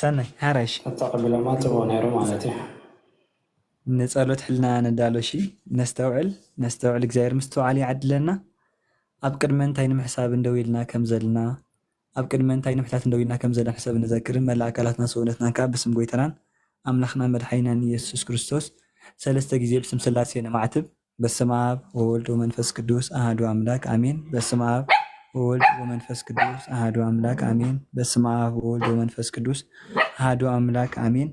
ሰናይ ሓራሽ ተቀብለ ما تبغى نيرو مالتي نصلوت حلنا ندالوشي نستوعل እግዚአብሔር ምስተዋዓል ይዓድለና ኣብ ቅድመ እንታይ ንምሕሳብ እንደውልና ከም ዘለና ኣብ ቅድመ እንታይ ንምሕታት እንደውልና ከም ዘለና ሕሳብ ንዘክር መላ ኣካላትና ሰውነትና ካብ በስም ጎይተናን ኣምላኽና መድሓኒናን ኢየሱስ ክርስቶስ ሰለስተ ጊዜ በስም ስላሴ ንማዕትብ በስመ አብ ወወልድ ወመንፈስ ቅዱስ አሐዱ አምላክ አሜን። በስመ አብ ወወልድ ወመንፈስ ቅዱስ አሐዱ አምላክ አሜን። በስመ አብ ወወልድ ወመንፈስ ቅዱስ አሐዱ አምላክ አሜን።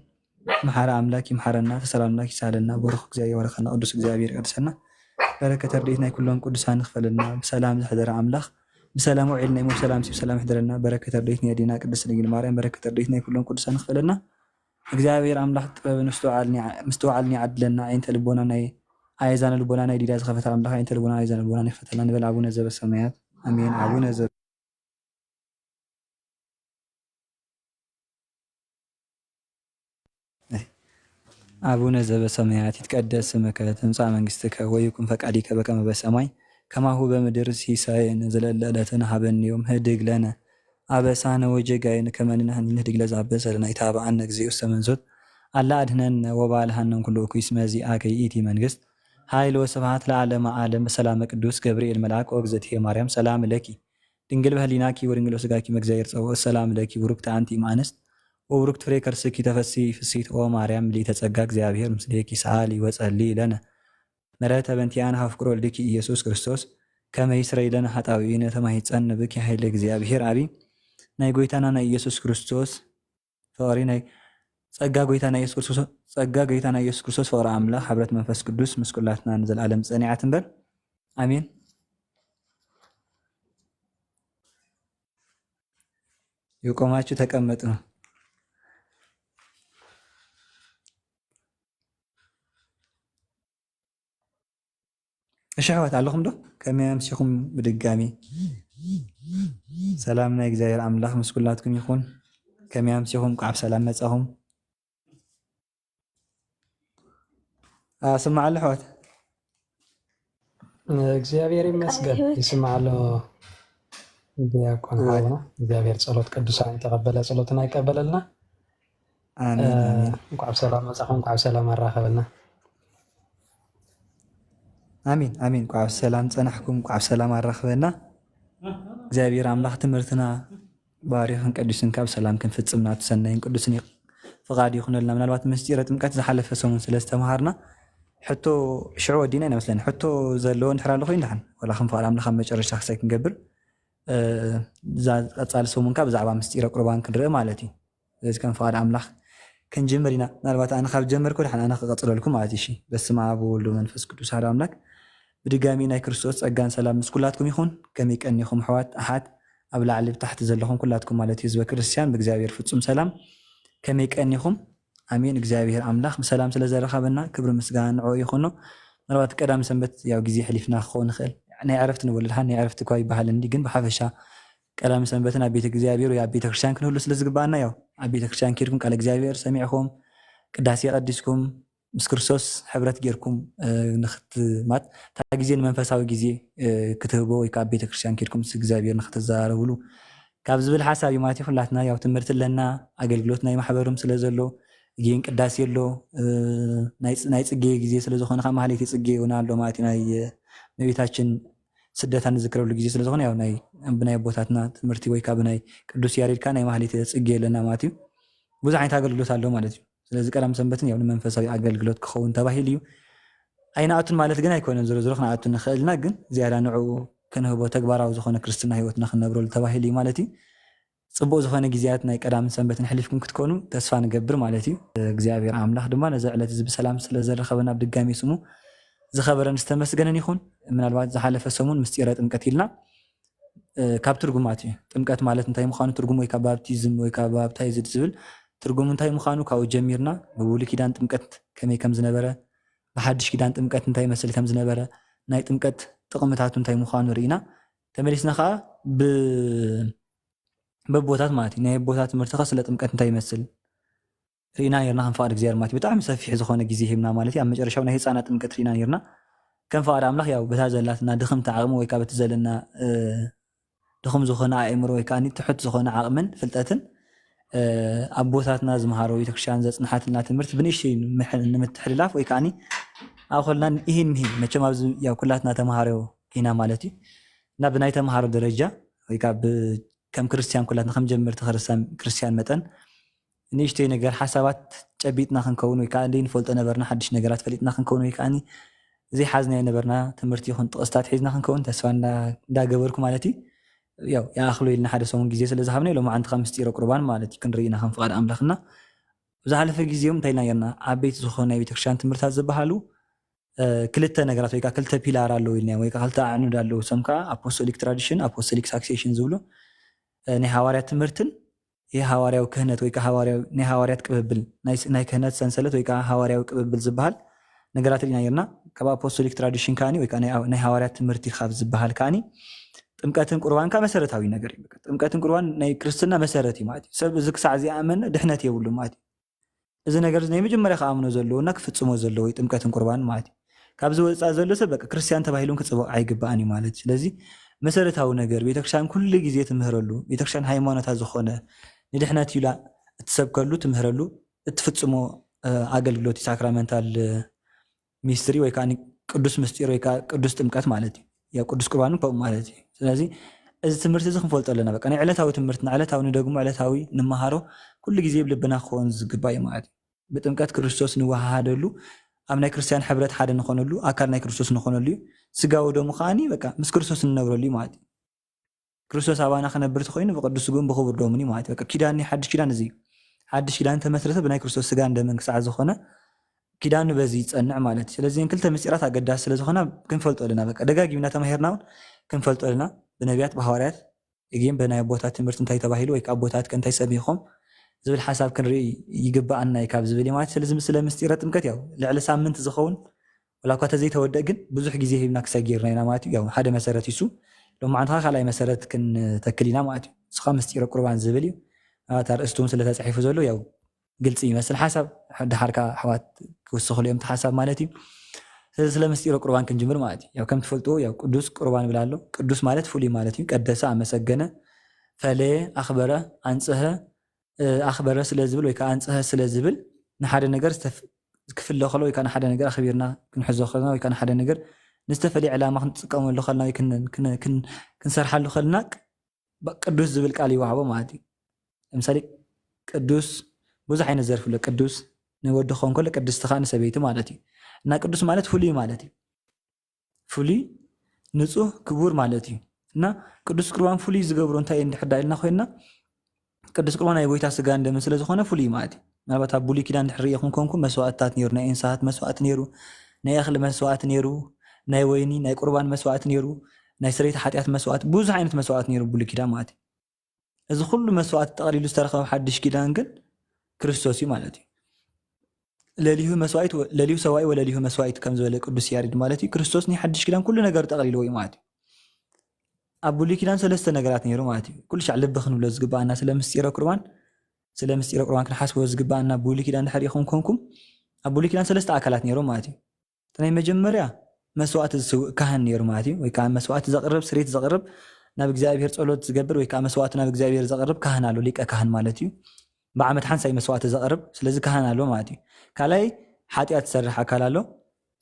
መሐረ አምላክ ይምሐረና ተሰላም አምላክ ይሳለና በሩኽ እግዚአብሔር ወረኸና ቅዱስ እግዚአብሔር ይቀድሰና በረከተ ረድኤት ናይ ኩሎም ቅዱሳን ይኽፈለና ብሰላም ዝሕደረ አምላኽ بسلام وعلنا وسلام سي سلام حضرنا بركة رضيتنا يا دينا قدس نجيل ماريم بركة رضيتنا كلهم قدسان خفلنا እግዚአብሔር አምላኽ ጥበብን ምስተዋዓልኒ ዓድለና ዓይንተ ልቦና ናይ አይዛነ ልቦና ናይ ዲዳ ዝኸፈተ አምላኽ ዓይንተ ልቦና አይዛነ ልቦና ይፈተና ንበል አቡነ ዘበሰማያት አሜን። አቡነ ዘበሰማያት ይትቀደስ ስምከ ትምጻእ መንግሥትከ ወይኩን ፈቃድከ በከመ በሰማይ ከማሁ በምድር ሲሳየን ዘለለዕለትነ ሀበነ ዮም ህድግ ለነ አበሳነ ወጀጋየነ ከመ ንሕነኒ ንህድግ ለዘአበሰ ለነ ኢታብአነ እግዚኦ ውስተ መንሱት አላ አድኅነነ ወባልሐነ ኩሉ እኩይ እስመ ዚአከ ይእቲ መንግሥት ኃይል ወስብሐት ለዓለመ ዓለም በሰላመ ቅዱስ ገብርኤል መልአክ ወእግዝእትየ ማርያም ሰላም ለኪ ድንግል በህሊናኪ ወድንግል በሥጋኪ መእግዚአብሔር ጸውዖት ሰላም ለኪ ቡርክት አንቲ እምአንስት ወቡርክት ፍሬ ከርስኪ ተፈሥሒ ፍሥሕት ኦ ማርያም ምልዕተ ጸጋ እግዚአብሔር ምስሌኪ ሰአሊ ወጸልይ ለነ ምሕረተ በእንቲአነ ኀፍቅሮ ወልድኪ ኢየሱስ ክርስቶስ ከመ ይስረይ ለነ ኃጣውኢነ ተማሂፀነ ብኪ ኃይለ እግዚአብሔር አቢ ናይ ጎይታና ናይ ኢየሱስ ክርስቶስ ፍቅሪ ናይ ጸጋ ጎይታና ኢየሱስ ክርስቶስ ፍቅሪ አምላኽ ሕብረት መንፈስ ቅዱስ ምስ ኩላትና ንዘለዓለም ጸኒዓት እምበር አሜን። የቆማችሁ ተቀመጡ ነው። እሺ ሕዋት ኣለኹም ዶ ከመይ ኣምሲኹም ብድጋሚ ሰላም ናይ እግዚአብሔር አምላኽ ምስ ኩላትኩም ይኹን። ከመይ ኣምሲኹም ቋዕ ሰላም መጻኹም ስማዕ ኣሎ ሕዋት እግዚአብሔር ይመስገን ይስማዕ ኣሎ ዲያቆን ሀይና እግዚአብሔር ጸሎት ቅዱሳን ተቀበለ ጸሎትና ይቀበለልና አሜን አሜን። ቋዕ ሰላም መጻኹም ቋዕ ሰላም አራኸበልና አሜን አሜን። ቋዕ ሰላም ጸናሕኩም ቋዕ ሰላም አራኽበና እግዚአብሔር አምላኽ ትምህርትና ባሪኽን ቀዲስን ካብ ሰላም ክንፍጽምና ተሰናይን ቅዱስን ፍቃድ ይኹነልና። ምናልባት ምስጢረ ጥምቀት ዝሓለፈ ሰሙን ስለዝተምሃርና ሕቶ ሽዑ ወዲና ይመስለኒ ሕቶ ዘለዎ እንድሕር ኣሎ ኮይኑ ድሓን ወላ ከም ፍቃድ አምላኽ ኣብ መጨረሻ ክሳይ ክንገብር ቀጻሊ ሰሙን ካብ ብዛዕባ ምስጢረ ቁርባን ክንርአ ማለት እዩ። ስለዚ ከም ፍቃድ አምላኽ ክንጅምር ኢና። ምናልባት ኣነ ካብ ጀመርኩ ድሓን ኣነ ክቐጽለልኩም ማለት እዩ። በስመ አብ ወወልድ ወመንፈስ ቅዱስ አሐዱ አምላክ ብድጋሚ ናይ ክርስቶስ ጸጋን ሰላም ምስ ኩላትኩም ይኹን። ከመይ ቀኒኹም ኣሕዋት ኣሓት ኣብ ላዕሊ ብታሕቲ ዘለኹም ኩላትኩም ማለት እዩ ህዝበ ክርስቲያን ብእግዚአብሔር ፍጹም ሰላም ከመይ ቀኒኹም አሜን። እግዚአብሔር አምላኽ ብሰላም ስለዘረኸበና ክብሪ ምስጋና ንዕኡ ይኹኖ። ምናልባት ቀዳሚ ሰንበት ያው ግዜ ሕሊፍና ክኸውን ንኽእል ናይ ዕረፍቲ ንበል ድሓን ናይ ዕረፍቲ እኳ ይበሃለኒ ግን ብሓፈሻ ቀዳሚ ሰንበትን ኣብ ቤተ እግዚአብሔር ወይ ኣብ ቤተ ክርስቲያን ክንህሉ ስለዝግባአና ያው ኣብ ቤተ ክርስቲያን ከይድኩም ቃል እግዚአብሔር ሰሚዕኩም ቅዳሴ ቀዲስኩም ምስ ክርስቶስ ሕብረት ጌርኩም ንኽትማት እታ ግዜ ንመንፈሳዊ ግዜ ክትህቦ ወይ ከዓ ቤተ ክርስቲያን ከይድኩም ምስ እግዚአብሔር ንኽትዛረብሉ ካብ ዝብል ሓሳብ እዩ ማለት እዩ። ኩላትና ያው ትምህርቲ ኣለና ኣገልግሎት ናይ ማሕበሮም ስለ ዘሎ ግዜን ቅዳሴ ኣሎ ናይ ጽጌ ግዜ ስለ ዝኾነ ካብ ማህሌት ጽጌ እውን ኣሎ ማለት እዩ። ናይ እመቤታችን ስደታ ንዝክረሉ ግዜ ስለ ዝኾነ ያው ናይ ብናይ ቦታትና ትምህርቲ ወይ ከዓ ብናይ ቅዱስ ያሬድካ ናይ ማህሌት ጽጌ ኣለና ማለት እዩ። ብዙሕ ዓይነት ኣገልግሎት ኣሎ ማለት እዩ። ስለዚ ቀዳም ሰንበትን ያው ንመንፈሳዊ ኣገልግሎት ክኸውን ተባሂሉ እዩ። ኣይንኣቱን ማለት ግን ኣይኮነን ዝሮ ዝሮ ክንኣቱ ንኽእልና ግን ዝያዳ ንዕኡ ክንህቦ ተግባራዊ ዝኾነ ክርስትና ሂወትና ክንነብረሉ ተባሂሉ እዩ ማለት እዩ። ጽቡቕ ዝኾነ ግዜያት ናይ ቀዳም ሰንበትን ሕሊፍኩም ክትኮኑ ተስፋ ንገብር ማለት እዩ። እግዚአብሔር አምላኽ ድማ ነዚ ዕለት እዚ ብሰላም ስለዘረኸበና ብድጋሚ ስሙ ዝኸበረን ዝተመስገነን ይኹን። ምናልባት ዝሓለፈ ሰሙን ምስጢረ ጥምቀት ኢልና ካብ ትርጉማት እዩ ጥምቀት ማለት እንታይ ምዃኑ ትርጉም ወይ ከዓ ባፕቲዝም ወይ ከዓ ባፕታይዝድ ዝብል ትርጉም እንታይ ምዃኑ ካብኡ ጀሚርና ብብሉይ ኪዳን ጥምቀት ከመይ ከም ዝነበረ ብሓድሽ ኪዳን ጥምቀት እንታይ መስል ከም ዝነበረ ናይ ጥምቀት ጥቕምታቱ እንታይ ምዃኑ ርኢና ተመሊስና ከዓ በቦታት ማለት እዩ ናይ ቦታት ትምህርቲ ኸ ስለ ጥምቀት እንታይ ይመስል ርኢና ነርና ከም ፍቃድ እግዚአብሔር ማለት ብጣዕሚ ሰፊሕ ዝኾነ ግዜ ሂብና ማለት እዩ። ኣብ መጨረሻው ናይ ህፃናት ጥምቀት ርኢና ነርና ከም ፍቃድ አምላኽ ያው በታ ዘላትና ድኽምቲ ዓቕሚ ወይ ከዓ በቲ ዘለና ድኹም ዝኾነ ኣእምሮ ወይ ከዓ ትሑት ዝኾነ ዓቕምን ፍልጠትን ኣቦታትና ዝመሃሮ ቤተክርስትያን ዘፅንሓትና ትምህርቲ ብንእሽተይ ንምትሕልላፍ ወይ ከዓኒ ኣብ ኮልና ይህን መቸም ኣብዚ ያው ኩላትና ተምሃሮ ኢና ማለት እዩ እና ብናይ ተምሃሮ ደረጃ ወይ ከዓ ከም ክርስቲያን ኩላትና ከም ጀመርቲ ክርስቲያን መጠን ንእሽተይ ነገር ሓሳባት ጨቢጥና ክንከውን ወይ ከዓ እንደ ንፈልጦ ነበርና ሓድሽ ነገራት ፈሊጥና ክንከውን ወይ ከዓኒ ዘይሓዝናዮ ነበርና ትምህርቲ ይኹን ጥቕስታት ሒዝና ክንከውን ተስፋ እንዳገበርኩ ማለት እዩ ያው ያእኽሎ ኢልና ሓደ ሰሙን ግዜ ስለ ዝሃብና ኢሎም ዓንቲኻ ምስጢረ ቁርባን ማለት እዩ ክንርኢና ከም ፍቓድ ኣምላኽና ብዝሓለፈ ግዜኦም እንታይ ኢልና ነርና ዓበይቲ ዝኾኑ ናይ ቤተክርስትያን ትምህርትታት ዝበሃሉ ክልተ ነገራት ወይ ከዓ ክልተ ፒላር ኣለዉ ኢልና ወይ ከዓ ክልተ ኣዕኑድ ኣለዉ እሶም ከዓ ኣፖስቶሊክ ትራዲሽን ኣፖስቶሊክ ሳክሴሽን ዝብሉ ናይ ሃዋርያት ትምህርትን የሃዋርያዊ ክህነት ወይ ከዓ ናይ ሃዋርያት ቅብብል ናይ ክህነት ሰንሰለት ወይ ከዓ ሃዋርያዊ ቅብብል ዝበሃል ነገራት ኢና ነርና ካብ ኣፖስቶሊክ ትራዲሽን ከዓኒ ወይ ከዓ ናይ ሃዋርያት ትምህርቲ ካብ ዝበሃል ከዓኒ ጥምቀትን ቁርባን ከዓ መሰረታዊ ነገር እዩ ጥምቀትን ቁርባን ናይ ክርስትና መሰረት እዩ ማለት እዩ ሰብ እዚ ክሳዕ ዝኣመነ ድሕነት የብሉ ማለት እዩ እዚ ነገር ናይ መጀመርያ ከኣምኖ ዘለዎና ክፍፅሞ ዘለዎ እዩ ጥምቀትን ቁርባን ማለት እዩ ካብዚ ወፃእ ዘሎ ሰብ በቃ ክርስቲያን ተባሂሉ ክፅበቅ ኣይግባእን እዩ ማለት እዩ ስለዚ መሰረታዊ ነገር ቤተክርስትያን ኩሉ ግዜ ትምህረሉ ቤተክርስትያን ሃይማኖታ ዝኾነ ንድሕነት ኢላ እትሰብከሉ ትምህረሉ እትፍፅሞ ኣገልግሎት ሳክራመንታል ሚስትሪ ወይ ከዓ ቅዱስ ምስጢር ወይ ከዓ ቅዱስ ጥምቀት ማለት እዩ ያው ቅዱስ ቁርባን ከምኡ ማለት እዩ ስለዚ እዚ ትምህርቲ እዚ ክንፈልጦ ኣለና በቃ ናይ ዕለታዊ ትምህርቲ ዕለታዊ ንደግሞ ዕለታዊ ንመሃሮ ኩሉ ግዜ ብልብና ክኸውን ዝግባእ እዩ ማለት እዩ ብጥምቀት ክርስቶስ ንወሃሃደሉ ኣብ ናይ ክርስቲያን ሕብረት ሓደ ንኾነሉ ኣካል ናይ ክርስቶስ ንኾነሉ እዩ ስጋዊ ደሙ ከዓኒ በቃ ምስ ክርስቶስ ንነብረሉ እዩ ማለት እዩ ክርስቶስ ኣባና ክነብር ተኮይኑ ብቅዱስ ስጉን ብክቡር ደሙን እዩ ማለት እዩ በቃ ኪዳን ሓድሽ ኪዳን እዚ ሓድሽ ኪዳን ተመስረተ ብናይ ክርስቶስ ስጋን ደምን ክሳዕ ዝኾነ ኪዳኑ በዚ ይፀንዕ ማለት እዩ ስለዚ ክልተ ምስጢራት ኣገዳሲ ስለ ዝኾነ ክንፈልጦ ኣለና በቃ ደጋጊምና ተማሂርና እውን ክንፈልጦ ኣለና ብነቢያት ብሃዋርያት እግን ብናይ ኣቦታት ትምህርቲ እንታይ ተባሂሉ ወይ ከዓ ኣቦታት ከእንታይ ሰሚኹም ዝብል ሓሳብ ክንርኢ ይግባኣና ካብ ዝብል ማለት ስለዚ ስለ ምስጢረ ጥምቀት ያው ልዕሊ ሳምንት ዝኸውን ወላ እኳ ተዘይተወደእ ግን ብዙሕ ግዜ ሂብና ክሰጊርና ኢና ማለት እዩ ያው ሓደ መሰረት ይሱ ሎማዓንትኻ ካልኣይ መሰረት ክንተክል ኢና ማለት እዩ እስኻ ምስጢረ ቁርባን ዝብል እዩ ኣርእስቱ ስለተፃሒፉ ዘሎ ያው ግልፂ ይመስል ሓሳብ ድሓርካ ኣሕዋት ክውስኽሉ እዮም ሓሳብ ማለት እዩ ስለ ምስጢረ ቁርባን ክንጅምር ማለት እዩ ያው ከም ትፈልጥዎ ያው ቅዱስ ቁርባን ይብላ ኣሎ ቅዱስ ማለት ፍሉይ ማለት እዩ ቀደሰ ኣመሰገነ ፈለየ ኣኽበረ ኣንፅሀ ኣኽበረ ስለ ዝብል ወይ ከዓ ኣንፅሀ ስለ ዝብል ንሓደ ነገር ክፍለ ከሎ ወይ ከዓ ንሓደ ነገር ኣኽቢርና ክንሕዞ ከለና ወይ ከዓ ንሓደ ነገር ንዝተፈለየ ዕላማ ክንጥቀመሉ ከለና ወይ ክንሰርሓሉ ከለና ቅዱስ ዝብል ቃል ይዋህቦ ማለት እዩ ለምሳሌ ቅዱስ ብዙሕ ዓይነት ዘርፍ ኣሎ ቅዱስ ንወዲ ክኸውን ከሎ ቅድስቲ ከዓ ንሰበይቲ ማለት እዩ እና ቅዱስ ማለት ፍሉይ ማለት እዩ ፍሉይ ንፁህ ክቡር ማለት እዩ እና ቅዱስ ቁርባን ፍሉይ ዝገብሮ እንታይ እንድሕዳ ኢልና ኮይንና ቅዱስ ቁርባን ናይ ጎይታ ስጋ እንደምን ስለ ዝኾነ ፍሉይ ማለት እዩ ምናልባት ኣብ ብሉይ ኪዳን ድሕሪ ኢኹም ኮንኩም መስዋዕትታት ነይሩ ናይ እንስሳት መስዋዕቲ ነይሩ ናይ እኽሊ መስዋዕቲ ነይሩ ናይ ወይኒ ናይ ቁርባን መስዋዕቲ ነይሩ ናይ ስርየት ሓጢኣት መስዋዕቲ ብዙሕ ዓይነት መስዋዕቲ ነይሩ ብሉይ ኪዳን ማለት እዩ እዚ ኩሉ መስዋዕቲ ተቐሊሉ ዝተረኸበ ሓድሽ ኪዳን ግን ክርስቶስ እዩ ማለት እዩ ለልዩ ሰዋኢ ወለልዩ መስዋዕት ከም ዝበለ ቅዱስ ያሬድ ማለት እዩ ክርስቶስ ናይ ሓድሽ ኪዳን ኩሉ ነገር ጠቕሊልዎ እዩ ማለት እዩ ኣብ ብሉይ ኪዳን ሰለስተ ነገራት ነይሩ ማለት እዩ ኩሉ ሻዕ ልቢ ክንብሎ ዝግባኣና ስለ ምስጢረ ቁርባን ክንሓስቦ ዝግባኣና ብሉይ ኪዳን ድሕሪ ኢኹም ኮንኩም ኣብ ብሉይ ኪዳን ሰለስተ ኣካላት ነይሩ ማለት እዩ ናይ መጀመርያ መስዋዕቲ ካህን ነይሩ ማለት እዩ ወይ ከዓ መስዋዕቲ ዘቕርብ ስርየት ዘቕርብ ናብ እግዚኣብሔር ጸሎት ዝገብር ወይ ከዓ መስዋዕቲ ናብ እግዚኣብሔር ዘቕርብ ካህን ኣሎ ሊቀ ካህን ማለት እዩ ብዓመት ሓንሳይ መስዋዕቲ ዘቕርብ ስለዚ ካህን ኣሎ ማለት እዩ ካልኣይ ሓጢኣት ዝሰርሕ ኣካል ኣሎ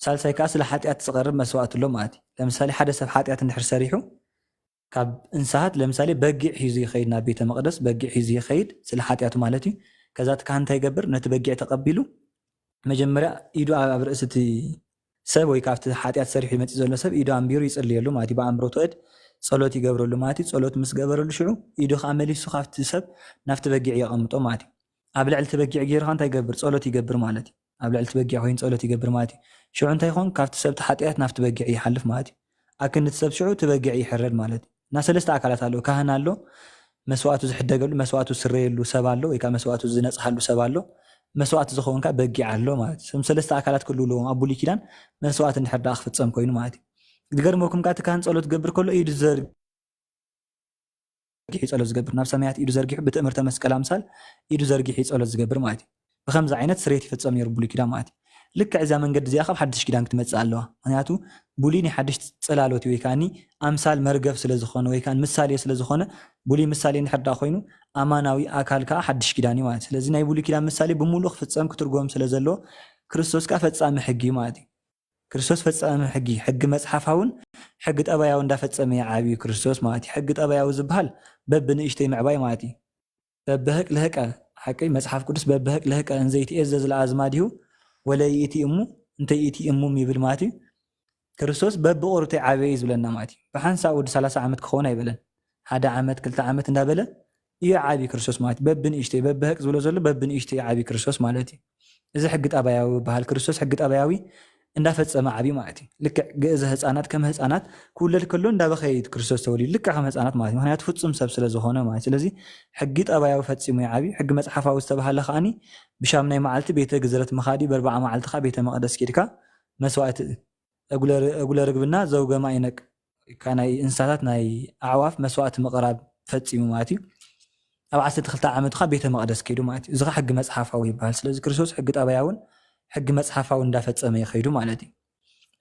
ሳልሳይ ከዓ ስለ ሓጢኣት ዝቐርብ መስዋዕቲ ኣሎ ማለት እዩ ለምሳሌ ሓደ ሰብ ሓጢኣት እንድሕር ሰሪሑ ካብ እንስሳት ለምሳሌ በጊዕ ሒዙ ይኸይድ ናብ ቤተ መቅደስ በጊዕ ሒዙ ይኸይድ ስለ ሓጢኣቱ ማለት እዩ ከዛ እቲ ካህን እንታይ ይገብር ነቲ በጊዕ ተቐቢሉ መጀመርያ ኢዱ ኣብ ርእሲ እቲ ሰብ ወይ ካብቲ ሓጢኣት ሰሪሑ ይመፅእ ዘሎ ሰብ ኢዱ ኣንቢሩ ይፅልየሉ ማለት እዩ ብኣእምሮ ትወድ ጸሎት ይገብረሉ ማለት እዩ ጸሎት ምስ ገበረሉ ሽዑ ኢዱ ከዓ መሊሱ ካብቲ ሰብ ናብቲ በጊዕ የቐምጦ ማለት እዩ ኣብ ልዕሊ በጊዕ ጌርካ እንታይ ይገብር ጸሎት ይገብር ማለት እዩ ኣብ ልዕሊ በጊዕ ኮይኑ ጸሎት ይገብር ማለት እዩ ሽዑ እንታይ ይኾን ካብቲ ሰብቲ ሓጢኣት ናብቲ በጊዕ ይሓልፍ ማለት እዩ ኣብ ክንዲ ሰብ ሽዑ እቲ በጊዕ ይሕረድ ማለት እዩ እና ሰለስተ ኣካላት ኣለዎ ካህን ኣሎ መስዋዕቱ ዝሕደገሉ መስዋዕቱ ዝስረየሉ ሰብ ኣሎ ወይ ከዓ መስዋዕቱ ዝነፅሓሉ ሰብ ኣሎ መስዋዕቲ ዝኸውን ከዓ በጊዕ ኣሎ ማለት እዩ ሰለስተ ኣካላት ክህልውዎ ኣብ ብሉይ ኪዳን መስዋዕቲ እንድሕር ዳኣ ክፍፀም ኮይኑ ማለት እዩ ዝገርመኩም ከዓ እቲ ካህን ጸሎት ዝገብር ከሎ ኢዱ ዘርጊሑ ጸሎት ዝገብር ናብ ሰማያት ኢዱ ዘርጊሑ ብትእምርተ መስቀል ኣምሳል ኢዱ ዘርጊሑ ጸሎት ዝገብር ማለት እዩ ብከምዚ ዓይነት ስርየት ይፍፀም ነይሩ ብሉይ ኪዳን ማለት እዩ ልክዕ እዛ መንገዲ እዚኣ ካብ ሓድሽ ኪዳን ክትመፅእ ኣለዋ ምክንያቱ ብሉይ ናይ ሓድሽ ፀላሎት ወይ ከዓኒ ኣምሳል መርገብ ስለዝኾነ ወይ ከዓ ምሳሌ ስለዝኾነ ብሉይ ምሳሌ እንድሕር ኮይኑ ኣማናዊ ኣካል ከዓ ሓድሽ ኪዳን እዩ ማለት ስለዚ ናይ ብሉይ ኪዳን ምሳሌ ብሙሉእ ክፍፀም ክትርጎም ስለ ዘለዎ ክርስቶስ ከዓ ፈፃሚ ሕጊ እዩ ማለት እዩ ክርስቶስ ፈፃሚ ሕጊ መፅሓፋውን ሕጊ ጠባያዊ እንዳፈፀመ ዓብዩ ክርስቶስ ማለት እዩ ሕጊ ጠባያዊ ዝበሃል በብንእሽተይ ምዕባይ ማለት እዩ በብህቅ ልህቀ ሓቂ መፅሓፍ ቅዱስ በብህቅ ልህቀ እንዘይትእዘዝ ለኣዝማዲሁ ወለይእቲ እሙ እንተይእቲ እሙም ይብል ማለት እዩ ክርስቶስ በብቁርተይ ዓበየ ዝብለና ማለት እዩ ብሓንሳብ ወዲ 30 ዓመት ክኸውን ኣይበለን 1 ዓመት 2 ዓመት እንዳበለ እዩ ዓብይ ክርስቶስ ማለት እዩ በብንእሽተይ በብህቅ ዝብሎ ዘሎ በብንእሽተይ ዓብይ ክርስቶስ ማለት እዩ እዚ ሕጊ ጠባያዊ በሃል ክርስቶስ ሕጊ ጠባያዊ እንዳፈፀመ ዓብይ ማለት እዩ ልክዕ ግእዘ ህፃናት ከም ህፃናት ክውለድ ከሎ እንዳበኸይድ ክርስቶስ ተወሊዱ ልክዕ ከም ህፃናት ማለት እዩ ምክንያቱ ፍፁም ሰብ ስለዝኾነ ማለት ስለዚ ሕጊ ጠባያዊ ፈፂሙ ዓብይ ሕጊ መፅሓፋዊ ዝተባሃለ ከዓኒ ብሻምናይ መዓልቲ ቤተ ግዝረት መኻዲ በርባዓ መዓልቲ ካ ቤተ መቅደስ ኬድካ መስዋእቲ እጉለ ርግብና ዘውገማ ይነቅ ናይ እንስሳታት ናይ ኣዕዋፍ መስዋእቲ ምቕራብ ፈፂሙ ማለት እዩ ኣብ 12 ዓመቱ ካ ቤተ መቅደስ ከይዱ ማለት እዩ እዚ ሕጊ መፅሓፋዊ ይበሃል ስለዚ ክርስቶስ ሕጊ ጠባያውን ሕጊ መፅሓፋዊ እንዳፈፀመ ይኸይዱ ማለት እዩ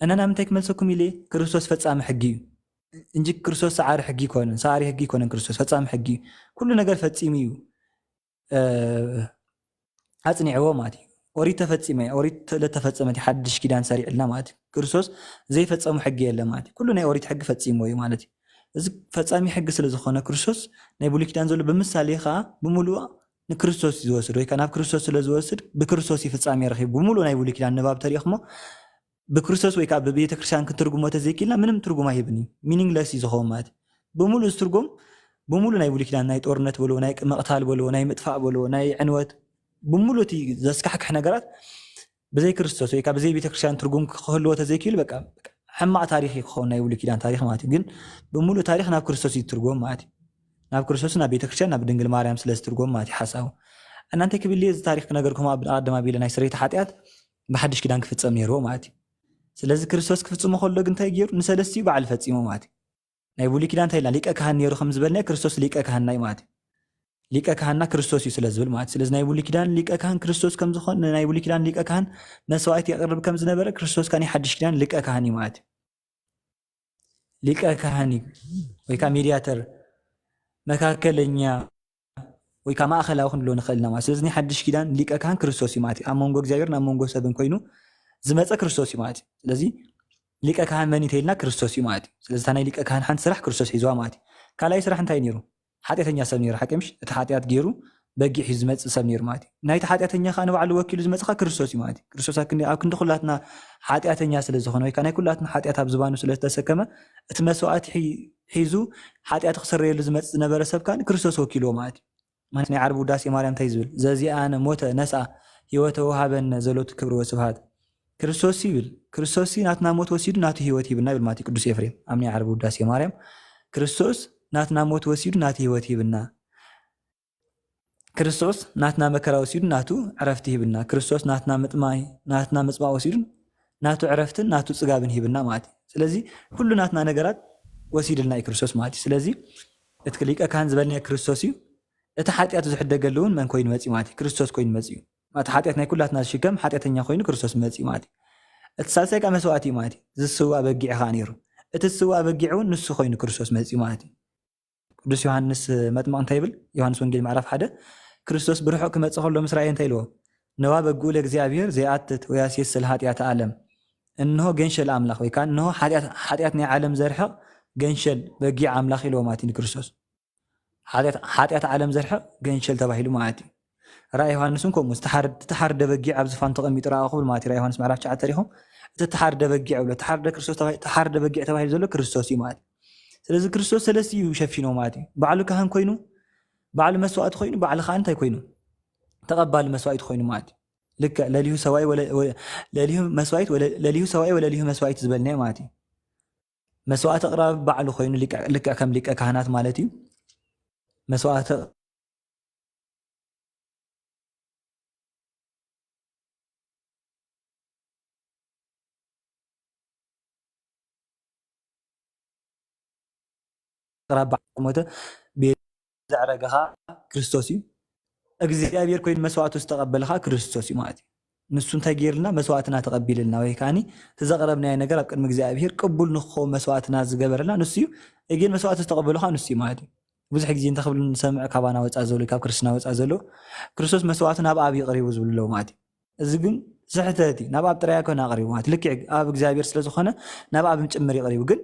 እነና ምንታይ ክመልሰኩም ኢለ ክርስቶስ ፈፃሚ ሕጊ እዩ እንጂ ክርስቶስ ሰዓሪ ሕጊ ይኮነን ሰዓሪ ሕጊ ይኮነን ክርስቶስ ፈፃሚ ሕጊ እዩ ኩሉ ነገር ፈፂሙ እዩ ኣፅኒዕዎ ማለት እዩ ኦሪት ተፈፂመ ኦሪት ለተፈፀመት ሓድሽ ኪዳን ሰሪዕልና ማለት እዩ ክርስቶስ ዘይፈፀሙ ሕጊ የለ ማለት እዩ ኩሉ ናይ ኦሪት ሕጊ ፈፂሞ እዩ ማለት እዩ እዚ ፈፃሚ ሕጊ ስለ ዝኾነ ክርስቶስ ናይ ብሉይ ኪዳን ዘሎ ብምሳሌ ከዓ ብምሉእ ንክርስቶስ ዝወስድ ወይ ከዓ ናብ ክርስቶስ ስለ ዝወስድ ብክርስቶስ ፍፃሜ ረኺቡ ብሙሉእ ናይ ብሉይ ኪዳን ንባብ ተሪእኽሞ ብክርስቶስ ወይ ከዓ ብቤተ ክርስቲያን ክትርጉሞ ተዘይኪልና ምንም ትርጉም ኣይህብን እዩ ሚኒንግለስ እዩ ዝኸውን ማለት ብሙሉእ ዝትርጉም ብሙሉእ ናይ ብሉይ ኪዳን ናይ ጦርነት በልዎ ናይ መቕታል በልዎ ናይ ምጥፋእ በልዎ ናይ ዕንወት ብሙሉእ እቲ ዘስካሕክሕ ነገራት ብዘይ ክርስቶስ ወይ ከዓ ብዘይ ቤተ ክርስቲያን ትርጉም ክህልዎ ተዘይክኢሉ በቃ ሕማቕ ታሪክ ክኸውን ናይ ብሉይ ኪዳን ታሪክ ማለት እዩ ግን ብሙሉእ ታሪክ ናብ ክርስቶስ እዩ ትርጉም ማለት እዩ ናብ ክርስቶስ ናብ ቤተ ክርስቲያን ናብ ድንግል ማርያም ስለ ዝትርጎም ማለት እዩ ሓሳቡ እናንተ ክብል እዚ ታሪክ ክነገርኩም ኣብ ቀዳማ ኣቢለ ናይ ስርየት ሓጢኣት ብሓድሽ ኪዳን ክፍፀም ነይርዎ ማለት እዩ ስለዚ ክርስቶስ ክፍፅሞ ከሎ ግን እንታይ ገይሩ ንሰለስቲኡ በዓል ፈፂሞ ማለት እዩ ናይ ብሉይ ኪዳን እንታይ ኢልና ሊቀ ካህን ነይሩ ከም ዝበልና ክርስቶስ ሊቀ ካህንና እዩ ማለት እዩ ሊቀ ካህንና ክርስቶስ እዩ ስለ ዝብል ማለት ስለዚ ናይ ብሉይ ኪዳን ሊቀ ካህን ክርስቶስ ከም ዝኾነ ናይ ብሉይ ኪዳን ሊቀ ካህን መስዋዕት የቅርብ ከም ዝነበረ ክርስቶስ ካኒ ሓድሽ ኪዳን ሊቀ ካህን እዩ ማለት እዩ ሊቀ ካህን እዩ ወይ ከዓ ሜድያተር መካከለኛ ወይ ከዓ ማእኸላዊ ክንብሎ ንኽእል ኢና ማለት ስለዚ ናይ ሓድሽ ኪዳን ሊቀ ካህን ክርስቶስ እዩ ማለት እዩ ኣብ መንጎ እግዚኣብሔርን ኣብ መንጎ ሰብን ኮይኑ ዝመፀ ክርስቶስ እዩ ማለት እዩ ስለዚ ሊቀ ካህን መን እንተኢልና ክርስቶስ እዩ ማለት እዩ ስለዚ እታ ናይ ሊቀ ካህን ሓንቲ ስራሕ ክርስቶስ ሒዝዋ ማለት እዩ ካልኣይ ስራሕ እንታይ ነይሩ ሓጢአተኛ ሰብ ነይሩ ሓቂ ምሽ እቲ ሓጢአት ገይሩ በጊዕ ሒዙ ዝመፅእ ሰብ ነይሩ ማለት እዩ ናይቲ ሓጢአተኛ ከዓ ንባዕሉ ወኪሉ ዝመፅእ ከዓ ክርስቶስ እዩ ማለት እዩ ክርስቶስ ኣብ ክንዲ ኩላትና ሓጢአተኛ ስለ ዝኾነ ወይ ከዓ ናይ ኩላትና ሓጢአት ኣብ ዝባኑ ስለ ዝተሰከመ እቲ መስዋዕቲ ሒዙ ሓጢአት ክስረየሉ ዝመፅእ ዝነበረ ሰብ ከዓ ክርስቶስ ወኪልዎ ማለት እዩ ማለት ናይ ዓርቢ ውዳሴ ማርያም እንታይ ዝብል ዘዚኣነ ሞተ ነስአ ሂወተ ወሃበነ ዘሎቱ ክብሪ ወስብሃት ክርስቶስ ይብል ክርስቶስ ናትና ሞት ወሲዱ ናቱ ሂወት ይብልና ይብል ማለት ቅዱስ ኤፍሬም ኣብ ናይ ዓርቢ ውዳሴ ማርያም ክርስቶስ ናትና ሞት ወሲዱ ናቱ ሂወት ይብልና ክርስቶስ ናትና መከራ ወሲዱ ናቱ ዕረፍቲ ይብልና ክርስቶስ ናትና ምጥማይ ናትና ምፅባቅ ወሲዱ ናቱ ዕረፍትን ናቱ ፅጋብን ይብልና ማለት እዩ ስለዚ ኩሉ ናትና ነገራት ወሲድልና እዩ ክርስቶስ ማለት እዩ ስለዚ እቲ ሊቀ ካህን ዝበልና ክርስቶስ እዩ እቲ ሓጢአት ዝሕደገሉ እውን መን ኮይኑ መፅኡ ማለት እዩ ክርስቶስ ኮይኑ መፅኡ እቲ ሓጢአት ናይ ኩላትና ዝሽከም ሓጢአተኛ ኮይኑ ክርስቶስ መፅኡ ማለት እዩ እቲ ሳልሳይ ከዓ መስዋዕቲ እዩ ማለት እዩ ዝስዋዕ በጊዕ ከዓ ነይሩ እቲ ዝስዋዕ በጊዕ እውን ንሱ ኮይኑ ክርስቶስ መፅኡ ማለት እዩ ቅዱስ ዮሃንስ መጥምቕ እንታይ ይብል ዮሃንስ ወንጌል ምዕራፍ 1 ክርስቶስ ብርሑቕ ክመፅእ ከሎ ምስ ራእየ እንታይ ኢልዎ ነዋ በጉ ለእግዚአብሔር ዘይኣትት ወያስየስል ሓጢአት ዓለም እንሆ ገንሸል ኣምላኽ ወይ ከዓ እንሆ ሓጢአት ናይ ዓለም ዘርሕቕ ገንሸል በጊዕ ኣምላኽ ኢልዎ ማለት እዩ ክርስቶስ ሓጢአት ዓለም ዘርሕቕ ገንሸል ተባሂሉ ማለት እዩ ራእይ ዮሃንስን ከምኡ ዝተሓርደ በጊዕ ኣብ ዝፋን ተቐሚጡ ረኣኹ ብል ማለት እዩ ራእይ ዮሃንስ ምዕራፍ 9 ተሪኹም እቲ ተሓርደ በጊዕ ብሎ ተሓርደ በጊዕ ተባሂሉ ዘሎ ክርስቶስ እዩ ማለት እዩ ስለዚ ክርስቶስ ሰለስቲኡ ሸፊኖ ማለት እዩ ባዕሉ ካህን ኮይኑ ባዕሉ መስዋዕቲ ኮይኑ ባዕሉ ከዓ እንታይ ኮይኑ ተቐባሊ መስዋዕቲ ኮይኑ ማለት እዩ ልክዕ ለሊሁ ሰዋይ ወለሊሁ መስዋዕቲ ዝበልና ማለት እዩ መስዋዕቲ ኣቕራቢ ባዕሉ ኮይኑ ልክዕ ከም ሊቀ ካህናት ማለት እዩ መስዋዕቲ ቅራብ ሞተ ዘዕረገኻ ክርስቶስ እዩ እግዚኣብሔር ኮይኑ መስዋዕቱ ዝተቐበለኻ ክርስቶስ እዩ ማለት እዩ ንሱ እንታይ ገይርልና መስዋዕትና ተቐቢልልና ወይ ከዓኒ ተዘቕረብናዮ ነገር ኣብ ቅድሚ እግዚኣብሔር ቅቡል ንክኸውን መስዋዕትና ዝገበረልና ንሱ እዩ ግን መስዋዕት ዝተቐበሉ ከዓ ንሱ እዩ ማለት እዩ ብዙሕ ግዜ እንታይ ክብል ንሰምዕ ካባና ወፃእ ዘሎ ካብ ክርስትና ወፃእ ዘሎ ክርስቶስ መስዋዕቱ ናብ ኣብ ይቕሪቡ ዝብሉ ኣለዉ ማለት እዩ እዚ ግን ስሕተት እዩ ናብ ኣብ ጥራይ ኮነ ኣቕሪቡ ማለት ልክዕ ኣብ እግዚኣብሔር ስለ ዝኾነ ናብ ኣብ ጭምር ይቕሪቡ ግን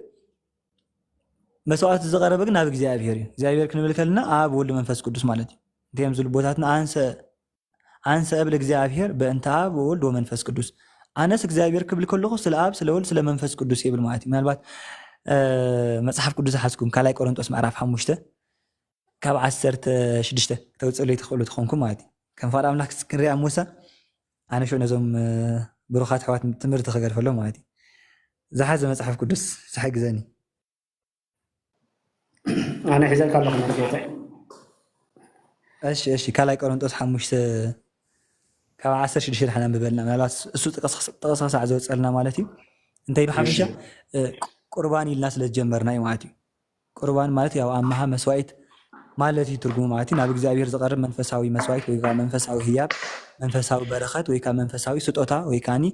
መስዋዕቱ ዝቐረበ ግን ናብ እግዚኣብሔር እዩ እግዚኣብሔር ክንብል ከለና ኣብ ወልዲ መንፈስ ቅዱስ ማለት እዩ እንተዮም ዝብሉ ቦታትና አንሰ እብል እግዚአብሔር በእንተ አብ ወወልድ ወመንፈስ ቅዱስ አነስ እግዚአብሔር ክብል ከለኹ ስለ አብ ስለ ወልድ ስለ መንፈስ ቅዱስ ይብል ማለት ምናልባት መጽሐፍ ቅዱስ ሓስኩም ካልኣይ ቆሮንጦስ ምዕራፍ 5 ካብ 16 ተውፅእሉ ትኽእሉ ትኾንኩም ማለት እዩ ከም ፋድ ኣምላክ ክንሪኣ ሙሳ ኣነ ሾ ነዞም ብሩኻት ኣሕዋት ትምህርቲ ክገድፈሎም ማለት እዩ ዝሓዘ መጽሐፍ ቅዱስ ዝሕግዘኒ ኣነ ሒዘልካ ኣለኹ መርጌታ እሺ ካልኣይ ቆሮንጦስ 5 ካብ 16 ሓና ንብበልና ምናልባት እሱ ጥቕስክሳዕ ዘወፀልና ማለት እዩ እንታይ ብሓፈሻ ቁርባን ኢልና ስለ ዝጀመርና እዩ ማለት እዩ ቁርባን ማለት ያው ኣማሃ መስዋዕት ማለት እዩ ትርጉሙ ማለት እዩ ናብ እግዚኣብሔር ዝቐርብ መንፈሳዊ መስዋዕት ወይ ከዓ መንፈሳዊ ህያብ መንፈሳዊ በረኸት ወይ ከዓ መንፈሳዊ ስጦታ ወይ ከዓኒ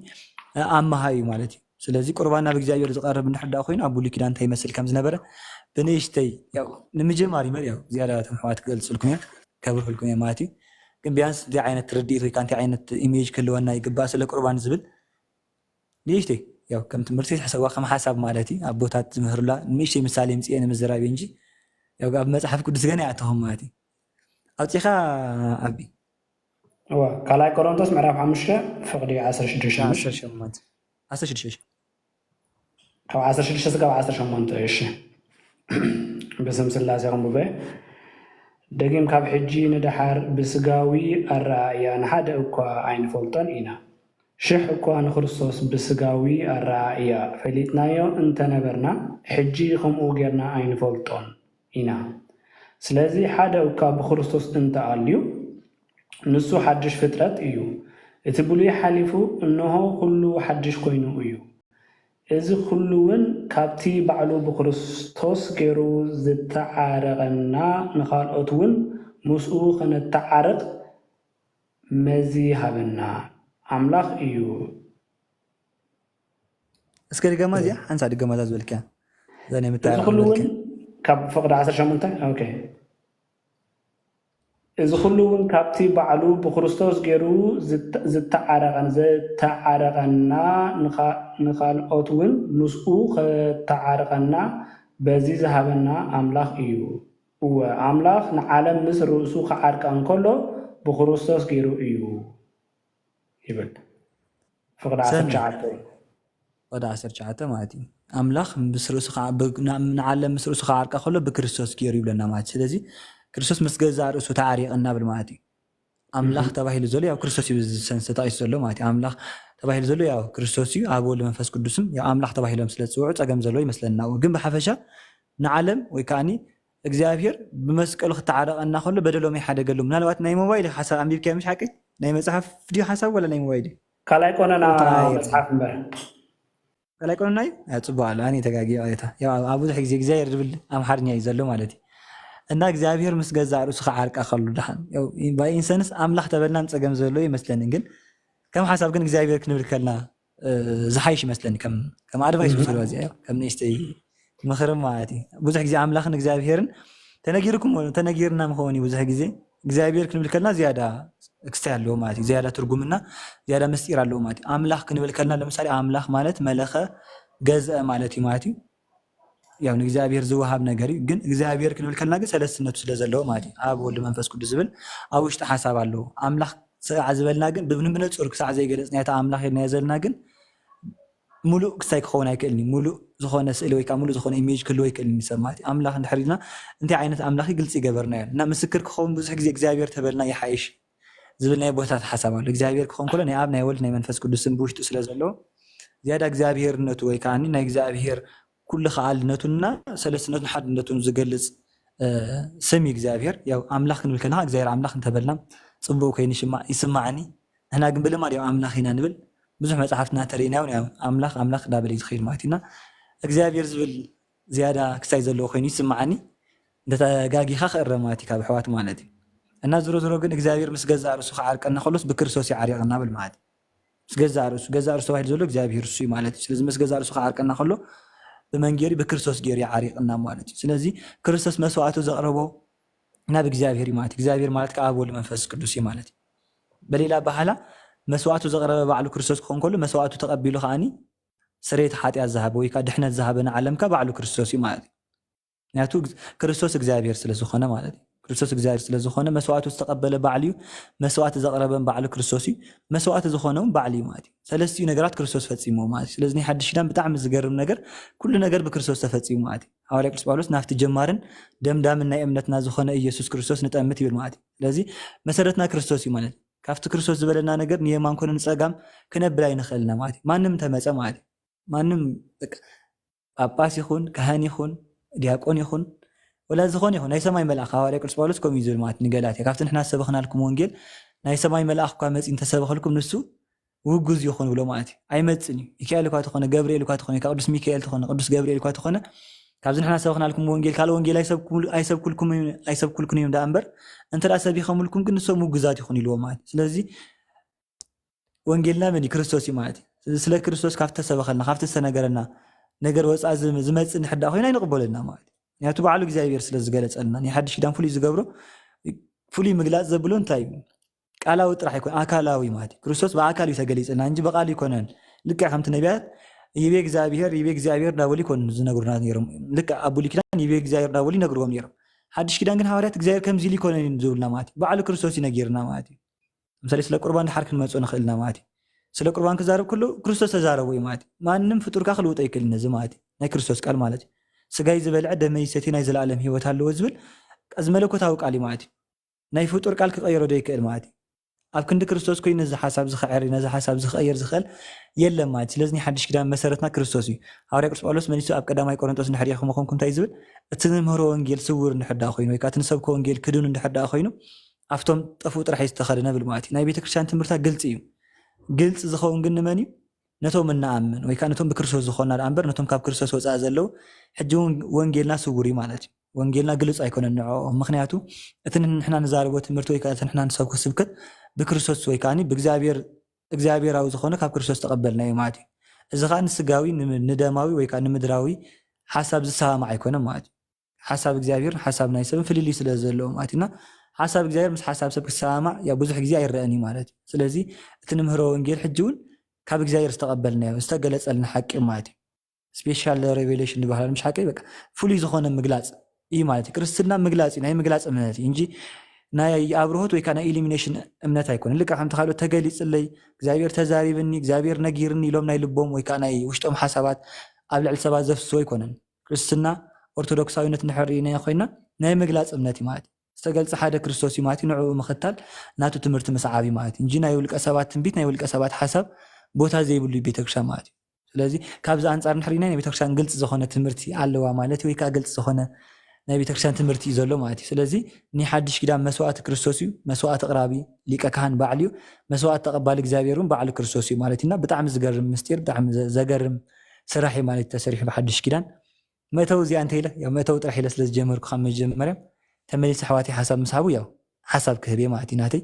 ኣማሃ እዩ ማለት እዩ ስለዚ ቁርባን ናብ እግዚኣብሔር ዝቐርብ እንድሕዳእ ኮይኑ ኣብ ብሉይ ኪዳን እንታይ ይመስል ከም ዝነበረ ብንእሽተይ ያው ንምጅማር ይመር ያው ዝያዳ ተምሕዋት ክገልፅልኩም እየ ከብርህልኩም እየ ማለት እዩ ግን ቢያንስ እንታይ ዓይነት ርድኢት ወይ እንታይ ዓይነት ኢሜጅ ክህልወና ይግባእ ስለ ቁርባን ዝብል ንእሽተይ ያው ከም ትምህርቲ ተሕሰባ ከም ሓሳብ ማለት እዩ ኣብ ቦታት ዝምህሩላ ንእሽተይ ምሳሌ ምፅአ ንምዝራብ እንጂ ያው ኣብ መፅሓፍ ቅዱስ ገና ይኣተኹም ማለት እዩ ኣውፂኻ ዓቢ ካልኣይ ቆሮንቶስ ምዕራፍ 5 ፍቕዲ 16 ካብ 16 እስካብ 18 እሺ በስም ስላሴ ክንብበ ደጊም ካብ ሕጂ ንድሓር ብስጋዊ ኣረኣእያ ንሓደ እኳ ኣይንፈልጦን ኢና ሽሕ እኳ ንክርስቶስ ብስጋዊ ኣረኣእያ ፈሊጥናዮ እንተነበርና ሕጂ ከምኡ ጌርና ኣይንፈልጦን ኢና ስለዚ ሓደ እኳ ብክርስቶስ እንተኣልዩ ንሱ ሓድሽ ፍጥረት እዩ እቲ ብሉይ ሓሊፉ እንሆ ኩሉ ሓድሽ ኮይኑ እዩ እዚ ኩሉ እውን ካብቲ ባዕሉ ብክርስቶስ ገይሩ ዝተዓረቐና ንኻልኦት እውን ምስኡ ክነተዓርቕ መዚ ሃበና ኣምላኽ እዩ እስከ ድገማ እዚኣ ሓንሳ ድገማታ ዝበልከ ዘነ እዚ ኩሉ እውን ካብ ፍቕዲ 18 ኦኬ እዚ ኩሉ እውን ካብቲ ባዕሉ ብክርስቶስ ገይሩ ዝተዓረቐና ንኻልኦት እውን ምስኡ ከተዓርቐና በዚ ዝሃበና ኣምላኽ እዩ እወ ኣምላኽ ንዓለም ምስ ርእሱ ክዓርቃ እንከሎ ብክርስቶስ ገይሩ እዩ ይብል ፍቕዲ 19 ማለት እዩ ኣምላኽ ንዓለም ምስ ርእሱ ክዓርቃ ከሎ ብክርስቶስ ገይሩ ይብለና ማለት ስለዚ ክርስቶስ ምስ ገዛ ርእሱ ተዓሪቕና ብል ማለት እዩ ኣምላኽ ተባሂሉ ዘሎ ያው ክርስቶስ እዩ ዝሰንሰ ተቂሱ ዘሎ ማለት እዩ ኣምላኽ ተባሂሉ ዘሎ ያው ክርስቶስ እዩ ኣብ ወልዲ መንፈስ ቅዱስም ያው ኣምላኽ ተባሂሎም ስለ ዝፅውዑ ፀገም ዘሎ ይመስለና ግን ብሓፈሻ ንዓለም ወይ ከዓኒ እግዚኣብሔር ብመስቀሉ ክተዓረቐና ከሎ በደሎም ይሓደገሉ ምናልባት ናይ ሞባይል ሓሳብ ኣንቢብከ ምሽ ሓቂ ናይ መፅሓፍ ቪድዮ ሓሳብ ወላ ናይ ሞባይል ካልኣይ ቆነና መፅሓፍ እምበር ካልኣይ ቆነና እዩ ፅቡቅ ኣሎ ኣነ ተጋጊ ኣብ ብዙሕ ግዜ እግዚኣብሔር ዝብል ኣምሓርኛ እዩ ዘሎ ማለት እዩ እና እግዚኣብሔር ምስ ገዛ ርእሱ ክዓርቃ ከሉ ድሓን ባይንሰንስ ኣምላኽ ተበልና ፀገም ዘሎ ይመስለኒ ግን ከም ሓሳብ ግን እግዚኣብሔር ክንብል ከልና ዝሓይሽ ይመስለኒ ከም ኣድቫይስ ወስድዋ እዚኣ ከም ንእሽተይ ምክሪ ማለት እዩ ብዙሕ ግዜ ኣምላኽን እግዚኣብሔርን ተነጊርና ምኸውን እዩ ብዙሕ ግዜ እግዚኣብሔር ክንብል ከልና ዝያዳ ክስታይ ኣለዎ ማለት እዩ ዝያዳ ትርጉምና ዝያዳ ምስጢር ኣለዎ ማለት እዩ ኣምላኽ ክንብል ከልና ለምሳሌ ኣምላኽ ማለት መለኸ ገዝአ ማለት እዩ ማለት እዩ ያው ንእግዚኣብሔር ዝወሃብ ነገር እዩ ግን እግዚኣብሔር ክንብል ከልና ግን ሰለስትነቱ ስለ ዘለዎ ማለት እዩ ኣብ ወልዲ መንፈስ ቅዱስ ዝብል ኣብ ውሽጢ ሓሳብ ኣለዎ ኣምላኽ ስርዓ ዝበልና ግን ብንብነፁር ክሳዕ ዘይገለፅና እታ ኣምላኽ ኢልና ዘለና ግን ሙሉእ ክሳይ ክኸውን ኣይክእልኒ ሙሉእ ዝኾነ ስእሊ ወይ ከዓ ሙሉእ ዝኾነ ኢሜጅ ክህልዎ ኣይክእልኒ ሰብ ማለት እዩ ኣምላኽ እንድሕር ኢልና እንታይ ዓይነት ኣምላኽ ግልፂ ይገበርናዮ እና ምስክር ክኸውን ብዙሕ ግዜ እግዚኣብሔር ተበልና ይሓይሽ ዝብል ናይ ቦታት ሓሳብ ኣሎ እግዚኣብሔር ክኸውን ከሎ ናይ ኣብ ናይ ወልድ ናይ መንፈስ ቅዱስን ብውሽጡ ስለ ዘለዎ ዝያዳ እግዚኣብሔርነቱ ወይ ከዓ ናይ እግዚኣብሔር ኩሉ ከኣልነቱና ሰለስትነቱን ሓድነቱን ዝገልፅ ስም እግዚኣብሔር ያው ኣምላኽ ክንብል ከለና እግዚኣብሔር ኣምላኽ እንተበልና ፅቡቅ ኮይኑ ይስማዓኒ ንሕና ግን ብልማድ ያው ኣምላኽ ኢና ንብል ብዙሕ መፅሓፍትና ተሪእናዮ ያው ኣምላኽ ኣምላኽ ዳበለ ዝኸይድ ማለት ኢና እግዚኣብሔር ዝብል ዝያዳ ክሳይ ዘለዎ ኮይኑ ይስማዓኒ እንደተጋጊኻ ክእረ ማለት እዩ ካብ ኣሕዋት ማለት እዩ እና ዝሮ ዝሮ ግን እግዚኣብሔር ምስ ገዛእ ርእሱ ክዓርቀና ከሎስ ብክርስቶስ ይዓሪቕና ብል ማለት እዩ ገዛ ርሱ ባይል ዘሎ እግዚአብሔር እሱ ማለት እዩ ስለዚ ምስ ገዛ ርሱ ከዓርቀና ከሎ ብመንጌሪ ብክርስቶስ ገይሩ ዓሪቅና ማለት እዩ ስለዚ ክርስቶስ መስዋዕቱ ዘቕረቦ ናብ እግዚአብሔር ማለት እግዚአብሔር ማለት ከአብ ወልድ መንፈስ ቅዱስ ማለት እዩ በሌላ ባህላ መስዋዕቱ ዘቕረበ ባዕሉ ክርስቶስ ክኾን ከሎ መስዋዕቱ ተቐቢሉ ከዓኒ ስርየት ሓጢአት ዝሃበ ወይ ከዓ ድሕነት ዝሃበ ንዓለምካ ባዕሉ ክርስቶስ እዩ ማለት እዩ ምክንያቱ ክርስቶስ እግዚአብሔር ስለ ዝኾነ ማለት እዩ ክርስቶስ እግዚአብሔር ስለ ዝኾነ መስዋዕቱ ዝተቐበለ ባዕሉ እዩ መስዋዕቲ ዘቕረበን ባዕሉ ክርስቶስ እዩ መስዋዕቲ ዝኾነውን ባዕሉ እዩ ማለት እዩ ሰለስቲኡ ነገራት ክርስቶስ ፈፂሞ ማለት እዩ ስለዚ ናይ ሓድሽ ኪዳን ብጣዕሚ ዝገርም ነገር ኩሉ ነገር ብክርስቶስ ተፈፂሙ ማለት እዩ ሐዋርያ ቅዱስ ጳውሎስ ናፍቲ ጀማርን ደምዳምን ናይ እምነትና ዝኾነ ኢየሱስ ክርስቶስ ንጠምት ይብል ማለት እዩ ስለዚ መሰረትና ክርስቶስ እዩ ማለት እዩ ካብቲ ክርስቶስ ዝበለና ነገር ንየማን ኮነ ንፀጋም ክነብል ኣይንኽእልና ማለት እዩ ማንም ተመፀ ማለት እዩ ማንም ጳጳስ ይኹን ካህን ይኹን ዲያቆን ይኹን ወላ ዝኾነ ይኹን ናይ ሰማይ መልአኽ ሐዋርያ ቅዱስ ጳውሎስ ከምኡ እዩ ዝብል ማለት ንገላትያ ካብቲ ንሕና ሰበኽናልኩም ወንጌል ናይ ሰማይ መልአኽ እኳ መፂ እንተሰበኽልኩም ንሱ ውጉዝ ይኹን ብሎ ማለት እዩ ኣይመፅን እዩ ሚካኤል እኳ ተኾነ ገብርኤል እኳ ተኾነ ቅዱስ ሚካኤል ተኾነ ቅዱስ ገብርኤል እኳ ተኾነ ካብዚ ንሕና ሰበኽናልኩም ወንጌል ካልእ ወንጌል ኣይሰብኩልኩም እዮም ዳ እምበር እንተዳ ሰቢኸምልኩም ግን ንሶም ውጉዛት ይኹን ኢልዎ ማለት እዩ ስለዚ ወንጌልና መን እዩ ክርስቶስ እዩ ማለት እዩ ስለ ክርስቶስ ካብቲ ተሰበኸልና ካብቲ ዝተነገረና ነገር ወፃእ ዝመፅእ ንሕዳእ ኮይና ይንቕበለና ማለት እዩ ምክንያቱ ባዕሉ እግዚኣብሔር ስለ ዝገለፀልና ናይ ሓድሽ ኪዳን ፍሉይ ዝገብሮ ፍሉይ ምግላፅ ዘብሎ እንታይ እዩ ቃላዊ ጥራሕ ኣይኮነ ኣካላዊ ማለት እዩ ክርስቶስ ብኣካል እዩ ተገሊፅልና እንጂ በቃል ይኮነን ልክዕ ከምቲ ነቢያት ይቤ እግዚኣብሔር ዳበሉ ይኮኑ ዝነግሩና ነይሮም ልክዕ ኣብ ብሉይ ኪዳን ይቤ እግዚኣብሔር ዳበሉ ይነግርዎም ነይሮም ሓድሽ ኪዳን ግን ሐዋርያት እግዚኣብሔር ከምዚ ኢሉ ይኮነን እዩ ዝብሉና ማለት እዩ ባዕሉ ክርስቶስ እዩ ነጊርና ማለት እዩ ምሳሌ ስለ ቁርባን ድሓር ክንመፅኦ ንኽእልና ማለት እዩ ስለ ቁርባን ክዛረብ ከሎ ክርስቶስ ተዛረቡ እዩ ማለት እዩ ማንም ፍጡርካ ክልውጦ ይክእልን እዚ ማለት እዩ ናይ ክርስቶስ ቃል ማለት እዩ ስጋይ ዝበልዐ ደመይ ሰትዩ ናይ ዘለኣለም ሂወት ኣለዎ ዝብል እዚ መለኮታዊ ቃል እዩ ማለት እዩ ናይ ፍጡር ቃል ክቀይሮ ዶ ይክእል ማለት እዩ ኣብ ክንዲ ክርስቶስ ኮይኑ ነዚ ሓሳብ ዝኽዕር ነዚ ሓሳብ ዝኽቀይር ዝኽእል የለን ማለት ስለዚ ናይ ሓድሽ ኪዳን መሰረትና ክርስቶስ እዩ ሐዋርያ ቅዱስ ጳውሎስ መኒሱ ኣብ ቀዳማይ ቆሮንጦስ እንድሕር ኢኹም ኮንኩም እንታይ ዝብል እቲ ንምህሮ ወንጌል ስውር እንድሕዳእ ኮይኑ ወይ ከዓ እቲ ንሰብኮ ወንጌል ክድኑ እንድሕዳእ ኮይኑ ኣብቶም ጠፍኡ ጥራሕ ዝተኸደነ ብል ማለት እዩ ናይ ቤተክርስትያን ትምህርታ ግልፂ እዩ ግልፂ ዝኸውን ግን ንመን እዩ ነቶም እናኣምን ወይ ከዓ ነቶም ብክርስቶስ ዝኾና ዳ እምበር ነቶም ካብ ክርስቶስ ወፃእ ዘለው ሕጂ ወንጌልና ስውር እዩ ማለት እዩ ወንጌልና ግልፅ ኣይኮነን ንዕኦም ምክንያቱ እቲ ንሕና ንዛረቦ ትምህርቲ ወይ ከዓ እቲ ንሕና ንሰብኮ ስብከት ብክርስቶስ ወይ ከዓ እግዚኣብሔራዊ ዝኾነ ካብ ክርስቶስ ተቐበልናዮ ማለት እዩ እዚ ከዓ ንስጋዊ ንደማዊ ወይ ከዓ ንምድራዊ ሓሳብ ዝሰማዕ ኣይኮነን ማለት እዩ ሓሳብ እግዚኣብሔር ሓሳብ ናይ ሰብ ፍልልይ ስለ ዘለዎ ማለት እዩና ሓሳብ እግዚኣብሔር ምስ ሓሳብ ሰብ ክሰማዕ ብዙሕ ግዜ ኣይረአን እዩ ማለት እዩ ስለዚ እቲ ንምህሮ ወንጌል ሕጂ እውን ካብ እግዚኣብሔር ዝተቐበልናዮ ዝተገለፀልና ሓቂ ማለት እዩ ስፔሻል ሬቨሌሽን ዝበሃል ምሽ ሓቂ በቃ ፍሉይ ዝኾነ ምግላፅ እዩ ማለት እዩ ክርስትና ምግላፅ እዩ ናይ ምግላፅ እምነት እዩ እንጂ ናይ ኣብርሆት ወይ ከዓ ናይ ኢሊሚኔሽን እምነት ኣይኮነን ልክዕ ከምቲ ካልኦት ተገሊፅለይ እግዚኣብሔር ተዛሪብኒ እግዚኣብሔር ነጊርኒ ኢሎም ናይ ልቦም ወይ ከዓ ናይ ውሽጦም ሓሳባት ኣብ ልዕሊ ሰባት ዘፍስዎ ኣይኮነን ክርስትና ኦርቶዶክሳዊነት ንድሕር ኢና ኮይና ናይ ምግላፅ እምነት እዩ ማለት እዩ ዝተገልፀ ሓደ ክርስቶስ እዩ ማለት እዩ ንዕኡ ምኽታል ናቱ ትምህርቲ ምስዓብ እዩ ማለት እዩ እንጂ ናይ ውልቀ ሰባት ትንቢት ናይ ውልቀ ሰባት ሓሳብ ቦታ ዘይብሉ ቤተክርስትያን ማለት እዩ ስለዚ ካብዚ ኣንፃር ንድሕር ኢና ናይ ቤተክርስትያን ግልፂ ዝኾነ ትምህርቲ ኣለዋ ማለት ወይ ከዓ ግልፂ ዝኾነ ናይ ቤተክርስትያን ትምህርቲ እዩ ዘሎ ማለት እዩ ስለዚ ናይ ሓድሽ ኪዳን መስዋእቲ ክርስቶስ እዩ መስዋእቲ ኣቕራቢ ሊቀ ካህን ባዕሉ እዩ መስዋእቲ ተቐባሊ እግዚኣብሔር እውን ባዕሉ ክርስቶስ እዩ ማለት እዩና ብጣዕሚ ዝገርም ምስጢር ብጣዕሚ ዘገርም ስራሕ እዩ ማለት ተሰሪሑ ብሓድሽ ኪዳን መእተው እዚኣ እንተኢለ ያው መእተው ጥራሕ ኢለ ስለ ዝጀመርኩ ካብ መጀመርያ ተመሊሰ ኣሕዋተይ ሓሳብ ምስሃቡ ያው ሓሳብ ክህብ እየ ማለት እዩ ናተይ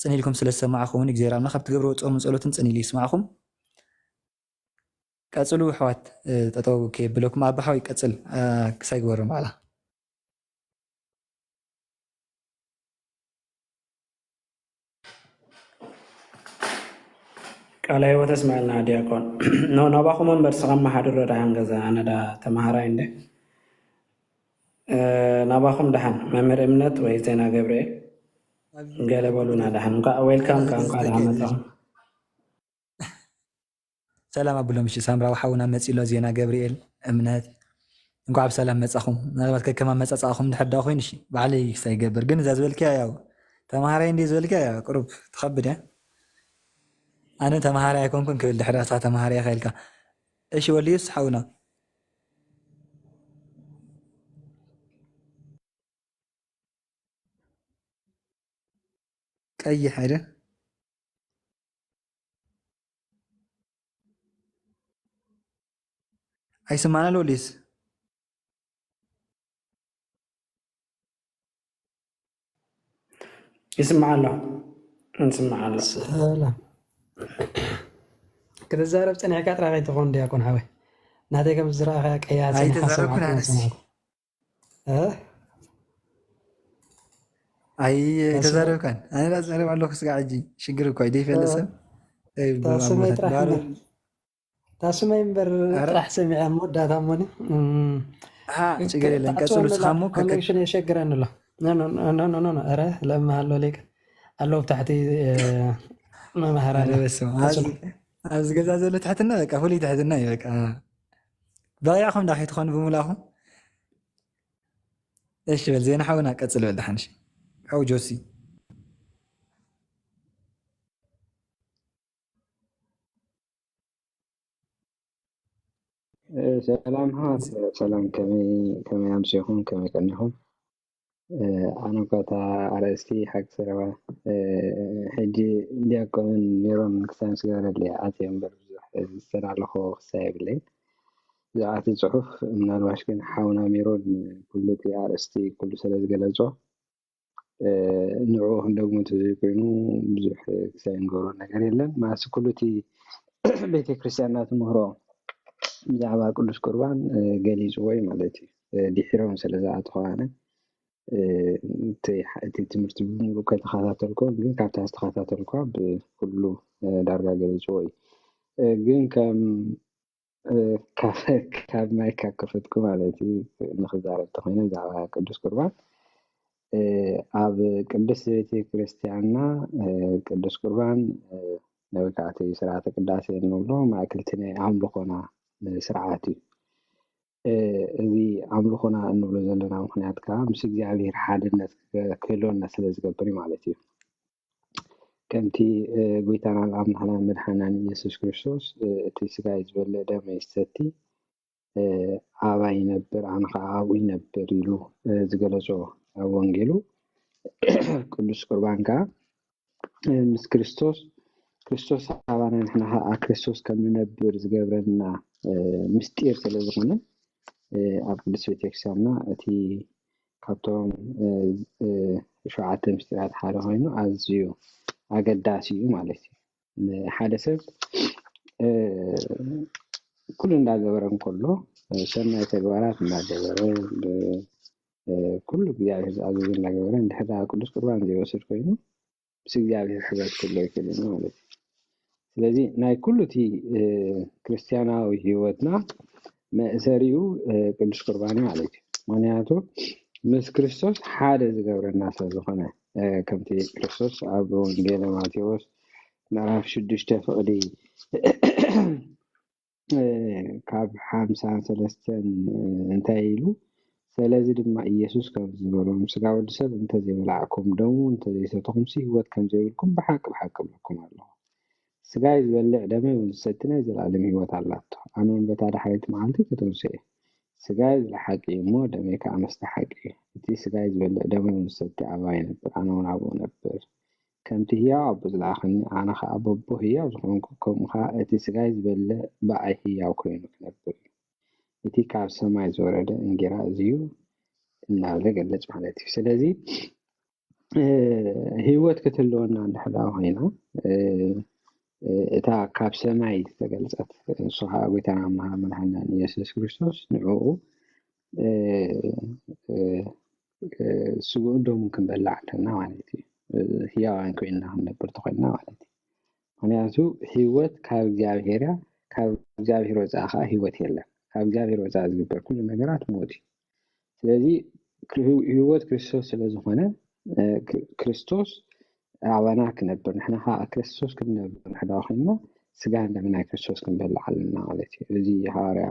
ፅኒኢልኩም ስለ ዝሰማዕኹምን እግዚኣብሔር ኣምላኽ ካብቲ ገብሮ ፆምን ፀሎትን ፅኒኢሉ ይስማዕኹም ቀፅሉ ኣሕዋት ጠጠው ከየብለኩም ኣባሓዊ ይቀፅል ክሳይ ግበሮም በዕላ ቃል ህይወት እስማኤልና ዲያቆን ኖ ናባኹም መንበር ስኸመሓድሮ ዳሓን ገዛ ኣነዳ ተማሃራይ እንደ ናባኹም ዳሓን መምህር እምነት ወይ ዜና ገብርኤል ገለ በሉና ዳሓን እንኳ ዌልካም እንኳ ዳሓን መጣኹም ሰላም ኣቡሎም እሺ ሳምራዊ ሓውና መፂሎ ዜና ገብርኤል እምነት እንኳ ብሰላም መፃኹም ምናልባት ከከማ መፃፃኹም ድሕዳ ኮይኑ እሺ ባዕለይ ክሳይ ይገብር ግን እዛ ዝበልክያ ያው ተማሃራይ እንዲ ዝበልክያ ያው ቅሩብ ትኸብድ እያ ኣነ ተማሃራይ ኣይኮንኩን ክብል ድሕዳ እሳ ተማሃራይ ኸይልካ እሺ ወልዩስ ሓውና ቀይሕ አይደል አይስማና ሎሊስ ይስማዕ ኣሎ እንስማዕ ኣሎ ሰላም كتزارب صنعك راغي تكون دياكون حوي نادي كم زراعة قياس هاي حسب تزاربكن عقل أنسي سمعكم أي تاسمع تزاربكن أنا لا أزارب على لوكس قاعد شجرك كويدي في اللسان أي تاسمع بموتات يطرح بارو مبر تاسمع ينبر أرى طرح سمع مدة ثماني شجري لين تعطون كتسلو لا تخمو كك كونكشن يشجرن لا نو أرى لما هلو ليك هلو تحتي ما مهرانا أنا بس قصلو از جزاز اللي تحتنا بك أولي تحتنا يبك ضايعكم داخل تخون بملاهم إيش بل زين حاولنا كتسلو الدحنش أو جوسي سلام هات سلام كمي أمسيهم كمي كنهم أنا كنت أرستي حق سروا حجي ديكون ميرون كسان سجارة اللي آتي أمبر سر على خو سايب لي زعاتي صحف من الواشكن حاونا ميرون كل تي أرستي كل سنة جلزو نوعه دوم تزيكونو بزح كسان قولون نقريلا ما سكولتي بيت كريستيانات مهرو بزعبا قدس قربان ገሊፁ ወይ ማለት እዩ ድሒሮም ስለ ዝኣተኸዋነ እቲ ትምህርቲ ብምሉእ ከይተኸታተልኮ ግን ካብታ ዝተኸታተልኳ ብኩሉ ዳርጋ ገሊፅዎ እዩ ግን ካብ ማይካ ከፈትኩ ማለት እዩ ንክዛረብ ተኮይነ ብዛዕባ ቅዱስ ቁርባን ኣብ ቅድስቲ ቤተ ክርስቲያንና ቅዱስ ቁርባን ወይ ከዓ እቲ ስርዓተ ቅዳሴ እንብሎ ማእከልቲ ናይ ኣምልኾና ስርዓት እዩ እዚ ኣምልኾና እንብሎ ዘለና ምክንያት ከዓ ምስ እግዚኣብሔር ሓድነት ክህልወና ስለ ዝገብር እዩ ማለት እዩ ከምቲ ጎይታና ኣምላኽና መድሓኒና ኢየሱስ ክርስቶስ እቲ ስጋይ ዝበልዕ ደመይ ዝሰቲ ኣባይ ይነብር ኣነ ከዓ ኣብኡ ይነብር ኢሉ ዝገለፆ ኣብ ወንጌሉ ቅዱስ ቁርባን ከዓ ምስ ክርስቶስ ኣባና ንሕና ከዓ ክርስቶስ ከም ንነብር ዝገብረና ምስጢር ስለ ዝኾነ ኣብ ቅዱስ ቤተክርስትያንና እቲ ካብቶም 7 ምስጢራት ሓደ ኮይኑ ኣዝዩ ኣገዳሲ እዩ ማለት እዩ ሓደ ሰብ ኩሉ እንዳገበረ እንከሎ ሰናይ ተግባራት እንዳገበረ ኩሉ እግዚአብሔር ዝኣዘዞ እንዳገበረ እንድሕር ቅዱስ ቁርባን ዘይወስድ ኮይኑ ምስ እግዚአብሔር ሕብረት ክህልዎ ይክእል ማለት እዩ ስለዚ ናይ ኩሉ እቲ ክርስቲያናዊ ህይወትና መእሰሪኡ ቅዱስ ቁርባን ማለት እዩ ምክንያቱ ምስ ክርስቶስ ሓደ ዝገብረና ሰብ ዝኾነ ከምቲ ክርስቶስ ኣብ ወንጌል ማቴዎስ ምዕራፍ 6 ፍቅዲ ካብ 53 እንታይ ኢሉ ስለዚ ድማ ኢየሱስ ከም ዝበሎም ስጋ ወዲ ሰብ እንተዘይበላዕኩም ደሙ እንተዘይሰተኩም ህይወት ከም ዘይብልኩም ብሓቂ ብለኩም ኣለኹ ስጋይ ዝበልዕ ደመይ ዝሰቲ ናይ ዘላለም ህይወት ኣላቶ ኣነ እውን በታ ድሕሪት መዓልቲ ከተወስየ ስጋይ ዝሓቂ እሞ ደመይ ከዓ መስተሓቂ እቲ ስጋይ ዝበልዕ ደመይ ዝሰቲ ኣባይ ነበር ኣነ እውን ኣብኡ ነበር ከምቲ ህያው ኣቦ ዝለኣኸኒ ኣነ ከዓ በቦ ህያው ዝኾንኩ ከምኡ ከዓ እቲ ስጋይ ዝበልዕ በኣይ ህያው ኮይኑ ክነብር እቲ ካብ ሰማይ ዝወረደ እንጀራ እዚዩ እናበለ ገለፅ ማለት እዩ ስለዚ ህይወት ክትህልወና እንድሕር ኮይና እታ ካብ ሰማይ ዝተገልፀት ንሱ ከዓ ጎይታና መድሓኒና ኢየሱስ ክርስቶስ ንዕኡ ስጉኡ ደሙ ክንበላዕ ኣለና ማለት እዩ ህያዋን ኮይንና ክንነብር ተኮይንና ማለት እዩ ምክንያቱ ህይወት ካብ እግዚኣብሔር ካብ እግዚኣብሔር ወፃኢ ከዓ ህይወት የለን ካብ እግዚኣብሔር ወፃኢ ዝግበር ኩሉ ነገራት ሞት እዩ ስለዚ ህይወት ክርስቶስ ስለ ዝኾነ ክርስቶስ ኣባና ክነብር ንሕና ከዓ ክርስቶስ ክንነብር ንሕና ኮይንና ስጋ እንደምናይ ክርስቶስ ክንበልዕ ኣለና ማለት እዩ እዚ ሃዋርያ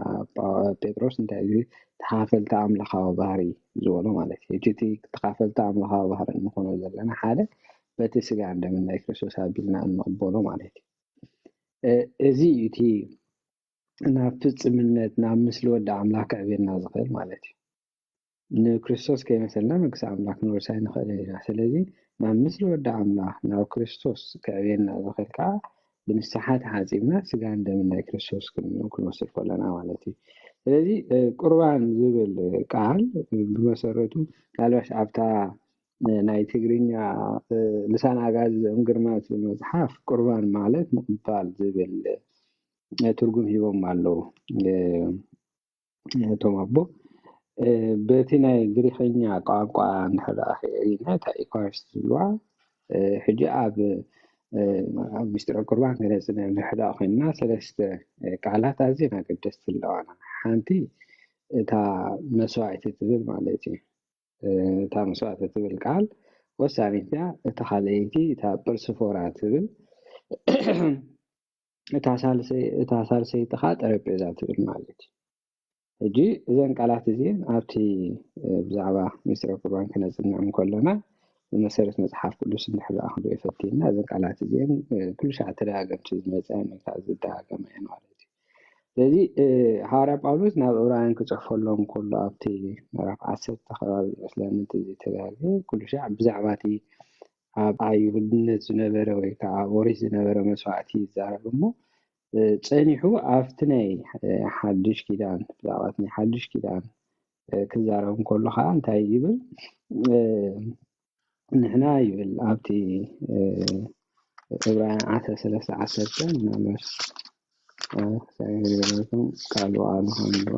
ጴጥሮስ እንታይ እዩ ተኻፈልቲ ኣምላኻዊ ባህሪ ዝበሎ ማለት እዩ እቲ ተኻፈልቲ ኣምላኻዊ ባህሪ እንኾኖ ዘለና ሓደ በቲ ስጋ እንደምናይ ክርስቶስ ኣቢልና እንቕበሎ ማለት እዩ እዚ እቲ ናብ ፍፅምነት ናብ ምስሊ ወዲ ኣምላክ ክዕብየና ዝኽእል ማለት እዩ ንክርስቶስ ከይመሰልና መንግስቲ ኣምላክ ንወርሳይ ንኽእል ኢና ስለዚ ናብ ምስሊ ወዲ ኣምላክ ናብ ክርስቶስ ክዕብየና ዝኽእል ከዓ ብንስሓት ሓፂብና ስጋ እንደምናይ ክርስቶስ ክንወስድ ከለና ማለት እዩ ስለዚ ቁርባን ዝብል ቃል ብመሰረቱ ካልባሽ ኣብታ ናይ ትግርኛ ልሳን ኣጋዚ ግርማ ዝብል መፅሓፍ ቁርባን ማለት ምቕባል ዝብል ትርጉም ሂቦም አለው ቶም ኣቦ በቲ ናይ ግሪከኛ ቋንቋ እንድሕር ኸኢልና እንታይ ኢኳሪስት ዝብልዋ ሕጂ ኣብ ምስጢረ ቁርባን ገለፅና እንድሕር ኮይንና ሰለስተ ቃላት ኣዝየን ኣገደስቲ ኣለዋና ሓንቲ እታ መስዋዕቲ ትብል ማለት እዩ እታ መስዋዕቲ ትብል ቃል ወሳኒት እያ እታ ካልአይቲ እታ ጵርስፎራ ትብል እታ ሳልሰይቲ ኸ ጠረጴዛ ትብል ማለት እዩ ሕጂ እዘን ቃላት እዚአን ኣብቲ ብዛዕባ ምስጢረ ቁርባን ክነፅንዕ ከለና ብመሰረት መፅሓፍ ቅዱስ እንድሕር ክንሪኦ ፈቲና እዘን ቃላት እዚአን ኩሉ ሻዕ ተደጋገምቲ ዝመፅአን ወይ ከዓ ዝደጋገማ እየን ማለት እዩ ስለዚ ሓዋርያ ጳውሎስ ናብ ዕብራውያን ክፅሕፈሎም ከሎ ኣብቲ ምዕራፍ 10 ከባቢ መስለኒ ተዛጊ ኩሉ ሻዕ ብዛዕባ እቲ ኣብ ኣይሁድነት ዝነበረ ወይ ከዓ ኦሪት ዝነበረ መስዋዕቲ ይዛረብ እሞ ፀኒሑ ኣብቲ ናይ ሓድሽ ኪዳን ብዛዕባ ናይ ሓድሽ ኪዳን ክዛረብ ከሎ ከዓ እንታይ ይብል ንሕና ይብል ኣብቲ ዕብራውያን 13:10 ምናልባሽ ሳይሆን ቃሉ ኣልሃምድዋ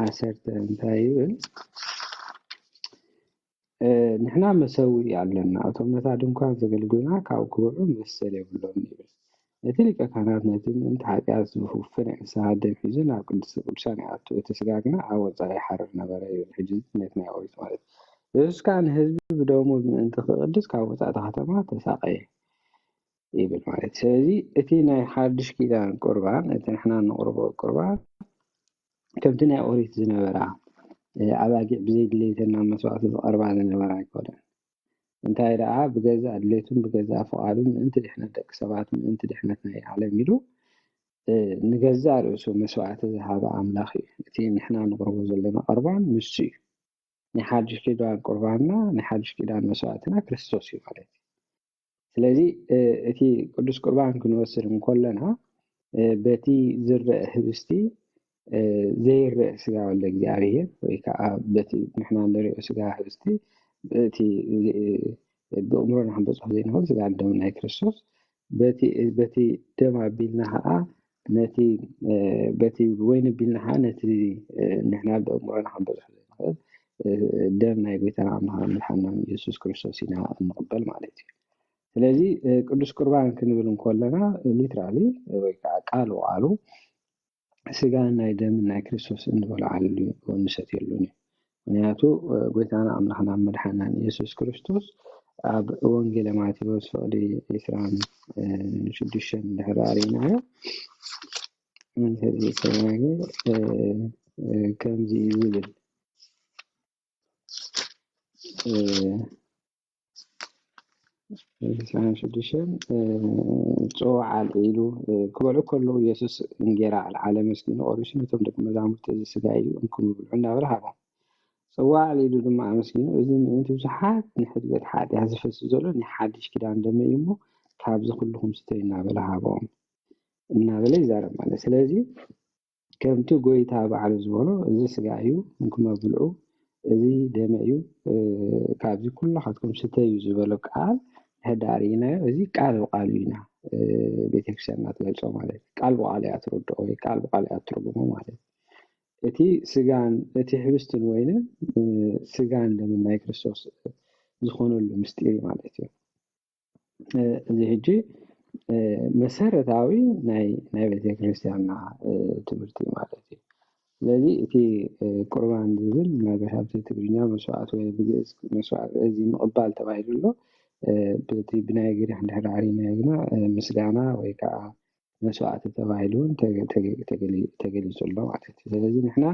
ዓሰርተ እንታይ ይብል ንሕና መሰዊ ኣለና እቶም ነታ ድንኳን ዘገልግሉና ካብ ክብዑ መሰል የብሎም ይብል እቲ ሊቀ ካህናት ነቲ ምእንቲ ሓጢኣት ዝፍፍን ዕሳሃት ደም ሒዙ ናብ ቅድስቲ ቅዱሳን ይኣቱ እቲ ስጋ ግና ኣብ ወፃኢ ይሓርር ነበረ ይብል ሕጂ ነት ናይ ኦሪት ማለት ኢየሱስ ከዓ ንህዝቢ ብደሙ ብምእንቲ ክቅድስ ካብ ወፃእቲ ከተማ ተሳቀየ ይብል ማለት ስለዚ እቲ ናይ ሓድሽ ኪዳን ቁርባን እቲ ንሕና ንቅርቦ ቁርባን ከምቲ ናይ ኦሪት ዝነበራ ኣባጊዕ ብዘይድሌትና መስዋዕቲ ዝቐርባ ዝነበራ ኣይኮነን እንታይ ደኣ ብገዛ ድሌቱን ብገዛ ፍቃዱን ምእንቲ ድሕነት ደቂ ሰባት ምእንቲ ድሕነት ናይ ዓለም ኢሉ ንገዛ ርእሱ መስዋዕቲ ዝሃበ ኣምላኽ እዩ እቲ ንሕና ንቅርቦ ዘለና ቁርባን ንሱ እዩ ናይ ሓድሽ ኪዳን ቁርባንና ናይ ሓድሽ ኪዳን መስዋዕትና ክርስቶስ እዩ ማለት እዩ ስለዚ እቲ ቅዱስ ቁርባን ክንወስድ ከለና በቲ ዝርአ ህብስቲ ዘይርእ ስጋ ወልደ እግዚአብሔር ወይ ከዓ በቲ ንሕና ንሪኦ ስጋ ህብስቲ በቲ ብእምሮና ክንበፅሖ ዘይንኽእል ስጋ ደም ናይ ክርስቶስ በቲ ደም ኣቢልና ከዓ ነቲ በቲ ወይኒ ኣቢልና ከዓ ነቲ ንሕና ብእምሮና ክንበፅሖ ዘይንኽእል ደም ናይ ጎይታና ኣምላኽና መድሓኒና ኢየሱስ ክርስቶስ ኢና ንቕበል ማለት እዩ ስለዚ ቅዱስ ቁርባን ክንብል ከለና ሊትራሊ ወይ ከዓ ቃል በቃሉ ስጋ ናይ ደም ናይ ክርስቶስ እንበልዓሉ እንሰትየሉን እዩ ምክንያቱ ጎይታና ኣምላኽና መድሓኒና ኢየሱስ ክርስቶስ ኣብ ወንጌል ማቴዎስ ፍቅዲ 26 ድሕሪ ኣሪእናዮ ከምዚ ዝብል ፅዋዕ ኣልዒሉ ክበልዑ ከለዉ ኢየሱስ እንጌራ ኣልዓለ መስኪኑ ቆሪሱ ነቶም ደቂ መዛሙርቲ እዚ ስጋ እዩ እንኩም ብልዑ እናበለ ሃቦም ፅዋዕ ኣልዒሉ ድማ ኣመስኪኑ እዚ ምእንቲ ብዙሓት ንሕድገት ሓጢኣት ዝፈስስ ዘሎ ናይ ሓድሽ ኪዳን ደመ እዩ እሞ ካብዚ ኩልኩም ስተዩ እናበለ ሃቦም እናበለ ይዛረብ ማለት ስለዚ ከምቲ ጎይታ ባዕሉ ዝበሎ እዚ ስጋ እዩ እንኩም ብልዑ እዚ ደመ እዩ ካብዚ ኩላኻትኩም ስተዩ ዝበሎ ቃል ሕዳሪናዮ እዚ ቃል በቃሉ ኢና ቤተክርስቲያን እናትገልጾ ማለት ቃል በቃሉ እያ ትረድኦ ወይ ቃል በቃሉ እያ ትርጉሞ ማለት እቲ ስጋን እቲ ህብስትን ወይንን ስጋን ደም ናይ ክርስቶስ ዝኾነሉ ምስጢር ማለት እዩ እዚ ሕጂ መሰረታዊ ናይ ቤተክርስቲያንና ትምህርቲ ማለት እዩ ስለዚ እቲ ቁርባን ዝብል ምናልባሽ ኣብቲ ትግርኛ መስዋዕት ወይ ብግእዝ መስዋዕት እዚ ምቕባል ተባሂሉ ኣሎ በቲ ብናይ ግሪክ እንድሕር ኣሪእናዮ ግና ምስጋና ወይ ከዓ መስዋዕቲ ተባሂሉ ተገሊፁ ኣሎ ማለት እዩ ስለዚ ንሕና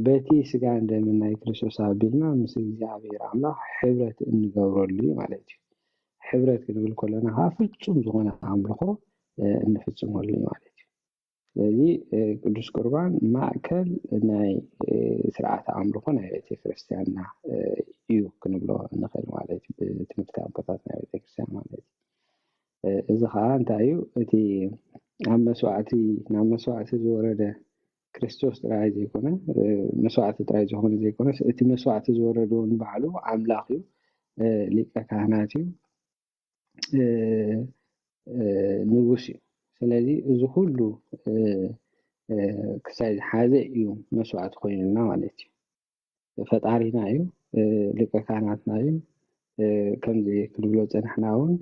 በቲ ስጋን ደምን ናይ ክርስቶስ ኣቢልና ምስ እግዚኣብሔር ኣምላኽ ሕብረት እንገብረሉ ማለት እዩ ሕብረት ክንብል ከለና ከዓ ፍፁም ዝኾነ ኣምልኾ እንፍፅመሉ ማለት እዩ ስለዚ ቅዱስ ቁርባን ማእከል ናይ ስርዓተ ኣምልኾ ናይ ቤተክርስቲያንና እዩ ክንብሎ ንኽእል ማለት እዩ ብትምህርቲ ኣቦታት ናይ ቤተክርስቲያን ማለት እዩ እዚ ከዓ እንታይ እዩ እቲ ናብ መስዋዕቲ ዝወረደ ክርስቶስ ጥራይ ዘይኮነ መስዋዕቲ ጥራይ ዝኾነ ዘይኮነ እቲ መስዋዕቲ ዝወረደ ንባዕሉ ኣምላኽ እዩ ሊቀ ካህናት እዩ ንጉስ እዩ ስለዚ እዚ ሁሉ ክሳይ ዝሓዘ እዩ መስዋዕቲ ኮይኑልና ማለት እዩ ፈጣሪና እዩ ሊቀ ካህናትና እዩ ከምዚ ክንብሎ ፀናሕና እውን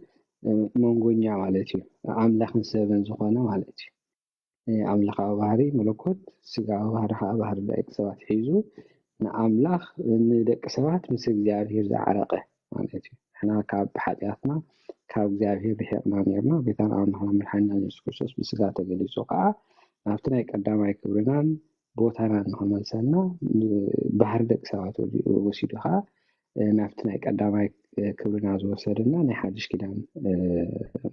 መንጎኛ ማለት እዩ ኣምላኽን ሰብን ዝኾነ ማለት እዩ ኣምላኻዊ ባህሪ መለኮት ስጋዊ ባህሪ ከዓ ባህሪ ደቂ ሰባት ሒዙ ንኣምላኽ ንደቂ ሰባት ምስ እግዚኣብሔር ዝዓረቀ ማለት እዩ ንሕና ካብ ሓጢኣትና ካብ እግዚኣብሔር ርሒቕና ነርና ጌታና ኣምላኽና መድሓኒትና ኢየሱስ ክርስቶስ ብስጋ ተገሊፁ ከዓ ናብቲ ናይ ቀዳማይ ክብርናን ቦታናን ንክመልሰና ባህሪ ደቂ ሰባት ወሲዱ ከዓ ናብቲ ናይ ቀዳማይ ክብርና ዝወሰደና ናይ ሓድሽ ኪዳን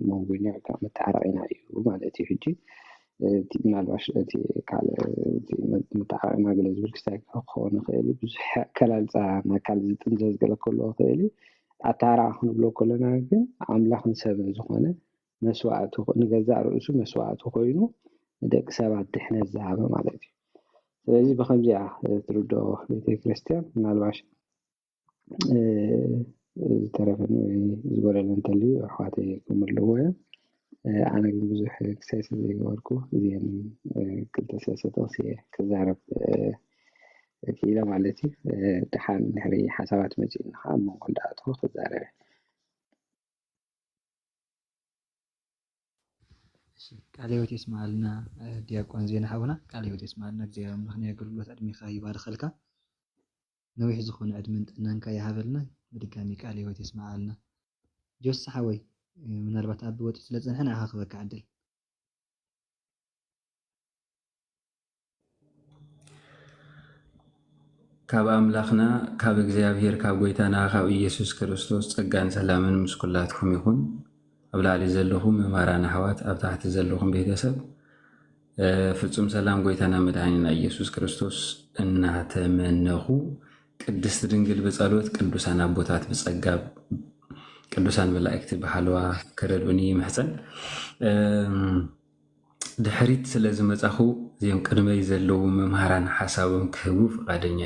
መንጎኛ መተዓረቂና እዩ ማለት እዩ ሕጂ ምናልባሽ እቲ መተዓረቂና ገለ ዝብል ክስታይ ክኸውን ይኽእል እዩ ብዙሕ ኣከላልፃ ካልእ ዝጥምዘዝ ገለ ከለዎ ይኽእል እዩ ኣተዓራቂ ክንብሎ ከለና ግን ኣምላኽን ሰብን ዝኾነ መስዋዕቲ ንገዛእ ርእሱ መስዋዕቲ ኮይኑ ንደቂ ሰባት ድሕነት ዝሃበ ማለት እዩ ስለዚ ብከምዚኣ ትርድኦ ቤተክርስትያን ምናልባሽ ዝተረፈኒ ወይ ዝጎደለ እንተልዩ ኣሕዋተይ ክምልዎ እዮም ኣነ ግን ብዙሕ ክሳይ ስለዘይገበርኩ እዚአን ክልተ ሰለስተ ጥቕሲ ክዛረብ ክኢለ ማለት እዩ ድሓን ድሕሪ ሓሳባት መፂእና ከዓ መንጎ እንዳኣትኩ ክዛረብ ቃለ ሕይወት ይስማዓልና ዲያቆን ዜና ሓውና ቃለ ሕይወት ይስማዓልና እግዚአብሔር ኣምላኽ ናይ ኣገልግሎት ዕድሜኻ ይባርኸልካ ነዊሕ ዝኾነ ዕድመን ጥዕናንካ ይሃበልና ብድጋሚ ቃለ ሕይወት ይስማዓልና ጆስ ሓወይ ምናልባት ኣብ ወጢ ስለ ፀንሐ ንዓኻ ክበካ ዕድል ካብ ኣምላኽና ካብ እግዚኣብሔር ካብ ጎይታና ካብ ኢየሱስ ክርስቶስ ጸጋን ሰላምን ምስ ኩላትኩም ይኹን ኣብ ላዕሊ ዘለኹም መማራን ኣሕዋት ኣብ ታሕቲ ዘለኹም ቤተሰብ ፍጹም ሰላም ጎይታና መድኃኒና ኢየሱስ ክርስቶስ እናተመነኹ ቅድስት ድንግል በጸሎት ቅዱሳን አቦታት በጸጋ ቅዱሳን መላእክት በሐልዋ ከረዱኒ ይምሕፀን ድሕሪት ስለ ዝመጻኹ እዚኦም ቅድመይ ዘለዉ መምሃራን ሓሳቦም ክህቡ ፈቃደኛ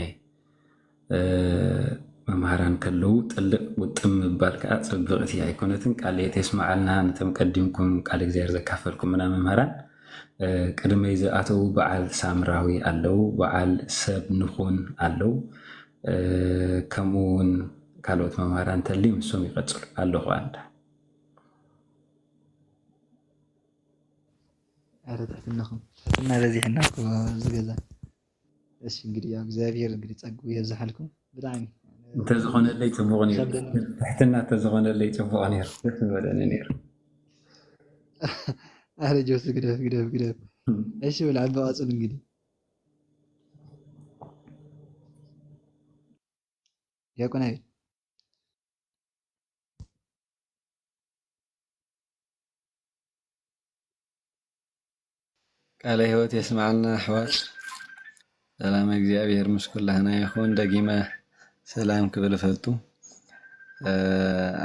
መምሃራን ከለዉ ጥልቅ ውጥም ምባል ከዓ ጽብቕቲ ኣይኮነትን ቃል የተስማዓልና ነቶም ቀዲምኩም ቃል እግዚአብሔር ዘካፈልኩም ምና መምሃራን ቅድመይ ዝኣተዉ በዓል ሳምራዊ ኣለዉ በዓል ሰብ ንኹን ኣለዉ ከምኡውን ካልኦት መምሃራን ተሊ ምሶም ይቐጽሉ ኣለኹ ኣንዳ ኣረድሕትናኹም ሕትና በዚሕናኩ ዝገዛ እሺ እንግዲህ ያው እግዚአብሔር እንግዲህ ጸጉ የብዛሓልኩም ብጣዕሚ እንተዝኾነለይ ጽቡቕ ነይሩ ሕትና እንተዝኾነለይ ጽቡቕ ነይሩ ደስ ዝበለኒ ነይሩ ኣረ ጆስ ግደፍ እሺ ብላ ኣበቓጽሉ እንግዲህ ዲያቆን አቤል ቃለ ሕይወት የስማዓልና ኣሕዋት ሰላም እግዚአብሔር ምስ ኩላህና ይኹን ደጊመ ሰላም ክብል ፈልጡ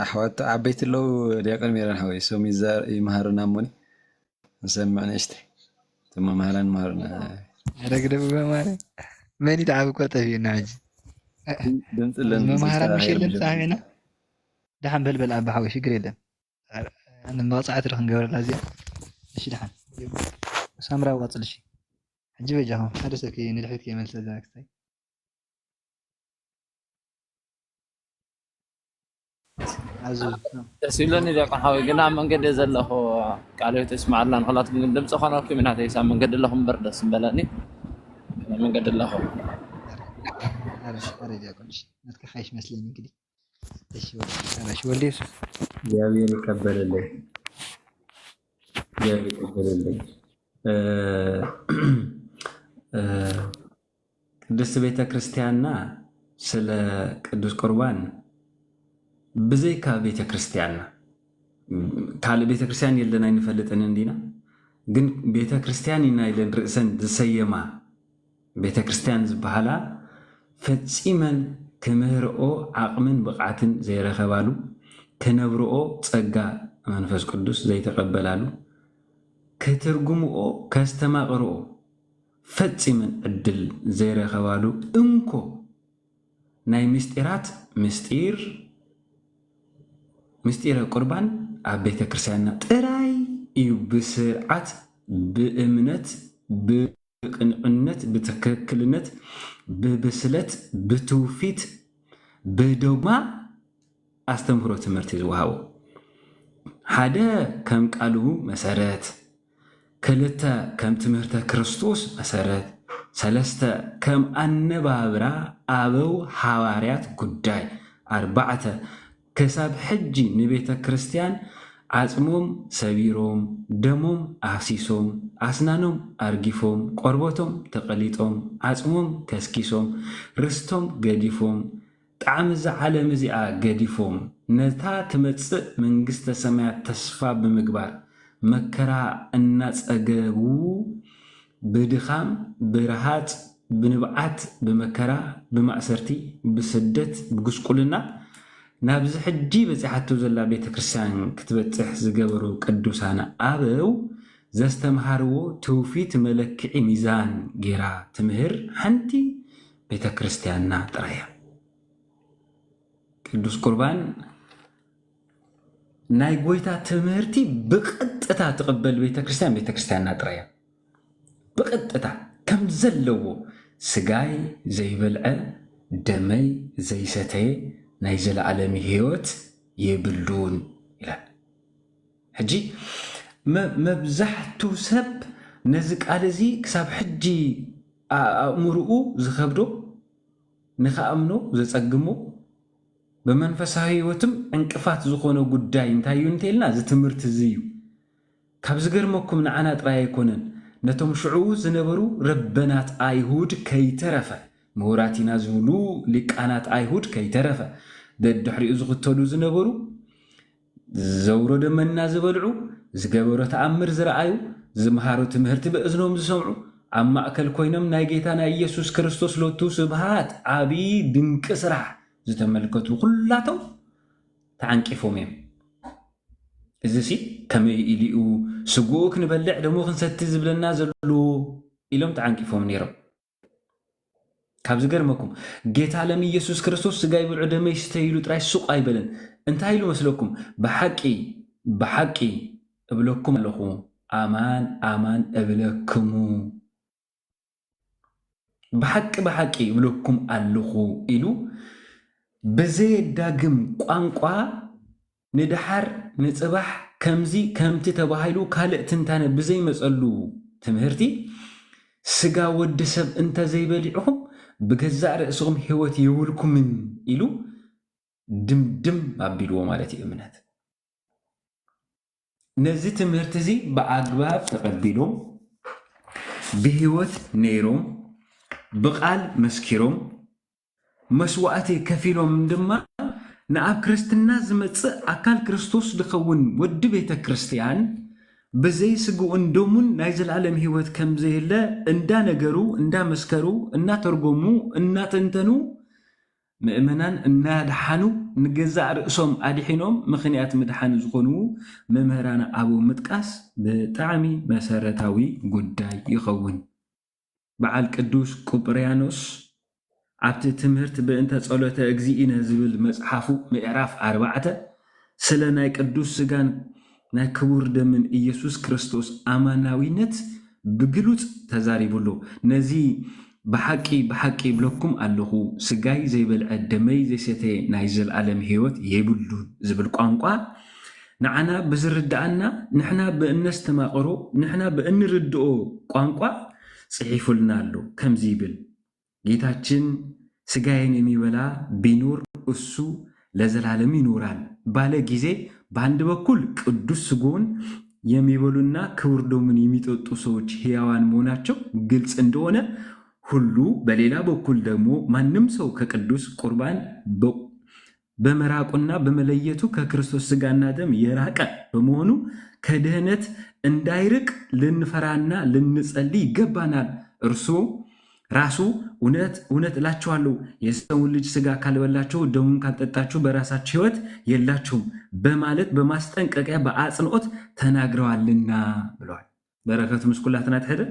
ኣሕዋት ዓበይቲ ኣለዉ ዲያቆን ሜረን ሓወይ እሶም ይመሃሩና እሞኒ ንሰምዕ ንእሽተ እቶም መምሃራን ይመሃሩና ኧረ ግደፍ በማርያም መን ይተዓቢ እኮ ጠፊኡና ሕጂ ድምፂ መምሃራን ምሽ የለን ፃሚዕና ድሓን በልበል ኣባ ሓወይ ሽግር የለን መቕፃዕቲ ዶ ክንገበረላ እዚኣ እሺ ድሓን ሳምራዊ ቀጽል እሺ ሕጂ በጃኹም ሓደ ሰብ ንድሕሪት ከይመልስ ዘለና ክስታይ ደስ ይብለኒ ዲያቆን ሓወይ ግን ኣብ መንገዲ ዘለኹ ቃል ሕይወት ይስማዓልና ንኹላትኩም ግን ድምፂ ኮነኩም ኢናተይ ኣብ መንገዲ ኣለኹ እምበር ደስ ምበለኒ መንገዲ ኣለኹ ኣረ ዲያቆን እሺ ነትካ ሓይሽ መስለኒ እንግዲህ እሺ ወልደ የሱስ እግዚአብሔር ይቀበልልኝ እግዚአብሔር ይቀበልልኝ ቅድስት ቤተ ክርስቲያንና ስለ ቅዱስ ቁርባን ብዘይካ ቤተ ክርስቲያንና ካል ቤተ ክርስቲያን የለን አይንፈልጥን እንዲና ግን ቤተ ክርስቲያን ኢና ኢለን ርእሰን ዝሰየማ ቤተ ክርስቲያን ዝበሃላ ፈፂመን ክምህርኦ ዓቕምን ብቕዓትን ዘይረኸባሉ ክነብርኦ ጸጋ መንፈስ ቅዱስ ዘይተቐበላሉ ከትርጉምኦ ከስተማቕርኦ ፈፂመን ዕድል ዘይረኸባሉ እንኮ ናይ ምስጢራት ምስጢር ምስጢረ ቁርባን ኣብ ቤተ ክርስቲያንና ጥራይ እዩ ብስርዓት ብእምነት ብቅንዕነት ብትክክልነት ብብስለት ብትውፊት ብዶግማ ኣስተምህሮ ትምህርቲ ዝወሃቦ ሓደ ከም ቃሉ መሰረት ክልተ ከም ትምህርተ ክርስቶስ መሰረት ሰለስተ ከም ኣነባብራ ኣበው ሓዋርያት ጉዳይ ኣርባዕተ ክሳብ ሕጂ ንቤተ ክርስቲያን ዓጽሞም ሰቢሮም ደሞም ኣፍሲሶም ኣስናኖም ኣርጊፎም ቆርቦቶም ተቐሊጦም ዓጽሞም ከስኪሶም ርስቶም ገዲፎም ጣዕሚ ዝዓለም እዚኣ ገዲፎም ነታ ትመጽእ መንግስተ ሰማያት ተስፋ ብምግባር መከራ እናጸገቡ ብድኻም ብረሃጽ ብንብዓት ብመከራ ብማእሰርቲ ብስደት ብጉስቁልና ናብዚ ሕጂ በፂሓቶ ዘላ ቤተ ክርስቲያን ክትበፅሕ ዝገበሩ ቅዱሳን ኣበው ዘስተምሃርዎ ትውፊት መለክዒ ሚዛን ጌራ ትምህር ሓንቲ ቤተ ክርስቲያንና ጥራያ ቅዱስ ቁርባን ናይ ጎይታ ትምህርቲ ብቀጥታ ትቕበል ቤተ ክርስቲያንና ጥራያ ብቀጥታ ከም ዘለዎ ስጋይ ዘይበልዐ ደመይ ዘይሰተየ ናይ ዘለዓለም ህይወት የብሉን ይላል። ሕጂ መብዛሕቱ ሰብ ነዚ ቃል እዚ ክሳብ ሕጂ ኣእምርኡ ዝኸብዶ ንኸኣምኖ ዘጸግሞ በመንፈሳዊ ህይወትም እንቅፋት ዝኾነ ጉዳይ እንታይ እዩ እንተልና እዚ ትምህርቲ እዚ እዩ። ካብ ዝገርመኩም ንዓና ጥራይ ኣይኮነን ነቶም ሽዑ ዝነበሩ ረበናት ኣይሁድ ከይተረፈ ምሁራት ኢና ዝብሉ ሊቃናት ኣይሁድ ከይተረፈ ደድሕሪኡ ዝኽተሉ ዝነበሩ ዘውሮ ደመና ዝበልዑ ዝገበሮ ተኣምር ዝረኣዩ ዝምሃሮ ትምህርቲ በእዝኖም ዝሰምዑ ኣብ ማእከል ኮይኖም ናይ ጌታ ናይ ኢየሱስ ክርስቶስ ሎቱ ስብሃት ዓብዪ ድንቂ ስራሕ ዝተመልከቱ ኩላቶም ተዓንቂፎም እዮም። እዚ ሲ ከመይ ኢልኡ ስጉኡ ክንበልዕ ደሞ ክንሰቲ ዝብለና ዘሎ ኢሎም ተዓንቂፎም ነይሮም። ካብ ዝገርመኩም ጌታ ለም ኢየሱስ ክርስቶስ ስጋ ይብልዑ ደመይ ስተይሉ ጥራይ ሱቕ ኣይበለን። እንታይ ኢሉ መስለኩም? ብሓቂ እብለኩም ኣለኹ ኣማን ኣማን እብለክሙ ብሓቂ እብለኩም ኣለኹ ኢሉ ብዘየዳግም ቋንቋ ንድሓር ንፅባሕ ከምቲ ተባሂሉ ካልእ ትንታነ ብዘይመፀሉ ትምህርቲ ስጋ ወዲ ሰብ እንተዘይበሊዕኹም ብገዛእ ርእስኹም ህይወት የብልኩምን ኢሉ ድምድም ኣቢልዎ ማለት እዩ እምነት። ነዚ ትምህርቲ እዚ ብኣግባብ ተቐቢሎም ብህይወት ነይሮም ብቓል መስኪሮም መስዋዕቲ ከፊሎም ድማ ንኣብ ክርስትና ዝመፅእ ኣካል ክርስቶስ ዝኸውን ወዲ ቤተ ክርስቲያን ብዘይ ስጉኡን ደሙን ናይ ዘለዓለም ህይወት ከም ዘየለ እንዳነገሩ እንዳመስከሩ እናተርጎሙ እናተንተኑ ምእመናን እናድሓኑ ንገዛእ ርእሶም ኣድሒኖም ምኽንያት ምድሓን ዝኾኑ መምህራን ኣበው ምጥቃስ ብጣዕሚ መሰረታዊ ጉዳይ ይኸውን። በዓል ቅዱስ ቁጵርያኖስ ኣብቲ ትምህርቲ ብእንተ ጸሎተ እግዚእነ ዝብል መጽሓፉ ምዕራፍ 4 ስለ ናይ ቅዱስ ስጋን ናይ ክቡር ደምን ኢየሱስ ክርስቶስ ኣማናዊነት ብግሉጽ ተዛሪቡሉ ነዚ ብሓቂ ብለኩም ኣለኹ ስጋይ ዘይበልዐ ደመይ ዘይሰተየ ናይ ዘለዓለም ህይወት የብሉ ዝብል ቋንቋ ንዓና ብዝርዳእና ንሕና ብእነስተማቕሮ ንሕና ብእንርድኦ ቋንቋ ጽሒፉልና ኣሎ። ከምዚ ይብል ጌታችን ስጋዬን የሚበላ ቢኖር እሱ ለዘላለም ይኖራል ባለ ጊዜ በአንድ በኩል ቅዱስ ስጋውን የሚበሉና ክቡር ደሙን የሚጠጡ ሰዎች ሕያዋን መሆናቸው ግልጽ እንደሆነ ሁሉ በሌላ በኩል ደግሞ ማንም ሰው ከቅዱስ ቁርባን በመራቁና በመለየቱ ከክርስቶስ ስጋና ደም የራቀ በመሆኑ ከድህነት እንዳይርቅ ልንፈራና ልንጸልይ ይገባናል። እርሱ ራሱ እውነት እላችኋለሁ የሰውን ልጅ ስጋ ካልበላችሁ ደሙን ካልጠጣችሁ በራሳችሁ ህይወት የላችሁም በማለት በማስጠንቀቂያ በአጽንኦት ተናግረዋልና ብለዋል። በረከቱ ምስኩላትና ትሄደ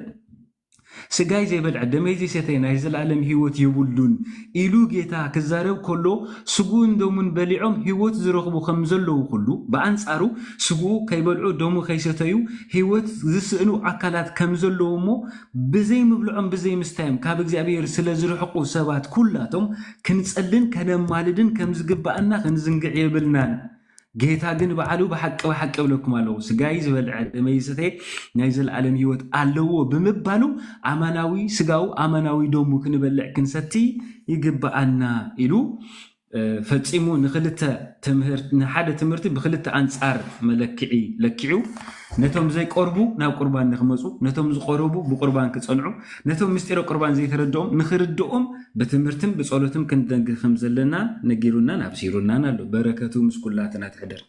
ስጋይ ዘይበልዕ ደመይ ዘይሰተይ ናይ ዘለዓለም ህይወት የብሉን ኢሉ ጌታ ክዛረብ ከሎ ስጉኡን ደሙን በሊዖም ህይወት ዝረኽቡ ከም ዘለዉ ኩሉ ብኣንጻሩ ስጉኡ ከይበልዑ ደሙ ከይሰተዩ ህይወት ዝስእኑ ኣካላት ከም ዘለዉ እሞ ብዘይ ምብልዖም ብዘይ ምስታዮም ካብ እግዚኣብሔር ስለ ዝርሕቁ ሰባት ኩላቶም ክንጸልን ከነማልድን ከም ዝግባአና ክንዝንግዕ የብልናን ጌታ ግን በዓሉ ብሓቂ ብለኩም ኣለዎ ስጋይ ዝበልዐ ደመይ ዝሰተየ ናይ ዘለዓለም ህይወት ኣለዎ ብምባሉ ኣማናዊ ስጋው ኣማናዊ ደሙ ክንበልዕ ክንሰቲ ይግባአና ኢሉ ፈጺሙ ንኽልተ ትምህርት ንሓደ ትምህርቲ ብኽልተ አንጻር መለክዒ ለኪዑ ነቶም ዘይቆርቡ ናብ ቁርባን ንኽመፁ ነቶም ዝቆረቡ ብቁርባን ክጸንዑ ነቶም ምስጢረ ቁርባን ዘይተረድኦም ንኽርድኦም በትምህርትን ብጸሎትን ክንደንግህ ከም ዘለና ነጊሩናን ኣብሲሩናን ኣሎ በረከቱ ምስ ኩላትና ትሕደር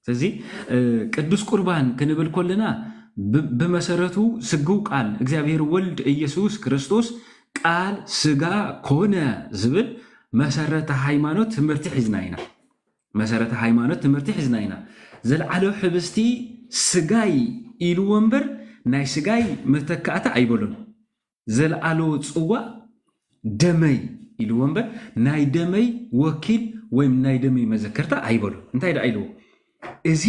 ስለዚ ቅዱስ ቁርባን ክንብል ኮለና በመሰረቱ ስግው ቃል እግዚአብሔር ወልድ ኢየሱስ ክርስቶስ ቃል ስጋ ኮነ ዝብል መሰረተ ሃይማኖት ትምህርቲ ሒዝና ኢና መሰረተ ሃይማኖት ትምህርቲ ሒዝና ኢና ዘለዓለ ሕብስቲ ስጋይ ኢሉ ወንበር ናይ ስጋይ መተካእታ ኣይበሎን ዘለዓለ ጽዋዕ ደመይ ኢሉ ወንበር ናይ ደመይ ወኪል ወይም ናይ ደመይ መዘከርታ ኣይበሎን እንታይ ዳ ኢልዎ እዚ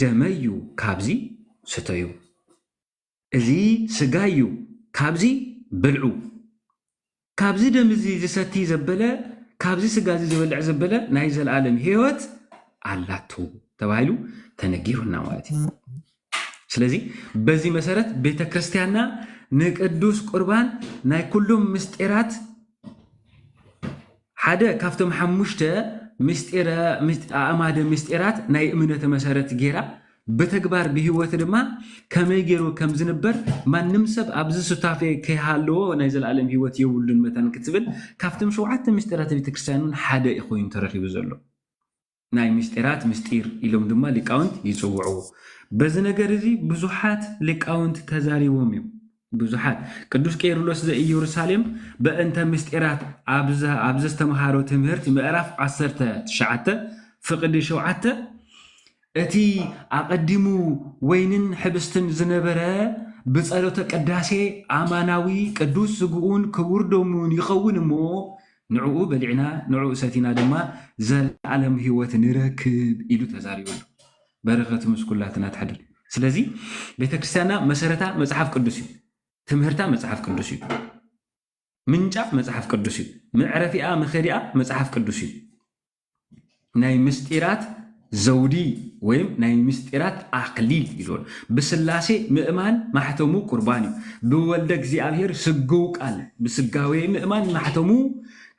ደመዩ ካብዚ ስተዩ እዚ ስጋዩ ካብዚ ብልዑ ካብዚ ደም እዚ ዝሰቲ ዘበለ ካብዚ ስጋ እዚ ዝበልዕ ዘበለ ናይ ዘለዓለም ህይወት አላቱ ተባሂሉ ተነጊሩና ማለት እዩ ስለዚ በዚ መሰረት ቤተ ክርስቲያንና ንቅዱስ ቁርባን ናይ ኩሎም ምስጢራት ሓደ ካብቶም ሓሙሽተ ምስጢረ ኣእማደ ምስጢራት ናይ እምነተ መሰረት ጌራ በተግባር በህይወት ድማ ከመይ ገይሩ ከም ዝንበር ማንም ሰብ ኣብዚ ሱታፌ ከይሃለዎ ናይ ዘለዓለም ህይወት የብሉን መተን ክትብል ካብቶም ሸውዓተ ምስጢራት ቤተ ክርስቲያንን ሓደ ይኾይኑ ተረኺቡ ዘሎ ናይ ምስጢራት ምስጢር ኢሎም ድማ ሊቃውንት ይጽውዑ በዚ ነገር እዚ ብዙሓት ሊቃውንት ተዛሪቦም እዮም ብዙሓት ቅዱስ ቄርሎስ ዘኢየሩሳሌም በእንተ ምስጢራት ኣብዚ ዝተምሃሮ ትምህርቲ ምዕራፍ 19 ፍቅዲ 7 እቲ ኣቀዲሙ ወይንን ሕብስትን ዝነበረ ብጸሎተ ቅዳሴ ኣማናዊ ቅዱስ ስጉኡን ክቡር ደሙን ይኸውን እሞ ንዕኡ በሊዕና ንዕኡ ሰቲና ድማ ዘለዓለም ህይወት ንረክብ ኢሉ ተዛሪበሉ በረከቱ ምስ ኩላትና ትሕድር ስለዚ ቤተክርስቲያንና መሰረታ መጽሓፍ ቅዱስ እዩ ትምህርታ መጽሐፍ ቅዱስ እዩ ምንጫ መጽሐፍ ቅዱስ እዩ ምዕረፊኣ መኸሪኣ መጽሐፍ ቅዱስ እዩ ናይ ምስጢራት ዘውዲ ወይም ናይ ምስጢራት ኣክሊል ይሉን ብስላሴ ምእማን ማሕተሙ ቁርባን እዩ ብወልደ እግዚአብሔር ስግው ቃል ብስጋዌ ምእማን ማሕተሙ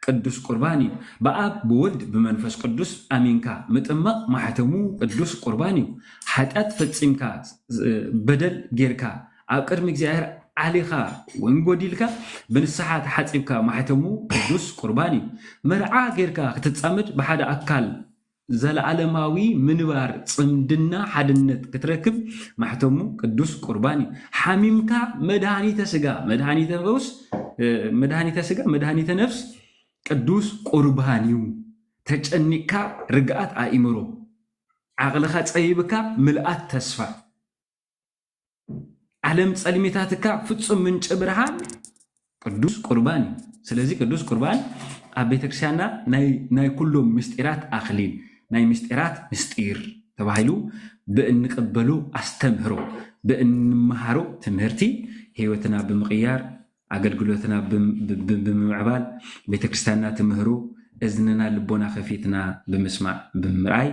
ቅዱስ ቁርባን እዩ በአብ ብወልድ ብመንፈስ ቅዱስ አሚንካ ምጥማቅ ማሕተሙ ቅዱስ ቁርባን እዩ ሓጢአት ፈጺምካ በደል ጌርካ ኣብ ቅድሚ እግዚአብሔር ዓሊኻ ወንጎዲልካ ብንስሓ ተሓፂብካ ማሕተሙ ቅዱስ ቁርባን እዩ መርዓ ጌርካ ክትጻመድ ብሓደ ኣካል ዘለዓለማዊ ምንባር ጽምድና ሓድነት ክትረክብ ማሕተሙ ቅዱስ ቁርባን እዩ ሓሚምካ መድኃኒተ ስጋ መድኃኒተ ፈውስ መድኃኒተ ስጋ መድኃኒተ ነፍስ ቅዱስ ቁርባን እዩ ተጨኒቅካ ርግኣት ኣእምሮ ዓቕልኻ ጸይብካ ምልኣት ተስፋ ዓለም ጸልሜታትካ ፍጹም ምንጭ ብርሃን ቅዱስ ቁርባን እዩ ስለዚ ቅዱስ ቁርባን ኣብ ቤተክርስቲያንና ናይ ኩሎም ምስጢራት ኣክሊል ናይ ምስጢራት ምስጢር ተባሂሉ ብእንቅበሉ ኣስተምህሮ ብእንመሃሮ ትምህርቲ ህይወትና ብምቕያር ኣገልግሎትና ብምዕባል ቤተክርስቲያንና ትምህሮ እዝንና ልቦና ከፊትና ብምስማዕ ብምርኣይ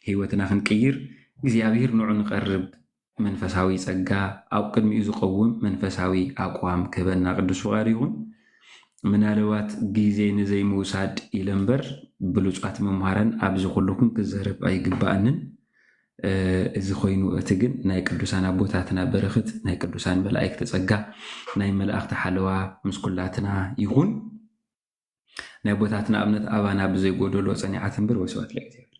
ህይወትና ክንቅይር እግዚአብሔር ንዑ ንቐርብ መንፈሳዊ ጸጋ ኣብ ቅድሚኡ ዝቀውም መንፈሳዊ ኣቋም ክህበና ቅዱስ ፍቃድ ይኹን ምናልባት ጊዜ ንዘይ ምውሳድ ኢለምበር ብሉጻት መምሃረን ኣብዚ ኩልኩም ክዘረብ ኣይግባአንን እዚ ኮይኑ እቲ ግን ናይ ቅዱሳን ኣቦታትና በረኽት ናይ ቅዱሳን መላእክቲ ጸጋ ናይ መላእክቲ ሓለዋ ምስ ኩላትና ይኹን ናይ ቦታትና እምነት ኣባና ብዘይጎደሎ ጸኒዓት እምበር ወስዋት ለእግዚአብሔር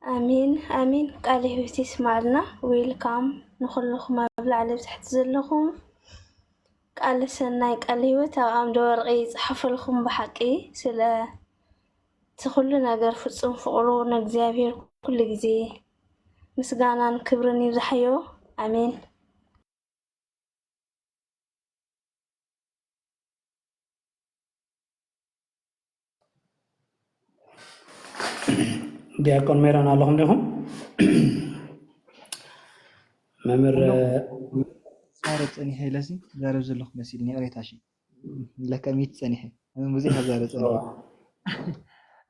آمين آمين. قال هيوتي سمعنا ويلكم نخلكم بلعلي تحت زلكم قال سناي قال هيوت أو دور غيز حفلكم بحقي سلا تخلو نجار فتصم فقرو نجزابير كل جزي مسجانا كبرني زحيو. آمين. ዲያቆን ሜራን ኣለኹም ዲኹም መምህር زارب ጸኒሐ ለሲ ዛረብ ዘለኹ መሲልኒ ቅሬታሽ ለከሚት ጸኒሐ ብዙሕ ዛረብ ጸኒሐ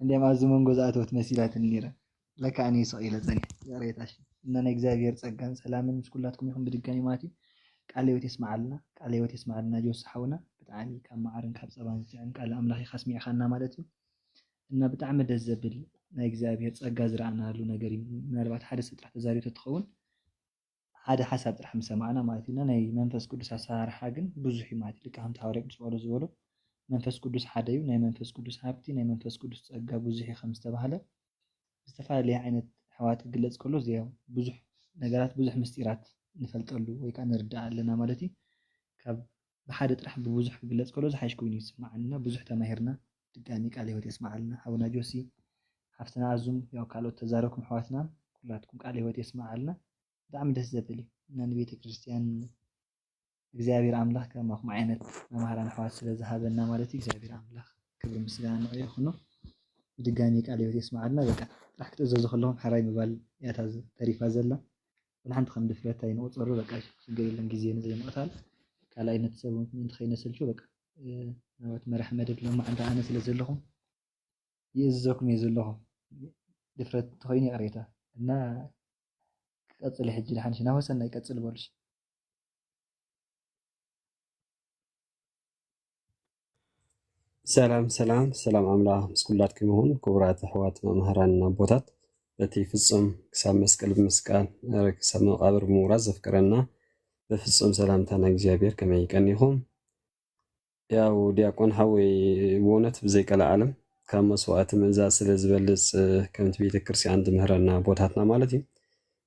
እንደማ ዝመንጎ ዝኣተወት መሲላት ኒራ ለካ እኔ ሰቂለ ጸኒሐ ቅሬታሽ እና ናይ እግዚአብሔር ጸጋን ሰላምን ምስ ኩላትኩም ይኹን ብድጋሚ ማለት እዩ ቃለ ሕይወት ይስማዓልና ቃለ ሕይወት ይስማዓልና ጆስሓውና ብጣዕሚ ካብ ማዓርን ካብ ፀባን ዝጥዕም ቃል ኣምላኽ ይኸስሚዕኻና ማለት እዩ እና ብጣዕሚ ደስ ዘብል ናይ እግዚአብሔር ጸጋ ዝረኣናሉ ነገር እዩ ምናልባት ሓደ ሰብ ጥራሕ ተዛሪቡ ትኸውን ሓደ ሓሳብ ጥራሕ ምሰማዕና ማለት እዩ ናይ መንፈስ ቅዱስ ኣሰራርሓ ግን ብዙሕ እዩ ማለት እዩ ልክ ከምቲ ሃዋርያ ቅዱስ ጳውሎስ ዝበሎ መንፈስ ቅዱስ ሓደ እዩ ናይ መንፈስ ቅዱስ ሃብቲ ናይ መንፈስ ቅዱስ ጸጋ ብዙሕ እዩ ከም ዝተባሃለ ዝተፈላለየ ዓይነት ኣሕዋት ክግለጽ ከሎ እዚኣ ብዙሕ ነገራት ብዙሕ ምስጢራት ንፈልጠሉ ወይ ከዓ ንርዳእ ኣለና ማለት እዩ ካብ ብሓደ ጥራሕ ብብዙሕ ክግለጽ ከሎ ዝሓሽ ኮይኑ ይስማዓልና ብዙሕ ተማሂርና ድጋሚ ቃለ ሕይወት የስማዓልና ኣቡና ጆሲ ሓፍትና ኣዙም ያው ካልኦት ተዛረብኩም ኣሕዋትና ኩላትኩም ቃለ ሕይወት የስማዓልና ብጣዕሚ ደስ ዘብል እዩ እና ንቤተ ክርስቲያን እግዚአብሔር ኣምላኽ ከማኹም ዓይነት መምሃራን ኣሕዋት ስለ ዝሃበና ማለት እዩ እግዚአብሔር ኣምላኽ ክብሪ ምስጋና ንዕኡ ይኹኖ ብድጋሚ ቃለ ሕይወት የስማዓልና በቃ ጥራሕ ክትእዘዙ ከለኹም ሓራይ ምባል እያታ ተሪፋ ዘላ ብልሓንቲ ከም ድፍረት ኣይንቁፀሩ በቃ ችግር የለን ግዜ ንዘይምቕታል ካልኣይ ነቲ ሰብ ምእንቲ ከይነስልቹ በቃ ናበት መራሒ መደብ ለማዓንታ ኣነ ስለ ዘለኹም ይእዘዘኩም እየ ዘለኹ ድፍረት ተኮይኑ ቅሬታ እና ቀጽል ሕጂ ድሓንሽ ናወሰና ይቀጽል በሉሽ ሰላም ሰላም ሰላም ኣምላኽ ምስ ኩላትኩም ይኹን ክቡራት ኣሕዋት መምህራን ኣቦታት በቲ ፍጹም ክሳብ መስቀል ብምስቃል ክሳብ መቃብር ብምውራድ ዘፍቅረና በፍጹም ሰላምታ ናይ እግዚኣብሔር ከመይ ይቀኒኹም ያው ዲያቆን ሓወይ ብእውነት ብዘይቀላ ዓለም ካብ መስዋዕቲ ምእዛዝ ስለ ዝበልፅ ከምቲ ቤተ ክርስቲያን ትምህረና ቦታትና ማለት እዩ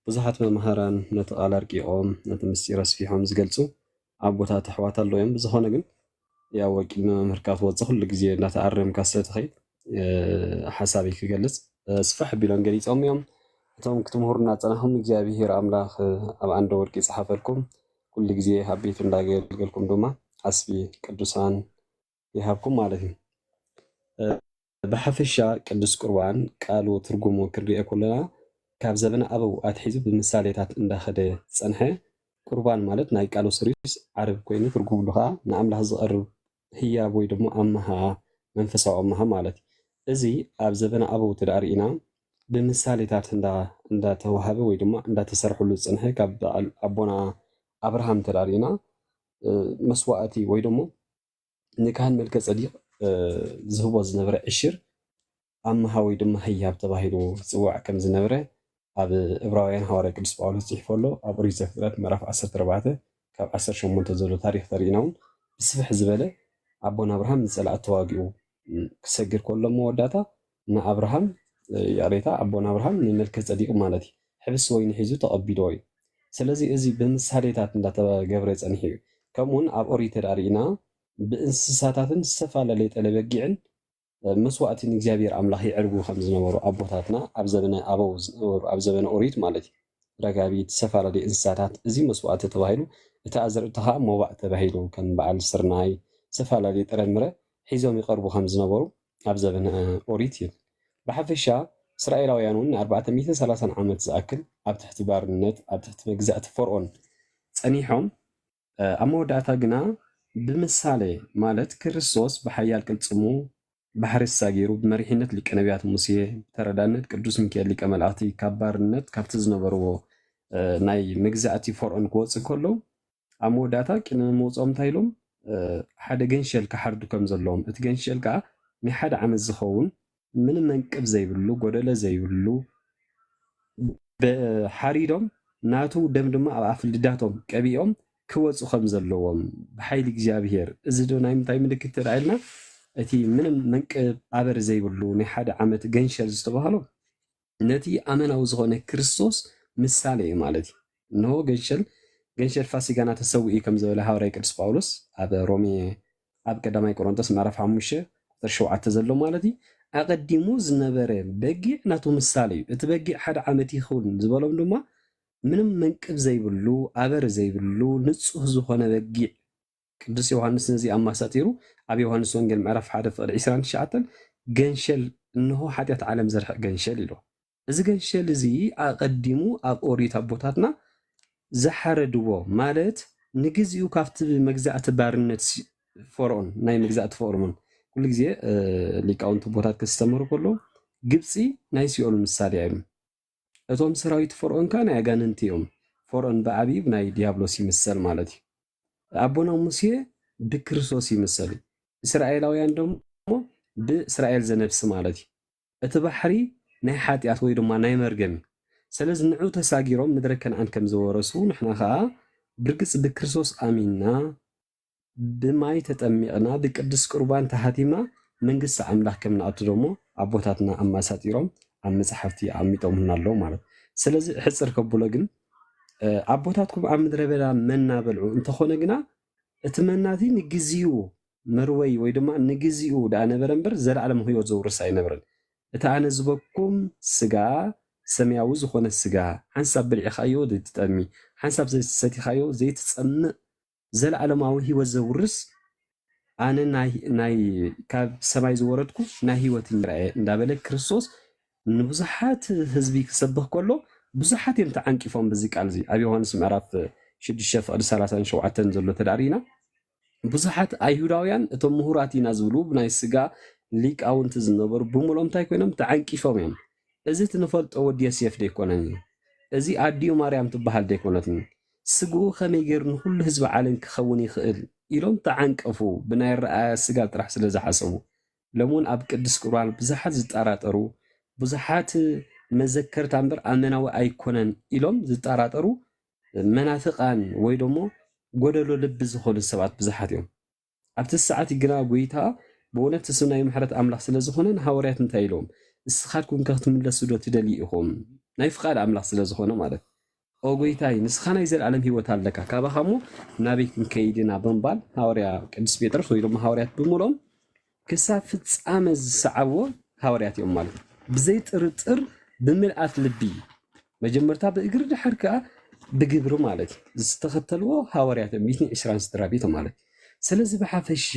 ብዙሓት መምሃራን ነቲ ቃል ኣርቂቖም ነቲ ምስጢር ኣስፊሖም ዝገልፁ ኣቦታት ኣሕዋት ኣለዉ እዮም ብዝኾነ ግን ያው ወኪል መምህርካ ትወፅእ ኩሉ ግዜ እናተኣረምካ ስለትኸይድ ሓሳበይ ክገልፅ ስፋሕ ቢሎም ገሊፆም እዮም እቶም ክትምህሩና ፀናኹም እግዚኣብሔር ኣምላኽ ኣብ ኣንደ ወርቂ ይፅሓፈልኩም ኩሉ ግዜ ኣብ ቤቱ እንዳገልገልኩም ድማ ሓስቢ ቅዱሳን ይሃብኩም ማለት እዩ ብሓፈሻ ቅዱስ ቁርባን ቃሉ ትርጉሙ ክንሪኦ ከለና ካብ ዘበና ኣበው ኣትሒዙ ብምሳሌታት እንዳኸደ ፀንሐ ቁርባን ማለት ናይ ቃሉ ስሪስ ዓረብ ኮይኑ ትርጉሙ ከዓ ንኣምላኽ ዝቐርብ ህያብ ወይ ድማ ኣመሃ መንፈሳዊ ኣመሃ ማለት እዚ ኣብ ዘበና ኣበው ተዳሪእና ብምሳሌታት እንዳተዋሃበ ወይ ድማ እንዳተሰርሐሉ ፀንሐ ካብ ኣቦና ኣብርሃም ተዳሪእና መስዋዕቲ ወይ ድማ ንካህን መልከ ጸዲቅ ዝህቦ ዝነበረ ዕሽር ኣመሃ ወይ ድማ ህያብ ተባሂሉ ዝፅዋዕ ከም ዝነበረ ኣብ ዕብራውያን ሃዋርያ ቅዱስ ጳውሎስ ጽሒፉ ኣሎ ኣብ ኦሪት ዘፍጥረት ምዕራፍ 14 ካብ 18 ዘሎ ታሪክ ተሪእና እውን ብስፍሕ ዝበለ ኣቦና ኣብርሃም ንፀላእ ተዋጊኡ ክሰግድ ከሎ መወዳእታ ንኣብርሃም ያሬታ ኣቦና ኣብርሃም ንመልከ ጸዲቅ ማለት እዩ ሕብስ ወይኒ ሒዙ ተቐቢዶ እዩ ስለዚ እዚ ብምሳሌታት እንዳተገብረ ፀኒሑ እዩ ከምኡውን ኣብ ኦሪት ተዳሪእና ብእንስሳታትን ዝተፈላለየ ጠለበጊዕን መስዋዕቲ ንእግዚአብሔር ኣምላኽ ይዕርጉ ከም ዝነበሩ ኣቦታትና ኣብ ዘበነ ኣበው ዝነበሩ ኣብ ዘበነ ኦሪት ማለት እዩ ረጋቢት ዝተፈላለየ እንስሳታት እዚ መስዋዕቲ ተባሂሉ እቲ ኣዝርእቲ ከዓ መባእ ተባሂሉ ከም በዓል ስርናይ ዝተፈላለየ ጥረምረ ሒዞም ይቐርቡ ከም ዝነበሩ ኣብ ዘበነ ኦሪት እዩ ብሓፈሻ እስራኤላውያን እውን 430 ዓመት ዝኣክል ኣብ ትሕቲ ባርነት ኣብ ትሕቲ መግዛእቲ ፈርዖን ፀኒሖም ኣብ መወዳእታ ግና ብምሳሌ ማለት ክርስቶስ ብሓያል ቅልፅሙ ባሕሪ ሳጊሩ ብመሪሕነት ሊቀ ነቢያት ሙሴ ተረዳነት ቅዱስ ሚካኤል ሊቀ መላእክቲ ካብ ባርነት ካብቲ ዝነበርዎ ናይ መግዛእቲ ፈርዖን ክወፅእ ከሎ ኣብ መወዳእታ ቅድሚ ምውፅኦም እንታይ ኢሎም ሓደ ገንሸል ክሓርዱ ከም ዘለዎም እቲ ገንሸል ከዓ ናይ ሓደ ዓመት ዝኸውን ምንም መንቅብ ዘይብሉ ጎደለ ዘይብሉ ሓሪዶም ናቱ ደም ድማ ኣብ ኣፍልዳቶም ቀቢኦም ክወፁ ከም ዘለዎም ብሓይሊ እግዚኣብሔር እዚ ዶ ናይ ምንታይ ምልክት ተዳኢልና እቲ ምንም መንቅብ ኣበር ዘይብሉ ናይ ሓደ ዓመት ገንሸል ዝተባሃሎ ነቲ ኣመናዊ ዝኾነ ክርስቶስ ምሳሌ እዩ ማለት እዩ እንሆ ገንሸል ፋሲጋና ተሰዊኡ ከም ዝበለ ሃዋርያ ቅዱስ ጳውሎስ ኣብ ሮሜ ኣብ ቀዳማይ ቆሮንቶስ ምዕራፍ 5 ቁጥር 7 ዘሎ ማለት እዩ ኣቀዲሙ ዝነበረ በጊዕ ናቱ ምሳሌ እዩ እቲ በጊዕ ሓደ ዓመት ይኸውን ዝበሎም ድማ ምንም መንቅብ ዘይብሉ ኣበር ዘይብሉ ንጹህ ዝኾነ በጊዕ ቅዱስ ዮሃንስ ነዚ ኣማሳጢሩ ኣብ ዮሃንስ ወንጌል ምዕራፍ 1 ፍቅዲ 29 ገንሸል እንሆ ሓጢአት ዓለም ዘርሕቕ ገንሸል ኢሎ እዚ ገንሸል እዚ ኣቀዲሙ ኣብ ኦሪት ኣቦታትና ዝሓረድዎ ማለት ንግዚኡ ካብቲ መግዛእቲ ባርነት ፈርዖን ናይ መግዛእቲ ፈርዖን ኩሉ ግዜ ሊቃውንቲ ቦታት ከስተምሩ ከሎ ግብፂ ናይ ሲኦል ምሳሌ እዮም እቶም ሰራዊት ፈርዖን ካ ናይ ኣጋንንቲ እዮም ፈርዖን ብዓቢብ ናይ ዲያብሎስ ይምሰል ማለት እዩ ኣቦና ሙሴ ብክርስቶስ ይምሰል እስራኤላውያን ደሞ ብእስራኤል ዘነብስ ማለት እዩ እቲ ባሕሪ ናይ ሓጢአት ወይ ድማ ናይ መርገም ስለዚ ንዑ ተሳጊሮም ምድረ ከነዓን ከም ዝወረሱ ንሕና ከዓ ብርግፅ ብክርስቶስ ኣሚንና ብማይ ተጠሚቕና ብቅዱስ ቁርባን ተሃቲምና መንግስቲ ኣምላኽ ከም ንኣቱ ደሞ ኣቦታትና ኣማሳጢሮም ኣብ መፅሓፍቲ ኣሚጦምና ኣለዉ ማለት ስለዚ ሕፅር ከብሎ ግን ኣቦታትኩም ኣብ ምድረ በዳ መና በልዑ እንተኾነ ግና እቲ መናቲ ንግዚኡ መርወይ ወይ ድማ ንግዚኡ ዳ ነበረ እምበር ዘለዓለም ህይወት ዘውርስ ኣይነበረን እቲ ኣነ ዝበኩም ስጋ ሰማያዊ ዝኾነ ስጋ ሓንሳብ በሊዕኻዮ ዘይትጠሚ ሓንሳብ ሰቲኻዮ ዘይትፀምእ ዘለዓለማዊ ህይወት ዘውርስ ኣነ ናይ ካብ ሰማይ ዝወረድኩ ናይ ህይወት ይረአየ እንዳበለ ክርስቶስ ንብዙሓት ህዝቢ ክሰብኽ ከሎ ብዙሓት እዮም ተዓንቂፎም በዚ ቃል እዚ ኣብ ዮሃንስ ምዕራፍ 6 ፍቅዲ 37 ዘሎ ተዳሪና ብዙሓት ኣይሁዳውያን እቶም ምሁራት ኢና ዝብሉ ብናይ ስጋ ሊቃውንቲ ዝነበሩ ብምሎም እንታይ ኮይኖም ተዓንቂፎም እዮም እዚ ትንፈልጦ ወዲ ዮሴፍ ደይኮነን እዚ ኣዲዮ ማርያም ትበሃል ደይኮነትን ስግኡ ከመይ ገይሩ ንኩሉ ህዝቢ ዓለም ክኸውን ይኽእል ኢሎም ተዓንቀፉ ብናይ ረኣያ ስጋ ጥራሕ ስለ ዝሓሰቡ ሎሙን ኣብ ቅዱስ ቁርባን ብዙሓት ዝጠራጠሩ ብዙሓት መዘከርታ እምበር ኣመናዊ ኣይኮነን ኢሎም ዝጠራጠሩ መናፍቃን ወይ ደሞ ጎደሎ ልቢ ዝኾኑ ሰባት ብዙሓት እዮም ኣብቲ ሰዓት ግና ጎይታ ብእውነት እሱ ናይ ምሕረት ኣምላኽ ስለ ዝኾነ ንሃዋርያት እንታይ ኢሎም እስኻትኩም ክትምለሱ ዶ ትደልዩ ኢኹም ናይ ፍቃድ ኣምላኽ ስለ ዝኾነ ማለት ኦ ጎይታይ ንስኻ ናይ ዘለዓለም ሂወት ኣለካ ካባኻ ሞ ናበይ ክንከይድና ብምባል ሃዋርያ ቅዱስ ጴጥሮስ ወይ ድማ ሃዋርያት ብምሎም ክሳብ ፍጻመ ዝሰዓብዎ ሃዋርያት እዮም ማለት ብዘይ ጥርጥር ብምልኣት ልቢ መጀመርታ ብእግሪ ድሕር ከዓ ብግብሪ ማለት ዝተኸተልዎ ሃዋርያት 120 ስድራ ቤት ማለት ስለዚ ብሓፈሻ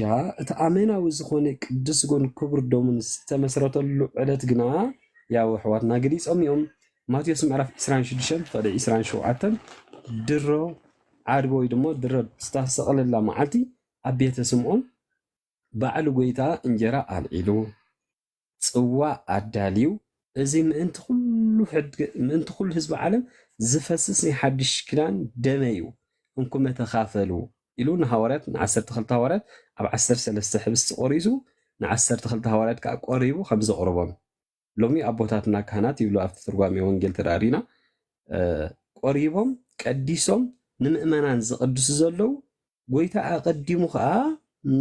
እቲ ኣመናዊ ዝኾነ ቅዱስ ጎን ክቡር ደሙን ዝተመስረተሉ ዕለት ግና ያው ኣሕዋትና ገሊፆም እዮም ማቴዎስ ምዕራፍ 26 ፍቅዲ 27 ድሮ ዓርቢ ወይ ድማ ድሮ ዝተሰቐለላ መዓልቲ ኣብ ቤተ ስምዖን በዓል ጎይታ እንጀራ ኣልዒሉ ጽዋዕ ኣዳልዩ እዚ ምእንቲ ኩሉ ህዝቢ ዓለም ዝፈስስ ናይ ሓድሽ ኪዳን ደመ እዩ እንኩመ ተኻፈሉ ኢሉ ንሃዋርያት ን12 ሃዋርያት ኣብ 13 ሕብስቲ ቆሪሱ ን12 ሃዋርያት ከዓ ቆሪቡ ከም ዘቕርቦም ሎሚ ኣቦታትና ካህናት ይብሉ ኣብቲ ትርጓሜ ወንጌል ተዳሪና ቆሪቦም ቀዲሶም ንምእመናን ዝቅድሱ ዘለው ጎይታ ኣቀዲሙ ከዓ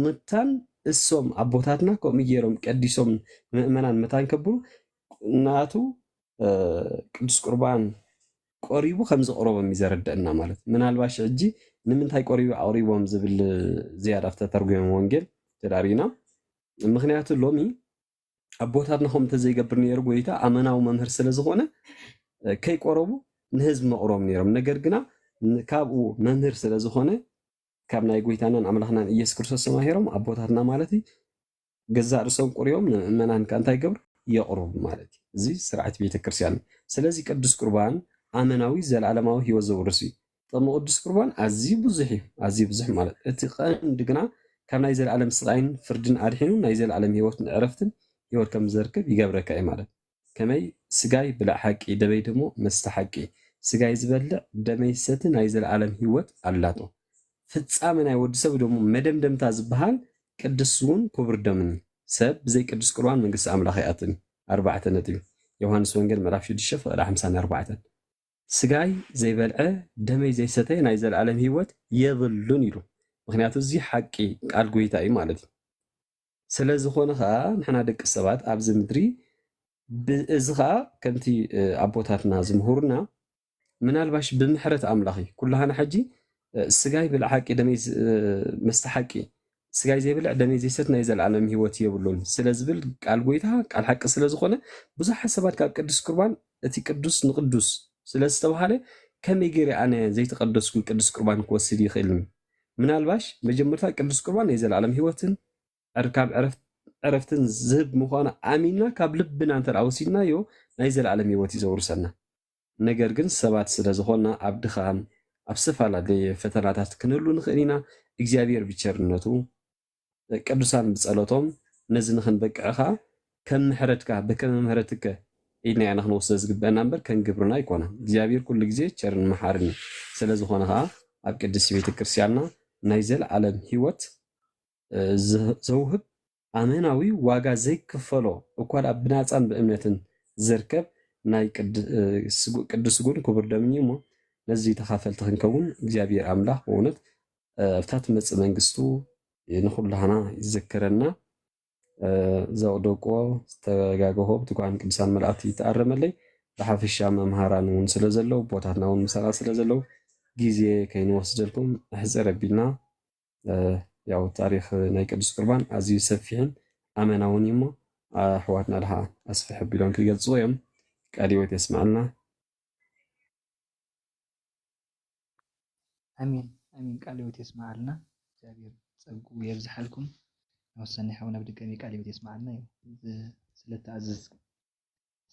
ምታን እሶም ኣቦታትና ከምኡ ገይሮም ቀዲሶም ንምእመናን ምታን ከብሩ ናቱ ቅዱስ ቁርባን ቆሪቡ ከም ዘቕርቦም ይዘረድአና ማለት ምናልባሽ ሕጂ ንምንታይ ቆሪቡ ኣቅሪቦም ዝብል ዝያዳ ተተርጉሞ ወንጌል ተዳሪና ምክንያቱ ሎሚ ኣቦታትና ከምተ ዘይገብር ነይሩ ጎይታ ኣመናዊ መምህር ስለ ዝኾነ ከይቆረቡ ንህዝቢ መቕሮም ነይሮም ነገር ግና ካብኡ መምህር ስለ ዝኾነ ካብ ናይ ጎይታናን ኣምላኽናን ኢየሱስ ክርስቶስ ተማሂሮም ኣቦታትና ማለት ገዛእ ርእሶም ቆሪቦም ንምእመናን ከዓ እንታይ ገብሩ የቕርቡ ማለት እዚ ስርዓት ቤተክርስትያን ስለዚ ቅዱስ ቁርባን ኣመናዊ ዘለዓለማዊ ሂወት ዘውርስ እዩ ጥቕሚ ቅዱስ ቁርባን ኣዝዩ ብዙሕ ማለት እቲ ቀንዲ ግና ካብ ናይ ዘለዓለም ስቃይን ፍርድን ኣድሒኑ ናይ ዘለዓለም ሂወትን ዕረፍትን ሂወት ከም ዝርከብ ይገብረካ እዩ ማለት ከመይ ስጋይ ብላዕ ሓቂ ደመይ ደሞ መስተ ሓቂ ስጋይ ዝበልዕ ደመይ ሰቲ ናይ ዘለዓለም ሂወት ኣላቶ ፍጻመ ናይ ወዲ ሰብ ደሞ መደምደምታ ዝበሃል ቅዱስ እውን ክቡር ደምን ሰብ ብዘይ ቅዱስ ቁርባን መንግስቲ ኣምላኽ ይኣትን 4 ነጥቢ ዮሃንስ ወንጌል ምዕራፍ 6 ፍቅዲ 54 ስጋይ ዘይበልዐ ደመይ ዘይሰተየ ናይ ዘለዓለም ሂወት የብሉን ኢሉ ምክንያቱ እዚ ሓቂ ቃል ጎይታ እዩ ማለት እዩ ስለዝኾነ ከዓ ንሕና ደቂ ሰባት ኣብዚ ምድሪ እዚ ከዓ ከምቲ ኣቦታትና ዝምሁሩና ምናልባሽ ብምሕረት ኣምላኺ ኩላሃና ሕጂ ስጋይ ብልዕ ሓቂ ደመይ መስተ ሓቂ ስጋይ ዘይብልዕ ደመይ ዘይሰት ናይ ዘለዓለም ሂወት የብሉን ስለዝብል ቃል ጎይታ ቃል ሓቂ ስለዝኾነ ብዙሓት ሰባት ካብ ቅዱስ ቁርባን እቲ ቅዱስ ንቅዱስ ስለዝተባሃለ ከመይ ገይረ ኣነ ዘይተቀደስኩ ቅዱስ ቁርባን ክወስድ ይኽእል? ምናልባሽ መጀመርታ ቅዱስ ቁርባን ናይ ዘለዓለም ሂወትን ካብ ዕረፍትን ዝህብ ምዃኑ ኣሚንና ካብ ልብና እንተደኣ ወሲድናዮ ናይ ዘለዓለም ሂወት እዩ ዘውርሰና። ነገር ግን ሰባት ስለዝኾና ኣብ ድኻም ኣብ ዝተፈላለየ ፈተናታት ክንህሉ ንኽእል ኢና። እግዚኣብሔር ብቸርነቱ ቅዱሳን ብፀሎቶም ነዚ ንክንበቅዕኻ ከም ምሕረትካ በከመ ምሕረትከ ኢልና ኢና ክንወስዶ ዝግበአና እምበር ከንግብርና ኣይኮነ። እግዚኣብሔር ኩሉ ግዜ ቸርን መሓርን እዩ። ስለዝኾነ ከዓ ኣብ ቅድስቲ ቤተክርስትያንና ናይ ዘለዓለም ሂወት ዘውህብ ኣመናዊ ዋጋ ዘይክፈሎ እኳ ብናፃን ብእምነትን ዝርከብ ናይ ቅዱስ ስጉን ክቡር ደምኒ እሞ ነዚ ተኻፈልቲ ክንከውን እግዚኣብሔር ኣምላኽ ብእውነት ኣብታ ትመፅእ መንግስቱ ንኩላህና ይዘከረና። ዘቕደቆ ዝተጋገሆ ብትጓን ቅዱሳን መላእክቲ ይተኣረመለይ ብሓፈሻ መምሃራን እውን ስለዘለው ቦታትና እውን ምሰቓ ስለዘለው ግዜ ከይንወስደልኩም ኣሕፀር ኣቢልና ያው ታሪክ ናይ ቅዱስ ቁርባን ኣዝዩ ሰፊሕን ኣመናውን እዩ እሞ ኣሕዋትና ድሓ ኣስፊሕ ኣቢሎም ክገልፅዎ እዮም። ቃል ሕይወት የስማዓልና። ኣሚን ኣሚን። ቃል ሕይወት የስማዓልና። እግዚአብሔር ፀጉ የብዝሓልኩም። ወሰኒ ሓውና ብድጋሚ ቃል ሕይወት የስማዓልና እዩ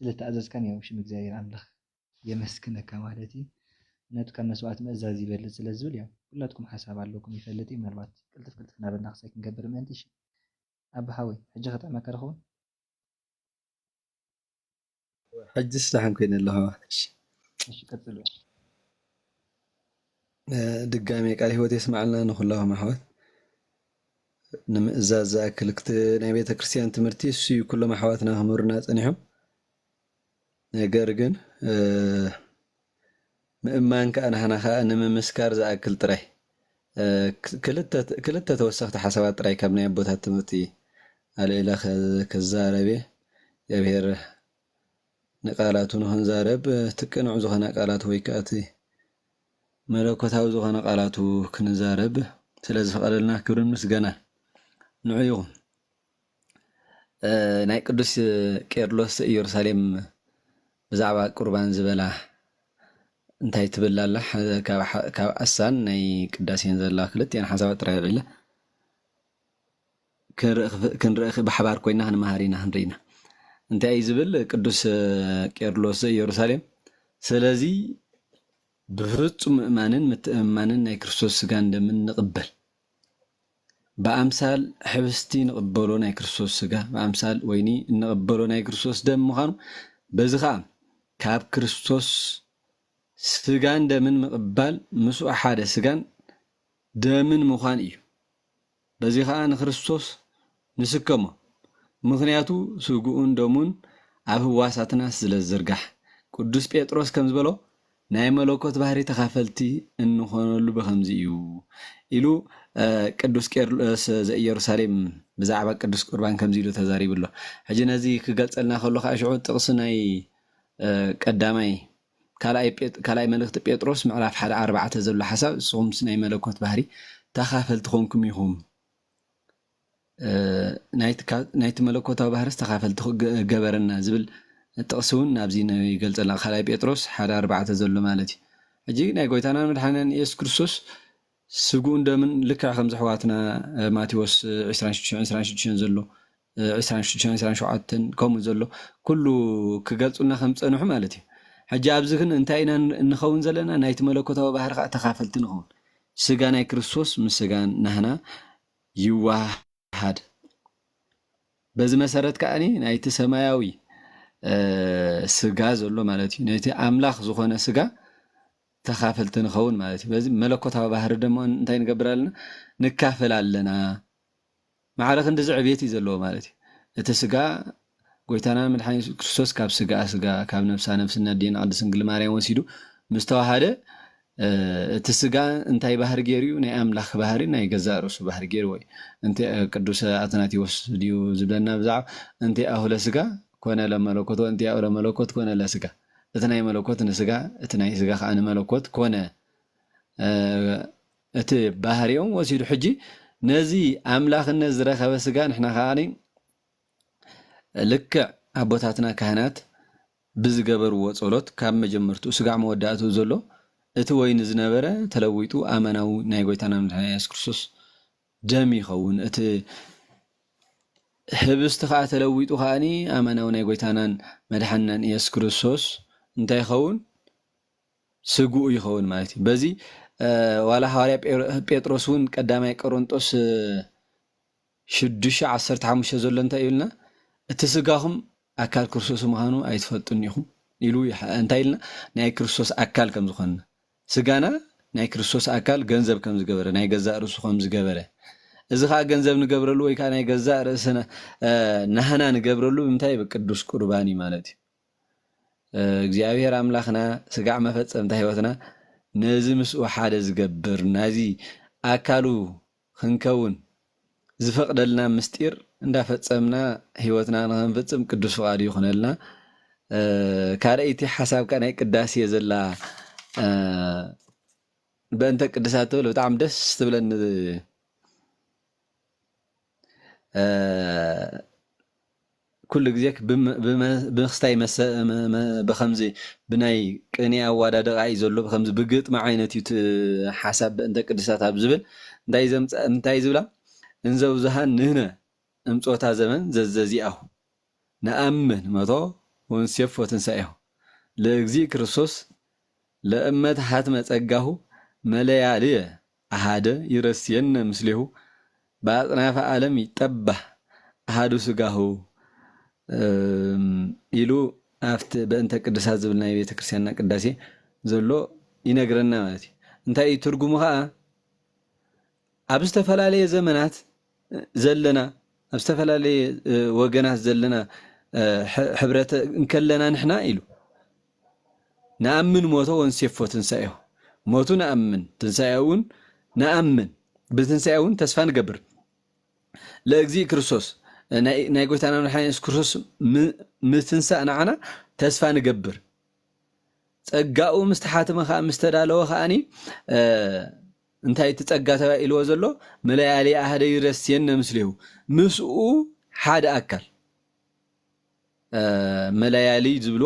ስለተኣዘዝካን ያው ሽም እግዚአብሔር ኣምላኽ የመስክነካ ማለት እዩ። ነቱ ካብ መስዋዕት ምእዛዝ ይበልፅ ስለዝብል ያው ኩላትኩም ሓሳብ ኣለኩም ይፈልጥ እዩ። ምናልባት ቅልጥፍ ቅልጥፍ ናበልና ክሳይ ክንገብር ምእንቲ እሺ ኣባ ሓወይ ሕጂ ከጥዕመካ ረኸውን ሕጂ ስላሕን ኮይነ ኣለኹ። እሺ ቀፅሉ። ድጋሚ ቃል ሕይወት የስማዓልና ንኩላኹም ኣሕዋት ንምእዛዝ ዝኣክል ናይ ቤተክርስትያን ትምህርቲ እሱ እዩ ኩሎም ኣሕዋትና ክምሩና ፀኒሖም። ነገር ግን ምእማን ከዓ ንሕና ከዓ ንምምስካር ዝኣክል ጥራይ ክልተ ተወሰኽቲ ሓሳባት ጥራይ ካብ ናይ ኣቦታት ትምህርቲ ኣልዒለ ከዛረበ እግዚኣብሔር ንቃላቱ ንክንዛረብ ትቅንዑ ዝኾነ ቃላት ወይ ከዓ እቲ መለኮታዊ ዝኾነ ቃላቱ ክንዛረብ ስለዝፈቀደልና ክብርን ምስጋናን ንዑ ይኹን። ናይ ቅዱስ ቄርሎስ ኢየሩሳሌም ብዛዕባ ቁርባን ዝበላ እንታይ ትብል ኣላ? ካብ ኣሳን ናይ ቅዳሴን ዘላ ክልቲአን ሓሳባት ጥራይ ኣልዒለ ክንርኢ ብሓባር ኮይና ክንመሃር ኢና ክንርኢና። እንታይ እዩ ዝብል ቅዱስ ቄርሎስ ኢየሩሳሌም? ስለዚ ብፍጹም ምእማንን ምትእምማንን ናይ ክርስቶስ ስጋን ደምን ንቕበል ብኣምሳል ሕብስቲ ንቕበሎ ናይ ክርስቶስ ስጋ ብኣምሳል ወይኒ ንቕበሎ ናይ ክርስቶስ ደም ምዃኑ በዚ ከዓ ካብ ክርስቶስ ስጋን ደምን ምቕባል ምስኡ ሓደ ስጋን ደምን ምዃን እዩ። በዚ ከዓ ንክርስቶስ ንስከሞ ምክንያቱ ስጉኡን ደሙን ኣብ ህዋሳትና ስለዝርጋሕ ቅዱስ ጴጥሮስ ከም ዝበሎ ናይ መለኮት ባህሪ ተኻፈልቲ እንኾነሉ ብከምዚ እዩ ኢሉ ቅዱስ ቄርሎስ ዘኢየሩሳሌም ብዛዕባ ቅዱስ ቁርባን ከምዚ ኢሉ ተዛሪቡ ኣሎ። ሕጂ ነዚ ክገልፀልና ከሎ ከዓ ሽዑ ጥቕሲ ናይ ቀዳማይ ካልኣይ መልእክቲ ጴጥሮስ ምዕራፍ 1:4 ዘሎ ሓሳብ ንስኹም ናይ መለኮት ባህሪ ተኻፈልቲ ኮንኩም ኢኹም ናይቲ መለኮታዊ ባህሪ ተኻፈልቲ ገበረና ዝብል ጥቕሲ እውን ናብዚ ይገልፀልና ካልኣይ ጴጥሮስ 1:4 ዘሎ ማለት እዩ። ሕጂ ናይ ጎይታና መድሓኒና ኢየሱስ ክርስቶስ ስጉኡን ደምን ልክዕ ከም ዘሕዋትና ማቴዎስ 26 ዘሎ 26-27 ከምኡ ዘሎ ኩሉ ክገልፁና ከም ፀንሑ ማለት እዩ። ሕጂ ኣብዚ ግን እንታይ ኢና እንኸውን ዘለና? ናይቲ መለኮታዊ ባህሪ ከዓ ተኻፈልቲ ንኸውን። ስጋ ናይ ክርስቶስ ምስ ስጋ ናህና ይዋሃድ። በዚ መሰረት ከዓኒ ናይቲ ሰማያዊ ስጋ ዘሎ ማለት እዩ ናይቲ ኣምላኽ ዝኾነ ስጋ ተኻፈልቲ ንኸውን ማለት እዩ። በዚ መለኮታዊ ባህሪ ድማ እንታይ ንገብር ኣለና? ንካፈል ኣለና። ማዕረ ክንዲ ዕብየት እዩ ዘለዎ ማለት እዩ። እቲ ስጋ ጎይታና መድሓኒ ክርስቶስ ካብ ስጋ ካብ ነፍሳ ነፍስና ዲና ቅድስት ድንግል ማርያም ወሲዱ ምስ ተዋሃደ እቲ ስጋ እንታይ ባህሪ ገይሩ እዩ? ናይ ኣምላኽ ባህሪ ናይ ገዛ ርእሱ ባህሪ ገይሩ ወይ እንቲ ቅዱስ ኣትናቴዎስ ድዩ ዝብለና ብዛዕባ እንቲ ኣሁለ ስጋ ኮነ ለመለኮት ወእንቲአሁ ለመለኮት ኮነ ለስጋ እትናይ መለኮት ንስጋ እትናይ ስጋ ከአነ መለኮት ኮነ እቲ ባህሪኦም ወሲዱ ሕጂ ነዚ ኣምላኽነት ዝረኸበ ስጋ ንሕና ከዓኒ ልክዕ ኣቦታትና ካህናት ብዝገበርዎ ጸሎት ካብ መጀመርቱ ስጋዕ መወዳእቱ ዘሎ እቲ ወይኒ ዝነበረ ተለዊጡ ኣመናዊ ናይ ጎይታና መድሓኒትና ኢየሱስ ክርስቶስ ደም ይኸውን እቲ ህብስቲ ከዓ ተለዊጡ ከዓኒ ኣመናዊ ናይ ጎይታናን መድሓኒናን ኢየሱስ ክርስቶስ እንታይ ይኸውን ስጉኡ ይኸውን ማለት እዩ በዚ ዋላ ሐዋርያ ጴጥሮስ እውን ቀዳማይ ቆሮንጦስ 6:15 ዘሎ እንታይ ይብልና እቲ ስጋኹም ኣካል ክርስቶስ ምዃኑ ኣይትፈልጡን ኢኹም ኢሉ እንታይ ኢልና ናይ ክርስቶስ ኣካል ከም ዝኾነ ስጋና ናይ ክርስቶስ ኣካል ገንዘብ ከም ዝገበረ ናይ ገዛእ ርእሱ ከም ዝገበረ እዚ ከዓ ገንዘብ ንገብረሉ ወይ ከዓ ናይ ገዛእ ርእስና ናህና ንገብረሉ ብምንታይ ብቅዱስ ቁርባን እዩ ማለት እዩ እግዚአብሔር ኣምላኽና ስጋዕ መፈፀምታ ህይወትና ነዚ ምስኡ ሓደ ዝገብር ናዚ ኣካሉ ክንከውን ዝፈቅደልና ምስጢር እንዳፈፀምና ህይወትና ንክንፈፅም ቅዱስ ፍቃድ ይኹነልና ካልአይቲ ሓሳብካ ናይ ቅዳሴ ዘላ በእንተ ቅድሳት ትብል ብጣዕሚ ደስ ትብለኒ ኩሉ ግዜ ብምኽስታይ ብከምዚ ብናይ ቅኔ ኣዋዳድቃ እዩ ዘሎ ብከምዚ ብግጥሚ ዓይነት እዩ ሓሳብ በእንተ ቅድሳት ኣብ ዝብል እንታይ ዝብላ እንዘብዝሃን ንህነ እምፆታ ዘመን ዘዘዚኣሁ ነኣምን መቶ ወንሴፎ ትንሣኤሁ ለእግዚእ ክርስቶስ ለእመት ሃትመ ጸጋሁ መለያልየ ኣሃደ ይረስየነ ምስሌሁ በአጽናፈ ዓለም ይጠባህ ኣሃዱ ስጋሁ ኢሉ ኣፍቲ በእንተ ቅድሳት ዝብል ናይ ቤተ ክርስቲያንና ቅዳሴ ዘሎ ይነግረና ማለት እዩ እንታይ እዩ ትርጉሙ ከዓ ኣብ ዝተፈላለየ ዘመናት ዘለና ኣብ ዝተፈላለየ ወገናት ዘለና ሕብረተ እንከለና ንሕና ኢሉ ነኣምን ሞቶ ወንሴፎ ትንሣኤሁ ሞቱ ነኣምን ትንሣኤውን ነኣምን ብትንሣኤውን ተስፋ ንገብር ለእግዚእ ክርስቶስ ናይ ጎይታና መድሓኒትና ኢየሱስ ክርስቶስ ምትንሳእ ንዓና ተስፋ ንገብር ጸጋኡ ምስተሓተመ ከዓ ምስተዳለወ ከዓኒ እንታይ እቲ ጸጋ ተባኢልዎ ዘሎ መለያሊ ኣሃደ ይረስየነ ምስሌሁ ምስኡ ሓደ ኣካል መለያሊ ዝብሎ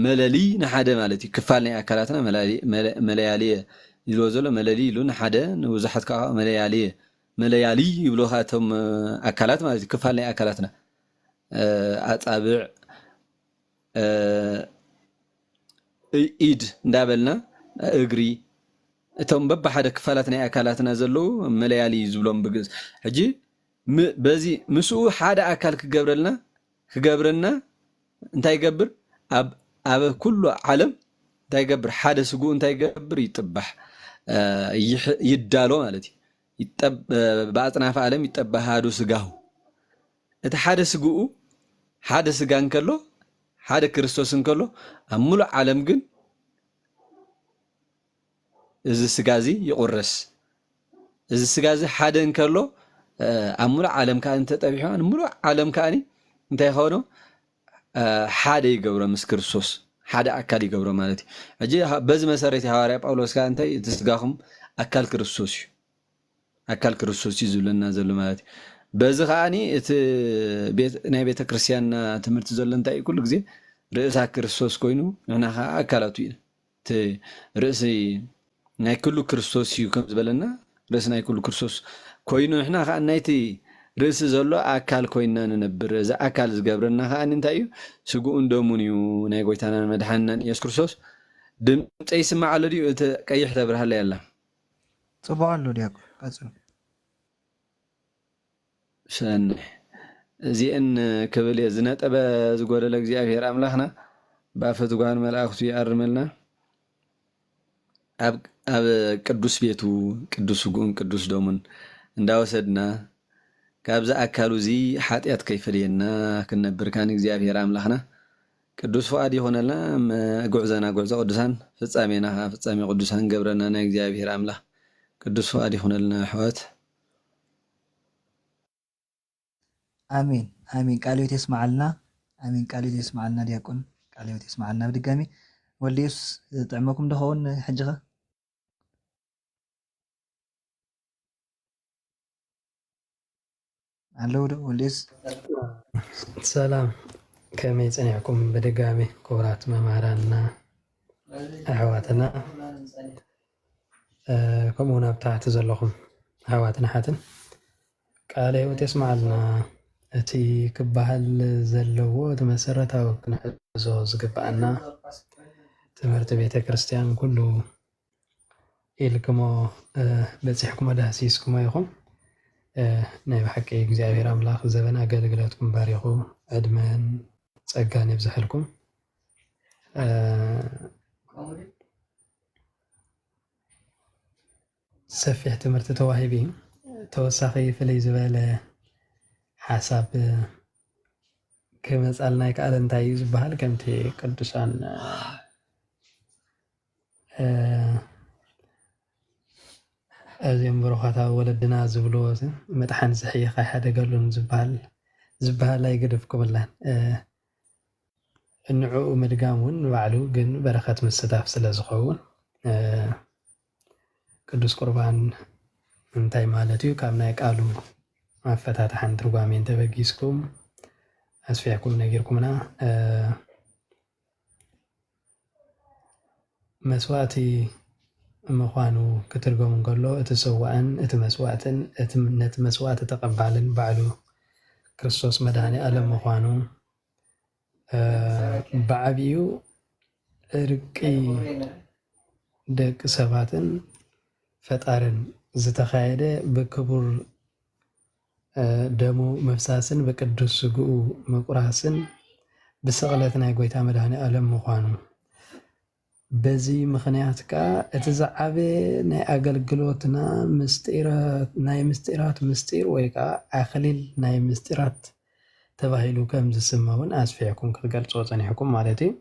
መለሊ ንሓደ ማለት እዩ ክፋል ናይ ኣካላትና መለያሊ ይብሎ ዘሎ መለሊ ኢሉ ንሓደ ንብዙሓት ከዓ መለያሊ ይብሎ ካቶም ኣካላት ማለት እዩ ክፋል ናይ ኣካላትና ኣጻብዕ ኢድ እንዳበልና እግሪ እቶም በብሓደ ክፋላት ናይ ኣካላትና ዘለው መለያሊ ዝብሎም ብግዝ ሕጂ በዚ ምስኡ ሓደ ኣካል ክገብረና እንታይ ይገብር ኣብ ኩሉ ዓለም እንታይ ይገብር ሓደ ስጉኡ እንታይ ይገብር ይጥባሕ ይዳሎ ማለት እዩ በአጽናፈ ዓለም ይጠባህ ሃዱ ስጋሁ እቲ ሓደ ስጉኡ ሓደ ስጋ እንከሎ ሓደ ክርስቶስ እንከሎ ኣብ ሙሉእ ዓለም ግን እዚ ስጋ እዚ ይቁረስ እዚ ስጋ እዚ ሓደ እንከሎ ኣብ ሙሉእ ዓለም ከዓ እንተጠቢሑ ሙሉእ ዓለም ከዓኒ እንታይ ይኾኖ ሓደ ይገብሮ ምስ ክርስቶስ ሓደ ኣካል ይገብሮ ማለት እዩ ሕጂ በዚ መሰረት ሐዋርያ ጳውሎስ ከዓ እንታይ እቲ ስጋኹም ኣካል ክርስቶስ እዩ ኣካል ክርስቶስ እዩ ዝብለና ዘሎ ማለት እዩ በዚ ከዓኒ እቲ ናይ ቤተ ክርስቲያንና ትምህርቲ ዘሎ እንታይ እዩ ኩሉ ግዜ ርእሳ ክርስቶስ ኮይኑ ንሕና ከዓ ኣካላቱ ኢና እቲ ርእሲ ናይ ኩሉ ክርስቶስ እዩ ከም ዝበለና ርእሲ ናይ ኩሉ ክርስቶስ ኮይኑ ንሕና ከዓ ናይቲ ርእሲ ዘሎ ኣካል ኮይና ንነብር እዚ ኣካል ዝገብረና ከዓኒ እንታይ እዩ ስጉኡን ደሙን እዩ ናይ ጎይታናን መድሓኒናን ኢየሱስ ክርስቶስ ድምፂ ይስማዕ ኣሎ ድዩ እቲ ቀይሕ ተብርሃለይ ኣላ ጽቡቕ ኣሎ ዲያቆን ቀጽሉ ሰንሕ እዚአን ክብል እየ ዝነጠበ ዝጎደለ እግዚኣብሔር ኣምላኽና ብኣፈትጓን መላእኽቱ ይኣርመልና ኣብ ቅዱስ ቤቱ ቅዱስ ስጉኡን ቅዱስ ደሙን እንዳወሰድና ካብዚ ኣካሉ እዚ ሓጢኣት ከይፈልየና ክንነብር ካን እግዚኣብሔር ኣምላኽና ቅዱስ ፍቃድ ይኾነልና ጉዕዘና ጉዕዞ ቅዱሳን ፍጻሜና ፍጻሜ ቅዱሳን ገብረና ናይ እግዚኣብሔር ኣምላኽ ቅዱስ ፍቃድ ይኾነልና ኣሕዋት አሜን امين قالوا يسمع لنا امين قالوا يسمع لنا دياقون قالوا يسمع لنا بدقامي وليس طعمكم دخون حجغه الو وليس سلام كمي صنعكم بدقامي كورات ممارنا أحواتنا كمونا بتاعت زلهم أحواتنا حاتن قالوا تسمع لنا أتي كبهال زلو تمسرتها وكنحزو زقبأنا تمرت بيت كريستيان كله إلكمو بزحكم دهسيسكم يخم ናይ ብሓቂ እግዚኣብሔር ኣምላኽ ዘበን ኣገልግሎትኩም ባሪኹ ዕድመን ፀጋን ይብዝሐልኩም ሰፊሕ ትምህርቲ ተዋሂቢ ተወሳኺ ፍልይ ዝበለ ሓሳብ ክመፃልና ይከኣል እንታይ እዩ ዝበሃል ከምቲ ቅዱሳን أزيم بروخاتا ولدنا زبلوز متحن زحية خاي حدا قالون زبال لا يقدفكم الله النعو مدقامون وعلو قن برخات من السداف سلازخون قدوس قربان انتاي مالتيو كامنا يقالو مفتات حن ترقامين تبقيسكم أسفيعكم نجيركمنا مسواتي مخانو كترقم نقولو اتسوأن اتمسواتن اتمنت مسوات تقبالن بعلو كريستوس مداني ألم مخانو بعبيو رقي دك سباتن فتارن زتخايدة بكبر دمو مفساسن بقدس سقو مقراسن بسغلتنا قويتا مداني ألم مخانو بزي مخنياتك اتزعبي ناي اقلقلوتنا مستيرات ناي مستيرات مستير ويكا اخليل ناي مستيرات تباهيلو كم زسماون اسفيكم كتقلصو صنيحكم مالتي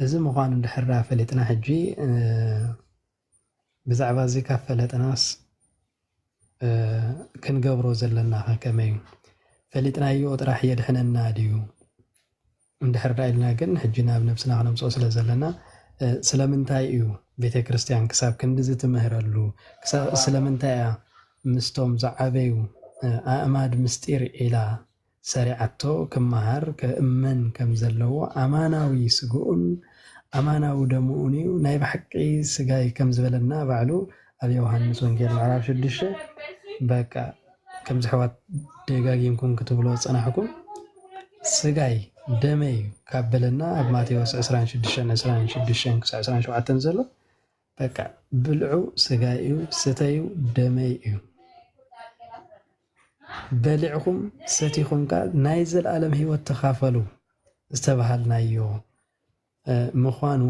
اذا مخان اندحرا فليتنا حجي بزعبا زي كفلتناس كنقبرو زلنا كمي فليتنا يو طرح يدحننا ديو اندحرا إلنا كن حجينا بنفسنا خنمصو سلازلنا سلامنتاي እዩ ቤተ ክርስቲያን ክሳብ ክንዲዚ ትምህረሉ ስለምንታይ ምስቶም ዝዓበዩ ኣእማድ ምስጢር ኢላ ሰሪዓቶ ክመሃር ከእመን ከም ዘለዎ ኣማናዊ ስግኡን ኣማናዊ ደሙኡን እዩ ናይ ብሓቂ ስጋይ ከም ዝበለና ባዕሉ ኣብ ዮሃንስ ወንጌል ምዕራፍ 6 በቃ ከም ዝሕዋት ደጋጊምኩም ክትብሎ ፀናሕኩም ስጋይ ደመይ ካበለና ኣብ ማቴዎስ 26:26-27 ዘሎ በቃ ብልዑ ስጋዩ ስተዩ ደመይ እዩ በልዕኩም ሰቲኹም ካ ናይ ዘለዓለም ህይወት ተኻፈሉ ዝተባሃልናዮ ምዃኑ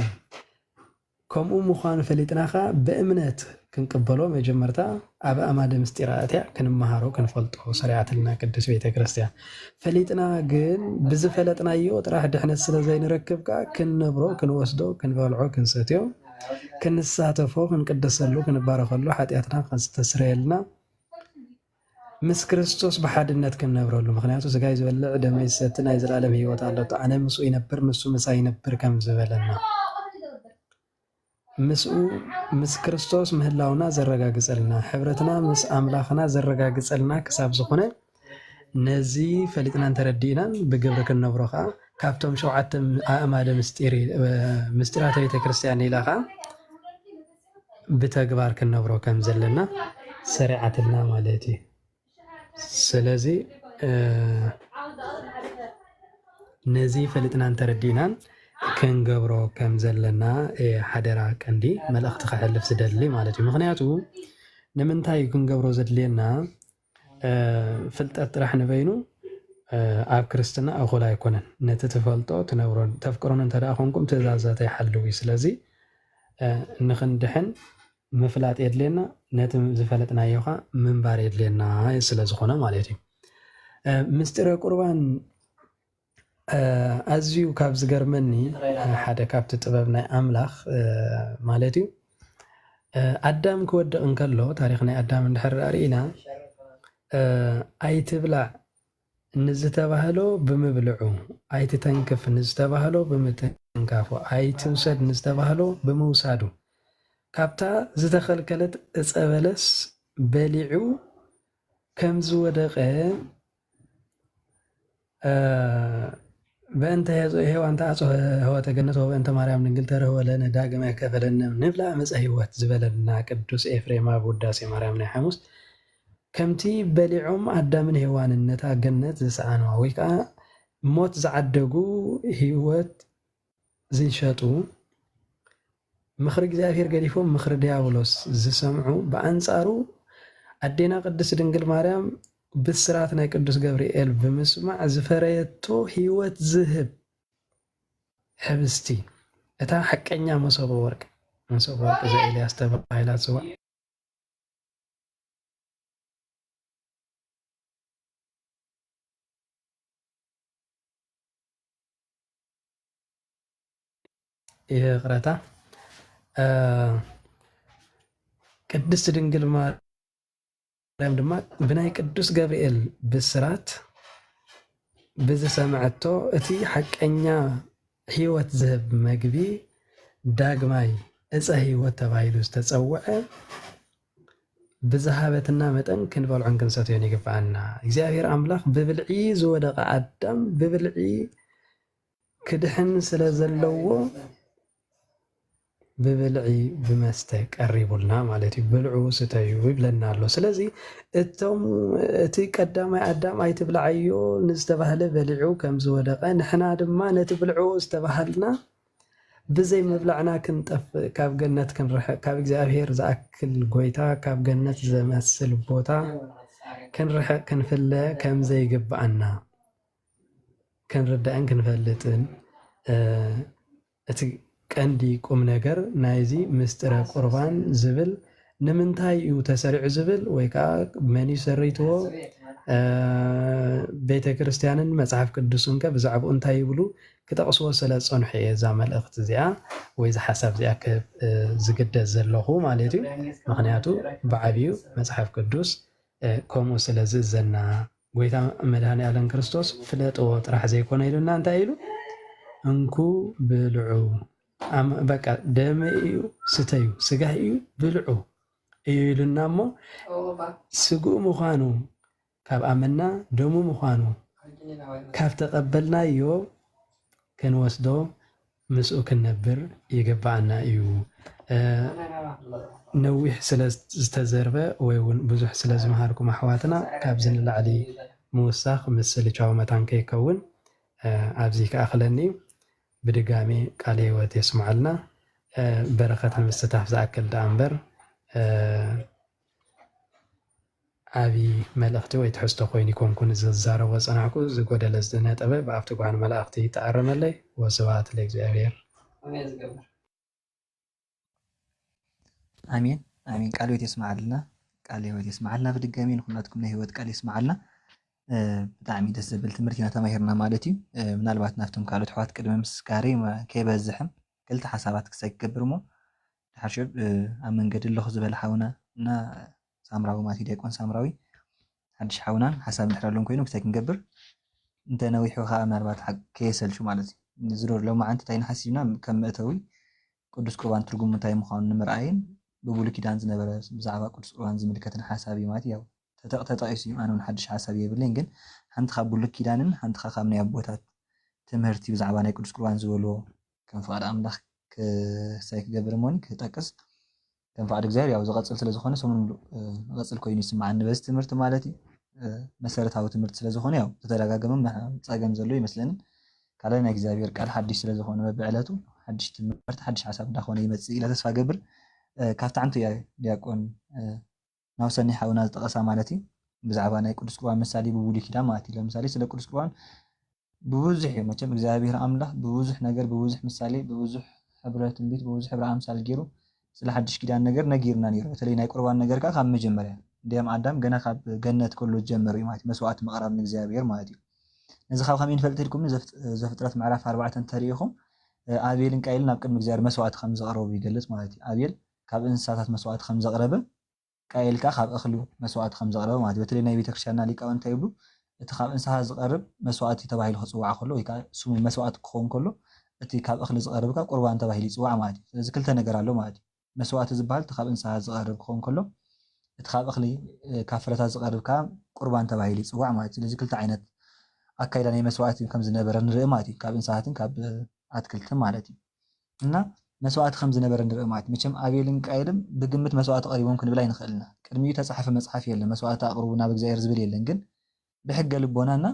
ከምኡ ምዃኑ ፈሊጥናኻ በእምነት ክንቅበሎ መጀመርታ ኣብ ኣማደ ምስጢራት ክንመሃሮ ክንፈልጦ ሰሪዓትና ቅዱስ ቤተ ክርስቲያን ፈሊጥና ግን ብዝፈለጥናዮ ጥራሕ ድሕነት ስለ ዘይንረክብካ ክንብሮ ክንወስዶ ክንበልዖ ክንሰትዮ ክንሳተፎ ክንቅደሰሉ ክንባረኸሉ ሓጢኣትና ክንስተስረየልና ምስ ክርስቶስ በሓድነት ክንነብረሉ ምክንያቱ ስጋይ ዝበልዕ ደመይ ዝሰቲ ናይ ዘለዓለም ህይወት ኣለቶ ኣነ ምስኡ ይነብር ንሱ ምሳይ ይነብር ከም ዝበለና ምስ ክርስቶስ ምህላውና ዘረጋግፀልና ሕብረትና ምስ ኣምላኽና ዘረጋግፀልና ክሳብ ዝኾነ ነዚ ፈሊጥና እንተረዲእናን ብግብሪ ክንነብሮ ከዓ ካብቶም 7 ኣእማደ ምስጢራተ ቤተ ክርስቲያን ኢላ ከዓ ብተግባር ክንነብሮ ከም ዘለና ሰሪዓትና ማለት እዩ ስለዚ ነዚ ፈሊጥና እንተረዲእናን ክንገብሮ ከም ዘለና ሓደራ ቀንዲ መልእኽቲ ክሕልፍ ዝደሊ ማለት እዩ ምክንያቱ ንምንታይ ክንገብሮ ዘድልየና ፍልጠት ጥራሕ ንበይኑ ኣብ ክርስትና እኹል ኣይኮነን ነቲ ትፈልጦ ትነብሮን ተፍቅሮን እንተደኣ ኮንኩም ትእዛዛት ይሓልው እዩ ስለዚ ንክንድሕን ምፍላጥ የድልየና ነቲ ዝፈለጥናዮ ኸ ምንባር የድልየና ስለ ዝኾነ ማለት እዩ ምስጢረ ቁርባን ኣዝዩ ካብ ዝገርመኒ ሓደ ካብቲ ጥበብ ናይ ኣምላኽ ማለት እዩ ኣዳም ክወድቕ እንከሎ ታሪክ ናይ ኣዳም እንድሕር ርኢና ኣይትብላዕ ንዝተባህሎ ብምብልዑ ኣይትተንክፍ ንዝተባህሎ ብምትንካፉ ኣይትውሰድ ንዝተባህሎ ብምውሳዱ ካብታ ዝተኸልከለት ዕፀ በለስ በሊዑ ከም ዝወደቐ በእንተ ሔዋን ተዓፅሆ ህወተ ገነት ወበእንተ ማርያም ድንግል ተረህወ ለነ ዳግመ ከፈለነ ንብላ መፀ ህይወት ዝበለና ቅዱስ ኤፍሬም ኣብ ውዳሴ ማርያም ናይ ሐሙስ ከምቲ በሊዖም ኣዳምን ሔዋንን ነታ ገነት ዝሰኣንዋ ወይ ከዓ ሞት ዝዓደጉ ህይወት ዝሸጡ ምኽሪ እግዚኣብሔር ገዲፎም ምኽሪ ዲያብሎስ ዝሰምዑ ብኣንጻሩ ኣዴና ቅድስት ድንግል ማርያም ብስራት ናይ ቅዱስ ገብርኤል ብምስማዕ ዝፈረየቶ ህይወት ዝህብ ሕብስቲ እታ ሓቀኛ መሶበ ወርቂ ዘኤልያስ ተባሂላ ትፅዋዕ ይቕረታ ቅድስት ድንግል ማርያም ድማ ብናይ ቅዱስ ገብርኤል ብስራት ብዝሰምዐቶ እቲ ሓቀኛ ህይወት ዝህብ መግቢ ዳግማይ ዕፀ ህይወት ተባሂሉ ዝተፀውዐ ብዝሃበትና መጠን ክንበልዖን ክንሰትዮን ይግባአና። እግዚኣብሔር ኣምላኽ ብብልዒ ዝወደቐ ኣዳም ብብልዒ ክድሕን ስለ ዘለዎ ብብልዒ ብመስተ ቀሪቡልና ማለት እዩ። ብልዑ ስተዩ ይብለና ኣሎ። ስለዚ እቲ ቀዳማይ ኣዳም ኣይትብልዓዮ ንዝተባህለ በሊዑ ከም ዝወደቐ ንሕና ድማ ነቲ ብልዑ ዝተባሃልና ብዘይ ምብላዕና ክንጠፍእ ካብ ገነት ክንርሕቕ ካብ እግዚኣብሔር ዝኣክል ጎይታ ካብ ገነት ዘመስል ቦታ ክንርሕቕ ክንፍለ ከም ዘይግባአና ክንርዳእን ክንፈልጥን እቲ ቀንዲ ቁም ነገር ናይዚ ምስጢረ ቁርባን ዝብል ንምንታይ እዩ ተሰሪዑ ዝብል ወይ ከዓ መን ሰሪትዎ ቤተ ክርስቲያንን መፅሓፍ ቅዱስን ከ ብዛዕባኡ እንታይ ይብሉ ክጠቕስዎ ስለ ፀንሑ እየ እዛ መልእኽቲ እዚኣ ወይ ዚ ሓሳብ እዚኣ ዝግደስ ዘለኹ ማለት እዩ። ምክንያቱ ብዓብዩ መፅሓፍ ቅዱስ ከምኡ ስለ ዝእዘና ጎይታ መድሃኒዓለም ክርስቶስ ፍለጥዎ ጥራሕ ዘይኮነ ኢሉና እንታይ ኢሉ እንኩ ብልዑ በቃ ደመ እዩ ስተዩ ስጋ እዩ ብልዑ እዩ ኢሉና እሞ ስጉእ ምዃኑ ካብ ኣመና ደሙ ምዃኑ ካብ ተቐበልናዮ ክንወስዶ ምስኡ ክንነብር ይግባአና እዩ። ነዊሕ ስለ ዝተዘርበ ወይ እውን ብዙሕ ስለ ዝመሃርኩም ኣሕዋትና ካብዚ ንላዕሊ ምውሳኽ ምስሊ ቻው መታን ከይከውን ኣብዚ ከኣኽለኒ ብድጋሚ ቃለ ህይወት የስማዓልና በረኸት ንምስትታፍ ዝኣክል ዳ እምበር ዓብይ መልእኽቲ ወይ ትሕዝቶ ኮይኑ ይኮንኩን ዝዛረቦ ፀናዕኩ ዝጎደለ ዝነጠበ ብኣፍቲ ጓን መላእኽቲ ተኣረመለይ ወስብሐት ለእግዚአብሔር። አሜን አሜን። ቃለ ህይወት የስማዓልና ቃለ ህይወት የስማዓልና ብድጋሚ ንኩናትኩም ናይ ህይወት ቃል የስማዓልና ብጣዕሚ ደስ ዝብል ትምህርቲ ኢና ተማሂርና ማለት እዩ። ምናልባት ናብቶም ካልኦት ኣሕዋት ቅድሚ ምስጋሪ ከይበዝሕም ክልተ ሓሳባት ክሳይ ክገብር እሞ ድሓር ኣብ መንገዲ ኣለኹ ዝበለ ሓውና እና ሳምራዊ ማለት ዲያቆን ሳምራዊ ሓድሽ ሓውናን ሓሳብ እንድሕረሎም ኮይኑ ክሳይ ክንገብር እንተነዊሑ ከዓ ምናልባት ከየሰልሹ ማለት እዩ። ዝዶር ሎማዓንቲ እንታይ ንሓሲብና ከም መእተዊ ቅዱስ ቁርባን ትርጉሙ እንታይ ምዃኑ ንምርኣይን ብብሉይ ኪዳን ዝነበረ ብዛዕባ ቅዱስ ቁርባን ዝምልከትን ሓሳብ እዩ ማለት እዩ። ተጠቂሱ እዩ። ኣነ እውን ሓድሽ ሓሳብ የብለኝ፣ ግን ሓንቲ ካብ ብሉይ ኪዳንን ሓንቲ ካብ ናይ ኣቦታት ትምህርቲ ብዛዕባ ናይ ቅዱስ ቁርባን ዝበልዎ ከም ፍቃድ ኣምላኽ ክሳይ ክገብር እሞኒ ክጠቅስ ከም ፍቃድ እግዚኣብሔር ያው ዝቐፅል ስለዝኾነ ሰሙን ዝቐፅል ኮይኑ ይስማዓኒ በዚ ትምህርቲ ማለት እዩ። መሰረታዊ ትምህርቲ ስለዝኾነ ያው ዝተደጋገመ ፀገም ዘሎ ይመስለንን ካልኣይ ናይ እግዚኣብሔር ቃል ሓድሽ ስለዝኾነ በብዕለቱ ሓድሽ ትምህርቲ ሓድሽ ሓሳብ እንዳኾነ ይመፅእ ኢለ ተስፋ ገብር። ካብቲ ዓንቲ ዲያቆን ናውሰኒ ሓውና ዝጠቐሳ ማለት እዩ ብዛዕባ ናይ ቅዱስ ቁርባን ምሳሌ ብብሉይ ኪዳን ማለት እዩ። ለምሳሌ ስለ ቅዱስ ቁርባን ብብዙሕ እዩ መቸም እግዚኣብሔር ኣምላኽ ብብዙሕ ነገር ብብዙሕ ምሳሌ ብብዙሕ ሕብረ ትንቢት ብብዙሕ ሕብረ ኣምሳል ገይሩ ስለ ሓድሽ ኪዳን ነገር ነጊርና ነይሩ። በተለይ ናይ ቁርባን ነገር ከዓ ካብ መጀመርያ እንዲያም ኣዳም ገና ካብ ገነት ከሎ ጀመሩ እዩ ማለት እዩ መስዋዕቲ ምቕራብ ንእግዚኣብሔር ማለት እዩ። ነዚ ካብ ከመይ ንፈልጥ ኢልኩም ዘፍጥረት ምዕራፍ 4 እንተሪኢኹም ኣቤልን ቃየልን ኣብ ቅድሚ እግዚኣብሔር መስዋዕቲ ከም ዘቕረቡ ይገልጽ ማለት እዩ። ኣቤል ካብ እንስሳታት መስዋዕቲ ከም ዘቕረበ ቃየል ከዓ ካብ እኽሉ መስዋዕቲ ከም ዘቕረበ ማለት እዩ። በተለይ ናይ ቤተክርስትያንና ሊቃውንቲ ይብሉ اتخاب انسها زقرب مسواتي تباهي خصوع كله ويكا سمو مسوات كون كله اتي كاب اخلي زقرب كا قربان تباهي صواع ماتي ስለዚህ ክልተ ነገር ኣሎ ማለት መስዋዕቲ ዝበሃል ተኻብ እንስሳ ዝቐርብ ክኸውን ከሎ እቲ ካብ እኽሊ ካብ ፍረታት ዝቐርብ ከዓ ቁርባን ተባሂሉ ይፅዋዕ ማለት እዩ። ስለዚ ክልተ ዓይነት ኣካይዳ ናይ መስዋዕቲ ከም ዝነበረ ንርኢ ማለት እዩ፣ ካብ እንስሳትን ካብ ኣትክልትን ማለት እዩ። እና መስዋዕቲ ከም ዝነበረ ንርኢ ማለት እዩ። መቸም ኣቤልን ቃየልን ብግምት መስዋዕቲ ቀሪቦም ክንብል ኣይንኽእልና። ቅድሚኡ ተፃሓፈ መፅሓፍ የለን መስዋዕቲ ኣቕርቡ ናብ እግዚኣብሔር ዝብል የለን። ግን ብሕገ ልቦናና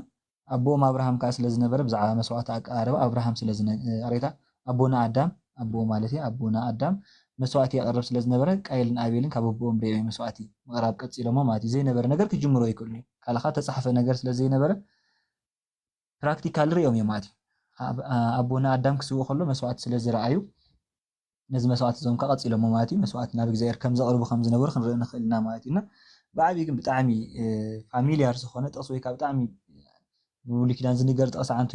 ኣቦኦም ኣብርሃም ከዓ ስለዝነበረ ብዛዕባ መስዋዕቲ ኣቀራርባ ኣብርሃም ስለዝነሬታ ኣቦና ኣዳም ኣቦ ማለት እዩ ኣቦና ኣዳም መስዋዕቲ ያቀርብ ስለዝነበረ ቃየልን ኣቤልን ካብ ኣቦኦም ብኦም መስዋዕቲ ምቕራብ ቀፂሎሞ ማለት እዩ። ዘይነበረ ነገር ክጅምሮ ይክእሉ ካለካ ተፃሓፈ ነገር ስለዘይነበረ ፕራክቲካል ሪኦም እዮም ማለት እዩ። ኣቦና ኣዳም ክስውኡ ከሎ መስዋዕቲ ስለዝረኣዩ ነዚ መስዋዕቲ እዞም ከዓ ቀፂሎሞ ማለት እዩ መስዋዕቲ ናብ እግዚኣብሔር ከም ዘቕርቡ ከም ዝነበሩ ክንርኢ ንኽእል ኢና ማለት እዩ። እና ብዓብዪ ግን ብጣዕሚ ፋሚልያር ዝኾነ ጥቕሲ ወይ ከዓ ብጣዕሚ ብብሉይ ኪዳን ዝንገር ጥቕሲ ዓንቲ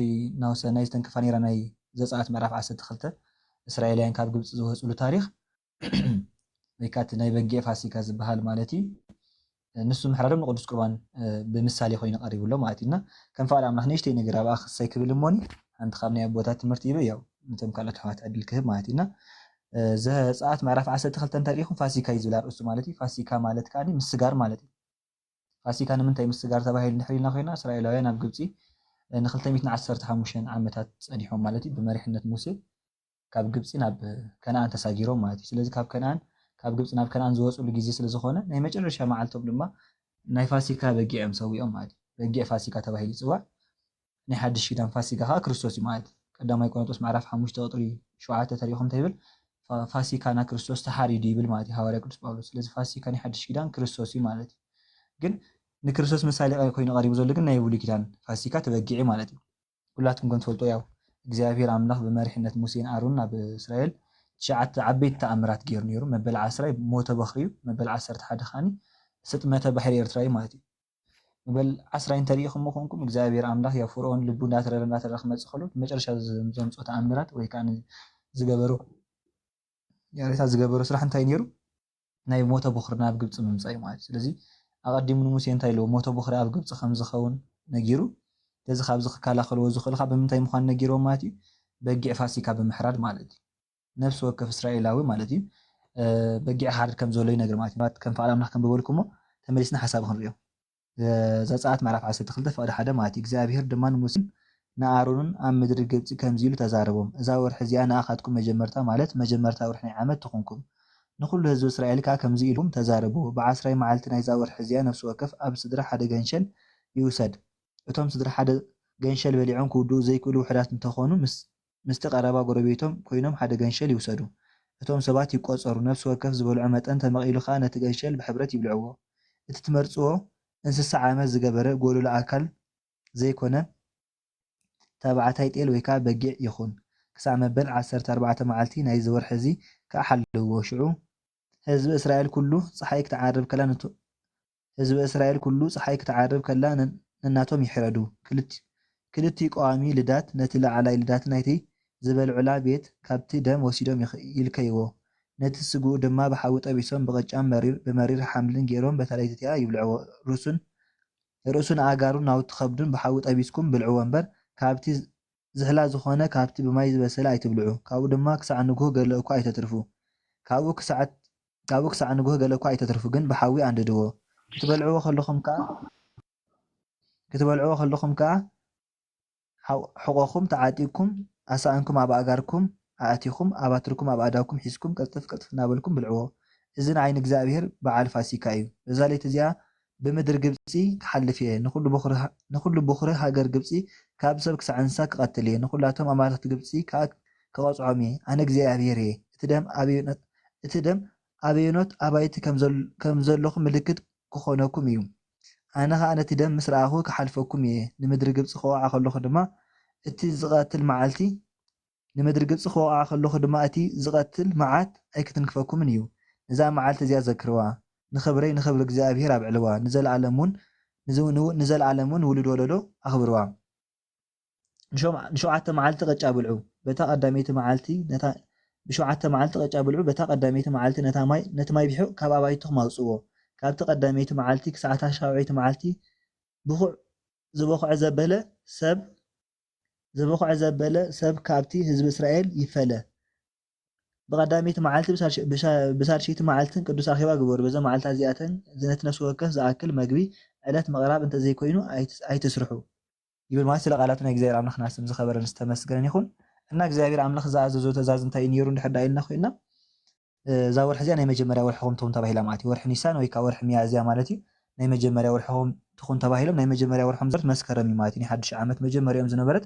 ናይ ዝተንከፋ ነይራ ናይ ዘፀአት ምዕራፍ 12 እስራኤላውያን ካብ ግብፂ ዝወፅሉ ታሪክ ወይ ከዓ ናይ በጊዕ ፋሲካ ዝበሃል ማለት እዩ። ንሱ ምሕራዶም ንቅዱስ ቁርባን ብምሳሌ ኮይኑ ቀሪቡሎ ማለት እዩ። እና ከም ፈቃድ ኣምላኽ ንእሽተይ ነገር ኣብኣ ክሳይ ክብል እሞኒ ሓንቲ ካብ ናይ ኣቦታት ትምህርቲ ይብል ያው ነቶም ካልኦት ኣሕዋት ዕድል ክህብ ማለት እዩ። እና ዘፀአት ምዕራፍ 12 እንተሪኢኹም ፋሲካ እዩ ዝብል ኣርእስቱ ማለት እዩ። ፋሲካ ማለት ከዓ ምስጋር ማለት እዩ። ፋሲካ ንምንታይ ምስጋር ተባሂሉ ንድሕር ኢልና ኮይና እስራኤላውያን ኣብ ግብፂ ን215 ዓመታት ፀኒሖም ማለት እዩ ብመሪሕነት ሙሴ ካብ ግብፂ ናብ ከነኣን ተሳጊሮም ማለት እዩ። ስለዚ ካብ ግብፂ ናብ ከነኣን ዝወፅሉ ግዜ ስለዝኾነ ናይ መጨረሻ መዓልቶም ድማ ናይ ፋሲካ በጊዕ እዮም ሰዊኦም ማለት እዩ። በጊዕ ፋሲካ ተባሂሉ ይፅዋዕ። ናይ ሓድሽ ኪዳን ፋሲካ ከዓ ክርስቶስ እዩ ማለት እዩ። ቀዳማይ ቆሮንጦስ ምዕራፍ 5 ቁጥሪ 7 ተሪኢኹም እንታይ ይብል? ፋሲካና ክርስቶስ ተሓሪዱ ይብል ማለት እዩ ሃዋርያ ቅዱስ ጳውሎስ። ስለዚ ፋሲካ ናይ ሓድሽ ኪዳን ክርስቶስ እዩ ማለት እዩ። ግን ንክርስቶስ ምሳሌ ኮይኑ ቀሪቡ ዘሎ ግን ናይ ብሉይ ኪዳን ፋሲካ ተበጊዒ ማለት እዩ። ሁላትኩም ከም ትፈልጦ ያው እግዚኣብሔር ኣምላኽ ብመሪሕነት ሙሴን ኣሮን ናብ እስራኤል 9 ዓበይቲ ተኣምራት ገይሩ ነይሩ። መበል 10 ሞተ በኽሪ እዩ። መበል 11 ከዓኒ ስጥመተ ባሕሪ ኤርትራ እዩ ማለት እዩ። መበል 10 እንተሪኢኹም ኮንኩም እግዚኣብሔር ኣምላኽ ያው ፍርዖን ልቡ እንዳተረረ ክመፅእ ከሎ መጨረሻ ዘምፅኦ ተኣምራት ወይ ከዓ ዝገበሮ ያሬታ ዝገበሮ ስራሕ እንታይ ነይሩ? ናይ ሞተ በኽሪ ናብ ግብፂ ምምፃእ እዩ ማለት እዩ። ስለዚ ኣቐዲሙ ንሙሴ እንታይ ኢልዎ? ሞተ በኽሪ ኣብ ግብፂ ከም ዝኸውን ነጊሩ እዚ ካብዚ ክከላኸልዎ ዝኽእልካ ብምንታይ ምዃኑ ነጊሮም ማለት እዩ? በጊዕ ፋሲካ ብምሕራድ ማለት እዩ። ነፍሲ ወከፍ እስራኤላዊ ማለት እዩ በጊዕ ሓርድ ከም ዘሎ ይነግር ማለት እዩ። ከም ፈቃድ ኣምላኽ ከም በበልኩሞ ተመሊስና ሓሳብ ክንሪኦ ዘፀአት ምዕራፍ 12 ፈቅዲ 1 ማለት እዩ። እግዚኣብሔር ድማ ንሙሴን ንኣሮንን ኣብ ምድሪ ግብፂ ከምዚ ኢሉ ተዛረቦም እዛ ወርሒ እዚኣ ንኣኻትኩም መጀመርታ ማለት መጀመርታ ወርሒ ናይ ዓመት ትኹንኩም ንኩሉ ህዝቢ እስራኤል ከዓ ከምዚ ኢሉም ተዛረቡ ብ10 መዓልቲ ናይዛ ወርሒ እዚኣ ነፍሲ ወከፍ ኣብ ስድራ ሓደ ገንሸል ይውሰድ። እቶም ስድራ ሓደ ገንሸል በሊዖም ክውድኡ ዘይክእሉ ውሕዳት እንተኾኑ ምስቲ ቀረባ ጎረቤቶም ኮይኖም ሓደ ገንሸል ይውሰዱ። እቶም ሰባት ይቆፀሩ ነፍሲ ወከፍ ዝበልዖ መጠን ተመቒሉ ከዓ ነቲ ገንሸል ብሕብረት ይብልዕዎ። እቲ ትመርፅዎ እንስሳ ዓመት ዝገበረ ጎሉሎ ኣካል ዘይኮነ ተባዕታይ ጤል ወይ ከዓ በጊዕ ይኹን። ክሳብ መበል 14 መዓልቲ ናይዚ ወርሒ እዚ ከዓ ሓልውዎ። ሽዑ ህዝቢ እስራኤል ኩሉ ፀሓይ ክትዓርብ ከላ ነናቶም ይሕረዱ። ክልቲኡ ቀዋሚ ልዳት ነቲ ላዕላይ ልዳት ናይቲ ዝበልዑላ ቤት ካብቲ ደም ወሲዶም ይልከይዎ። ነቲ ስግኡ ድማ ብሓዊ ጠቢሶም ብቅጫን ብመሪር ሓምልን ገይሮም በተለይትያ ይብልዕዎ። ርእሱን ኣእጋሩን ናውቲ ከብዱን ብሓዊ ጠቢስኩም ብልዕዎ እምበር ካብቲ ዝሕላ ዝኾነ ካብቲ ብማይ ዝበሰለ ኣይትብልዑ። ካብኡ ድማ ክሳዕ ንጉህ ገለ እኳ ኣይተትርፉ። ካብኡ ክሳዕ ንጉህ ገለ እኳ ኣይተትርፉ፣ ግን ብሓዊ አንድድዎ። ክትበልዕዎ ከለኹም ከዓ ሕቆኹም ተዓጢቅኩም ኣሳእንኩም ኣብ ኣእጋርኩም ኣእቲኹም ኣብ ኣትርኩም ኣብ ኣእዳውኩም ሒዝኩም ቅልጥፍ ቅልጥፍ እናበልኩም ብልዕዎ። እዚ ንዓይኒ እግዚኣብሔር በዓል ፋሲካ እዩ። እዛ ለይቲ እዚኣ ብምድሪ ግብፂ ክሓልፍ እየ። ንኩሉ በኹሪ ሃገር ግብፂ ካብ ሰብ ክሳዕ እንስሳ ክቐትል እየ። ንኩላቶም ኣማልክቲ ግብፂ ከዓ ክቐፅዖም እየ። ኣነ እግዚኣብሔር እየ። እቲ ደም ኣበየኖት ኣባይቲ ከም ዘለኹም ምልክት ክኾነኩም እዩ። ኣነ ከዓ ነቲ ደም ምስ ረኣኹ ክሓልፈኩም እየ። ንምድሪ ግብፂ ክወቃ ከለኹ ድማ እቲ ዝቐትል መዓት ኣይክትንክፈኩምን እዩ። እዛ መዓልቲ እዚኣ ዘክርዋ ንኽብረይ ንኽብሪ እግዚኣብሔር ኣብዕልዋ ንዘለዓለም እውን ውሉድ ወለዶ ኣኽብርዋ። ን7 መዓልቲ ቅጫ ብልዑ በታ ቀዳመይቲ መዓልቲ ነቲ ማይ ቢሑ ካብ ኣባይትኩም ኣውፅዎ። ካብቲ ቀዳመይቲ መዓልቲ ክሳዕ 7ይቲ መዓልቲ ብኩዕ ዝበኹዐ ዘበለ ሰብ ካብቲ ህዝቢ እስራኤል ይፈለ ብቀዳሚት መዓልቲ ብሳልሸይቲ መዓልትን ቅዱስ ኣኼባ ግበሩ በዞም መዓልታት እዚኣተን ነቲ ነፍሲ ወከፍ ዝኣክል መግቢ ዕለት ምቕራብ እንተዘይኮይኑ ኣይትስርሑ ይብል ማለት ስለ ቃላቱ ናይ እግዚኣብሔር ኣምላኽ ናስም ዝኸበረን ዝተመስገነን ይኹን እና እግዚኣብሔር ኣምላኽ ዝኣዘዞ ትእዛዝ እንታይ ነይሩ እንድሕር ኢልና ኮይና እዛ ወርሒ እዚኣ ናይ መጀመርያ ወርሕኹም ትኹን ተባሂላ ማለት እዩ ወርሒ ኒሳን ወይ ከዓ ወርሒ ሚያዝያ ማለት እዩ ናይ መጀመርያ ወርሕኹም ትኹን ተባሂሎም ናይ መጀመርያ ወርሖም ዝነበረት መስከረም እዩ ማለት እዩ ናይ ሓድሽ ዓመት መጀመርያኦም ዝነበረት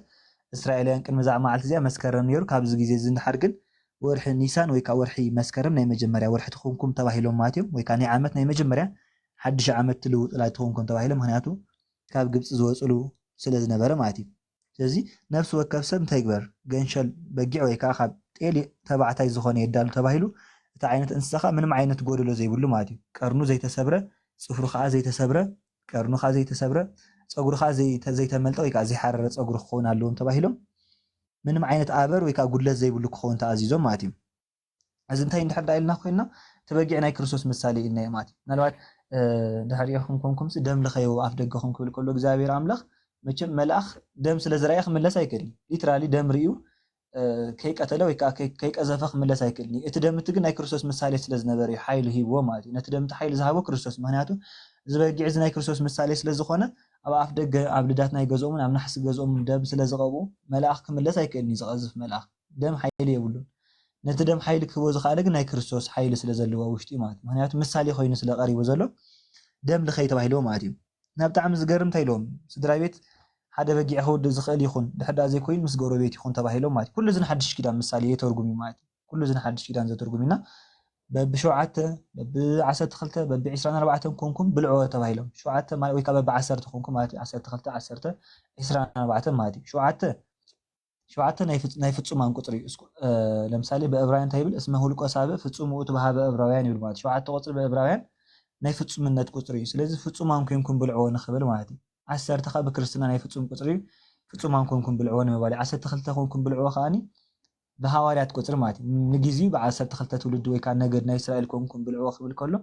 እስራኤላውያን ቅድሚ ዛ መዓልቲ እዚኣ መስከረም ነይሩ ካብዚ ግዜ ዝንድሓር ግን ወርሒ ኒሳን ወይ ከዓ ወርሒ መስከረም ናይ መጀመርያ ወርሒ ትኹንኩም ተባሂሎም ማለት እዮም ወይ ከዓ ናይ ዓመት ናይ መጀመርያ ሓድሽ ዓመት ትልውጥላይ ትኹንኩም ተባሂሎም ምክንያቱ ካብ ግብፂ ዝወፅሉ ስለ ዝነበረ ማለት እዩ ስለዚ ነፍሲ ወከፍ ሰብ እንታይ ይግበር ገንሸል በጊዕ ወይ ከዓ ካብ ጤል ተባዕታይ ዝኾነ የዳሉ ተባሂሉ እቲ ዓይነት እንስሳ ምንም ዓይነት ጎደሎ ዘይብሉ ማለት እዩ ቀርኑ ዘይተሰብረ ፅፍሩ ከዓ ዘይተሰብረ ቀርኑ ከዓ ዘይተሰብረ ፀጉሩ ከዓ ዘይተመልጠ ወይ ከዓ ዘይሓረረ ፀጉሪ ክኸውን ኣለዎም ተባሂሎም ምንም ዓይነት ኣበር ወይ ከዓ ጉድለት ዘይብሉ ክኸውን ተኣዚዞም ማለት እዩ እዚ እንታይ እንድሕር ኢልና ኮይና ተበጊዕ ናይ ክርስቶስ ምሳሌ ኢና ማለት እዩ ምናልባት ድሕር ኢኹም ኮንኩምስ ደም ለኸዩ ኣፍ ደገኹም ክብል ከሎ እግዚኣብሔር ኣምላኽ መቸም መልኣኽ ደም ስለ ዝረኣየ ክምለስ ኣይክእልን ሊትራሊ ደም ርኢዩ ከይቀተለ ወይ ከዓ ከይቀዘፈ ክምለስ ኣይክእልን እቲ ደም እቲ ግን ናይ ክርስቶስ ምሳሌ ስለ ዝነበረ እዩ ሓይሊ ሂብዎ ማለት እዩ ነቲ ደም እቲ ሓይሊ ዝሃቦ ክርስቶስ ምክንያቱ እዚ በጊዕ እዚ ናይ ክርስቶስ ምሳሌ ስለ ዝኾነ ኣብ ኣፍ ደገ ኣብ ልዳት ናይ ገዝኦምን ኣብ ናሕሲ ገዝኦም ደም ስለ ዝቐብኡ መልኣኽ ክምለስ ኣይክእልን ዝቐዝፍ መልኣኽ ደም ሓይሊ የብሉን ነቲ ደም ሓይሊ ክህቦ ዝኽኣለ ግን ናይ ክርስቶስ ሓይሊ ስለ ዘለዎ ውሽጢ ማለት እዩ ምክንያቱ ምሳሌ ኮይኑ ስለ ቀሪቡ ዘሎ ደም ልኸይ ተባሂልዎ ማለት እዩ እና ብጣዕሚ ዝገርም እንታይ ኢሎም ስድራ ቤት ሓደ በጊዕ ክውድእ ዝኽእል ይኹን ድሕዳ ዘይኮይኑ ምስ ጎረቤት ይኹን ተባሂሎም ማለት እዩ ኩሉ እዚ ንሓድሽ ኪዳን ምሳሌ የተርጉም እዩ ማለት እዩ ኩሉ እዚ ንሓድሽ ኪዳን ዘተርጉም ኢና በብ7 በብ12 በብ24 ኮንኩም ብልዖ ተባሂሎም 7 ማለት ወይ ከዓ በብ10 ኮንኩም ማለት 12 10 24 ማለት እዩ 7 ናይ ፍጹማን ቁጥሪ ለምሳሌ በዕብራውያን እንታይ ይብል እስመ ሁልቆ ሳብዕ ፍጹም ውእቱ በሃበ ዕብራውያን ይብል ማለት 7 ቁጥሪ በዕብራውያን ናይ ፍጹምነት ቁጥሪ እዩ ስለዚ ፍጹማን ኮይንኩም ብልዕዎ ንኽብል ማለት እዩ 10 ከዓ ብክርስትና ናይ ፍጹም ቁጥሪ ፍጹማን ኮይንኩም ብልዕዎ ንምባል 12 ኮይንኩም ብልዕዎ ከዓኒ ብሃዋርያት ቁፅሪ ማለት እዩ ንግዜኡ ብ12 ትውልዲ ወይ ከዓ ነገድ ናይ እስራኤል ኮንኩም ብልዕዎ ክብል ከሎ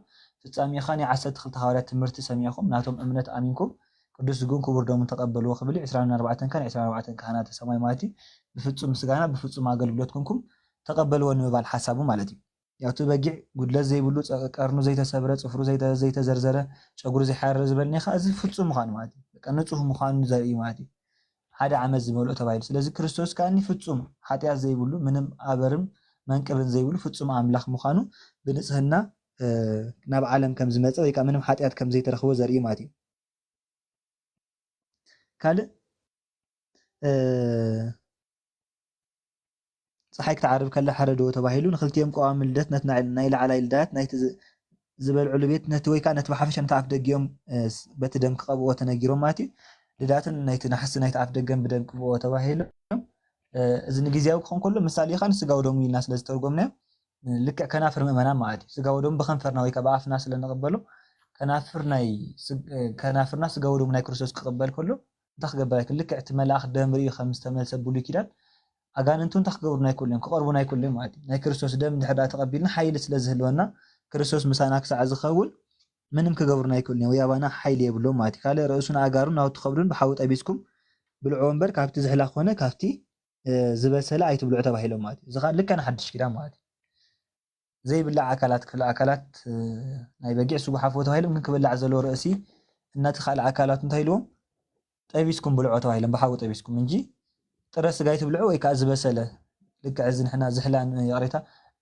ፍጻሜኻ ናይ 12 ሃዋርያት ትምህርቲ ሰሚዕኹም ናቶም እምነት ኣሚንኩም ቅዱስ ስግኡን ክቡር ደሙን ተቐበልዎ ክብል 24 ካን 24 ካህናተ ሰማይ ማለት እዩ ብፍጹም ስጋና ብፍጹም ኣገልግሎት ኮንኩም ተቐበልዎ ንምባል ሓሳቡ ማለት እዩ ያው እቲ በጊዕ ጉድለት ዘይብሉ ቀርኑ ዘይተሰብረ ፅፍሩ ዘይተዘርዘረ ጨጉሩ ዘይሓረረ ዝበልኒ ከዓ እዚ ፍጹም ምዃኑ ማለት እዩ በቃ ንጹህ ምዃኑ ዘርኢ ማለት እዩ ሓደ ዓመት ዝመልኦ ተባሂሉ ስለዚ ክርስቶስ ከዓኒ ፍጹም ሓጢኣት ዘይብሉ ምንም ኣበርም መንቅብን ዘይብሉ ፍጹም ኣምላኽ ምዃኑ ብንጽህና ናብ ዓለም ከም ዝመፀ ወይ ከዓ ምንም ሓጢኣት ከም ዘይተረኽቦ ዘርኢ ማለት እዩ ካልእ ፀሓይ ክትዓርብ ከላ ሓረዶ ተባሂሉ ንክልቲኦም ቀዋሚ ልደት ናይ ላዕላይ ልዳት ናይቲ ዝበልዕሉ ቤት ነቲ ወይ ከዓ ነቲ ብሓፈሻ ነቲ ኣፍ ደጊኦም በቲ ደም ክቐብኦ ተነጊሮም ማለት እዩ ልዳትን ናይቲ ናሕሲ ናይቲ ኣፍ ደገን ብደም ቅብኦ ተባሂሎም እዚ ንግዜያዊ ክኾን ከሎ ምሳሌ ከዓ ንስጋው ደሙ ኢልና ስለ ዝተርጎምናዮ ልክዕ ከናፍር ምእመናን ማለት እዩ ስጋው ደሙ ብከንፈርና ወይ ከዓ ብኣፍና ስለ ንቕበሎ ከናፍርና ስጋው ደሙ ናይ ክርስቶስ ክቕበል ከሎ እንታይ ክገብር ኣይክእል ልክዕ እቲ መልኣኽ ደም ርኢዩ ከም ዝተመልሰ ብሉይ ኪዳን ኣጋንንቱ እንታይ ክገብሩና ኣይክእሉን ክቐርቡና ኣይክእሉን ማለት እዩ ናይ ክርስቶስ ደም ድሕዳ ተቐቢልና ሓይሊ ስለ ዝህልወና ክርስቶስ ምሳና ክሳዕ ዝኸውን ምንም ክገብሩና ኣይክእሉን ወይ ኣባና ሓይሊ የብሎም ማለት እዩ ካልእ ርእሱን ኣጋሩን ናውቲ ከብዱን ብሓዊ ጠቢስኩም ብልዕዎ እምበር ካብቲ ዝሕላ ኮነ ካብቲ ዝበሰለ ኣይትብልዑ ተባሂሎም ማለት እዩ እዚ ከዓ ልክዕ ንሓድሽ ኪዳን ማለት እዩ ዘይብላዕ ኣካላት ክፍለ ኣካላት ናይ በጊዕ ስጉ ሓፍዎ ተባሂሎም ግን ክብላዕ ዘሎ ርእሲ እናቲ ካልእ ኣካላት እንታይ ኢልዎም ጠቢስኩም ብልዖ ተባሂሎም ብሓዊ ጠቢስኩም እንጂ ጥረ ስጋ ይትብልዑ ወይ ከዓ ዝበሰለ ልክዕ እዚ ንሕና ዝሕላን የቕሬታ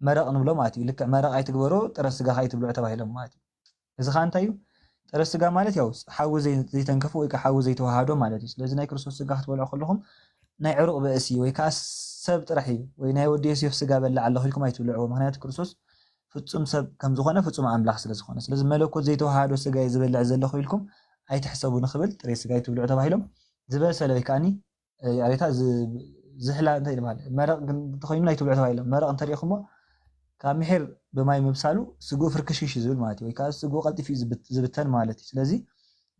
መረቕ ንብሎ ማለት እዩ ልክዕ መረቕ ኣይትግበሮ ጥረ ስጋ ይትብልዑ ተባሂሎም ማለት እዩ እዚ ከዓ እንታይ እዩ ጥረ ስጋ ማለት ያው ሓዊ ዘይተንከፉ ወይ ከዓ ሓዊ ዘይተዋሃዶ ማለት እዩ ስለዚ ናይ ክርስቶስ ስጋ ክትበልዑ ከለኹም ናይ ዕሩቕ ብእሲ ወይ ከዓ ሰብ ጥራሕ እዩ ወይ ናይ ወዲ ዮሴፍ ስጋ በላዕ ኣለኹ ኢልኩም ኣይትብልዕዎ ምክንያቱ ክርስቶስ ፍጹም ሰብ ከም ዝኾነ ፍጹም ኣምላኽ ስለ ዝኾነ ስለዚ መለኮት ዘይተዋሃዶ ስጋ ዝበልዕ ዘለኹ ኢልኩም ኣይትሕሰቡ ንኽብል ጥረ ስጋ ይትብልዑ ተባሂሎም ዝበሰለ ወይ ከዓኒ ያሬታ ዝሕላ እንታይ ይባሃል መረቕ ግን ተኸይኑ ኣይትብልዑ ተባሂሎም መረቕ እንተሪኢኹሞ ካብ ምሕር ብማይ ምብሳሉ ስጉኡ ፍርክሽሽ ዝብል ማለት እዩ ወይ ከዓ ስጉኡ ቀልጢፉ ዝብተን ማለት እዩ ስለዚ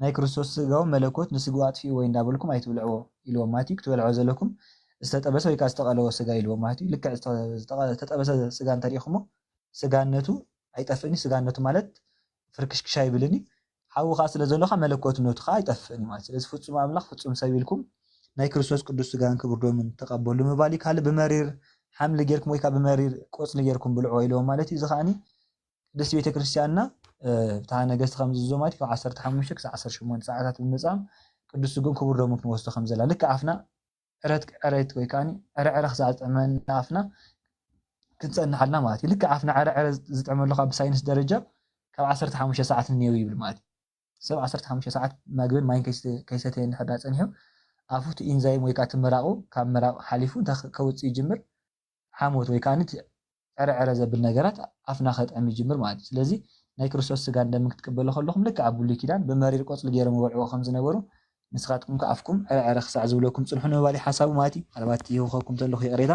ናይ ክርስቶስ ስጋው መለኮት ንስጉኡ ኣጥፊኡ ወይ እንዳበልኩም ኣይትብልዕዎ ኢልዎም ማለት እዩ ክትበልዖ ዘለኩም ዝተጠበሰ ወይ ከዓ ዝተቐለወ ስጋ ኢልዎም ማለት እዩ ልክዕ ዝተጠበሰ ስጋ እንተሪኢኹሞ ስጋነቱ ኣይጠፍእኒ ስጋነቱ ማለት ፍርክሽክሽ ኣይብልኒ حاو خاص لزلوخ ملكوت نوتخا يطفئني ማለት ስለዚህ ፍጹም አምላክ ፍጹም ሰብ ኢልኩም ናይ ክርስቶስ ቅዱስ ስጋን ክቡር ደሙን ተቀበሉ ምባሊ ካለ በመሪር حمل ጌርኩም ወይ ካ በመሪር ቆጽል ጌርኩም ብልዑ ኢሎም ማለት እዩ ዝኻኒ ቅድስት ቤተ ክርስቲያንና ፍትሐ ነገሥት ከም ዝዞማት ካብ 15 ክሳብ 18 ሰዓታት ብምጻም ቅዱስ ስጋን ክቡር ደሙን ክንወስዶ ከም ዘላ ልክ አፍና ዕረት ወይ ካኒ ዕረዕረ ክዛጥመን አፍና ክንጸንሐልና ማለት እዩ ልክ አፍና ዕረዕረ ዝጥመሉ ካብ ሳይንስ ደረጃ ካብ 15 ሰዓት ነው ይብል ማለት ሰብ 15 ሰዓት ምግብን ማይን ከይሰተየ ንሕዳ ጸኒሑ አፉት ኢንዛይም ወይ ካ ትመራቁ ካብ መራቁ ሓሊፉ ከውጽ ይጅምር ሓሞት ወይ ካኒ ዕረዕረ ዘብል ነገራት አፍና ኸጥዕም ይጅምር ማለት ስለዚ ናይ ክርስቶስ ስጋ እንደምትቀበሉ ከለኹም ልክ ኣብ ብሉይ ኪዳን በመሪር ቆጽል ገይሮም ወልዑ ከም ዝነበሩ ንስኻትኩም ከአፍኩም ዕረዕረ ክሳዕ ዝብለኩም ጽንሑ ንባሊ ሓሳቡ ማለት እዩ አልባት ይኸውኩም ዘለኹ ይቅሬታ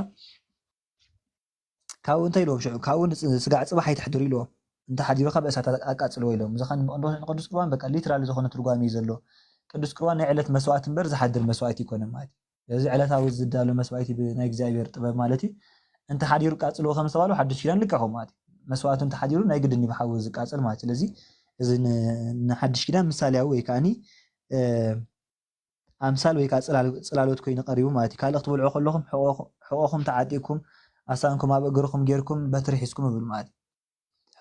ካው እንታይ ኢሎም ሽዑ ካው ስጋ ጽባሕ ኣይትሕድሩ ኢሎም እንተ ሓዲሩካ በእሳት አቃጽልዎ ኢሎም ዝኻን ቅዱስ ቁርባን በቃ ሊትራሊ ዝኾነ ትርጓሜ እዩ ዘሎ ቅዱስ ቁርባን ናይ ዕለት መስዋዕት እምበር ዝሓድር መስዋዕት ይኮነ ማለት እዩ እዚ ዕለታዊ ዝዳሎ መስዋዕት ናይ እግዚአብሔር ጥበብ ማለት እዩ እንተ ሓዲሩ ቃጽልዎ ከም ዝተባሉ ሓድሽ ኪዳን ልቀኸው ማለት መስዋዕቱ እንተ ሓዲሩ ናይ ግድን ይብሓው ዝቃጽል ማለት ስለዚ እዚ ንሓድሽ ኪዳን ምሳሌያዊ ወይ ካኒ አምሳል ወይ ካ ጽላሎት ኮይኑ ቀሪቡ ማለት እዩ ካልእ ክትበልዑ ከለኹም ሕቆኹም ተዓጢኩም አሳንኩም ኣብ እግርኩም ጌርኩም በትሪ ሒዝኩም ይብል ማለት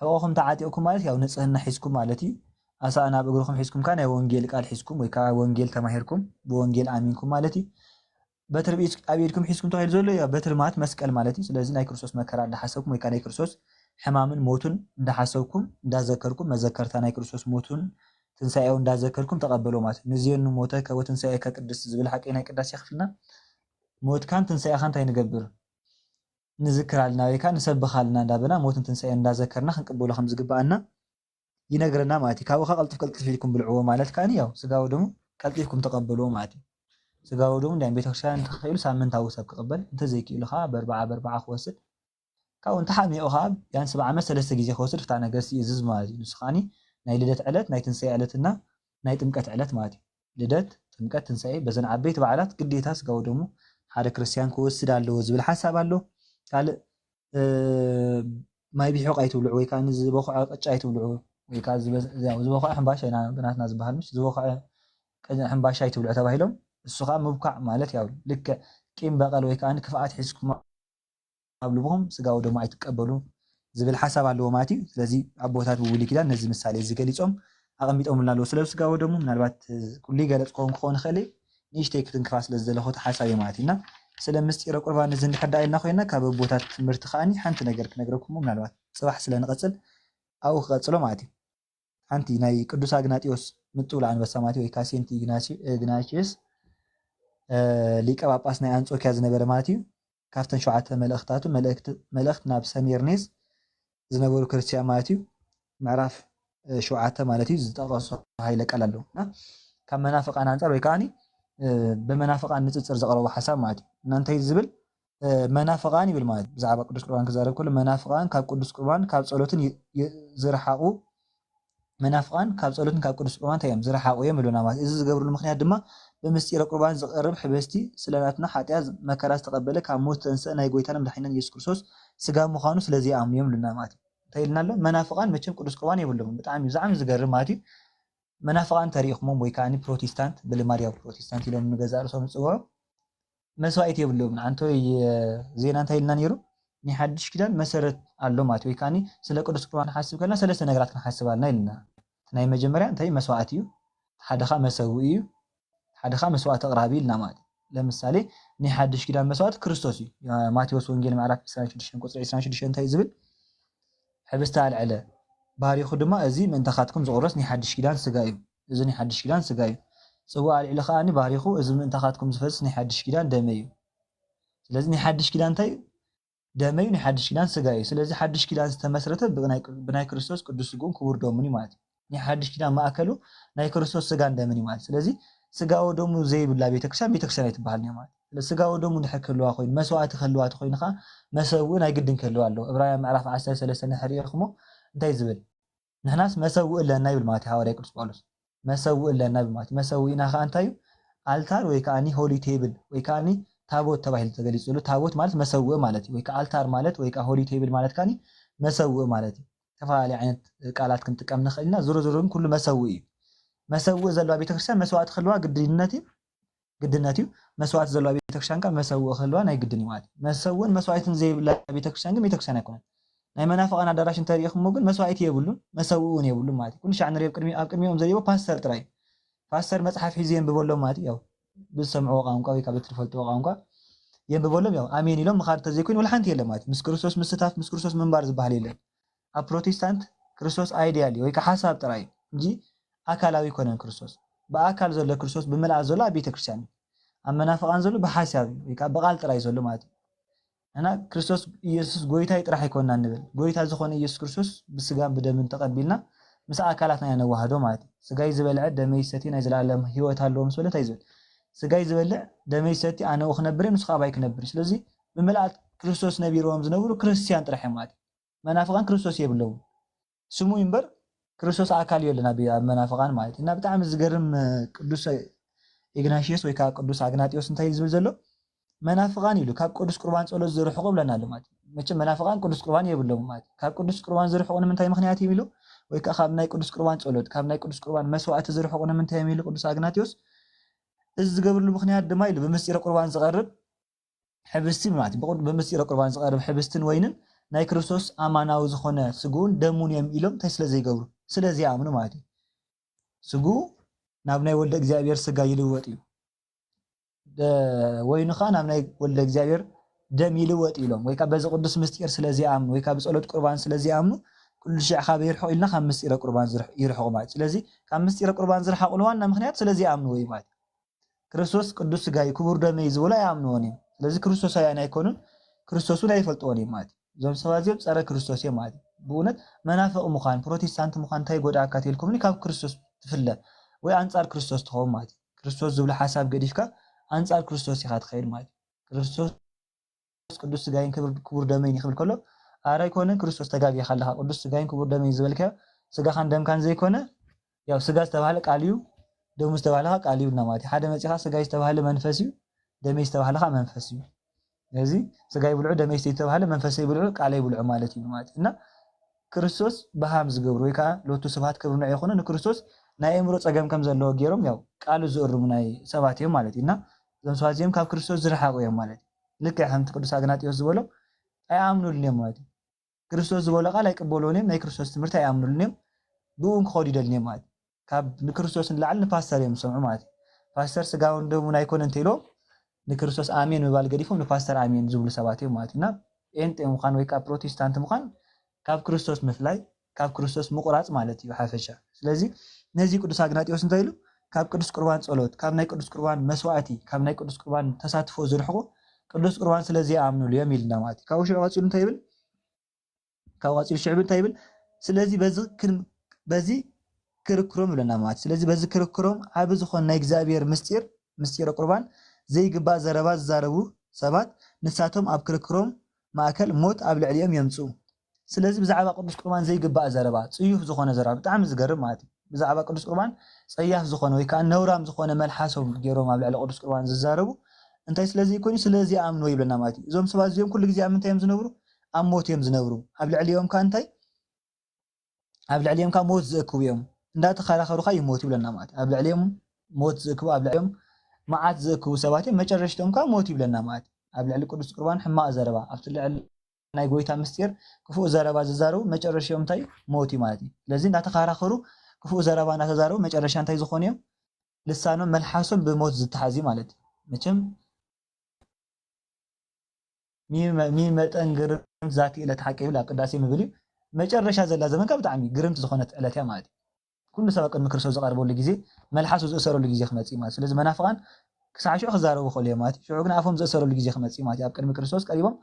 ሕቆኹም ተዓጢኩም ማለት ያው ንጽህና ሒዝኩም ማለት እዩ አሳና ኣብ እግርኩም ሒዝኩም ካ ናይ ወንጌል ቃል ሒዝኩም ወይ ካ ወንጌል ተማሂርኩም ብወንጌል አሚንኩም ማለት እዩ በትሪ ኣብ ኢድኩም ሒዝኩም ተባሂሉ ዘሎ ያ በትሪ ማለት መስቀል ማለት እዩ ስለዚ ናይ ክርስቶስ መከራ እንዳሓሰብኩም ወይ ካ ናይ ክርስቶስ ሕማምን ሞቱን እንዳሓሰብኩም እንዳዘከርኩም መዘከርታ ናይ ክርስቶስ ሞቱን ትንሳኤው እንዳዘከርኩም ተቀበሉ ማለት ንዚየኑ ሞተ ከወትንሳኤ ከቅድስ ዝብል ሓቂ ናይ ቅዳሴ ክፍልና ሞትካን ትንሳኤካ እንታይ ንገብር ንዝክራልና ወይ ካ ንሰብኻልና እንዳበና ሞትን ትንሳኤ እንዳዘከርና ክንቅበሉ ከም ዝግባአና ይነግረና ማለት ካብኡ ቀልጥፍ ቀልጥፍ ኢልኩም ብልዕዎ ማለት ካኒ ያው ስጋው ደሙ ቀልጥፍኩም ተቀበሉ ማለት ስጋው ደሙ እንዳይ ቤተክርስቲያን ተኸይሉ ሳምንታዊ ሰብ ክቅበል እንተ ዘይክኢሉኻ በርባዓ ክወስድ ካብኡ እንተ ሓሚኡኻ ያን 70 ዓመት 3 ግዜ ክወስድ ፍታ ነገስ ይዝዝ ማለት እዩ ንስኻኒ ናይ ልደት ዕለት ናይ ትንሳኤ ዕለትና ናይ ጥምቀት ዕለት ማለት እዩ ልደት ጥምቀት ትንሳኤ በዘን ዓበይቲ በዓላት ግዴታ ስጋው ደሙ ሓደ ክርስቲያን ክወስድ ኣለዎ ዝብል ሓሳብ ኣሎ ካልእ ማይ ቢሑ አይትብልዑ ወይ ካኒ ዝበኹዐ ቅጫ አይትብልዑ ወይ ካ ዝበኹዐ ሕምባሻ ኢና ብናትና ዝበሃል ምሽ ዝበኹዐ ሕምባሻ አይትብልዑ ተባሂሎም እሱኻ ምብካዕ ማለት ያው ልክ ቂም በቀል ወይ ካኒ ክፍኣት ሒዝኩም ኣብ ልብኹም ስጋው ደሙ ኣይትቀበሉ ዝብል ሓሳብ ኣለዎ ማለት እዩ ስለዚ ኣቦታት ብብሉይ ኪዳን ነዚ ምሳሌ እዚ ገሊፆም ኣቐሚጦምልና ኣለዎ ስለ ስጋው ደሙ ምናልባት ኩሉ ገለጽኩም ክኾን ይኽእል ንእሽተይ ክትንክፋ ስለ ዘለኹ ሓሳብ እዩ ማለት እዩና ስለ ምስጢረ ቁርባን እዚ እንድሕዳ ኢልና ኮይና ካብ ኣቦታት ትምህርቲ ከዓኒ ሓንቲ ነገር ክነግረኩም ምናልባት ጽባሕ ስለ ንቐጽል ኣብኡ ክቐጽሎ ማለት እዩ ሓንቲ ናይ ቅዱስ አግናጢዮስ ምጡል አንበሳ ማለት ወይ ካ ሴንት ኢግናቲዮስ ሊቀ ጳጳስ ናይ አንጾኪያ ዝነበረ ማለት እዩ ካብተን 7 መልእኽታቱ መልእኽት ናብ ሰሜርኔስ ዝነበሩ ክርስቲያን ማለት እዩ ምዕራፍ 7 ማለት እዩ ዝጠቐሶ ሃይለ ቃል ኣለዎ ካብ መናፍቃን አንጻር ወይ ካኒ በመናፍቃን ንጽጽር ዘቀረቡ ሓሳብ ማለት እዩ እናንተ ዝብል መናፍቃን ይብል ማለት ብዛዕባ ቅዱስ ቁርባን ክዛረብ ከሎ መናፍቃን ካብ ቅዱስ ቁርባን ካብ ጸሎትን ዝረሓቁ መናፍቃን ካብ ጸሎትን ካብ ቅዱስ ቁርባን ታይም ዝረሓቁ እዮም ይሉና ማለት እዚ ዝገብሩሉ ምክንያት ድማ በምስጢረ ቁርባን ዝቀርብ ሕብስቲ ስለናትና ኃጢያት መከራ ዝተቀበለ ካብ ሞት ተንሰ ናይ ጎይታና መድኃኒትና ኢየሱስ ክርስቶስ ስጋ ምዃኑ ስለዚ ኣምዮም ይሉና ማለት እንታይ ይልና ኣሎ መናፍቃን መቸም ቅዱስ ቁርባን ይብሉም በጣም ዛዕም ዝገርም ማለት እዩ መናፍቃን ተሪእኹሞም ወይ ካኒ ፕሮቴስታንት ብልማድያው ፕሮቴስታንት ኢሎም ንገዛእ ርእሶም ዝጽውዑ መስዋዕት የብሉም አንተ ዜና እንታይ ይልና ነይሩ ናይ ሓድሽ ኪዳን መሰረት ኣሎ ማለት ወይ ካኒ ስለ ቅዱስ ቁርባን ሓስብ ከለና ሰለስተ ነገራት ክንሓስብ ኣለና ይልና ናይ መጀመርያ እንታይ መስዋዕት እዩ ሓደኻ መሰውኢ እዩ ሓደኻ መስዋዕት ኣቅራቢ ኢልና ማለት ለምሳሌ ናይ ሓድሽ ኪዳን መስዋዕት ክርስቶስ እዩ ማቴዎስ ወንጌል ምዕራፍ 26 ቁጥሪ 26 እንታይ ዝብል ሕብስተ አልዕለ ባሪኹ ድማ እዚ ምንተኻትኩም ዝቁረስ ናይ ሓድሽ ኪዳን ስጋ እዩ እዚ ናይ ሓድሽ ኪዳን ስጋ እዩ ጽዋዕ አልዕለ ከዓኒ ባሪኹ እዚ ምንተኻትኩም ዝፈስስ ናይ ሓድሽ ኪዳን ደመ እዩ ስለዚ ናይ ሓድሽ ኪዳን እንታይ ደመ እዩ ናይ ሓድሽ ኪዳን ስጋ እዩ ስለዚ ሓድሽ ኪዳን ዝተመስረተ ብናይ ክርስቶስ ቅዱስ ስጋኡን ክቡር ደሙን እዩ ማለት ናይ ሓድሽ ኪዳን ማእከሉ ናይ ክርስቶስ ስጋን ደምን እዩ ማለት ስለዚ ስጋው ደሙ ዘይብላ ቤተክርስቲያን ኣይትበሃል እያ ማለት ስለዚ ስጋው ደሙ ድሕር ክህልዋ ኮይኑ መስዋዕቲ ክህልዋ ኮይንካ መሰውእ ናይ ግድን ክህልዋ ኣለዎ ዕብራውያን ምዕራፍ 13 ንሕሪእኹሞ እንታይ ዝብል ንሕናስ መሰውእ ኣለና ይብል ማለት ሐዋርያ ቅዱስ ጳውሎስ መሰውእ ኣለና ይብል ማለት መሰውኢና ከዓ እንታይ እዩ አልታር ወይ ከዓኒ ሆሊ ቴብል ወይ ከዓኒ ታቦት ተባሂሉ ተገሊጹሉ ታቦት ማለት መሰውእ ማለት እዩ ወይ ከዓ አልታር ማለት ወይ ከዓ ሆሊ ቴብል ማለት ካኒ መሰውእ ማለት እዩ ተፈላለየ ዓይነት ቃላት ክንጥቀም ንኽእል ኢና ዞሮ ዞሮ ኩሉ መሰውእ እዩ مسوء زلوا بيتكريستيان مسوات خلوا قدناتي مسوات زلوا بيتكريستيان كان مسوء خلوا ناي قدني مات مسوء مسوات زي بيتكريستيان كان بيتكريستيان يكون ناي منافق انا دراش تاريخ موجن مسوات يبلون مسوون يبلون مات كل شيء عن ريب قدميهم زيو باستر تراي باستر مصحف حزين ببولو مات ياو بسمعوا قانقا ويكا بترفلتوا قانقا ينببولم ياو امين يلوم مخار تزيكون ولا حنت يلا مات مس كريستوس مستاف مس كريستوس منبار زبحال يلا ا بروتستانت كريستوس ايديالي ويكا حساب تراي انجي አካላዊ ኮነን ክርስቶስ በአካል ዘሎ ክርስቶስ በመላእ ዘሎ ቤተ ክርስቲያን አመናፈቃን ዘሎ በሐሳብ ወይካ በቃል ጥራይ ዘሎ ማለት እና ክርስቶስ ኢየሱስ ጎይታ ይጥራህ ይኮና እንብል ጎይታ ዝኾነ ኢየሱስ ክርስቶስ በስጋም በደምን ተቀቢልና ምስ አካላትና ያነዋህዶ ማለት ስጋይ ዝበልዐ ደመይ ሰቲ ናይ ዘላለም ህይወት አለው መስለት አይዘል ስጋይ ዝበልዐ ደመይ ሰቲ አነ ወክነብር ንስኻ ባይ ክነብር ስለዚ በመላእ ክርስቶስ ነቢሮም ዝነብሩ ክርስቲያን ጥራህ ማለት መናፍቃን ክርስቶስ ይብለው ስሙ ይንበር ክርስቶስ አካል ይለና በመናፍቃን ማለት እና በጣም ዝገርም ቅዱስ ኢግናሺየስ ወይ ቅዱስ አግናጢዮስ እንታይ ዝብል ዘሎ መናፍቃን ይሉ ካብ ቅዱስ ቁርባን ጸሎት ዝርሕቁ ብለናል ማለት መቼ መናፍቃን ቅዱስ ቁርባን ይብሎም ማለት ካብ ቅዱስ ቁርባን ዝርሕቁ ንምንታይ ምክንያት ይብሉ ወይ ካብ ናይ ቅዱስ ቁርባን ጸሎት ካብ ናይ ቅዱስ ቁርባን መስዋዕት ዝርሕቁ ንምንታይ ይብሉ ቅዱስ አግናጢዮስ እዚ ዝገብርሉ ምክንያት ድማ ይሉ በመስጢረ ቁርባን ዝቀርብ ሕብስቲ ማለት በመስጢረ ቁርባን ዝቀርብ ሕብስትን ወይንን ናይ ክርስቶስ አማናዊ ዝኾነ ስጉን ደሙን እዮም ኢሎም ታይ ስለ ዘይገብሩ ስለዚህ አምኑ ማለት ስጉ ናብ ናይ ወልደ እግዚአብሔር ስጋ ይልወጥ እዩ ወይኑ ኻ ናብ ናይ ወልደ እግዚአብሔር ደም ይልወጥ ኢሎም ወይካ በዚ ቅዱስ ምስጢር ስለዚህ አምኑ ወይካ በጸሎት ቁርባን ስለዚህ አምኑ ኩሉ ሸዕ ኻ ይርሕቁ ኢልና ካብ ምስጢረ ቁርባን ይርሕቁ ማለት ስለዚህ ካብ ምስጢረ ቁርባን ዝርሕቁ ዋና ምክንያት ስለዚህ አምኑ ወይ ማለት ክርስቶስ ቅዱስ ስጋይ ክቡር ደመይ ዝብላ ያምኑዎን ስለዚህ ክርስቶሳውያን አይኮኑን ክርስቶሱን አይፈልጥዎን ማለት ዞም ሰባዚም ጸረ ክርስቶስ ማለት በእውነት መናፍቅ ሙኻን ፕሮቴስታንት ሙኻን ታይ ጎዳ አካቴልኩም ካብ ክርስቶስ ትፍለ ወይ አንጻር ክርስቶስ ተሆም ማለት ክርስቶስ ዝብል ሐሳብ ገዲፍካ አንጻር ክርስቶስ ይኻ ትኸይድ ማለት ክርስቶስ ቅዱስ ስጋይን ክቡር ደመይን ይኽብል ከሎ አራ ይኮነ ክርስቶስ ተጋቢ ያኻለኻ ቅዱስ ስጋይን ክቡር ደመይን ዝብልካ ስጋኻን ደምካን ዘይኮነ ያው ስጋ ዝተባለ ቃልዩ ደሙ ዝተባለ ቃልዩ እና ማለት ሓደ መጽኻ ስጋይ ዝተባለ መንፈስ እዩ ደመይ ዝተባለ መንፈስ እዩ እዚ ስጋይ ብልዑ ደመይ ዝተባለ መንፈስ ይብልዑ ቃልይ ብልዑ ማለት እዩ ማለት እና ክርስቶስ በሃም ዝገብሩ ወይ ከዓ ሎቱ ስብሐት ክብርና ይኾነ ንክርስቶስ ናይ እምሮ ጸገም ከም ዘለዎ ገይሮም ያው ቃሉ ዝእርሙ ናይ ሰባት እዮም ማለት እና ዘንሷዚም ካብ ክርስቶስ ዝረሓቁ እዮም ማለት ልክ ሓምት ቅዱስ አግናጢዮስ ዝበሎ አያምኑልን እዮም ማለት ክርስቶስ ዝበሎ ቃል አይቀበሉንም ናይ ክርስቶስ ትምህርት አያምኑልን ብኡን ክኸዱ ይደልንም ማለት ካብ ንክርስቶስ ንላዕል ንፓስተር እዮም ሰምዑ ማለት ፓስተር ስጋውን ደሙን አይኮነን እንተይሎ ንክርስቶስ አሜን ምባል ገዲፎም ንፓስተር አሜን ዝብሉ ሰባት እዮም ማለት እና ኤንጤ ሙኻን ወይ ከዓ ፕሮቴስታንት ሙኻን ካብ ክርስቶስ ምፍላይ ካብ ክርስቶስ ምቁራጽ ማለት እዩ ሓፈሻ ስለዚህ ነዚ ቅዱስ አግናጢዮስ እንታይ ኢሉ ካብ ቅዱስ ቁርባን ጸሎት ካብ ናይ ቅዱስ ቁርባን መስዋዕቲ ካብ ናይ ቅዱስ ቁርባን ተሳትፎ ዝርሕቁ ቅዱስ ቁርባን ስለዚህ አምኑሉ እዮም ኢልና ማለት ካብ ሽዑ ቀፂሉ እንታይ ይብል ካብ ቀፂሉ ሽዕብ እንታይ ይብል ስለዚህ በዚ ክርክሮም ብለና ማለት ስለዚህ በዚ ክርክሮም ኣብ ዝኾነ ናይ እግዚአብሔር ምስጢረ ቁርባን ዘይግባእ ዘረባ ዝዛረቡ ሰባት ንሳቶም ኣብ ክርክሮም ማእከል ሞት ኣብ ልዕሊኦም የምጽኡ ስለዚህ ብዛዕባ ቅዱስ ቁርባን ዘይግባእ ዘረባ ጽዩፍ ዝኾነ ዘረባ ብጣዕሚ ዝገርም ማለት እዩ ብዛዕባ ቅዱስ ቁርባን ጸያፍ ዝኾነ ወይ ከዓ ነውራም ዝኾነ መልሓሶም ገይሮም ኣብ ልዕሊ ቅዱስ ቁርባን ዝዛረቡ እንታይ ስለዚህ ይኮኒ ስለዚህ አምኑ ይብለና ማለት እዩ እዞም ሰባት እዚኦም ኩሉ ግዜ ኣብ ምንታይ እዮም ዝነብሩ ኣብ ሞት እዮም ዝነብሩ ኣብ ልዕሊኦም ካ እንታይ ኣብ ልዕሊኦም ካ ሞት ዝእክቡ እዮም እንዳተኸራኸሩ ካ ይሞቱ ይብለና ማለት ኣብ ልዕሊኦም ሞት ዝእክቡ ኣብ ልዕሊኦም መዓት ዝእክቡ ሰባት እዮም መጨረሽቶም ካ ሞት ይብለና ማለት ኣብ ልዕሊ ቅዱስ ቁርባን ሕማቅ ዘረባ ኣብቲ ልዕሊ ናይ ጎይታ ምስጢር ክፉእ ዘረባ ዝዛረቡ መጨረሽኦም እንታይ ሞት እዩ ማለት እዩ ስለዚ እንዳተኸራኸሩ ክፉእ ዘረባ እናተዛረቡ መጨረሻ እንታይ ዝኾኑ እዮም ልሳኖም መልሓሶም ብሞት ዝተሓዚ ማለት እዩ መቸም ሚመጠን ግርምት ዛቲ ዕለት ሓቂ ይብል ኣብ ቅዳሴ ምብል እዩ መጨረሻ ዘላ ዘመንካ ብጣዕሚ ግርምቲ ዝኾነት ዕለት እያ ማለት እዩ ኩሉ ሰብ ቅድሚ ክርስቶስ ዝቐርበሉ ግዜ መልሓሱ ዝእሰረሉ ግዜ ክመጽእ ማለት ስለዚ መናፍቃን ክሳዕ ሽዑ ክዛረቡ ይኽእሉ እዮም ማለት ሽዑ ግን ኣፎም ዝእሰረሉ ግዜ ክመጽእ ማለት ኣብ ቅድሚ ክርስቶስ ቀሪቦም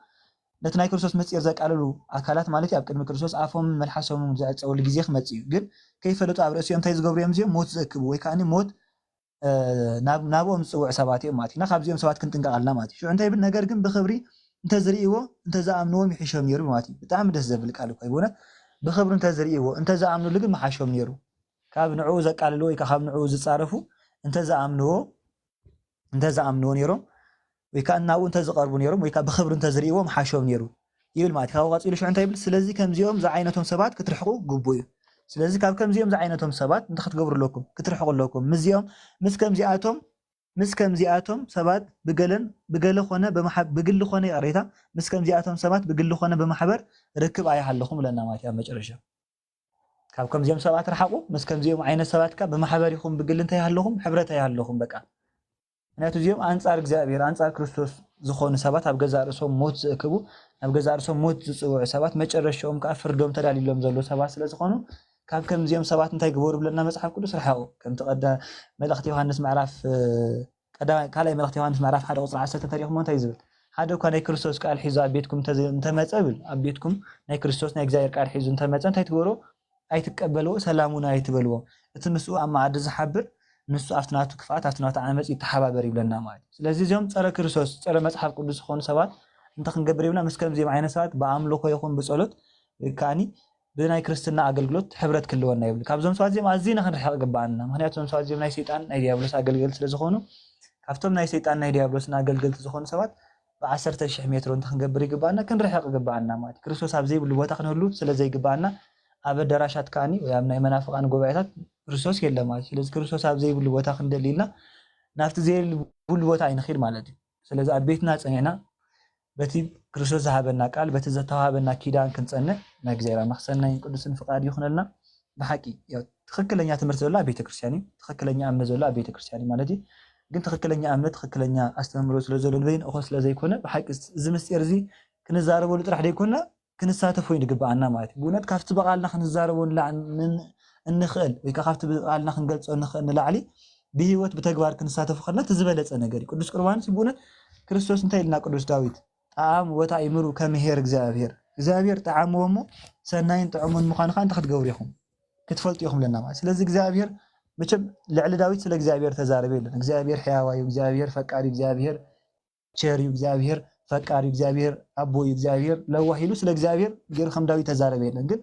ነቲ ናይ ክርስቶስ ምስጢር ዘቃልሉ ኣካላት ማለት ኣብ ቅድሚ ክርስቶስ ኣፎም መልሓሶም ዘዕፀወሉ ግዜ ክመጽእ እዩ ግን ከይፈለጡ ኣብ ርእሲኦም እንታይ ዝገብሩ እዮም እዚኦም ሞት ዘእክቡ ወይ ከዓኒ ሞት ናብኦም ዝፅውዕ ሰባት እዮም ማለት ኢና ካብዚኦም ሰባት ክንጥንቀቕ ኣለና ማለት እዩ ሽዑ እንታይ ብል ነገር ግን ብክብሪ እንተዝርእይዎ እንተዝኣምንዎም ይሕሾም ነይሩ ማለት እዩ ብጣዕሚ ደስ ዘብል ቃል እኮ ይብነት ብክብሪ እንተዝርእይዎ እንተዝኣምንሉ ግን መሓሾም ነይሩ ካብ ንዕኡ ዘቃልሉ ወይ ካብ ንዕኡ ዝፃረፉ እንተዝኣምንዎ ነይሮም ወይ ከዓ እናብኡ እንተዝቐርቡ ነይሮም ወይ ከዓ ብክብሪ እንተዝርእይዎ መሓሾም ነይሩ ይብል ማለት ካብ ቀፂሉ ሽዑ እንታይ ብል ስለዚ ከምዚኦም ዝዓይነቶም ሰባት ክትርሕቁ ግቡእ እዩ ስለዚህ ካብ ከምዚኦም ዝዓይነቶም ሰባት እንታይ ክትገብሩለኩም ክትርሕቁለኩም ምስ ከምዚኣቶም ሰባት ብገለ ኮነ ብግሊ ኮነ ይቀሬታ ምስ ከምዚኣቶም ሰባት ብግሊ ኮነ ብማሕበር ርክብ ኣይሃለኹም ለና ማለት እዩ መጨረሻ ካብ ከምዚኦም ሰባት ረሓቁ ምስ ከምዚኦም ዓይነት ሰባት ካ ብማሕበር ይኹም ብግሊ እንታይ ሃለኹም ሕብረት ኣይሃለኹም በቃ ምክንያቱ እዚኦም አንጻር እግዚአብሔር አንጻር ክርስቶስ ዝኾኑ ሰባት ኣብ ገዛ ርእሶም ሞት ዝእክቡ ኣብ ገዛ ርእሶም ሞት ዝፅውዑ ሰባት መጨረሻኦም ከዓ ፍርዶም ተዳሊሎም ዘሎ ሰባት ስለ ዝኾኑ ካብ ከምዚኦም ሰባት እንታይ ግበሩ ብለና መጽሓፍ ቅዱስ ረሓቁ ከም ተቀዳ መልእኽቲ ዮሐንስ ምዕራፍ ካልኣይ መልእኽቲ ዮሐንስ ምዕራፍ 1 ቁጽሪ 10 ተሪኹሞ እንታይ ዝብል ሓደ እኳ ናይ ክርስቶስ ቃል ሒዙ ኣብ ቤትኩም እንተመፀ ብል ኣብ ቤትኩም ናይ ክርስቶስ ናይ እግዚአብሔር ቃል ሒዙ እንተመፀ እንታይ ትገብሮ ኣይትቀበልዎ ሰላሙን ኣይትበልዎ እቲ ንሱ ኣብ ማዕዲ ዝሓብር ንሱ ኣፍትናቱ ክፍኣት ኣፍትናቱ ዓመፅ ይተሓባበር ይብለና ማለት ስለዚህ እዚኦም ፀረ ክርስቶስ ፀረ መጽሓፍ ቅዱስ ዝኾኑ ሰባት እንተ ክንገብር ይብና ምስ ከምዚኦም ዓይነት ሰባት ብኣምልኮ ይኹን ብጸሎት ከኣኒ ብናይ ክርስትና ኣገልግሎት ሕብረት ክልወና ይብል ካብዞም ሰባት እዚኦም ኣዝና ክንርሕቕ ይግባአና ምክንያቱ እዞም ሰባት እዚኦም ናይ ሰይጣን ናይ ዲያብሎስ ኣገልገልቲ ስለ ዝኾኑ ካብቶም ናይ ሰይጣን ናይ ዲያብሎስን ኣገልገልቲ ዝኾኑ ሰባት ብ10,000 ሜትሮ እንተ ክንገብር ይግባአና ክንርሕቕ ይግባአና ማለት ክርስቶስ ኣብ ዘይብሉ ቦታ ክንህሉ ስለ ዘይግባአና ኣብ ኣዳራሻት ከኣኒ ወይ ኣብ ናይ መናፍቃን ጉባኤታት ክርስቶስ የለም ማለት ስለዚህ ክርስቶስ ኣብ ዘይብሉ ቦታ ክንደሊልና ናብቲ ዘይብሉ ቦታ ኣይንኺድ ማለት እዩ ስለዚህ ኣብ ቤትና ፀኒዕና በቲ ክርስቶስ ዝሃበና ቃል በቲ ዝተዋሃበና ኪዳን ክንፀንዕ ናይ እግዚአብሔር መክሰናይ ቅዱስን ፍቃድ ይኹነልና ብሓቂ ያው ትክክለኛ ትምህርቲ ዘሎ ኣብ ቤተክርስትያን እዩ ትክክለኛ እምነት ዘሎ ኣብ ቤተክርስትያን እዩ ማለት እዩ ግን ትክክለኛ እምነት ትክክለኛ ኣስተምህሮ ስለ ዘሎ በይን እኮ ስለ ዘይኮነ ብሓቂ እዚ ምስጢር እዚ ክንዛረበሉ ጥራሕ ደይኮና ክንሳተፉ ይግባአና ማለት እዩ ብእውነት ካብቲ በቃልና ክንዛረበሉ እንኽእል ወይ ካብቲ በቃልና ክንገልጾ እንኽእል ንላዕሊ ብህይወት ብተግባር ክንሳተፉ ከለና ትዝበለፀ ነገር እዩ ቅዱስ ቁርባን ሲቡነት ክርስቶስ እንታይ ኢልና ቅዱስ ዳዊት ጣዕም ወታእምሩ ከመሄር እግዚአብሔር ጣዕምዎ እሞ ሰናይን ጥዑሙን ምዃኑ ከዓ እንታይ ክትገብሩ ኢኹም ክትፈልጡ ኢኹም ለና ማለት ስለዚህ እግዚአብሔር መቸም ልዕሊ ዳዊት ስለ እግዚአብሔር ተዛረበ የለን እግዚአብሔር ሕያዋይ እግዚአብሔር ፈቃሪ እግዚአብሔር ቸር እግዚአብሔር ፈቃሪ እግዚአብሔር አቦይ እግዚአብሔር ለዋሂሉ ስለ እግዚአብሔር ገር ከም ዳዊት ተዛረበ የለን ግን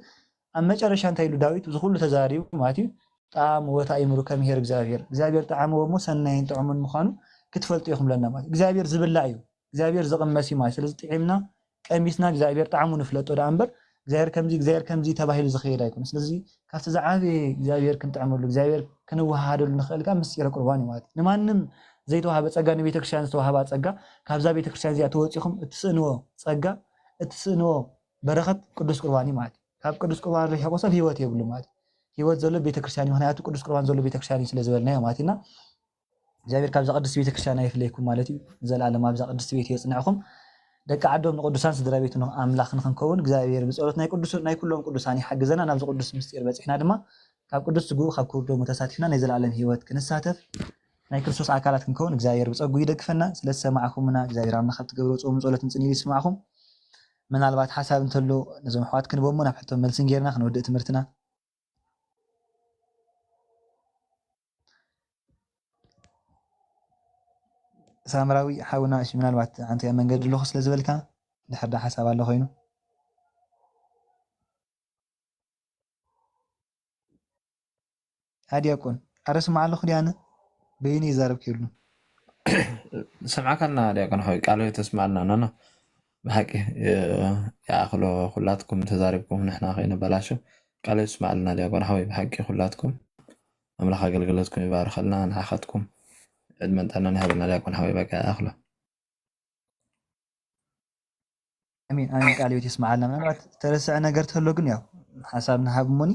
ኣብ መጨረሻ እንታይ ኢሉ ዳዊት ዝኹሉ ተዛሪቡ ማለት እዩ ጣዕም ወታእምሩ ከመሄር እግዚአብሔር ጣዕምዎ እሞ ሰናይን ጥዑሙን ምዃኑ ክትፈልጡ ኢኹም ለና ማለት እግዚአብሔር ዝብላዕ እዩ እግዚአብሔር ዝቕመስ እዩ ማለት ስለዚህ ጥዒምና ቀሚስና እግዚአብሔር ጣዕሙ ንፍለጦ ዳ እምበር እግዚአብሔር ከምዚ ተባሂሉ ዝኸይድ ኣይኮነ ስለዚህ ካብቲ ዝዓበየ እግዚአብሔር ክንጥዕመሉ እግዚአብሔር ክንወሃደሉ ንኽእል ጋ ምስጢረ ቁርባን እዩ ማለት ንማንም ዘይተዋሃበ ፀጋ ንቤተክርስትያን ዝተዋሃባ ፀጋ ካብዛ ቤተክርስትያን እዚኣ ተወፂኹም እትስእንዎ ፀጋ እትስእንዎ በረኸት ቅዱስ ቁርባን እዩ ማለት ካብ ቅዱስ ቁርባን ርሒቑ ሰብ ህይወት የብሉ ማለት ህይወት ዘሎ ቤተክርስትያን እዩ ምክንያቱ ቅዱስ ቁርባን ዘሎ ቤተክርስትያን እዩ ስለ ዝበልናዮ ማለት ኢና እግዚአብሔር ካብዛ ቅድስቲ ቤተክርስትያን ኣይፍለይኩም ማለት እዩ ዘለዓለም ኣብዛ ቅድስቲ ቤት የፅንዕኹም ደቂ ዓዶም ንቅዱሳን ስድራ ቤት ኣምላኽ ንክንከውን እግዚአብሔር ብፀሎት ናይ ኩሎም ቅዱሳን ይሓግዘና ናብዚ ቅዱስ ምስጢር በፂሕና ድማ ካብ ቅዱስ ስጉኡ ካብ ክቡር ደሙ ተሳቲፍና ናይ ዘለዓለም ህይወት ክንሳተፍ ናይ ክርስቶስ ኣካላት ክንከውን እግዚአብሔር ብፀጉ ይደግፈና ስለዝሰማዕኹምና እግዚአብሔር ኣምላኽ ትገብሮ ጾም ጸሎትን ጽንኢል ይስማዕኹም ምናልባት ሓሳብ እንተሎ ነዞም ኣሕዋት ክንቦሞ ናብ ሕቶም መልስን ጌርና ክንወድእ ትምህርትና ሳምራዊ ሓውና እሺ ምናልባት አንተ ያ መንገድ ለኹ ስለ ዝበልካ ድሕርዳ ሓሳብ ኣሎ ኮይኑ ኣዲያቆን ኣረስማ ኣለኹ ድያነ በይኒ ይዛረብ ከይሉ ሰምዓከና ዲያቆን ሆይ ቃል ተስማዕና ነና ብሓቂ ያእኽሎ ኩላትኩም ተዛሪብኩም ንሕና ከይንበላሾ ቃል ተስማዕልና ዲያቆን ሆይ ብሓቂ ኩላትኩም ኣምላኽ ኣገልግሎትኩም ይባርከልና ንሓኻትኩም ዕድመን ጠናን ይሃበልና ዲያቆን ሆይ በቃ ያእኽሎ አሚን አሚን ቃል ይስማዓልና ምናልባት ተረስዐ ነገር ተሎ ግን ያው ሓሳብ ንሃብ ሞኒ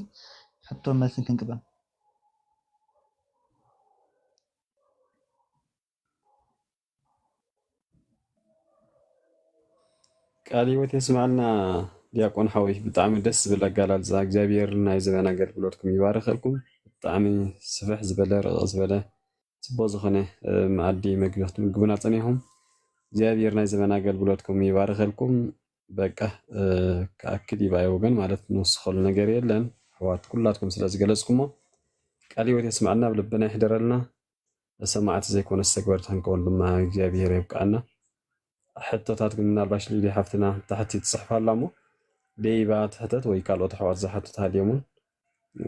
ሕቶ መልስን ክንቅበል ቃል ህይወት የስማዕና ዲያቆን ሓዊ ብጣዕሚ ደስ ዝብል ኣጋላልፃ እግዚአብሔር ናይ ዘበና ኣገልግሎትኩም ይባርኸልኩም ብጣዕሚ ስፍሕ ዝበለ ርቕቕ ዝበለ ጽቡቕ ዝኾነ መኣዲ መግቢ ክትምግቡና ፀኒሕኩም እግዚአብሔር ናይ ዘበና ኣገልግሎትኩም ይባርኸልኩም በቃ ከኣክድ ይባየ ወገን ማለት ንወስኸሉ ነገር የለን ኣሕዋት ኩላትኩም ስለ ዝገለጽኩሞ ቃል ህይወት የስማዕና ብልብና ይሕደረልና ሰማዕቲ ዘይኮነ ተግበርቲ ክንከውን ድማ እግዚአብሔር ይብቃና حتى من الباش اللي حفتنا تحت تصحف علامو ديبا تحتت ويكالو تحوات زحتت هاليومون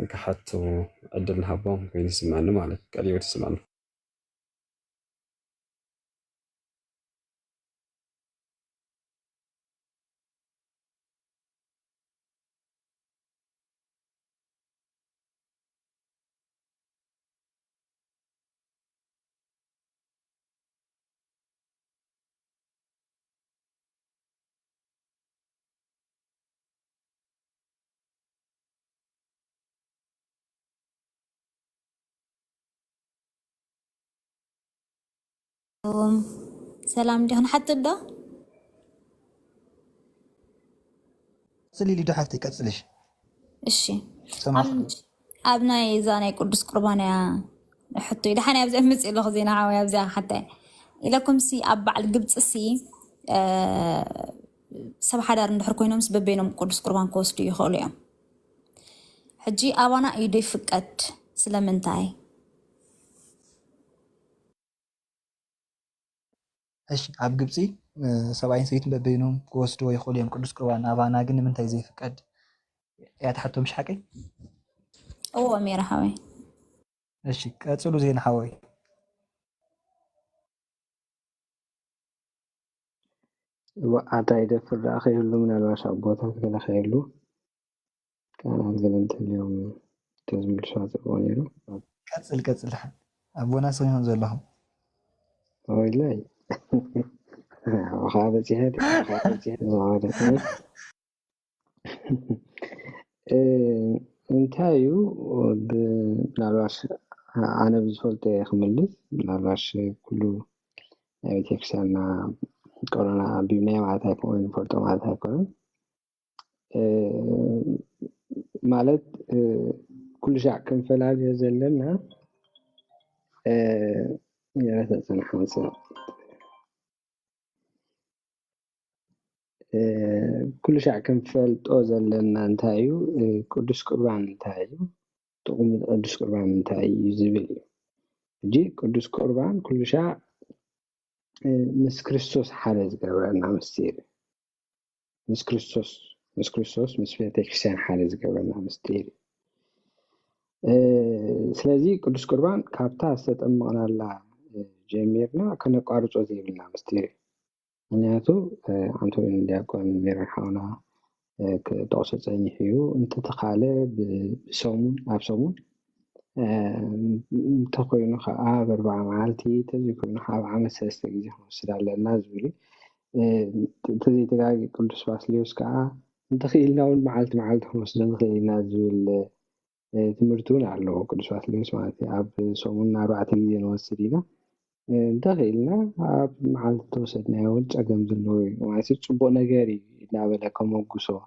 كحتو عدلنا حبهم كوين يسمعنا مالك قال يسمعنا سلام دهن حتى ده قፅሊ ኢሉ ዶ ሓፍተይ ቀፅልሽ እሺ ሰማኹ ኣብናይ ዛናይ ቅዱስ ቁርባን እያ ሕቶ ድሓን ኣብዛ ምፅ ኢለኹ ዜና ዓወይ ኣብዛ ሓታ ኢለኩም ሲ ኣብ በዓል ግብፂ ሲ ሰብ ሓዳር እንድሕር ኮይኖም ስ በበይኖም ቅዱስ ቁርባን ክወስዱ ይኽእሉ እዮም ሕጂ ኣባና እዩ ዶ ይፍቀድ ስለምንታይ እሺ ኣብ ግብፂ ሰብኣይን ሰበይትን በበይኖም ክወስድዎ ይኽእሉ እዮም ቅዱስ ቁርባን ኣባና ግን ንምንታይ ዘይፍቀድ እያ ትሓቶ ምሽ ሓቀይ እዎ ሜራ ሓወይ እሺ ቀፅሉ ዜና ሓወይ وقعت عيدة في الأخير من الواش عبوتها كده خيلو كان هذا اليوم تزميل شاطئ وانيرو ቀፅል ኣቦና ሰይሆን ዘለኹም والله وخابت هذه انتايو بنالواش أنا بزولت خملت بنالواش كله بتكسرنا كورونا بيمنع معها كون فورتو معها كون مالت كل شيء كان فلاد يزلنا يا ريت أنا حمسة كل شيء كان فلت أزلنا انتايو قدس قربان انتايو تقوم قدس قربان انتايو زبيلي جي قدس قربان كل شيء مس كريستوس حالز قبرنا مستير مس كريستوس مس بيتكسان حالز قبرنا مستير سلازي قدس قربان كابتا استطمقنا لا جميرنا كنا قارصو زيبلنا مستير منياتو انتو دياكون ميرن حاونا كتوسط زينيو انت تخاله بسومون ابسومون تخوينو خا بربع معالتي تذكرنا حاب عمل سلسة جيزي سلالة الناس بلي تزي تلاقي قدس باسليوس كا دخيلنا معالت خمس دخيلنا زول تمرتون على قدس باسليوس مالتي اب سومنا 4 جيزي نوسدينا دخيلنا اب معالت توسدنا ولج اقم زلوي وماسي صبو نغاري نابلا كموغسو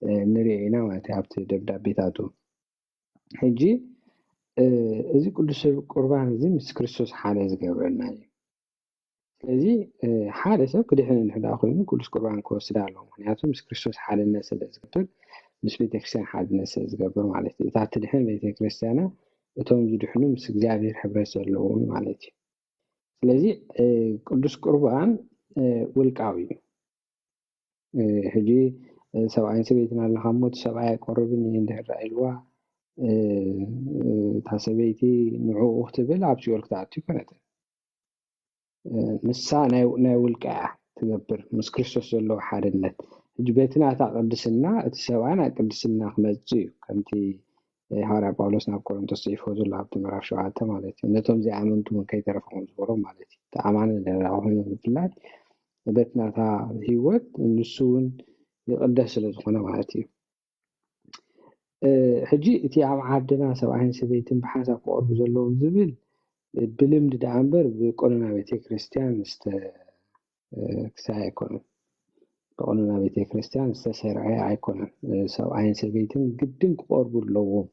نرينا مالتي ابت دبدابيتاتو حجي እዚ ቅዱስ ቁርባን እዚ ምስ ክርስቶስ ሓደ ዝገብረና እዩ ስለዚ ሓደ ሰብ ክድሕን እንሕዳ ኮይኑ ቅዱስ ቁርባን ክወስድ ኣለዎ ምክንያቱ ምስ ክርስቶስ ሓደነት ስለ ዝገብር ምስ ቤተክርስትያን ሓደነት ስለ ዝገብር ማለት እዩ እታ ትድሕን ቤተክርስትያና እቶም ዝድሕኑ ምስ እግዚኣብሔር ሕብረት ዘለዎም ማለት እዩ ስለዚ ቅዱስ ቁርባን ውልቃዊ እዩ ሕጂ ሰብኣይን ሰበይትን ኣለካ ሞት ሰብኣይ ኣይቆርብን እንድሕር ኢልዋ ታሰበይቲ ንዕኡ ክትብል ኣብ ሲኦል ክትኣትዩ ኮነት ንሳ ናይ ውልቃ ትገብር ምስ ክርስቶስ ዘለዎ ሓደነት ሕጂ ቤትናታ ቅድስና እቲ ሰብኣይ ናይ ቅድስና ክመፅእ እዩ ከምቲ ሃዋርያ ጳውሎስ ናብ ቆሮንቶስ ፅሒፎ ዘሎ ኣብቲ ምዕራፍ 7 ማለት እዩ ነቶም ዘይኣመንቱ እውን ከይተረፈኹም ዝብሎም ማለት እዩ ተኣማኒ ለላ ኮይኑ ብፍላይ ቤትናታ ሂወት ንሱ እውን ይቅደስ ስለ ዝኾነ ማለት እዩ ሕጂ እቲ ኣብ ዓድና ሰብኣይን ሰበይትን ብሓሳብ ክቆርቡ ዘለዎም ዝብል ብልምዲ ዳኣ እምበር ብቆኖና ቤተክርስትያን ክሳይ ኣይኮነን ብቆኖና ቤተክርስትያን ዝተሰርዐ ኣይኮነን ሰብኣይን ሰበይትን ግድን ክቆርቡ ኣለዎም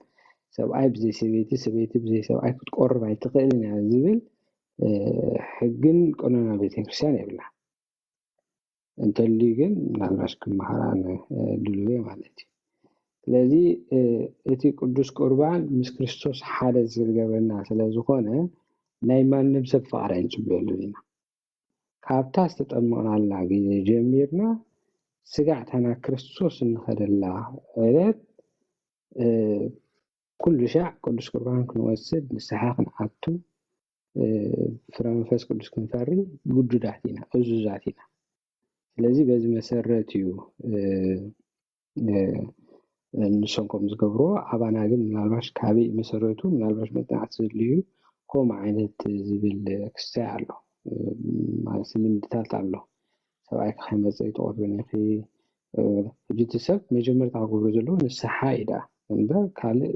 ሰብኣይ ብዘይ ሰበይቲ ሰበይቲ ብዘይ ሰብኣይ ክትቆርብ ኣይትኽእልን እያ ዝብል ሕግን ቆኖና ቤተክርስትያን የብላ እንተልዩ ግን ምናልባሽ ክመሃራን ድልው ማለት እዩ ስለዚ እቲ ቅዱስ ቁርባን ምስ ክርስቶስ ሓደ ዝገብረና ስለ ዝኾነ ናይ ማንም ሰብ ፍቅሪ ኣይንፅበሉ ኢና ካብታ ዝተጠመቕናላ ግዜ ጀሚርና ስጋዕታና ክርስቶስ እንኸደላ ዕለት ኩሉ ሻዕ ቅዱስ ቁርባን ክንወስድ ንስሓ ክንዓቱ ፍረ መንፈስ ቅዱስ ክንፈሪ ጉዱዳት ኢና እዙዛት ኢና ስለዚ በዚ መሰረት እዩ ንሶምኩም ዝገብሮ ኣባና ግን ምናልባሽ ካበይ መሰረቱ ምናልባሽ መጥናዕቲ ዘድልዩ ከምኡ ዓይነት ዝብል ክስታይ ኣሎ ማለት ልምድታት ኣሎ ሰብኣይ ከይመፅእ ይተቆርበኒ ሕጂ እቲ ሰብ መጀመርታ ክገብሮ ዘለዎ ንስሓ ኢዳ እምበር ካልእ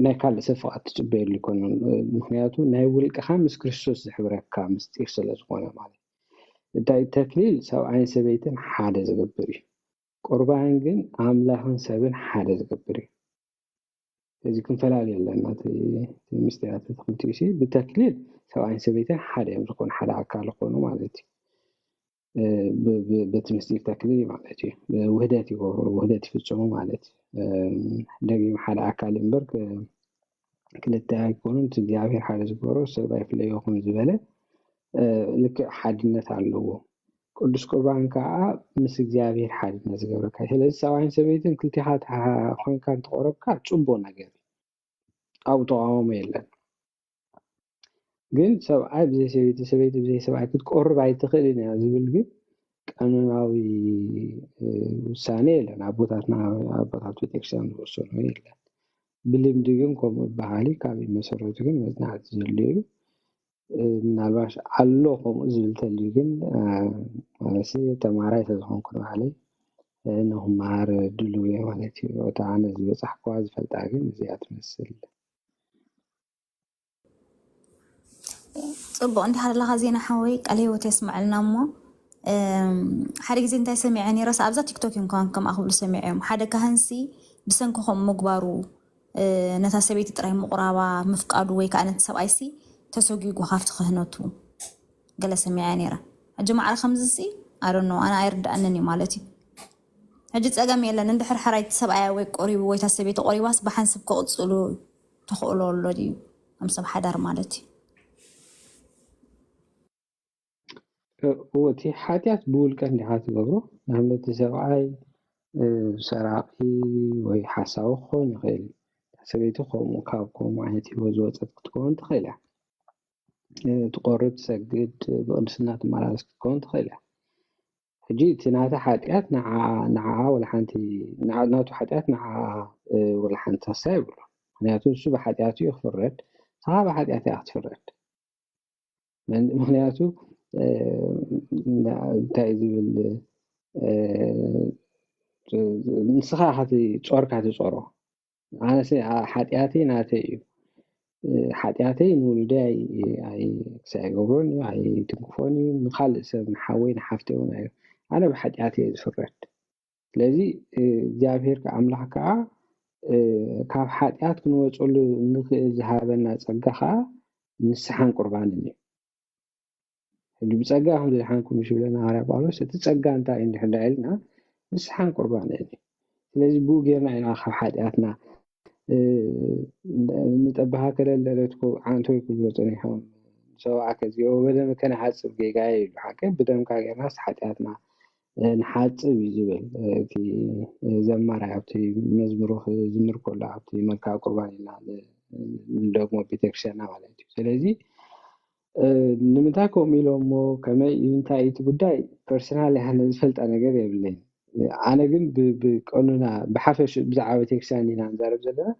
ናይ ካልእ ሰብ ፍቓድ ትፅበየሉ ይኮነን ምክንያቱ ናይ ውልቅኻ ምስ ክርስቶስ ዝሕብረካ ምስጢር ስለ ዝኾነ ማለት እንታይ ተክሊል ሰብኣይን ሰበይትን ሓደ ዝገብር እዩ ቁርባን ግን ኣምላኽን ሰብን ሓደ ዝገብር እዩ እዚ ክንፈላለዩ ኣለና እቲ ምስጢራት ትክልቲኡ ሲ ብተክሊል ሰብኣይን ሰበይትን ሓደ እዮም ዝኾኑ ሓደ ኣካል ዝኾኑ ማለት እዩ በቲ ምስጢር ተክሊል ማለት እዩ ውህደት ይገብሩ ውህደት ይፍፅሙ ማለት እዩ ደጊም ሓደ ኣካል እምበር ክልተ ኣይኮኑን እቲ እግዚኣብሔር ሓደ ዝገብሮ ሰብ ኣይፍለዮኹም ዝበለ ልክዕ ሓድነት ኣለዎ ቅዱስ ቁርባን ከዓ ምስ እግዚኣብሔር ሓድነት ዝገብረካ ስለዚ ሰብኣይን ሰበይትን ክልቲኻ ኮይንካ እንትቆረብካ ፅቡቅ ነገር ኣብኡ ተቃውሞ የለን ግን ሰብኣይ ብዘይ ሰበይቲ ሰበይቲ ብዘይ ሰብኣይ ክትቆርብ ኣይትኽእልን እያ ዝብል ግን ቀኖናዊ ውሳኔ የለን ኣቦታት ቤተክርስትያን ዝወሰኑ የለን ብልምዲ ግን ከምኡ ባህሊ ካብ መሰረቱ ግን መፅናዕቲ ዘድልዩ ምናልባሽ ኣሎ ከምኡ ዝብል ተልዩ ግን ማለት ተማራይ ተዝኾንኩ ባዕለይ ንክመሃር ድልው እየ ማለት እዩ እታ ኣነ ዝበፅሕኳ ዝፈልጣ ግን እዚኣ ትመስል ፅቡቅ እንዲሃለካ ዜና ሓወይ ቃል ሂወት የስምዐልና እሞ ሓደ ግዜ እንታይ ሰሚዐ ነይረስ ኣብዛ ቲክቶክ እንኳን ከም ኣኽብሉ ሰሚዐ እዮም ሓደ ካህንሲ ብሰንኪ ከምኡ ምግባሩ ነታ ሰበይቲ ጥራይ ምቁራባ ምፍቃዱ ወይ ከዓ ነቲ ሰብኣይሲ ተሰጊጉ ካብቲ ክህነቱ ገለ ሰሚዐ ነይረ ሕጂ ማዕረ ከምዚ ኣረኖ ኣነ ኣይርዳእንን እዩ ማለት እዩ ሕጂ ፀገም የለን እንድሕር ሕራይ ሰብኣያ ወይ ቆሪቡ ወይ ታ ሰበይቲ ቆሪባስ ብሓንስብ ክቕፅሉ ትኽእሎ ኣሎ ድዩ ከም ሰብ ሓዳር ማለት እዩ እቲ ሓጢኣት ብውልቀ እንዲኻ ትገብሮ ንኣብነት ሰብኣይ ሰራቂ ወይ ሓሳዊ ክኾን ይኽእል ሰበይቲ ከምኡ ካብ ከምኡ ዓይነት ሂወት ዝወፀት ክትከውን ትኽእል እያ ትቆርብ ትሰግድ ብቅድስና ትመላለስ ክትከውን ትኽእል እያ ሕጂ እቲ ናታ ሓጢኣት ንዓዓ ወላ ሓንቲ ናቱ ሓጢኣት ንዓዓ ወላ ሓንቲ ተሳ ይብሎ ምክንያቱ እሱ ብሓጢኣት እዩ ክፍረድ ንስኻ ብሓጢኣት እያ ክትፍረድ ምክንያቱ እንታይ ዝብል ንስኻ ካቲ ፆርካ ትፀሮ ኣነሰ ሓጢኣተይ ናተይ እዩ ሓጢኣተይ ንውልደይ ኣይገብሮን እዩ ኣይትንክፎን እዩ ንካልእ ሰብ ንሓወይ ንሓፍተይ እውን እዩ ኣነ ብሓጢኣተይ ዝፍረድ ስለዚ እግዚኣብሔር ኣምላኽ ከዓ ካብ ሓጢኣት ክንወፀሉ ንክእል ዝሃበና ፀጋ ከዓ ንስሓን ቁርባንን እዩ ሕጂ ብፀጋ ከም ዘይሓንኩም ዝብለና ሃርያ ጳውሎስ እቲ ፀጋ እንታይ እዩ እንድሕር ኢልና ንስሓን ቁርባንን እዩ ስለዚ ብኡ ጌርና ኢና ካብ ሓጢኣትና ንጠባሃ ከለለለትኩ ዓንቶይ ክብሎ ፀኒሖም ሰብኣ ከዚኦ በደም ከነሓፅብ ጌጋየ ይብሉ ሓቀ ብደምካ ጌርናስ ሓጢኣትና ንሓፅብ እዩ ዝብል እቲ ዘማራይ ኣብቲ መዝሙሩ ዝምር ከሎ ኣብቲ መልክዕ ቁርባን ኢልና ንደግሞ ቤተክርስትያንና ማለት እዩ ስለዚ ንምንታይ ከምኡ ኢሎም ሞ ከመይ እንታይ እቲ ጉዳይ ፐርሰናል ያህለ ዝፈልጣ ነገር የብለኝ ኣነ ግን ብቀኑና ብሓፈሽ ብዛዕባ ቤተክርስትያን ኢና ንዛረብ ዘለና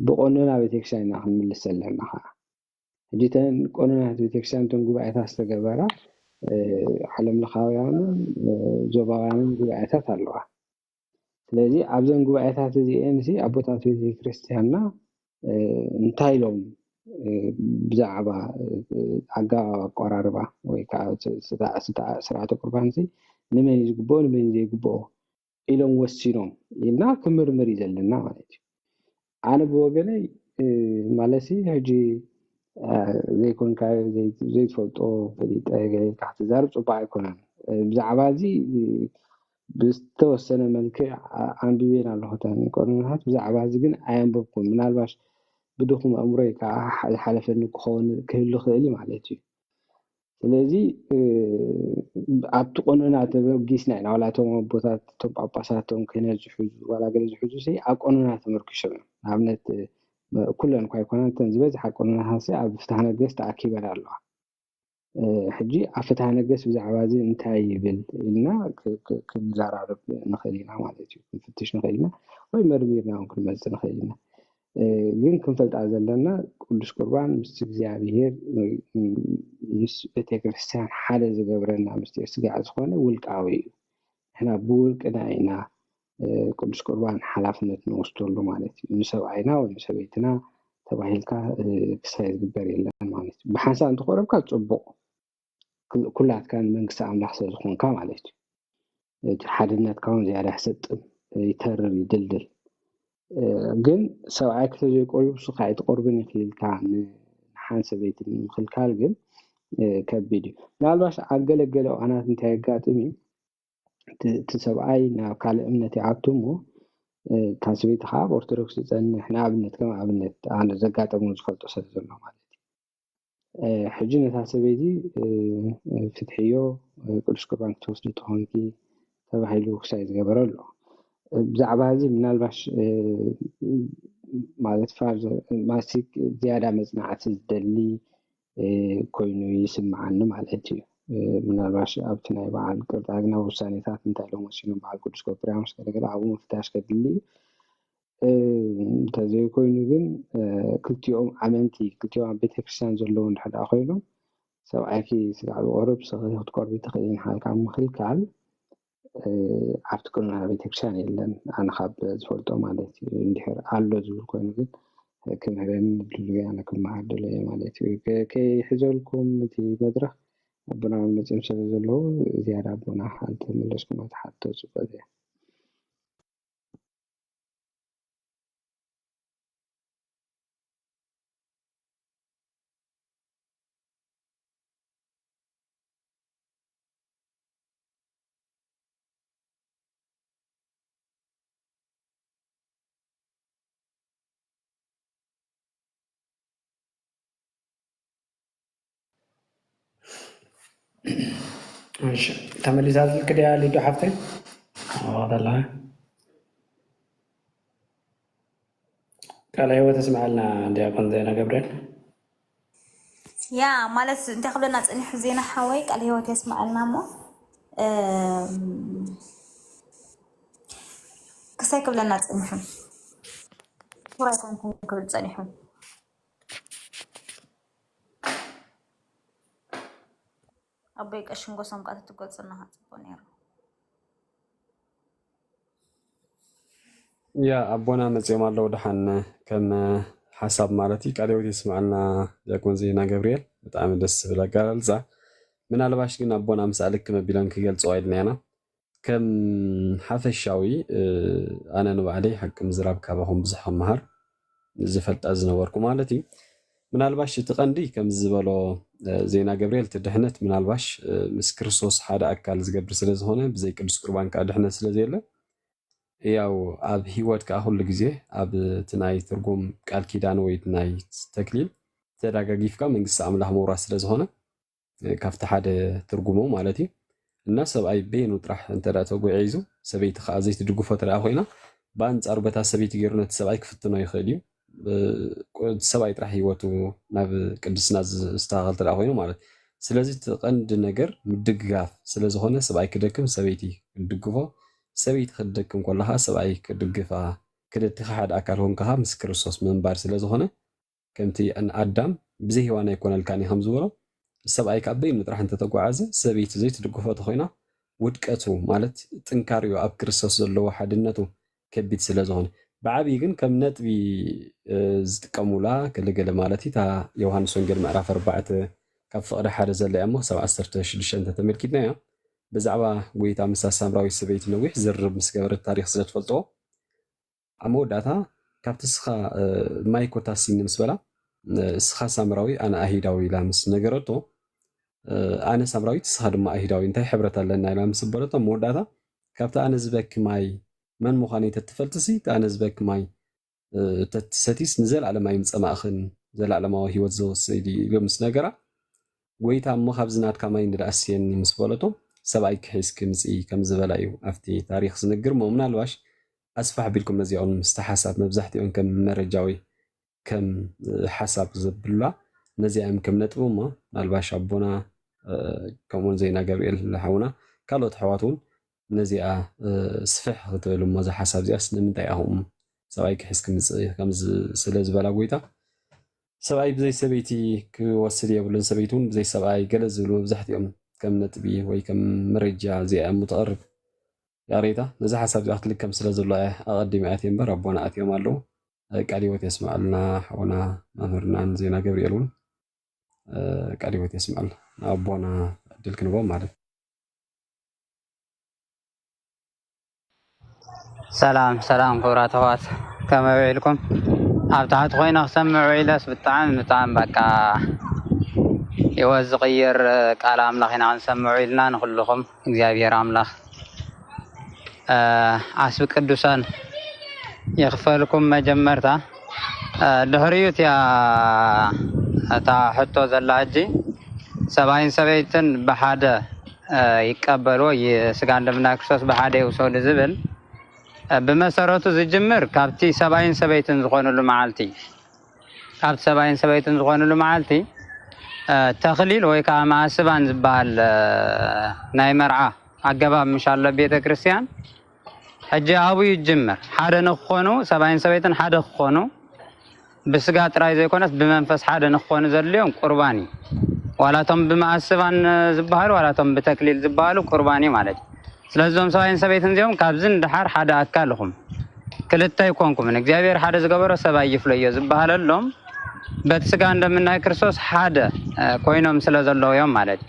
ብቀኑና ቤተክርስትያን ኢና ክንምልስ ዘለና ከዓ ሕጂ ተን ቀኑናት ቤተክርስትያን ተን ጉባኤታት ዝተገበራ ዓለምለኻውያንን ዞባውያንን ጉባኤታት ኣለዋ ስለዚ ኣብዘን ጉባኤታት እዚአን ኣቦታት ቤተክርስትያንና እንታይ ኢሎም ብዛዕባ ኣገባብ ኣቆራርባ ወይ ከዓ ስርዓተ ቁርባን ንመን እዩ ዝግብኦ ንመን እዩ ዘይግብኦ ኢሎም ወሲኖም ኢልና ክምርምር እዩ ዘለና ማለት እዩ ኣነ ብወገነይ ማለት ሕጂ ዘይኮንካዮ ዘይትፈልጦ ፈሊጠ ገሌልካ ክትዛርብ ፅቡቅ ኣይኮነን ብዛዕባ እዚ ብዝተወሰነ መልክዕ ኣንቢቤን ኣለኹተን ቀኑናት ብዛዕባ እዚ ግን ኣየንበብኩም ምናልባሽ ብድኹም ኣእምሮይ ከዓ ዝሓለፈኒ ክኸውን ክህሉ ክእል ማለት እዩ ስለዚ ኣብቲ ቀኑናት ተበጊስና ኢና ዋላ እቶም ኣቦታት እቶም ጳጳሳቶም ክህነት ዝሕዙ ዋላ ገለ ዝሕዙ ኣብ ቀኑናት ተመርኪሾም እዮም ንኣብነት ኩለን እኳ ኣይኮናን ተን ዝበዝሓ ቀኑናት ኣብ ፍትሐ ነገስት ተኣኪበን ኣለዋ ሕጂ ኣብ ፍትሐ ነገስት ብዛዕባ እዚ እንታይ ይብል ኢልና ክንዘራርብ ንኽእል ኢና ማለት እዩ ክንፍትሽ ንኽእል ኢና ወይ መርሚርና እውን ክንመፅእ ንኽእል ኢና ግን ክንፈልጣ ዘለና ቅዱስ ቁርባን ምስ እግዚኣብሔር ምስ ቤተክርስትያን ሓደ ዝገብረና ምስጢር ስጋዕ ዝኾነ ውልቃዊ እዩ ንሕና ብውልቅና ኢና ቅዱስ ቁርባን ሓላፍነት ንወስደሉ ማለት እዩ ንሰብኣይና ወይ ንሰበይትና ተባሂልካ ክሳይ ዝግበር የለን ማለት እዩ ብሓንሳብ እንተቆረብካ ፅቡቅ ኩላትካ መንግስቲ ኣምላኽ ስለ ዝኾንካ ማለት እዩ እቲ ሓድነትካ እውን ዝያዳ ይሰጥም ይተርር ይድልድል ግን ሰብኣይ ክተዘይቆርቡ ስኻ ኣይትቆርብን ይኽልልካ ንሓን ሰበይቲ ምክልካል ግን ከቢድ እዩ ምናልባሽ ኣገለገለ እዋናት እንታይ የጋጥም እዩ እቲ ሰብኣይ ናብ ካልእ እምነት ይኣቱ እሞ እታ ሰበይቲ ከዓ ኦርቶዶክስ ዝፀንሕ ንኣብነት ከም ኣብነት ኣነ ዘጋጠሙ ዝፈልጦ ሰብ ዘሎ ማለት እዩ ሕጂ ነታ ሰበይቲ ፍትሕዮ ቅዱስ ቁርባን ክትወስዲ ትኾንኪ ተባሂሉ ክሳይ ዝገበረሎ ብዛዕባ እዚ ምናልባሽ ማለት ማሲክ ዝያዳ መፅናዕቲ ዝደሊ ኮይኑ ይስምዓኒ ማለት እዩ ምናልባሽ ኣብቲ ናይ በዓል ቅርጣግና ውሳኔታት እንታይ ሎም ወሲኖም በዓል ቅዱስ ጎርጎርዮስ ገለገለ ኣብኡ ምፍታሽ ከድሊ እንተዘይኮይኑ ግን ክልቲኦም ኣመንቲ ክልቲኦም ኣብ ቤተክርስትያን ዘለዉ እንድሕር ዳ ኮይኖም ሰብኣይኪ ስጋዕ ዝቆርብ ስኺ ክትቆርቢ ትኽእልን ሓልካ ምክልካል ኣብቲ ቅኑና ቤተክርስትያን የለን ኣነ ካብ ዝፈልጦ ማለት እዩ እንድሕር ኣሎ ዝብል ኮይኑ ግን ክምህረኒ ድልው ኣነ ክመሃር ድልው ማለት እዩ ከይሕዘልኩም እቲ መድረክ ኣቦና መፅኦም ስለ ዘለዉ ዝያዳ ኣቦና ሓልተመለስኩም ኣትሓቶ ፅቡቅ እያ ماشي تمليزات الكديا اللي دو حفتين واضح الله قال ايوه تسمع لنا دياكون زينة جبريل يا مالس انت قبل الناس اني حزينة حويك قال هو تسمع لنا مو كساي قبل الناس انحن ورايكم قبل تصنيحون أبيك أشنقو سمقات تقول صنها تبونيرو يا أبونا مزيوم الله ودحن كم حسب مالتي قال يودي يسمعنا يكون زينا جبريل بتعمل دس بلا قالزا من على باش كنا أبونا مسألك كم بيلان كيل صعيدنا أنا كم حافظ شاوي أنا نوع عليه حق مزراب كابهم بزحهم مهر زفلت أزنا وركو مالتي من الباش تقندي كم زبالو زينا جبريل تدحنت من الباش مس كريستوس حدا أكل زجبر سلز هنا بزي قدس قربان كدحنا سلزيله ያው ኣብ ሂወት ካሁሉ ግዜ ኣብ ትናይ ትርጉም ቃል ኪዳን ወይ ትናይ ተክሊል ተዳጋጊፍካ መንግስቲ ኣምላኽ መውራስ ስለዝኾነ ካብቲ ሓደ ትርጉሙ ማለት እዩ እና ሰብኣይ ቤኑ ጥራሕ እንተዳ ተጓዒዙ ሰበይቲ ከዓ ዘይትድግፎ ትረኣ ኮይና በኣንጻሩ በታ ሰበይቲ ገይሩ ነቲ ሰብኣይ ክፍትኖ ይኽእል እዩ ሰብኣይ ጥራሕ ሂወቱ ናብ ቅድስና ዝተኻኸል ትረኣ ኮይኑ ማለት ስለዚ ትቐንዲ ነገር ምድግጋፍ ስለዝኾነ ሰብኣይ ክደክም ሰበይቲ ክድግፎ ሰበይቲ ክደክም ከለኻ ሰብኣይ ክድግፋ ክልቲኻ ሓደ ኣካል ሆንካ ምስ ክርስቶስ መንባር ስለዝኾነ ከምቲ ኣዳም ብዘይ ሂዋን ኣይኮነልካኒ ከም ዝበሎ ሰብኣይ ካብ በይኑ ጥራሕ እንተተጓዓዘ ሰበይቲ ዘይትድግፎ ተኮይና ውድቀቱ ማለት ጥንካሬኡ ኣብ ክርስቶስ ዘለዎ ሓድነቱ ከቢድ ስለዝኾነ ብዓብዪ ግን ከም ነጥቢ ዝጥቀሙላ ገለገለ ማለት እታ ዮሃንስ ወንጌል ምዕራፍ 4 ካብ ፍቕዲ ሓደ ዘለያ እሞ 16 ተመልኪትና እያ بزعبا قويتا مسا سامراوي سبيت نويح زرب مسكبر التاريخ سلت فلطو عمو داتا كابت سخا مايكو تاسين مسبلا سخا سامراوي انا اهيداوي لامس نغرتو انا سامراوي تسخا دما اهيداوي انتي حبرتا لنا لامس بلطو مو داتا كابت انا زبك ماي من مخاني تتفلتسي انا زبك ماي تتستيس نزل على ماي مصما اخن زل على ما هيوت زو سيدي لمس نغرا قويتا مو خبزنات كماي نداسين مسبلطو سبعي كحيس كمزي كم زبلايو أفتي تاريخ سنقر مو منالواش أسفح بيلكم نزيعون مستحساب مبزحتي أون كم مرجاوي كم حساب زبلا نزيعهم كم نتبو ما نالواش عبونا كمون زينا جبريل لحونا كالو تحواتون نزيع سفح غتبلو مازا حساب زي أسن من دايهم سبعي كحيس كم سلا زبلا قويتا سبعي بزي سبيتي كواسلي أبولن سبيتون بزي سبعي قلز بلو مبزحتي أم كم نتبي وي كم مرجع زي متقرب ياريتا نزح حسب جاهت لك كم سلازل الله أقدم آتيم بر ربنا آتيم الله قاليوت يسمع لنا حونا نهرنا زينا جبريلون قاليوت يسمع لنا ربنا دلك نبوم معرف سلام كورات هوات كما ويلكم أبتعد خوينا سمعوا إلى بتعام بقى يوز غير قال أملاخنا نسمعوا إلنا نخلكم እግዚአብሔር አምላክ عسب ቅዱሳን يغفلكم مجمرتا دهريوت يا تا حتو زلاجي سبعين سبيتن بحاده يقبلوا يسغا እንደምና ክርስቶስ بحاده يوسول ዝብል بمسارته زجمر كابتي سبعين سبيتن ዝኮኑሉ መዓልቲ كابت سبعين سبيتن ዝኮኑሉ መዓልቲ تخليل ወይ ከዓ ማስባን ዝባል ናይ መርዓ አገባብ ምሻለ ቤተ ክርስቲያን ሕጂ አቡ ይጅመር ሓደ ንኾኑ ሰባይን ሰበይትን ሓደ ክኾኑ ብስጋ ጥራይ ዘይኮነስ ብመንፈስ ሓደ ንኾኑ ዘልዮም ቁርባኒ ዋላቶም ብማስባን ዝባሃሉ ዋላቶም ብተክሊል ዝባሃሉ ቁርባኒ ማለት ስለዚኦም ሰባይን ሰበይትን እዚኦም ካብዝን ድሓር ሓደ አካልኹም ክልተ ይኮንኩም እግዚአብሔር ሓደ ዝገበሮ ሰባይ ይፍለዮ ዝባሃለሎም በስጋ እንደምናይ ክርስቶስ ሓደ ኮይኖም ስለዘለውዮም ማለት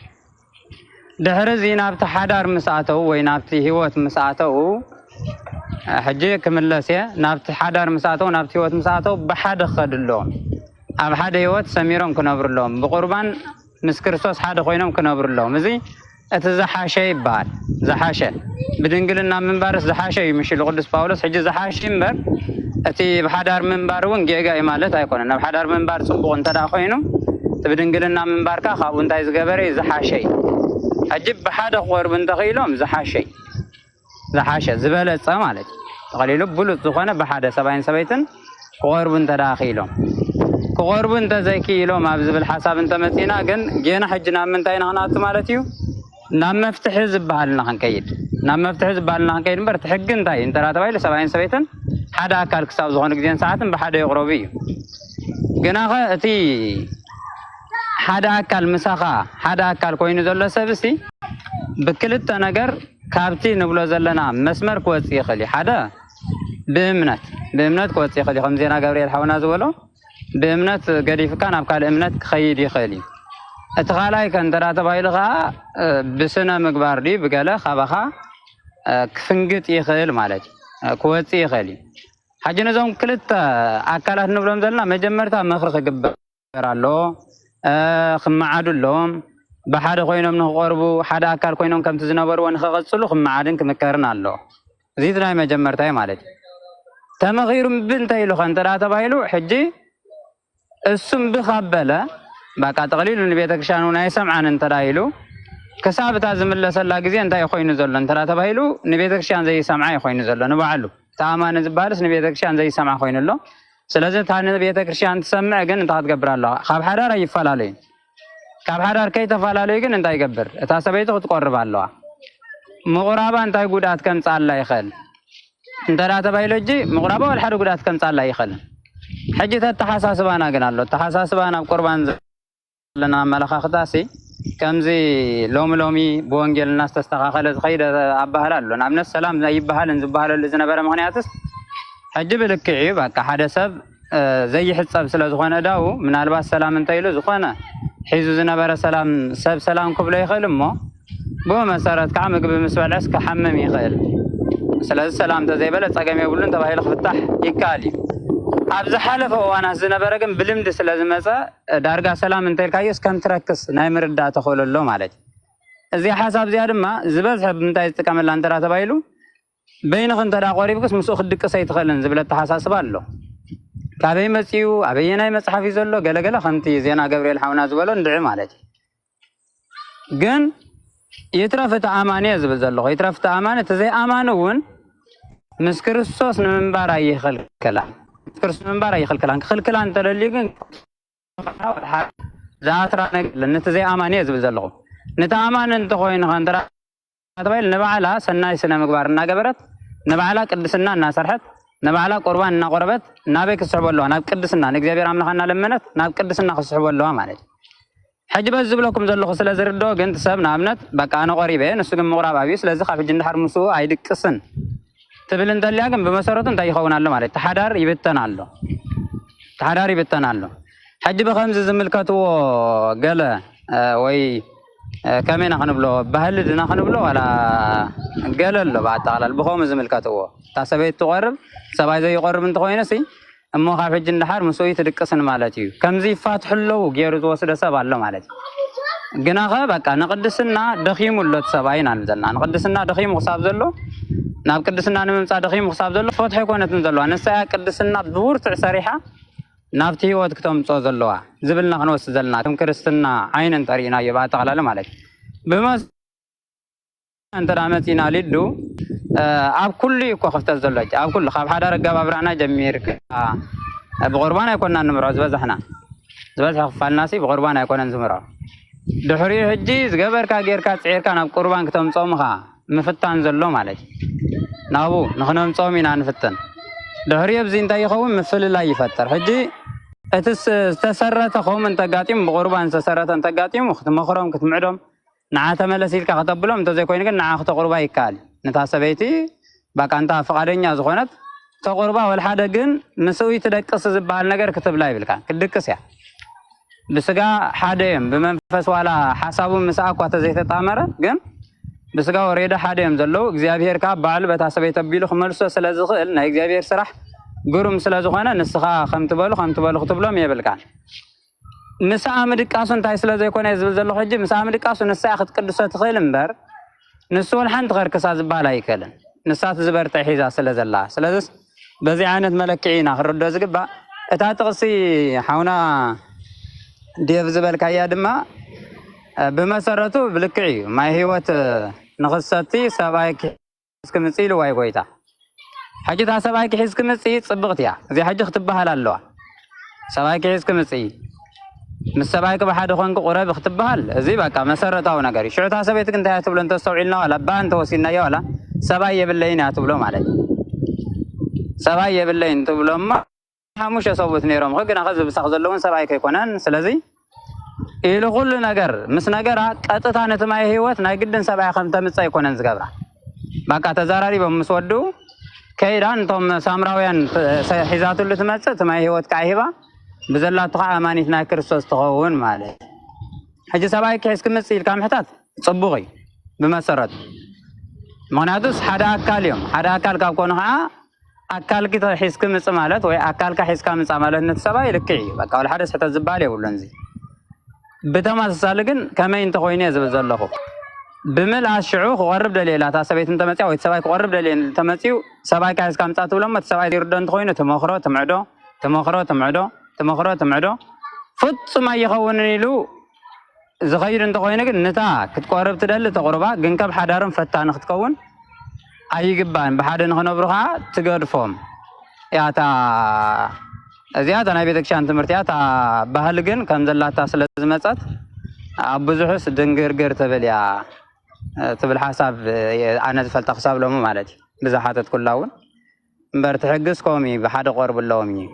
ድሕሪ ናብቲ ሓዳር ምስኣተው ወይ ናብቲ ህይወት ምስኣተው ሕጂ ክምለስየ ናብቲ ሓዳር ምስኣተው ናብቲ ህይወት ምስኣተው ብሓደ ክኸድሎም ኣብ ሓደ ህይወት ሰሚሮም ክነብሩሎም ብቁርባን ምስ ክርስቶስ ሓደ ኮይኖም ክነብሩሎም እዚ እቲ ዝሓሸ ይበሃል ዝሓሸ ብድንግልና ምንባርስ ዝሓሸ እዩ ምሽል ቅዱስ ጳውሎስ ሕጂ ዝሓሸ እምበር እቲ ብሓዳር ምንባር እውን ጌጋ እዩ ማለት ኣይኮነን ናብ ሓዳር ምንባር ፅቡቕ እንተዳ ኮይኑ እቲ ብድንግልና ምንባርካ ካብኡ እንታይ ዝገበረ ዝሓሸ እዩ ሕጂ ብሓደ ክቆርቡ እንተኽኢሎም ዝሓሸ ዝበለፀ ማለት ተቐሊሉ ብሉፅ ዝኾነ ብሓደ ሰባይን ሰበይትን ክቆርቡ እንተዳኺኢሎም ክቆርቡ እንተዘይክኢሎም ኣብ ዝብል ሓሳብ እንተመፂና ግን ጌና ሕጂ ናብ ምንታይ ኢና ክንኣቱ ማለት እዩ ናብ መፍትሒ ዝበሃልና ክንከይድ እምበር እቲ ሕጊ እንታይ እዩ እንተዳ ተባሂሉ ሰባይን ሰበይትን ሓደ ኣካል ክሳብ ዝኾነ ግዜን ሰዓትን ብሓደ ይቕረቡ እዩ ግናኸ እቲ ሓደ ኣካል ምሳኻ ሓደ ኣካል ኮይኑ ዘሎ ሰብሲ ብክልተ ነገር ካብቲ ንብሎ ዘለና መስመር ክወፅእ ይኽእል እዩ ሓደ ብእምነት ክወፅእ ይኽእል እዩ ከም ዜና ገብርኤል ሓውና ዝበሎ ብእምነት ገዲፍካ ናብ ካልእ እምነት ክኸይድ ይኽእል እዩ እቲ ካልኣይ ከንተዳ ተባሂሉ ከዓ ብስነ ምግባር ድዩ ብገለ ካባኻ ክፍንግጥ ይኽእል ማለት እዩ ክወፅእ ይኽእል እዩ ሓጂ ነዞም ክልተ ኣካላት ንብሎም ዘለና መጀመርታ ምኽሪ ክግበር ኣለዎ ክመዓዱሎም ብሓደ ኮይኖም ንክቆርቡ ሓደ ኣካል ኮይኖም ከምቲ ዝነበርዎ ንክቐፅሉ ክመዓድን ክምከርን ኣለዎ እዚ እቲ ናይ መጀመርታ ማለት እዩ ተመኺሩ ብእንታይ ኢሉ ከ እንተዳ ተባሂሉ ሕጂ እሱም ብኻበለ በቃ ጠቕሊሉ ንቤተ ክርስቲያን እውን ኣይሰምዓን እንተዳ ኢሉ ክሳብ እታ ዝምለሰላ ግዜ እንታይ ኮይኑ ዘሎ እንተዳ ተባሂሉ ንቤተ ክርስቲያን ዘይሰምዓ ኮይኑ ዘሎ ንባዕሉ ተኣማኒ ዝበሃልስ ንቤተ ክርስቲያን ዘይሰምዓ ኮይኑ ኣሎ ስለዚ እታ ንቤተ ክርስቲያን ትሰምዕ ግን እንታይ ክትገብር ኣለዋ ካብ ሓዳር ኣይፈላለዩ ካብ ሓዳር ከይተፈላለዩ ግን እንታይ ይገብር እታ ሰበይቲ ክትቆርብ ኣለዋ ምቑራባ እንታይ ጉድኣት ከምፃላ ይኽእል እንተዳ ተባሂሉ ሕጂ ምቑራባ ወል ሓደ ጉድኣት ከምፃላ ይኽእል ሕጂ ተተሓሳስባና ግን ኣሎ ተሓሳስባና ኣብ ቁርባን ዘለና ኣመለኻኽታሲ ከምዚ ሎሚ ብወንጌልና ዝተስተኻኸለ ዝኸይደ ኣባህል ኣሎ ንኣብነት ሰላም ይበሃልን ዝበሃለሉ ዝነበረ ምክንያትስ ሕጂ ብልክዕ እዩ በቃ ሓደ ሰብ ዘይሕፀብ ስለ ዝኾነ ዳው ምናልባት ሰላም እንተኢሉ ዝኾነ ሒዙ ዝነበረ ሰብ ሰላም ክብሎ ይኽእል እሞ ብኡ መሰረት ከዓ ምግቢ ምስ በልዐስ ክሓምም ይኽእል ስለዚ ሰላም ተዘይበለ ፀገም የብሉን ተባሂሉ ክፍታሕ ይከኣል እዩ ኣብ ዝሓለፈ እዋናት ዝነበረ ግን ብልምዲ ስለ ዝመፀ ዳርጋ ሰላም እንተኢልካዮስ ከም ትረክስ ናይ ምርዳእ ተኽእለሎ ማለት እዩ እዚ ሓሳብ እዚኣ ድማ ዝበዝሐ ብምንታይ ዝጥቀመላ እንተዳ ተባሂሉ በይንኽ እንተዳ ቆሪብክስ ምስኡ ክድቅስ ኣይትኽእልን ዝብል ኣተሓሳስባ ኣሎ ካበይ መፅኡ ኣበየናይ መፅሓፍ እዩ ዘሎ ገለገለ ከምቲ ዜና ገብርኤል ሓውና ዝበሎ ንድዒ ማለት እዩ ግን ይትረፍ እቲ ኣማኒ እየ ዝብል ዘለኹ ይትረፍ እቲ ኣማኒ እቲ ዘይኣማኒ እውን ምስ ክርስቶስ ንምንባር ኣይኽልክላን ክርስቶስ ንምንባር ኣይኽልክላን ክኽልክላ እንተደልዩ ግን ዝኣትራ ነገር ነቲ ዘይኣማኒ እየ ዝብል ዘለኹ ነቲ ኣማኒ እንተኮይኑ ከንተራ ተባሂሉ ንባዕላ ሰናይ ስነ ምግባር እናገበረት ንባዕላ ቅድስና እናሰርሐት ንባዕላ ቁርባን እናቆረበት ናበይ ክስሕቦ ኣለዋ ናብ ቅድስና ንእግዚአብሔር ኣምላኽ እናለመነት ናብ ቅድስና ክስሕቦ ኣለዋ ማለት እዩ حج بس زبلكم زلخ سلا زردو قنت سبنا أمنت بقى أنا قريبة نسوق مغرب أبي سلا زخ في جند حرم سو عيد قصن تبل انت اللي أجن بمسارة انت يخون على مالك تحدار يبتن على تحدار يبتن على حج بخمس زملكاتو قال وي كمين خنبلو بهلدنا خنبلو ولا قال له بعد على البخوم زملكاتو تاسبيت تقرب سبعي زي يقرب انت خوينسي أما خاف الجن حار مسوي تدقسن مالتي كم زي فاتح له وجيرت وصل سبع له مالتي جناها بقى نقدسنا دخيم ولا سبعين على زلنا نقدسنا دخيم وصاب زلوا نقدسنا نمسا دخيم وصاب زلوا فتح يكون تنزلوا أنا قدسنا بور تعسريحة نافتي وقتكم تصلوا زبلنا خنوس زلنا تم كرستنا عين طريقنا يبعت على له مالتي بما أنت رامتينا لدو أب كل يكو خفت الزلج أب كل خاب حدا رجع ببرعنا جمير بقربان يكون نمر زبزحنا زبزح فالناسي بقربان يكون نزمرا دحري هجيز جبر كاجير كاتعير كان بقربان كتوم صومها مفتان زلوا معلش نابو نحن صومين عن فتن دحري بزين تايخوم مفل لا يفتر هجي أتس تسرت خوم أنت قاتيم بقربان تسرت أنت قاتيم وقت مخرم كتمعدم نعاته ملسيل كخطبلهم تزي كوين كن نعاخ تقربا يكال نتاسبيتي باك أنت فقدنيا زخونت تقربا والحدا جن مسوي تدقس زبال نجار كتب لاي بالكان كدقس يا بسجا حادم بمنفس ولا حسابه مساق وتزيت تامرة جن بسجا وريده حادم زلوا إجزابير كاب بعل بتاسبيت بيلو خمرسو سلازخل نا إجزابير سرح قرم سلازخانة نسخة خمت بالو خطبلهم يبلكان مساء مدقاسون تايسلا زي كون يزبل زلو حجي مساء مدقاسون نساء خد قدسة تخيل مبر نسول حنت غير كساز بالا يكلن نسات زبر تحيزا سلا زلا سلازس بزي عانت ملكعين آخر ردو زقبا اتاتغسي حونا ديف زبل كايا دما بمسارتو بلكعي ما هيوت نغساتي سابايك حسكمسي لو واي قويتا حاجة تا سابايك حسكمسي صبغتيا زي حاجة اختبها لالوا سابايك حسكمسي مسبايك بحد خوانك قريب اختبهال زي بقى مسارتاو نغاري شعو تاسبيتك انت هتبلو انت استوعلنا ولا بان توسينا يا ولا سباي يبلين هتبلو مالك سباي يبلين تبلو ما حموش صوبت نيرهم خغنا خذ بسخزلون سبايك يكونن سلازي إلى كل نجار مس نجارا قطتا نتماي هيوت ناي قدن سباي خمسه مصا يكونن زغبا بقى تزاراري بمسودو كيدان توم سامراويان حيزاتو لتمص تماي هيوت كايبا بزلا تقع امانيتنا كريستوس تخون مالك حجي سباي كيس كمصيل كام حتات صبغي بمسرت منادس حدا اكال يوم حدا اكال كاب كونها اكال كي تحس كمص مالت وي اكال كحس كمص مالت نت سباي لكعي بقى ولا حدث حتى زبال يولنزي بتماسل ግን ከመይ እንተ ኮይነ ዝብዘለኹ ብምል አሽዑ ቆርብ ደሌላ ታሰበይት እንተ መጽያ ወይ ሰባይ ቆርብ ደሌን ተመጽዩ ሰባይ ካይስ ካምጻት ብሎም ሰባይ ይርዶ እንተ ኮይነ ተመኽሮ ተምዕዶ ፍጹም አይኸውን ኢሉ ዝኸይድ እንተ ኮይነ ግን ነታ ክትቆርብ ትደሊ ተቆርባ ግን ካብ ሓዳርን ፈታን ክትከውን አይግባን በሓደ ንኽነብሩኻ ትገድፎም ያታ እዚያታ ናይ ቤተክርስትያን ትምህርትያታ ባህል ግን ከም ዘላታ ስለዝመጸት ኣብ ብዙሕስ ድንግርግር ትብልያ ትብል ሓሳብ ኣነ ዝፈልጣ ክሳብ ሎሙ ማለት እዩ ብዛሓተት ኩላውን እምበር ትሕግዝ ኮሚ ብሓደ ቆርብለዎም እዩ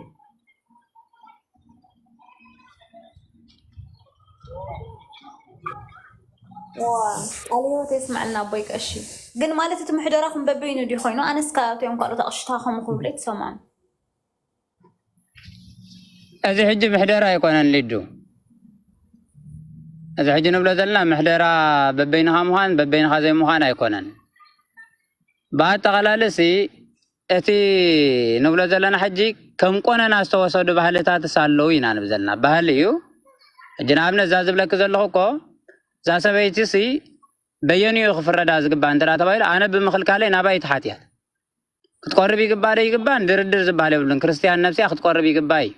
عليه تسمع لنا أبوي كأشي قل مالتي تمحدراكم ببينو دي خوينو أنا سكالت يوم قالوا تأشتاكم خبريت سمعن أزي حج محدرا يكون الليدو أزي حج نبلا زلنا محدرا ببينها مهان ببينها زي مهان يكونن بعد تغلالسي أتي نبلا زلنا حجي كم كنا ناس توصلوا بحالتها تسالوين أنا بزلنا بحاليو جنابنا زازب لك زلخوكو زاسبيتي سي بيني يغفر رداز قبان ترى تبايل أنا بمخل كالي نبايت حاتيات كتقربي قباري قبان دردر زبالي ولن كريستيان نفسي أخذ تقربي قباي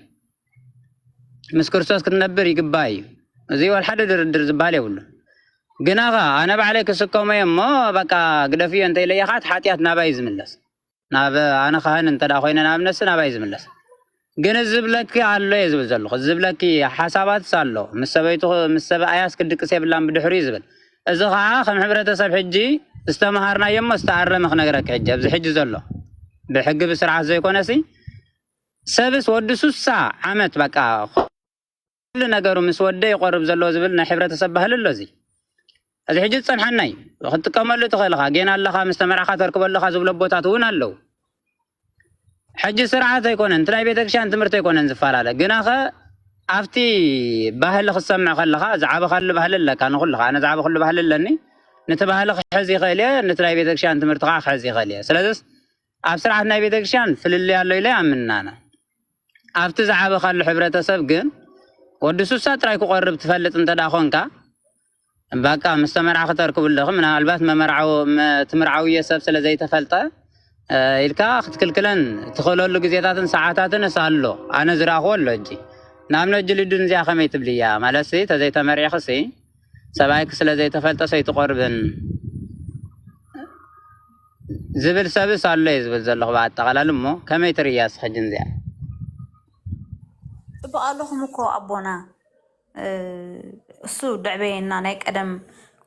مس كريستوس كتنبر يقباي زي والحد دردر زبالي ولن قناغا أنا بعليك السكومة يمو بقى قدفي أنت إلي خات حاتيات نبايز ملس أنا خاين انت داخوين ناب نفس نبايز ملس قن الزبلك على يزبل زلخ الزبلك حسابات سالو مسبا اياس كدك سيب لام بدحري زبل اذا خا خم حبرتسب حجي استمهرنا يم استعرم خنغرك حجاب زي حج زلو بحق بسرعه زي كونسي سبس ودسو ساعه عمت بقى ነገሩ ምስ ወደ ይቆርብ ዘሎ ዝብል ናይ ሕብረተሰብ ባህል ኣሎ እዚ እዚ ሕጂ ፀንሐናይ ክትጥቀመሉ ትኽእልካ ጌና ኣለካ ምስ ተመርዓካ ተርክበለካ ዝብሎ ቦታት እውን ኣለው ሕጂ ስርዓት ኣይኮነን እንት ናይ ቤተክርስትያን ትምህርቲ ኣይኮነን ዝፈላለ ግናኸ ኣብቲ ባህሊ ክሰምዕ ከለካ ዝዓበካሉ ባህሊ ኣለካ ንኩልካ ኣነ ዝዓበክሉ ባህሊ ኣለኒ ነቲ ባህሊ ክሕዝ ይኽእል እየ ነቲ ናይ ቤተክርስትያን ትምህርቲ ከዓ ክሕዝ ይኽእል እየ ስለዚ ኣብ ስርዓት ናይ ቤተክርስትያን ፍልልይ ኣሎ ኢለ ኣምናና ኣብቲ ዝዓበካሉ ሕብረተሰብ ግን ወዲ ሱሳ ጥራይ ክቆርብ ትፈልጥ እንተዳ ኮንካ በቃ ምስ ተመርዓ ክተርክብልህ ምናልባት ትምርዓውየ ሰብ ስለ ዘይተፈልጠ ኢልካ ክትክልክለን ትኽእለሉ ግዜታትን ሰዓታትን ኣሎ ኣነ ዝረኣኽቦ ኣሎ እጂ ንኣብነት ጅልዱን እዚኣ ከመይ ትብልያ ማለት ተዘይተመሪዕኽሲ ሰብኣይክ ስለ ዘይተፈልጠ ሰይትቆርብን ዝብል ሰብስ ኣሎ እዩ ዝብል ዘለኹ ብኣጠቓላሊ እሞ ከመይ ትርያስ ሕጅን እዚኣ ጽቡቕ ኣለኹም እኮ ኣቦና እሱ ድዕበየና ናይ ቀደም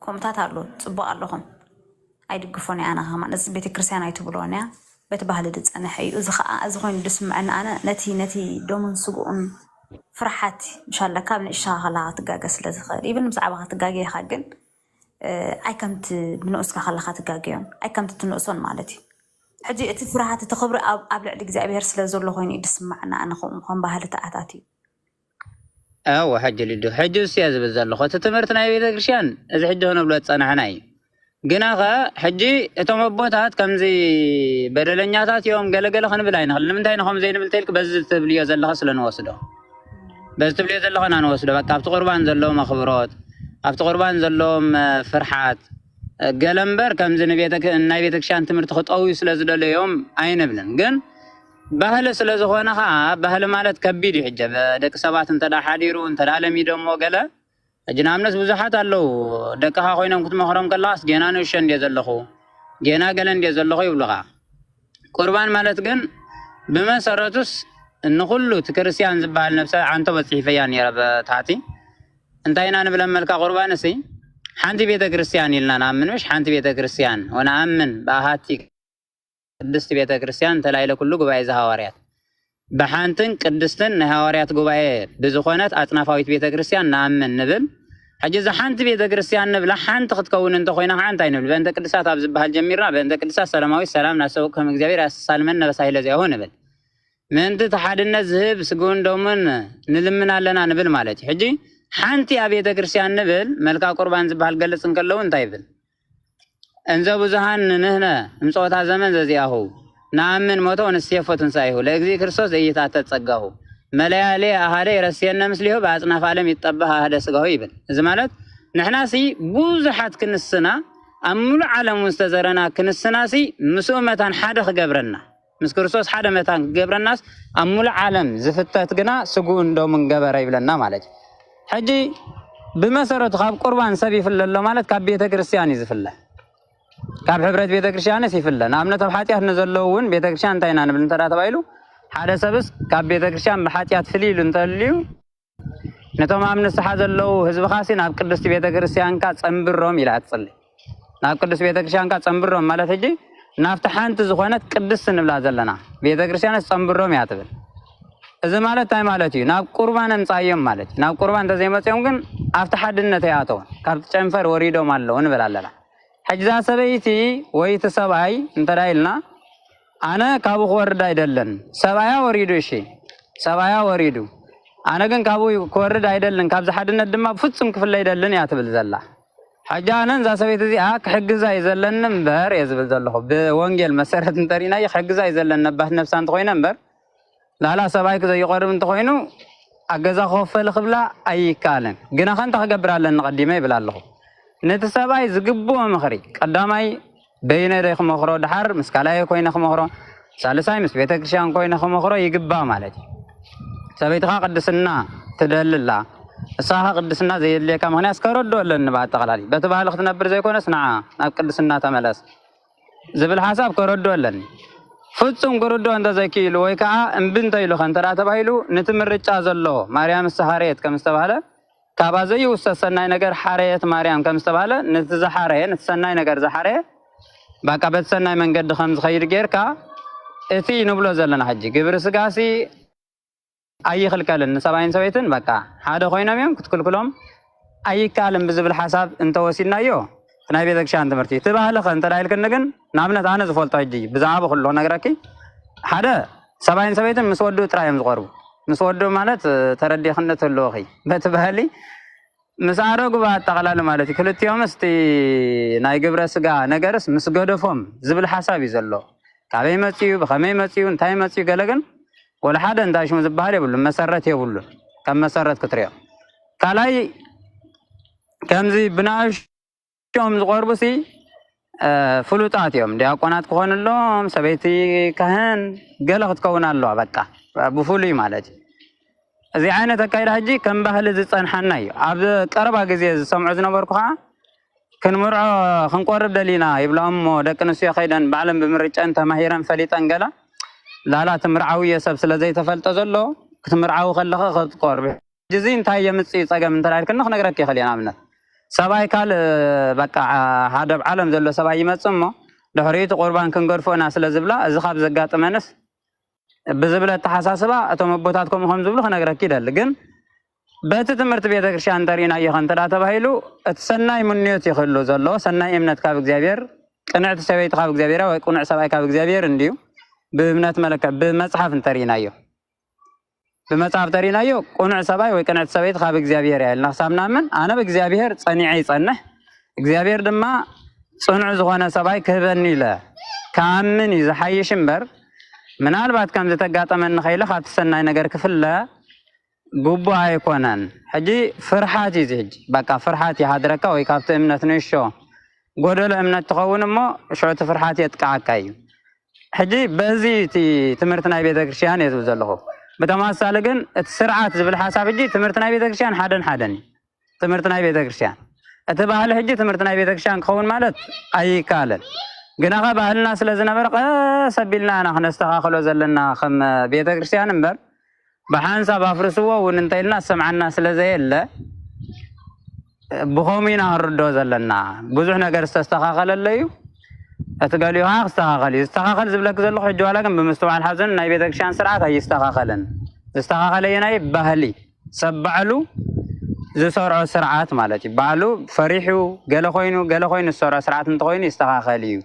ኮምታት ኣሎ ጽቡቕ ኣለኹም ኣይድግፎን እያ ኣነ ኸማ ነዚ ቤተ ክርስቲያን ኣይትብሎን እያ በቲ ባህሊ ዝፀንሐ እዩ እዚ ከዓ እዚ ኮይኑ ድስምዐና ኣነ ነቲ ዶምን ስጉኡን ፍርሓት እንሻላ ካብ ንእሽተኻ ከለኻ ትጋገ ስለ ዝኽእል ኢብን ምስ ዓባኻ ትጋገየኻ ግን ኣይ ከምቲ ብንኡስካ ከለኻ ትጋገዮን ኣይ ከምቲ ትንእሶን ማለት እዩ ሕጂ እቲ ፍርሓት እቲ ክብሪ ኣብ ልዕሊ እግዚኣብሔር ስለ ዘሎ ኮይኑ እዩ ድስምዐና ኣነ ከም ባህሊ ተኣታት እዩ ኣዎ ሕጂ ልዱ ሕጂ እስያ ዝብል ዘለኹ እቲ ትምህርቲ ናይ ቤተ ክርስቲያን እዚ ሕጂ ክነብሎ ዝፀናሕና እዩ ግናኸ ሕጂ እቶም ኣቦታት ከምዚ በደለኛታት እዮም ገለገለ ክንብል ኣይንኽእል ንምንታይ ንኸም ዘይንብል ተይልክ በዚ ትብልዮ ዘለኻ ስለ ንወስዶ በዚ ትብልዮ ዘለኸና ንወስዶ በቃ ኣብቲ ቁርባን ዘለዎም ኣኽብሮት ኣብቲ ቁርባን ዘለዎም ፍርሓት ገለ እምበር ከምዚ ናይ ቤተ ክርስቲያን ትምህርቲ ክጠውዩ ስለ ዝደለዮም ኣይንብልን ግን ባህሊ ስለ ዝኾነ ከዓ ባህሊ ማለት ከቢድ እዩ ሕጂ ደቂ ሰባት እንተዳ ሓዲሩ እንተዳ ለሚዶ እሞ ገለ ሕጂ ንኣብነት ብዙሓት ኣለው ደቅኻ ኮይኖም ክትመኽሮም ከለኻስ ጌና ንእሸ እንድየ ዘለኹ ጌና ገለ እንድየ ዘለኹ ይብሉኻ ቁርባን ማለት ግን ብመሰረቱስ ንኩሉ እቲ ክርስቲያን ዝበሃል ነብሰ ዓንቶ በፂሒፈያ ነይረ በታሕቲ እንታይ ኢና ንብለን መልካ ቁርባን እሲ ሓንቲ ቤተ ክርስቲያን ኢልና ንኣምን ምሽ ሓንቲ ቤተ ክርስቲያን ወንኣምን ብኣሃቲ ቅድስቲ ቤተ ክርስቲያን ተላይለ ኩሉ ጉባኤ ዝሃዋርያት ብሓንትን ቅድስትን ናይ ሃዋርያት ጉባኤ ብዝኾነት ኣፅናፋዊት ቤተ ክርስቲያን ንኣምን ንብል ሕጂ እዚ ሓንቲ ቤተ ክርስቲያን ንብላ ሓንቲ ክትከውን እንተኮይና ከዓ እንታይ ንብል በእንተ ቅድሳት ኣብ ዝበሃል ጀሚርና በእንተ ቅድሳት ሰላማዊት ሰላም ናሰብኡ ከም እግዚኣብሔር ያሳልመን ነበሳሂለ ዚያሁ ንብል ምእንቲ ተሓድነት ዝህብ ስጉን ዶምን ንልምን ኣለና ንብል ማለት እዩ ሕጂ ሓንቲ ኣብ ቤተ ክርስቲያን ንብል መልካ ቁርባን ዝበሃል ገለፅ እንከለዉ እንታይ ይብል እንዘ ብዙሃን ንህነ እምፅወታ ዘመን ዘዚኣሁ ንኣምን ሞቶ ወንስየፎ ትንሳኤሁ ለእግዚ ክርስቶስ ዘኢታተት ጸጋሁ መለያሌ ኣሃደ ይረስየነ ምስሊሁ ብኣጽናፍ ዓለም ይጠበህ ኣሃደ ስጋሁ ይብል እዚ ማለት ንሕናሲ ብዙሓት ክንስና ኣብ ሙሉእ ዓለም እውን ዝተዘረና ክንስናሲ ምስኡ መታን ሓደ ክገብረና ምስ ክርስቶስ ሓደ መታን ክገብረናስ ኣብ ሙሉእ ዓለም ዝፍተት ግና ስጉኡ እንዶምን ገበረ ይብለና ማለት እዩ ሕጂ ብመሰረቱ ካብ ቁርባን ሰብ ይፍለ ኣሎ ማለት ካብ ቤተ ክርስቲያን እዩ ዝፍለ ካብ ሕብረት ቤተ ክርስቲያንስ ይፍለ ንኣብነት ኣብ ሓጢኣት ንዘለዉ እውን ቤተ ክርስቲያን እንታይ ኢና ንብል እንተዳ ተባሂሉ ሓደ ሰብስ ካብ ቤተ ክርስቲያን ብሓጢኣት ፍልይ ኢሉ እንተልዩ ነቶም ኣብ ንስሓ ዘለዉ ህዝብኻሲ ናብ ቅድስቲ ቤተ ክርስቲያንካ ፀንብሮም ኢላ ትፅሊ ናብ ቅዱስ ቤተ ክርስቲያንካ ፀንብሮም ማለት ሕጂ ናብቲ ሓንቲ ዝኾነት ቅድስቲ ንብላ ዘለና ቤተ ክርስቲያንስ ፀንብሮም እያ ትብል እዚ ማለት እንታይ ማለት እዩ ናብ ቁርባን ኣምፃዮም ማለት እዩ ናብ ቁርባን እንተዘይመፅዮም ግን ኣብቲ ሓድነት ኣይኣተውን ካብቲ ጨንፈር ወሪዶም ኣለዉ ንብል ኣለና ሕጂ እዛ ሰበይቲ ወይ እቲ ሰብኣይ እንተዳ ኢልና ኣነ ካብኡ ክወርድ ኣይደለን ሰብኣያ ወሪዱ እሺ ሰብኣያ ወሪዱ ኣነ ግን ካብኡ ክወርድ ኣይደለን ካብዚ ሓድነት ድማ ብፍፁም ክፍለ ኣይደልን እያ ትብል ዘላ ሕጂ ኣነ እዛ ሰበይቲ እዚኣ ክሕግዛ እዩ ዘለኒ እምበር እየ ዝብል ዘለኹ ብወንጌል መሰረት እንተሪእናዮ ክሕግዛ እዩ ዘለኒ ነባት ነብሳ እንተኮይነ እምበር ላላ ሰብኣይ ዘይቆርብ እንተኮይኑ ኣገዛ ክኸፈል ክብላ ኣይከኣልን ግና ከንታ ክገብር ኣለኒ ቀዲመ ይብል ኣለኹ ነቲ ሰብኣይ ዝግብኦ ምኽሪ ቀዳማይ በይነደይ ክመኽሮ ድሓር ምስ ካልኣየ ኮይነ ክመኽሮ ሳልሳይ ምስ ቤተ ክርስቲያን ኮይነ ክመኽሮ ይግባእ ማለት እዩ ሰበይትኻ ቅድስና ትደልላ እሳኻ ቅድስና ዘየድልየካ ምክንያት ከረዶ ኣለኒ ብኣጠቕላሊ በቲ ባህሊ ክትነብር ዘይኮነስ ንዓ ናብ ቅድስና ተመለስ ዝብል ሓሳብ ከረዶ ኣለኒ ፍፁም ክርዶ እንተዘይክኢሉ ወይ ከዓ እምቢ እንተኢሉ ከንተዳ ተባሂሉ ነቲ ምርጫ ዘሎ ማርያም ዝተሃረየት ከም ዝተባሃለ ካብኣ ዘይውሰድ ሰናይ ነገር ሓረየት ማርያም ከም ዝተባሃለ ነቲ ዝሓረየ ነቲ ሰናይ ነገር ዝሓረየ በቃ በቲ ሰናይ መንገዲ ከም ዝኸይድ ጌርካ እቲ ንብሎ ዘለና ሕጂ ግብሪ ስጋሲ أي خلكلن سبعين سبيتن بقى هذا خوينا ميم كتكل كلهم أي كلام بزبل حساب أنت وسيلنا يو ناي بيدك شان تمرتي تبع لك أنت رايل كنجن نعمل أنا زفول تاجي بزعاب خلوا نقرأكي هذا سبعين سبيتن مسودو ترايم زغرو مسودو مالت تردي خنة اللوخي بتبهلي مسعرق بعد تقلال مالتي كل يوم استي ناي قبر سجا نجرس مسجود فم زبل حساب يزلو كابي متيو بخمي متيو انتاي متيو قلقن ولا حدا انتاش مزبهاري بقول مسرت يقول كم مسرت كتريا كلاي كم زي بناش يوم زغربسي فلوتات يوم دي أقونات كون اللهم سبيتي كهن قلقت كون الله بقى بفولي مالتي زي عينة تكاير هجي كم بهل زي صنحناي عبد قربا غزي سمعوا زنبركو كنمرعو خنقرب دلينا يبلا امو دقنسو خيدان بعلم بمرጫን ተማሂረን ፈሊጠን ገላ ላላ ትምርዓው የሰብ ስለዘይ ተፈልጠ ዘሎ ክትምርዓው ከለኸ ክትቆርብ ጅዚ እንታይ የምጽ ጸገም እንተላልከን ነግረክ ይኸል ያናምነት ሰባይ ካል በቃ ሃደብ ዓለም ዘሎ ሰባይ ይመጽሞ ድሕሪቱ ቁርባን ክንገርፎና ስለዝብላ እዚ ካብ ዘጋጥመንስ ብዝብለ ተሐሳስባ እቶም ቦታትኩም ከም ዝብሉ ከነግረክ ይደል ግን በቲ ትምህርት ቤተ ክርስቲያን ተሪና ይኸን ተዳ ተባሂሉ እትሰናይ ምንዮት ይኸሉ ዘሎ ሰናይ እምነት ካብ እግዚአብሔር ቅንዕት ሰበይት ካብ እግዚአብሔር ወይ ቅንዕ ሰባይ ካብ እግዚአብሔር እንዲዩ በእምነት መለከ በመጽሐፍ ተሪናዮ በመጽሐፍ ተሪናዮ ቅንዕ ሰባይ ወይ ቅንዕት ሰበይት ካብ እግዚአብሔር ያልና ሳምናምን አነ በእግዚአብሔር ጸኒዐ ይጸንህ እግዚአብሔር ድማ ጽኑዕ ዝኾነ ሰባይ ክህበኒ ኢለ ካምን ይዝሐይሽ እምበር ምናልባት ከም ዝተጋጠመን ኸይለ ካትሰናይ ነገር ክፍለ ጉቡ አይኮነን ሕጂ ፍርሃት ይዝጅ በቃ ፍርሃት ይሃድረካ ወይ ካብተ እምነት ነሾ ጎደለ እምነት ተኸውን እሞ ሾት ፍርሃት የጥቃዓካይ ሕጂ በዚ ትምህርት ናይ ቤተ ክርስቲያን የዝብ ዘለኹ በተማሳለ ግን እቲ ስርዓት ዝብል ሓሳብ ሕጂ ትምህርት ናይ ቤተ ክርስቲያን ሓደን ትምህርት ናይ ቤተ ክርስቲያን እቲ ባህል ሕጂ ትምህርት ናይ ቤተ ክርስቲያን ክኸውን ማለት ኣይካለን ግናኸ ባህልና ስለዝነበረ ሰቢልና ናክነስተኻኽሎ ዘለና ከም ቤተ ክርስቲያን እምበር بحانسا بافرسوا وننتيلنا سمعنا سلازيلا بخومينا هردو زلنا بزح نجار استخاخل الليو اتقاليو ها استخاخل زبلك زلو حجوا لكن بمستوى الحزن ناي بيتك شان سرعة هي استخاخل يناي بهلي سبعلو زي سرعة سرعات مالتي بعلو فريحو قالو خوينو السرعة سرعات انتخوينو استخاخليو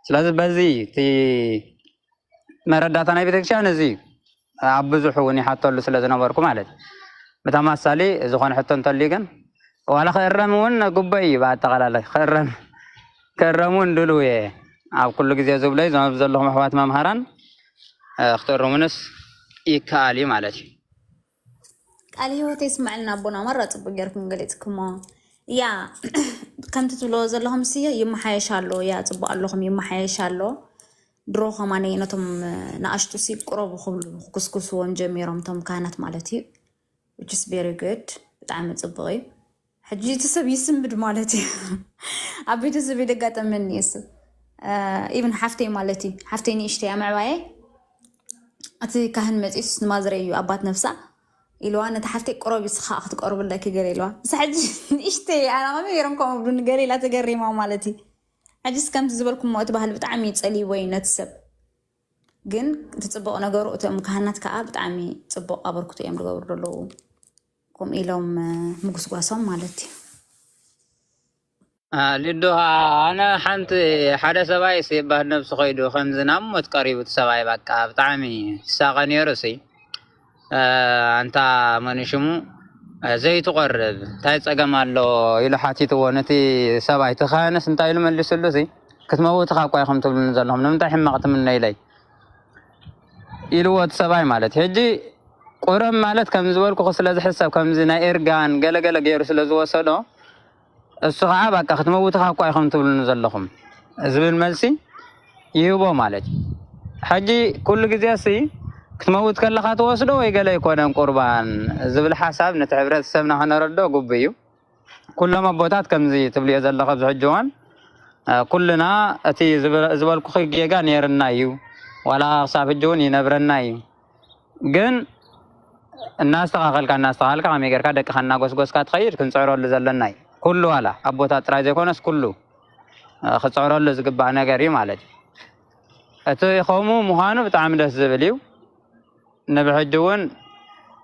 سلازي بزي تي مرداتا ناي بيتك شان زي عبزو حوني حتى اللي سلازنبركو ማለት በተማሳሌ ዝኾነ ሕቶ እንተልይገን ዋላ ከረሙን ጉበይ ባጠቃላለ ከረሙን ድሉየ ኣብ ኩሉ ግዜ ዝብለይ ዘመብ ዘለኹም ኣሕዋት መምሃራን ክትረሙንስ ይካኣል ማለት እዩ ቃል ህይወት ይስማዕልና ኣቦና መራ ፅቡቅ ጌርኩም ገሊፅኩሞ ያ ከምቲ ትብልዎ ዘለኹም ስየ ይመሓየሻሎ ያ ፅቡቅ ኣለኹም ይመሓየሻሎ ድሮ ከማነ ነቶም ናኣሽቱ ሲብ ቅረቡ ክብሉ ክኩስኩስዎም ጀሚሮም ቶም ካህናት ማለት እዩ which is very good ብጣዕሚ ፅቡቅ እዩ ሕጂ እቲ ሰብ ይስምድ ማለት እዩ ኣብ ቤተሰብ ይደጋጠመኒ ይስብ ኢቨን ሓፍተይ ማለት እዩ ሓፍተይ ንእሽተይ ኣምዕባየ እቲ ካህን መፂስ ንማዝረ እዩ ኣባት ነፍሳ ኢልዋ ነቲ ሓፍተይ ቅረብ ይስኻ ክትቀርብለኪ ገለ ኢልዋ ምስ ሕጂ ንእሽተይ ኣነ ከመይ ገይሮም ከምኡ ብሉ ንገለ ኢላ ተገሪማ ማለት እዩ حجز كم تزبلكم موت بحال بتعمي تصلي وين تسب جن تتصبق نجارو تأم كهنات كعب بتعمي تصبق أبرك تيم رجور له كم إلهم مقص قاسم مالتي لدوها أنا حنت حدا سباي سيبه نفس خيدو خمس نام متقريب تسباي بقى بتعمي ساقني رسي أنت منشمو زي تقرب تايت أجمع إلى حاتي توانتي سبعة تخانس انت إلى مجلس اللوسي كتموت خاقوا يخم تقول نزلهم نمتى حمقت من إلي إلى وقت سبعة مالت هجي قرب مالت كم زوال كخسل حساب كم زنا إرجان جل جيرس لزوا صدا الصعاب كتموت خاقوا يخم تقول نزلهم زبل ملسي يوبا مالت حجي كل جزاسي كتموت كل خاطر وصلوا ويقال يكون قربان زبل حساب نتعبرت السمنة هنردو قبيو كلما بوتات كم زي تبلي أزل خبز حجوان كلنا أتي زبل كخي جيجان يرنايو ولا صاحب الجون ينبرنايو جن الناس تقال كان عم يقرأ كذا خنا قوس كات خير كن صعروا اللي زلناي كله على أبوتات راجع كونس كله خصعروا اللي زقبنا قريم على أتو يخومو مهانو بتعامل الزبليو نبحجون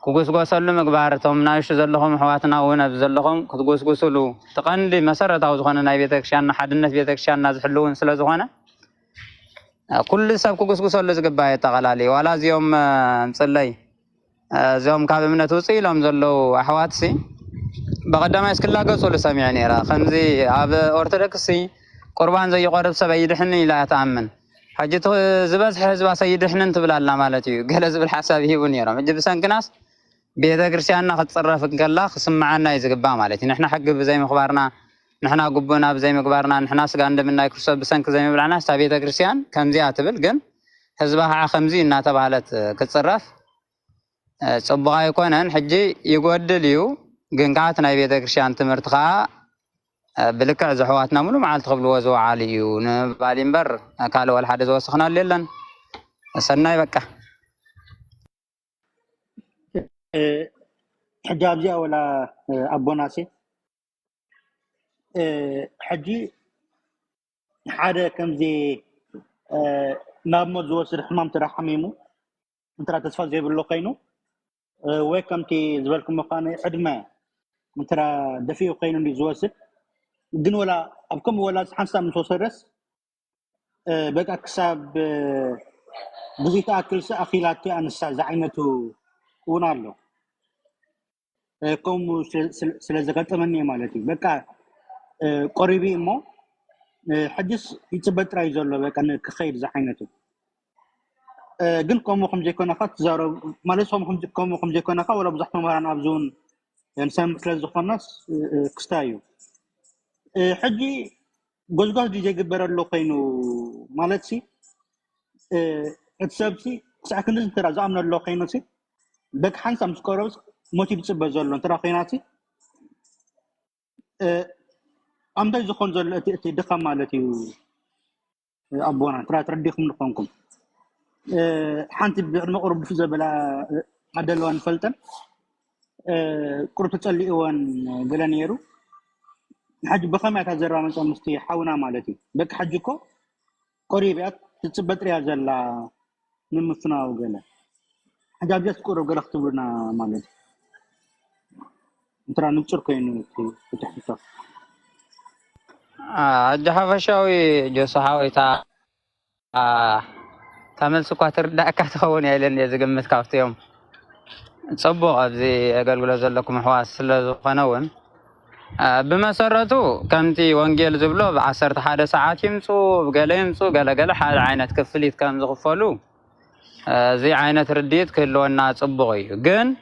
كغسغسلو مغبارتهم نايش زلهم حواتنا ونب زلهم كتغسغسلو تقندي مسرتاو زخونه ناي بيتكشان حدነት بيتكشان زحلون سلا زخونه كل سب كغسغسلو زغبا يتقلالي ولا زيوم مصلي زيوم كاب امنت وصيلهم زلو احواتسي بقدما اسكلا غصو لسمعني را خمزي اب اورثودكسي قربان زي قرب سبا يدحني لا يتامن حجته زبز حزب سيدحنن تبلالا مالتي غلز بالحساب يهون يرا مجب سنكناس بيتا كريستياننا ختصرف كلا خسمعنا يزغبا مالتي نحنا حق بزي مخبارنا نحنا غبنا بزي مخبارنا نحنا سغا عندنا كريستوس بسنك زي مبلعنا ستا بيتا كريستيان كمزي اتبل جن حزبها خمزي እና ተባለት كتصرف صبغا يكونن حجي يغدليو ግን ካት ናይ ቤተ ክርስቲያን ትምህርት ኻ ብልክዕ ዝሕዋትና ሙሉ መዓልቲ ክብልዎ ዝወዓል እዩ ንባሊምበር ካልእ ወል ሓደ ዝወስኽናሉ የለን ሰናይ በቃ حجاب زي ولا أبوناسي حجي حدا كم زي نابمو زوسر حمام ترحميمو انت راه تصفى زي باللقينو ويكم تي زبالكم مقاني عدمه انت راه دفيو قينو اللي زوسر دين ولا ابكم ولا حنسا من سوسرس بقى كساب بزيت اكل اخيلاتي انسا زعينتو ونالو كم ስለዘጋጠመኝ ማለት በቃ ቆሪቢ እሞ حدث يتبت راي زلو በቃ ከኸይድ زعينቱ ግን ከምኹም ዘይኮነኻ ትዛረቡ ማለትም ከምኹም ዘይኮነኻ ወላ ብዙሕ መምህራን ኣብዙን እንሰም ስለ ዝኾነስ ክስታዩ ሕጂ ጎዝጓዝ ዘይግበረሉ ኮይኑ ማለት ሲ እትሰብሲ ክሳዕ ክንድን ተራ ዝኣምነሎ ኮይኑ ሲ በቃ ሓንሳ ምስ ቆረብስ موتي بتصبر زلون ترى خيناتي أمداي زخون زل تدخل مالتي أبونا ترى ترديكم نقومكم حنتي بنقرب في زبلا عدلوان فلتن كرت تصلي وان بلانيرو حج بخمة هزرا مثلا مستي حونا مالتي بك حجكو قريبات تتصبر ريال زلا نمفنا وقلا حجاب جس كورو قلا اختبرنا مالتي ترى ننشر كينو تحقيقا الجحفشاوي جو صحاوي تا تعمل سكواتر داكا تخون يلن يزقمت كافتيوم تصبو ابزي اقلقل زلكم حواس سلزقنون بمسرتو كمتي وانجيل زبلو بعصرت حادة ساعات يمسو بقالا يمسو قالا حال عينة كفليت كان زغفلو زي عينة رديت كلونا تصبغي قن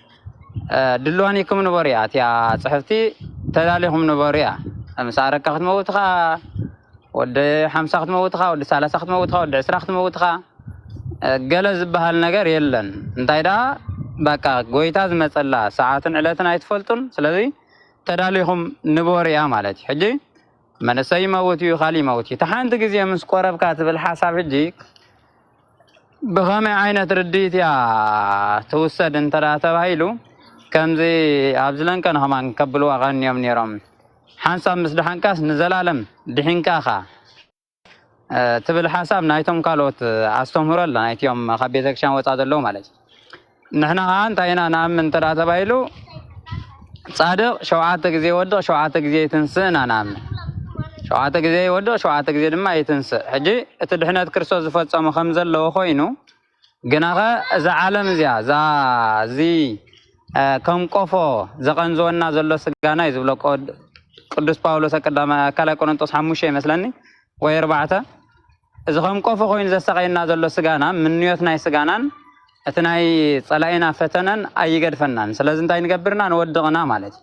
دلوانيكم نبريات يا صحفتي تداليهم نبريا مسارك اخذ موتها ود 50 اخذ موتها ود 30 اخذ موتها ود 10 اخذ موتها قلز بهال ነገር የለን እንታይ ዳ በቃ ጎይታ ዝመጸላ ሰዓትን ዕለትን አይትፈልጡን ስለዚህ ተዳሊኹም ንበርያ ማለት ሕጂ መንሰይ መውት ይኻሊ መውት ተሓንት ግዜ ምስ ቆረብካ ትብል ሓሳብ ሕጂ بغامي عينة رديت يا توسد انت لا تبايلو كمزي ابزلن كان همان كبلوا اغاني من يرام حنسا مسدحن كاس نزلالم دحين كاخا تبل حساب نايتم قالوت استمرل نايتيوم خبيتك شان وتا دلو مالك نحنا انت هنا نام انت لا تبايلو صادق شوعات غزي ودو شوعات غزي تنسنا نام شوعات غزي ودو شوعات غزي دما يتنس حجي اتدحنات كريستوس زفصمو خمزلو خوينو غناغه ذا عالم زيا ذا زي كم قفو زقنزونا زلو سغانا يزبلو قدوس باولوس قدام كلا قرنطوس 5 يመስلني ወይ 4 እዚ ከም ቆፎ ኮይኑ ዘሰቀይና ዘሎ ስጋና ምንዮት ናይ ስጋናን እቲ ናይ ጸላይና ፈተነን ኣይገድፈናን ስለዚ እንታይ ንገብርና ንወድቕና ማለት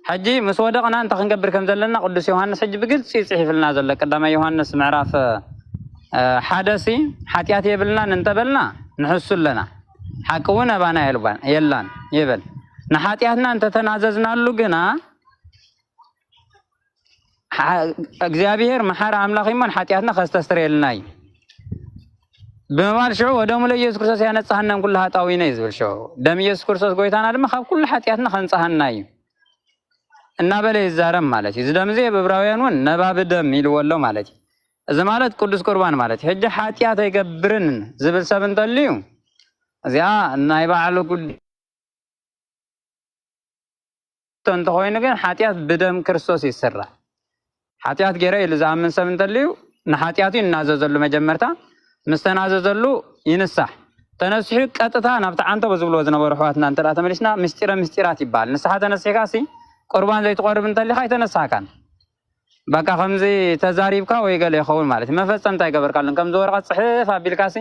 حجي مس ودقنا انت خنقبر كم زلنا قدس يوحنس حج بقلص يصحف لنا زل قدام يوحنس معراف حدثي حتيات يبلنا ننتبلنا نحس لنا حقونا بانا يلبان يلان يبل نحاتياتنا انت تناززنا له غنا እግዚአብሔር መሐራ አምላክ ይመን ኃጢአትና ከስተስተረልናይ በማል ሸው ወደሙ ለኢየሱስ ክርስቶስ ያነጻህናን ኩሉ ኃጣዊ ነው ይዝብል ሸው ደም ኢየሱስ ክርስቶስ ጎይታና ደም ካብ ኩሉ ኃጢአትና ከንጻህናይ እና በለ ይዛረም ማለት ይዝደምዜ በዕብራውያኑን ነባብ ደም ይልወለው ማለት እዚ ማለት ቅዱስ ቁርባን ማለት ሕጂ ኃጢአት አይገብርን ዝብል ሰብን ተልዩ እዚያ ናይ ባዓሉ حتى أنت خوين جن حاتيات بدم كريستوس يسرع حاتيات جري اللي زعمن سمن تليو نحاتياتي ناززلو مجمرتا مستناززلو ينصح تنصحي قطتا نبت عنተ بزبل وزنا برحواتنا انت لا تملسنا مستيرات يبال نصحه تنصحكاسي قربان زي تقرب انت اللي خاي تنصحكان بقى خمزي تزاريبكا ወይ ገለ ይኸውን ማለት መፈጸምታ ይገበርካለን ከም ዘወርቃት ጽሕፍ አቢልካሲ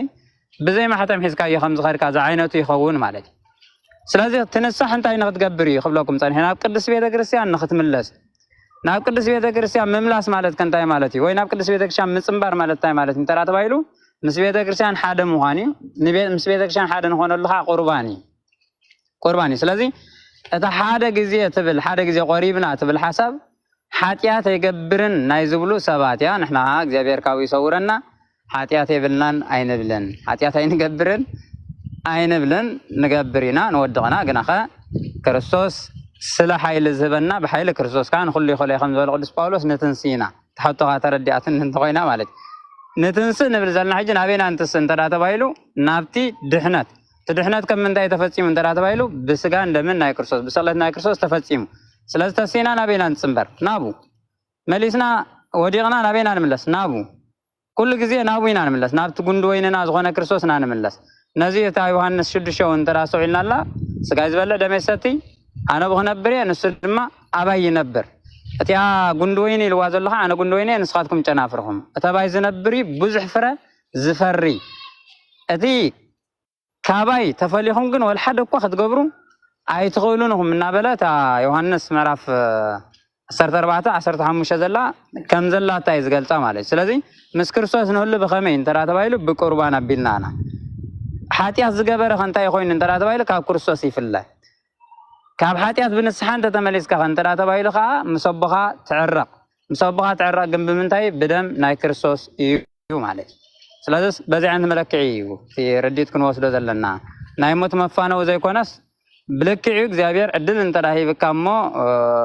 بزي ما حتم حزكا يخمز غير كذا عينته يخون مالك سلازي تنصح انت اين تقبري قبلكم صالحين ناب قدس بيت كريستيان نختملس ناب قدس بيت كريستيان مملاس مالت كنتاي مالتي وي ناب قدس بيت كريستيان مصمبار مالتاي مالتي ترى تبايلو مس بيت كريستيان حدا مهاني مس بيت كريستيان حدا نكون لها قرباني سلازي اتا حدا غزي تبل حدا غزي قريبنا تبل حسب حاتيات يقبرن نايزبلو سبات يا نحنا እግዚአብሔር ካው ይሰውረና حاتيات يبلنان عين بلن حاتيات عين قبرن عين بلن نقبرينا نودغنا قناخا كريستوس سلا حيل زبنا بحيل كريستوس كان خلي خمس القدس باولوس نتنسينا تحطوها تردياتن انتقينا مالك نتنس نبرزلنا حج نابينا انتس انترا تبايلو نابتي دحنت تدحنت كم من داي تفصيم انترا تبايلو بسغان لمن ناي كريستوس بصلتنا كريستوس تفصيم سلاز تسينا نابينا نتصمبر نابو مليسنا وديغنا نابينا نملس نابو كل جزء نابوينا نملس نابت قندويننا زغنا كريستوس نملس نزيه تا يوحنس 6 انتراسو إلنا الله سغاز بلا دميستي انا بخنبري نسدما اباي نبر اتيا قندويني لوازلها انا قندويني نسخاتكم تنافرهم اتباي زنبري بزح فره زفري اتي كاباي تفليهم كن والحد اكو خدغبرو اي تقولونهم من بلا تا يوحنس مراف 14 زلا كم زلا تايز قالتا مالك سلازي مس كريستوس نقول بخمين ترى تبايلو بقربان ابيلنا حاتيات زغبره خنتا يخوين ترى تبايلو كاب كريستوس يفلا كاب حاتيات بنصحان تتملس كان ترى تبايلو خا مسبخا تعرق جنب منتاي بدم ناي كريستوس يو مالك سلازي بزي عند ملكعي في رديتكم وسدو زلنا ناي موت مفانو زي كونس بلكعي እግዚአብሔር እድል እንተዳሂ በካሞ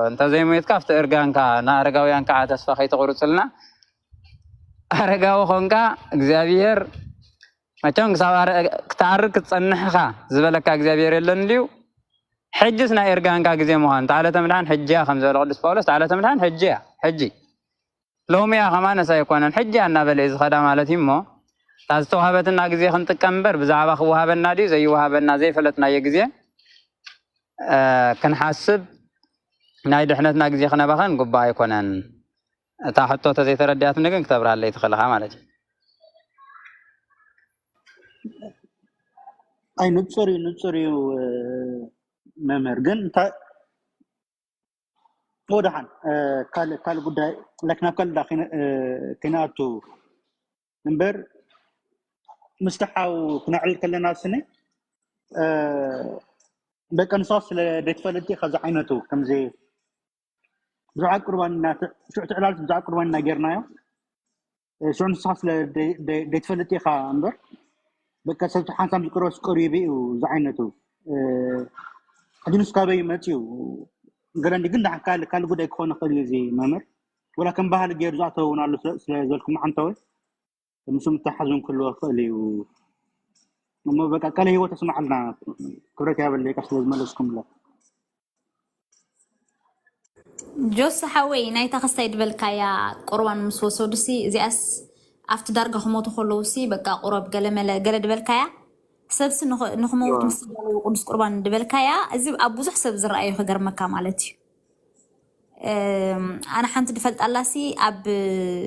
እንተ ዘይሞት ካፍተ እርጋንካ ናረጋውያን ካ ተስፋ ከይተቆርጽልና አረጋው ኾንካ እግዚአብሔር ማቻን ሳባረ ክታርክ ጸንሕኻ ዝበለካ እግዚአብሔር የለን ሊው ሕጅስ ናይ እርጋንካ ግዜ መሆን ታለ ተምዳን ሕጅያ ከም ዘለ ቅዱስ ጳውሎስ ታለ ተምዳን ሕጂ ሎሚያ ከማነ ሳይኮነን ሕጅያ እና በለ ዝኸዳ ማለት ይሞ ታስተዋሃበትና ግዜ ክንጥቀምበር ብዛዕባ ክወሃበና ዲ ዘይወሃበና ዘይፈለጥና የግዜ كنحسب ناي دحنتنا غزي خنبخن غبا يكونن تا حطو تزي ترديات نغن كتبر الله يتخلها مالك اي نتصري ممر جن تا ودحن قال غداي لكن كل داخل كناتو نمبر مستحاو كنعل كلنا سنه بكن صوص لدتفلتي خذ عينته كم زي زعق قربان شو تعلال زعق قربان ناجرنايو شو صوص لدتفلتي خا امبر بك سبت حسام كروس قريبي وزعينته حدينس كابي ماتيو غراندي كن قال غدا يكون خلي زي مامر ولكن بحال غير زعته ونالو سلازلكم عنتوي مسوم تحزون كله خلي مو بقى قال هو تسمع لنا كبرك يا بلي كاس لازم لكم لا جوس حوي نايتا خستايد بالكايا قربان مسوسو دسي زياس افت درجه خموت خلوسي بقى قرب قلمله قلد بالكايا سبس نخموت مسدالو قدس قربان دبلكايا ازي ابوزح سب زرايو خغر مكا مالتي انا حنت دفلت اللاسي اب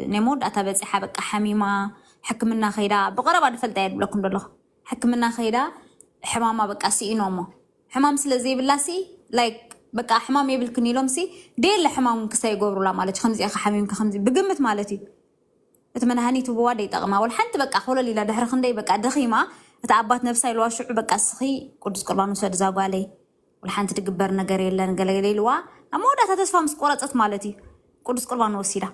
نمود اتبصي حبقى حميمه حكمنا خيدا بقرب دفلت يد لكم دلو حكمنا خيدا حمامه بقى سينومو حمام سلازي بلاسي لايك بقى حمام يبلكني لومسي ديل حمام كسي يغبروا لا مالتي خمزي اخ حميم كخمزي بقمت مالتي اتمنى هنيتو بواد يطقما والحنت بقى خول ليلا دحر خندي بقى دخيما تعبات نفسي الواشع بقى سخي قدس قربان وسد زاغالي والحنت تقبر نغير يلن غلغليلوا امودا تتسفا مسقرصت مالتي قدس قربان وسيدا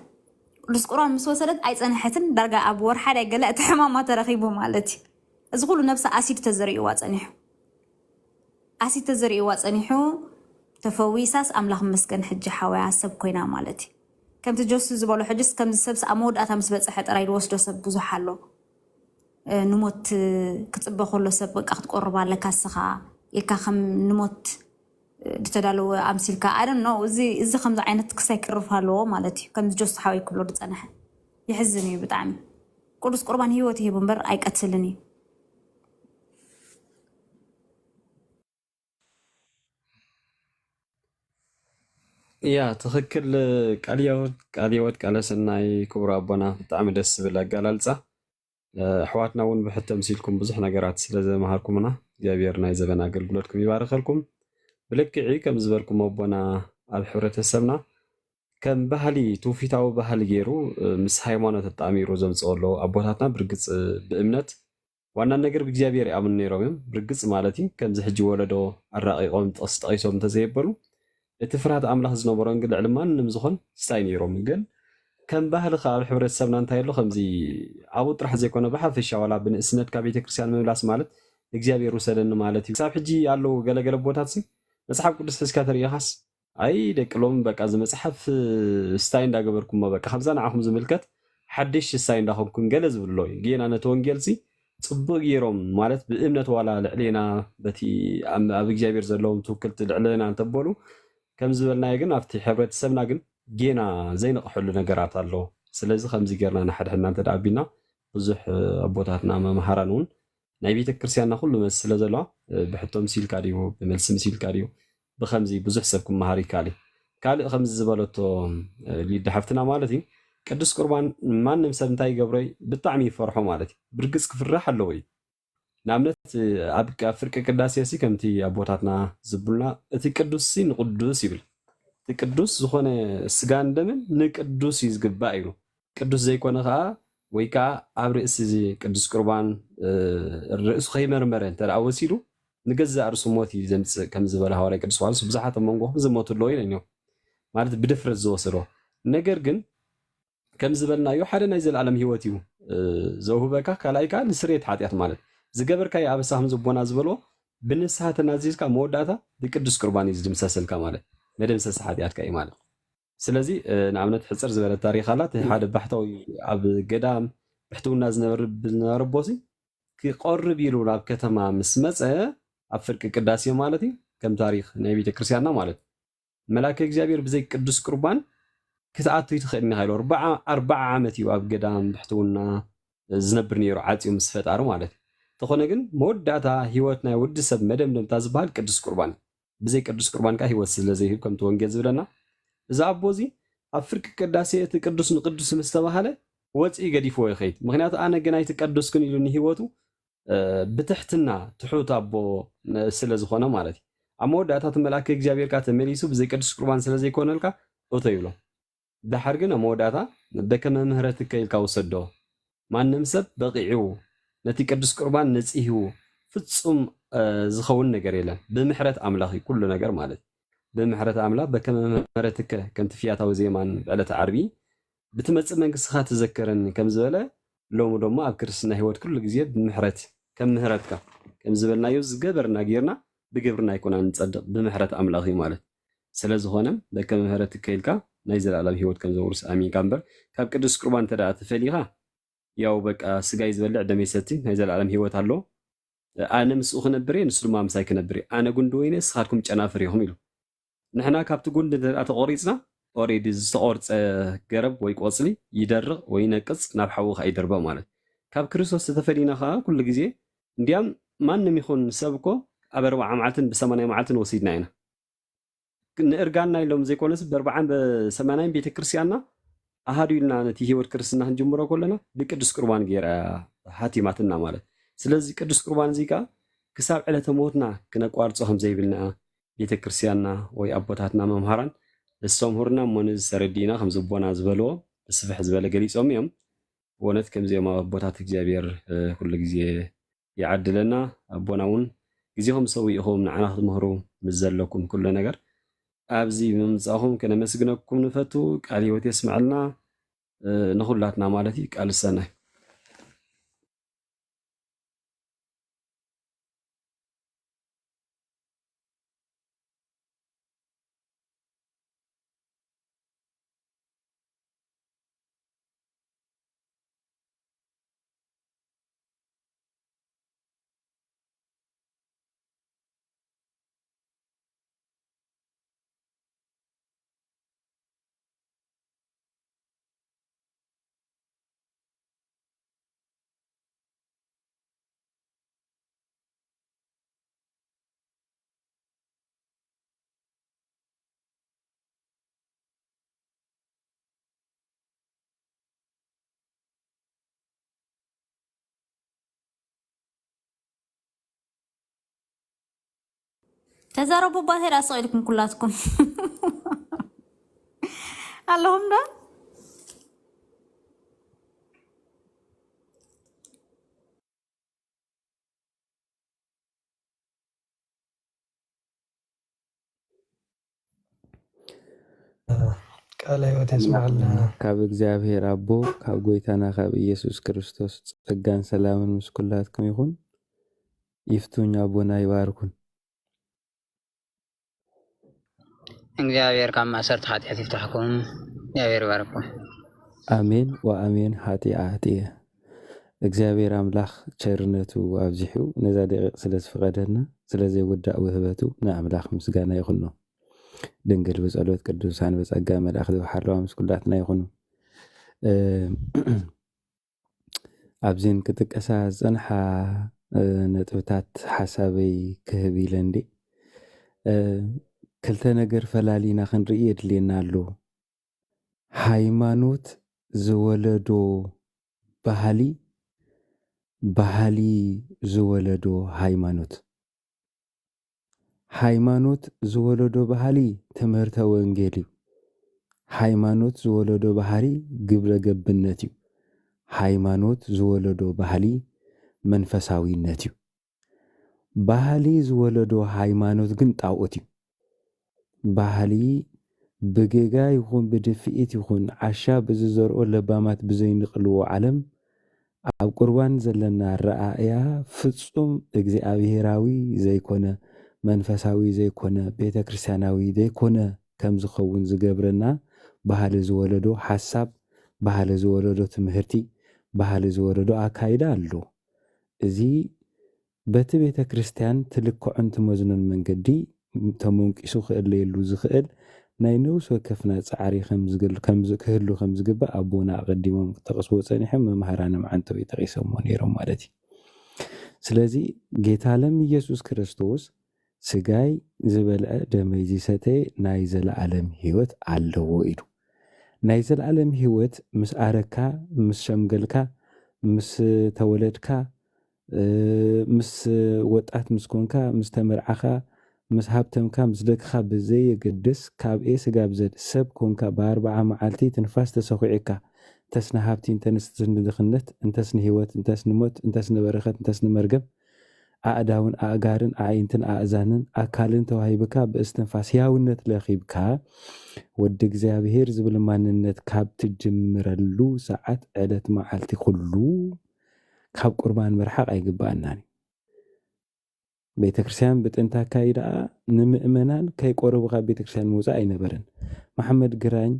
قدس قربان مسوسدت اي صنحتن درجه اب ور حدا غلات حمامه ترخيبو مالتي ازغلو نفس اسيد تزريو واصنيح اسيد تزريو واصنيحو تفويساس املاح مسكن حج حوايا حسب كوينا مالتي كم تجوس زبالو حجس كم سبس امود اتمس بصح طراي وسدو سب بزح حلو نموت كتصبخ له سب بقى تقرب على كاسخا يلكا خم نموت تدلو أمثيل كأنا نو إذا خمس عينات كسيكرف هالو مالتي كم جوست حاوي كله رتسنح يحزني بتعمي قدس قربان هيوتي بمبر أي قتلني يا تخكل قاليوت قال سناي كبر أبونا طعم دس بلا قالالصة أحواتنا ون بحط تمثيلكم بزح نجارات سلزة مهاركمنا جابيرنا إذا بنا قلبلتكم يبارك لكم بلكعي كم زبركم أبونا على حرة السمنة كم بحالي توفيتاو بحالي جيرو مس هايمانة التعمير زمصولو أبواتنا برقص بإمنة وانا نجر بجابير أمن نيروم برقص مالتي كم زحج ولدو الرقيقون تقيسهم تزيبلو اتفراد أملاح زنبرون قل علمان نمزخون ستاين يروم قل كم بحالي خال حرة السمنة انتهيلو خمزي عبود رح زيكونا بحال في الشوالع بن اسناد كابيت كريستيان مبلاس مالت እግዚአብሔር ወሰደን ማለት ሳብ ሕጂ ያለው ገለገለ ቦታትሲ መጽሐፍ ቅዱስ ሕዝካተር ይኻስ አይ ደቅሎም በቃ ዝመጽሐፍ ስታይ እንዳገበርኩም በቃ ከምዛ ንዓኹም ዝምልከት ሓድሽ ስታይ እንዳኹምኩም ገለ ዝብሎይ ጌና ነተ ወንጌልሲ ጽቡቅ ጌሮም ማለት ብእምነት ዋላ ልዕሌና በቲ ኣብ እግዚአብሔር ዘለዎም ትውክልቲ ልዕሌና እንተበሉ ከም ዝበልናዮ ግን ኣብቲ ሕብረተሰብና ግን ጌና ዘይነቕሐሉ ነገራት ኣሎ ስለዚ ከምዚ ጌርና ንሓድሕና እንተ ደኣቢና ብዙሕ ኣቦታትና መምሃራን እውን ናይ ቤተ ክርስቲያንና ኩሉ መስለ ዘለዋ ብሕቶም ሲልካ ድዩ ብመልሲ ሲልካ ድዩ ብከምዚ ብዙሕ ሰብ ክመሃር ይካል ካልእ ከምዚ ዝበለቶ ሊድ ሓፍትና ማለት እዩ ቅዱስ ቁርባን ማንም ሰብ እንታይ ገብሮይ ብጣዕሚ ይፈርሖ ማለት እዩ ብርግፅ ክፍራሕ ኣለዎ እዩ ንኣብነት ኣብ ፍርቂ ቅዳሴ ሲ ከምቲ ኣቦታትና ዝብሉና እቲ ቅዱስ ሲ ንቅዱስ ይብል እቲ ቅዱስ ዝኾነ ስጋን ደምን ንቅዱስ እዩ ዝግባእ ኢሉ ቅዱስ ዘይኮነ ከዓ ወይ ከዓ ኣብ ርእሲ ቅዱስ ቁርባን ርእሱ ከይመርመረ እንተደኣ ወሲዱ ንገዛእ ርእሱ ሞት እዩ ዘምፅእ ከም ዝበለ ሃዋርያ ቅዱስ ዮሃንስ ብዙሓት ኣብ መንጎኹም ዝሞቱ ኣለዉ ኢለን ማለት ብድፍረት ዝወሰዶ ነገር ግን ከም ዝበልናዮ ሓደ ናይ ዘለኣለም ሂወት እዩ ዘውህበካ ካልኣይ ከዓ ንስርየት ሓጢኣት ማለት ዝገበርካዮ ኣበሳ ከም ዝቦና ዝበልዎ ብንስሓ ተናዚዝካ መወዳእታ ብቅዱስ ቁርባን እዩ ዝድምሰሰልካ ማለት መደምሰሲ ሓጢኣትካ እዩ ማለት ስለዚ ንኣብነት ሕፅር ዝበለ ታሪክ ኣላት ሓደ ባሕታዊ ኣብ ገዳም ብሕትውና ዝነበረ ቦሲ ክቆርብ ኢሉ ናብ ከተማ ምስ መፀ ኣብ ፍርቂ ቅዳሴ ማለት እዩ ከም ታሪክ ናይ ቤተ ክርስቲያንና ማለት መላከ እግዚአብሔር ብዘይ ቅዱስ ቁርባን ክትኣቱ ይትኽእል ኢሉ 40 ዓመት እዩ ኣብ ገዳም ብሕትውና ዝነብር ነይሩ ዓፂኡ ምስ ፈጣሪ ማለት ተኾነ ግን መወዳእታ ሂወት ናይ ወዲ ሰብ መደምደምታ ዝበሃል ቅዱስ ቁርባን ብዘይ ቅዱስ ቁርባን ካ ሂወት ስለዘይህብ ከምቲ ወንጌል ዝብለና እዛ ኣቦዚ ኣብ ፍርቂ ቅዳሴ እቲ ቅዱስ ንቅዱስ ምስ ተባሃለ ወፂኢ ገዲፍዎ ይኸይድ ምክንያቱ ኣነ ግን ኣይትቀደስ ክን ኢሉ ንሂወቱ ብትሕትና ትሑት ኣቦ ስለ ዝኾነ ማለት እዩ ኣብ መወዳእታ መላእክ እግዚአብሔር ካ ተመሊሱ ብዘይ ቅዱስ ቁርባን ስለ ዘይኮነልካ እቶ ይብሎ ድሓር ግን ኣብ መወዳእታ በከመ ምህረት ከይልካ ወሰዶ ማንም ሰብ በቂዑ ነቲ ቅዱስ ቁርባን ነፂሂው ፍጹም ዝኸውን ነገር የለን ብምሕረት ኣምላኽ ኩሉ ነገር ማለት ብምሕረት ኣምላኽ በከመ ምህረትከ ከምቲ ፍያታዊ ዜማን ዕለተ ዓርቢ ብትመፅእ መንግስትኻ ትዘከረኒ ከም ዝበለ ሎሙ ደሞ ኣብ ክርስትና ሂወት ኩሉ ግዜ ብምሕረት ከም ምህረትካ ከም ዝበልናዮ ዝገበርና ጌርና ብግብርና ይኮና ንፀድቕ ብምሕረት ኣምላኽ እዩ ማለት ስለ ዝኾነ በከመ ምህረት ከይልካ ናይ ዘለኣለም ሂወት ከም ዘውርስ ኣሚንካ እምበር ካብ ቅዱስ ቁርባን ተደኣ ተፈሊኻ ያው በቃ ስጋይ ዝበልዕ ደመይ ሰቲ ናይ ዘለኣለም ሂወት ኣሎ ኣነ ምስኡ ክነብር እየ ንሱ ድማ ምሳይ ክነብር እየ ኣነ ጉንዲ ወይነ ንስኻትኩም ጨናፍር ኢኹም ኢሉ ንሕና ካብቲ ጉንዲ ተቆሪፅና ኦሬዲ ዝተቆርፀ ገረብ ወይ ቆፅሊ ይደርቕ ወይ ነቅፅ ናብ ሓዊ ካ ይደርበ ማለት ካብ ክርስቶስ ተፈሊና ከዓ ኩሉ ግዜ እንዲያም ማንም ይኹን ሰብ እኮ ኣብ 40 መዓልትን ብ80 መዓልትን ወሲድና ኢና ንእርጋና ኢሎም ዘይኮነስ ብ40 ብ80 ቤተ ክርስቲያንና ኣሃዱ ኢልና ነቲ ሂወት ክርስትና ክንጅምሮ ከለና ብቅዱስ ቁርባን ጌራ ሓቲማትና ማለት ስለዚ ቅዱስ ቁርባን እዚ ከዓ ክሳብ ዕለተ ሞትና ክነቋርፆ ከም ዘይብልና ቤተ ክርስቲያንና ወይ ኣቦታትና መምሃራን እስተምሁርና እሞን ዝተረዲእና ከም ዝቦና ዝበልዎ ብስፍሕ ዝበለ ገሊፆም እዮም ወነት ከምዚኦም ኣቦታት እግዚአብሔር ኩሉ ግዜ ይዓድለና ኣቦና እውን ግዜኹም ሰዊኢኹም ንዓና ክትምህሩ ምስ ዘለኩም ኩሉ ነገር ኣብዚ ምምፃኹም ከነመስግነኩም ንፈቱ ቃል ሂወት የስምዐልና ንኹላትና ማለት እዩ ቃል ሰናይ تزاربوا باتر أسئلكم كلاتكم اللهم ده ቃለ ሕይወት የስማዕልና ካብ እግዚአብሔር አቦ ካብ ጎይታና ካብ ኢየሱስ ክርስቶስ ጸጋን ሰላምን ምስ ኩላትኩም ይኹን። ይፍቱኝ አቦና ይባርኩን። እግዚአብሔር ካብ ማእሰርቲ ኃጢአት ይፍታሕኩም። እግዚአብሔር ይባርኩም። አሜን ወአሜን። ኃጢአትየ እግዚአብሔር አምላኽ ቸርነቱ አብዚሑ ነዛ ደቂቕ ስለ ዝፈቐደና ስለ ዘይውዳእ ውህበቱ ንአምላኽ ምስጋና ይኹን ነው። ድንግል በጸሎት ቅዱሳን በጸጋ መላእክት በሐለዋ ምስ ኩላትና ይኹኑ። ኣብዚን ክጥቀሳ ዝጸንሓ ነጥብታት ሓሳበይ ክህብ ኢለ እንዴ ክልተ ነገር ፈላሊና ክንርኢ የድልየና ኣሎ። ሃይማኖት ዝወለዶ ባህሊ፣ ባህሊ ዝወለዶ ሃይማኖት። ሃይማኖት ዝወለዶ ባህሊ ትምህርተ ወንጌል እዩ። ሃይማኖት ዝወለዶ ባህሪ ግብረ ገብነት እዩ። ሃይማኖት ዝወለዶ ባህሊ መንፈሳዊነት እዩ። ባህሊ ዝወለዶ ሃይማኖት ግን ጣዖት እዩ። ባህሊ ብጌጋ ይኹን ብድፍኢት ይኹን ዓሻ ብዝዘርኦ ለባማት ብዘይንቕልዎ ዓለም ኣብ ቁርባን ዘለና ረኣያ ፍጹም እግዚኣብሔራዊ ዘይኮነ መንፈሳዊ ዘይኮነ ቤተ ክርስቲያናዊ ዘይኮነ ከም ዝኸውን ዝገብረና ባህሊ ዝወለዶ ሓሳብ፣ ባህሊ ዝወለዶ ትምህርቲ፣ ባህሊ ዝወለዶ ኣካይዳ ኣሎ። እዚ በቲ ቤተ ክርስቲያን ትልክዖን ትመዝኖን መንገዲ ተመንቂሱ ክእለየሉ ዝኽእል ናይ ነብሲ ወከፍና ፃዕሪ ክህሉ ከም ዝግባእ ኣቦና ኣቐዲሞም ተቕስቦ ጸኒሖም መምሃራነ መዓንተው ጠቂሶምዎ ነይሮም ማለት እዩ። ስለዚ ጌታ ለም ኢየሱስ ክርስቶስ ስጋይ ዝበልዐ ደመይ ዝሰተየ ናይ ዘለዓለም ህይወት ኣለዎ ኢሉ። ናይ ዘለዓለም ህይወት ምስ ኣረካ፣ ምስ ሸምገልካ፣ ምስ ተወለድካ፣ ምስ ወጣት ምስ ኮንካ፣ ምስ ተመርዓኻ፣ ምስ ሃብተምካ፣ ምስ ደግኻ ብዘየገድስ ካብኤ ስጋ ብዘድ ሰብ ኮንካ ብ40 መዓልቲ ትንፋስ ተሰኺዕካ እንተስኒ ሃብቲ እንተስኒ ድኽነት እንተስኒ ህይወት እንተስኒ ሞት እንተስኒ በረኸት እንተስኒ መርገም ኣእዳውን ኣእጋርን ኣዒንትን ኣእዛንን ኣካልን ተዋሂብካ ብእስትንፋስ ህያውነት ለኺብካ ወዲ እግዚኣብሔር ዝብል ማንነት ካብ ትጅምረሉ ሰዓት ዕለት መዓልቲ ኩሉ ካብ ቁርባን ምርሓቕ ኣይግባአናን። ቤተ ክርስቲያን ብጥንታ ካይዳ ንምእመናን ከይቆረቡ ካብ ቤተ ክርስቲያን ምውፃእ ኣይነበረን። መሐመድ ግራኝ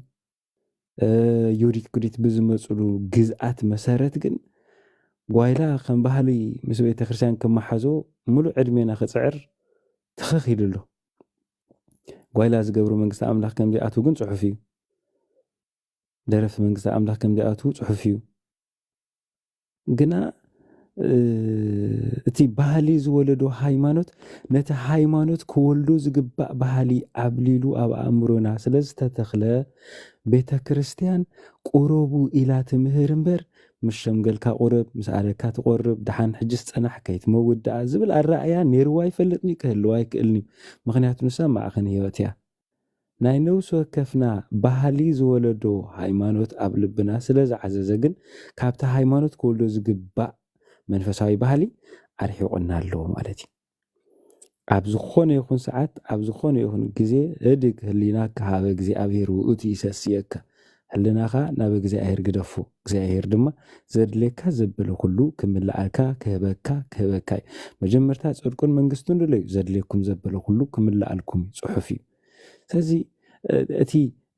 ዮዲት ጉዲት ብዝመፅሉ ግዝኣት መሰረት ግን ጓይላ ከም ባህሊ ምስ ቤተ ክርስቲያን ክመሓዞ ሙሉእ ዕድሜና ክፅዕር ትኽኺሉ ኣሎ። ጓይላ ዝገብሩ መንግስቲ ኣምላኽ ከምዚኣቱ ግን ፅሑፍ እዩ። ደረፍቲ መንግስቲ ኣምላኽ ከምዚኣቱ ፅሑፍ እዩ። ግና እቲ ባህሊ ዝወለዶ ሃይማኖት ነቲ ሃይማኖት ክወልዶ ዝግባእ ባህሊ ኣብሊሉ ኣብ ኣእምሮና ስለ ዝተተኽለ ቤተ ክርስቲያን ቁረቡ ኢላ ትምህር እምበር ምስ ሸምገልካ ቁረብ፣ ምስ ኣረካ ትቆርብ፣ ድሓን ሕጅስ ፀናሕ ከይትመውድኣ ዝብል ኣረኣያ ነይርዋ ይፈልጥኒ ክህልዋ ይክእልኒ። ምክንያቱ ንሳ ማዕኸን ህይወት እያ። ናይ ነብሲ ወከፍና ባህሊ ዝወለዶ ሃይማኖት ኣብ ልብና ስለ ዝዓዘዘ ግን ካብቲ ሃይማኖት ክወልዶ ዝግባእ መንፈሳዊ ባህሊ ኣርሒቁና ኣለዎ ማለት እዩ። ኣብ ዝኾነ ይኹን ሰዓት ኣብ ዝኾነ ይኹን ግዜ እድግ ህሊና ካሃበ እግዚኣብሔር ውእቱ ይሰስየካ ህልናኻ ናብ እግዚኣብሔር ግደፉ። እግዚኣብሔር ድማ ዘድልየካ ዘበለ ኩሉ ክምላኣልካ ክህበካ እዩ። መጀመርታ ጽድቁን መንግስቱን ድለዩ ዘድልየኩም ዘበለ ኩሉ ክምላኣልኩም ፅሑፍ እዩ። ስለዚ እቲ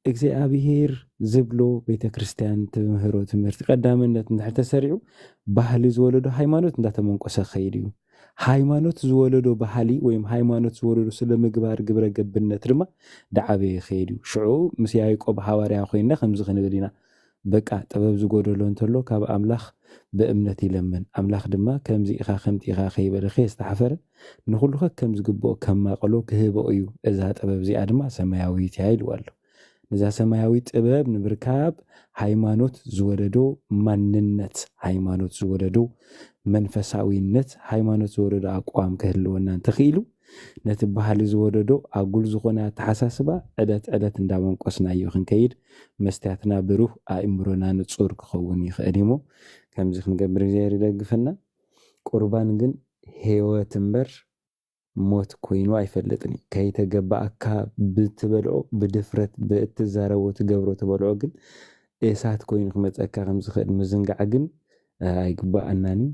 እግዚኣብሔር ዝብሎ ቤተ ክርስቲያን ትምህሮ ትምህርቲ ቀዳምነት እንድሕር ተሰሪዑ ባህሊ ዝወለዶ ሃይማኖት እንዳተመንቆሰ ኸይድ እዩ። ሃይማኖት ዝወለዶ ባህሊ ወይም ሃይማኖት ዝወለዶ ስለ ምግባር ግብረ ገብነት ድማ ዳዓበየ ኸይድ እዩ። ሽዑ ምስ ያዕቆብ ሃዋርያ ኮይና ከምዚ ክንብል ኢና በቃ ጥበብ ዝጎደሎ እንተሎ ካብ ኣምላኽ ብእምነት ይለምን፣ ኣምላኽ ድማ ከምዚ ኢኻ ከምቲ ኢኻ ከይበለ ዝተሓፈረ ንኩሉ ከም ዝግብኦ ከም ማቕሎ ክህቦ እዩ። እዛ ጥበብ እዚኣ ድማ ሰማያዊት እያ ኢልዎ ኣሎ። ነዛ ሰማያዊ ጥበብ ንምርካብ ሃይማኖት ዝወለዶ ማንነት፣ ሃይማኖት ዝወለዶ መንፈሳዊነት፣ ሃይማኖት ዝወለዶ ኣቋም ክህልወና እንተኽኢሉ نتبهال زوددو أقول زخنا تحساسبا عدت ندامن قصنا يخن كيد مستعتنا بروح أمرنا نتصور كخوني خديمو كم زخن قبر زيري لقفنا قربان جن هو تمبر موت كوينو أيفلتني كي تجبأك بتبلعو بدفرت بتزارو وتجبرو تبلعو جن إسات كوين خمتك خمس خد مزنقع جن يقبأ أناني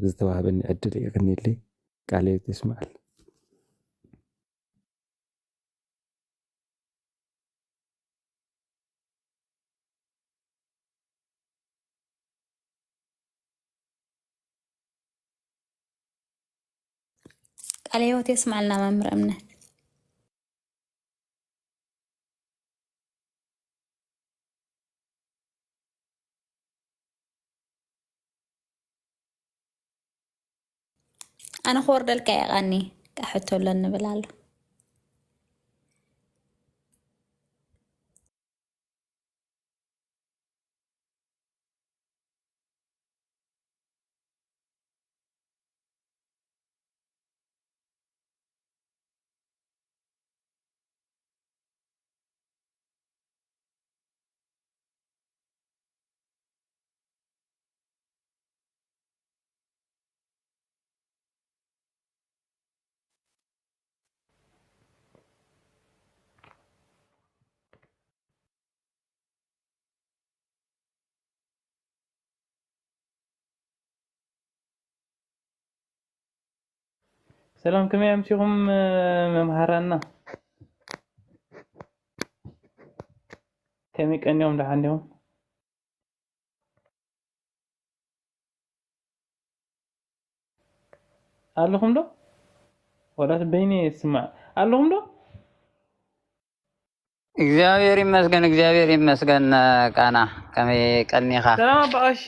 زتوهبني أدري يغني لي قالي تسمع عليه تسمع لنا ممر أمنه أنا خورد الكي أغني كحتو لنا بلالو سلام كم يمشيكم ممهرنا كم يكن يوم لحالهم اللهم له ولا تبيني اسمع اللهم له እግዚአብሔር ይመስገን ቃና ከመቀኒኻ ሰላም ባሽ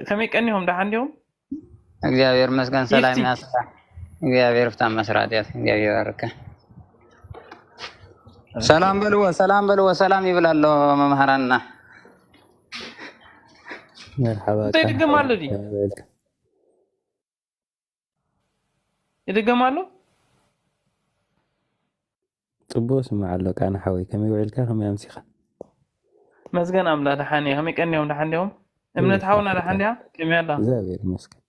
ከመቀኒهم ለሐንዲهم እግዚአብሔር ይመስገን ሰላም ያስራ እግዚአብሔር ፍታም መስራት ያስ እግዚአብሔር ይባርክ ሰላም በልዎ ሰላም ይብላል መምህራንና مرحبا ይደገማሉ ይደገማሉ ጥቦስ ማዓሎ ቃና ሓወይ ከመይ ውዕልካ ከመይ ኣምሲኻ መስገን ኣምላኽ ለሐኒ ከመይ ቀኒهم ለሐንዲهم እምነት ሓውና ለሐንዲያ ከመይ ኣላ እግዚአብሔር ይመስገን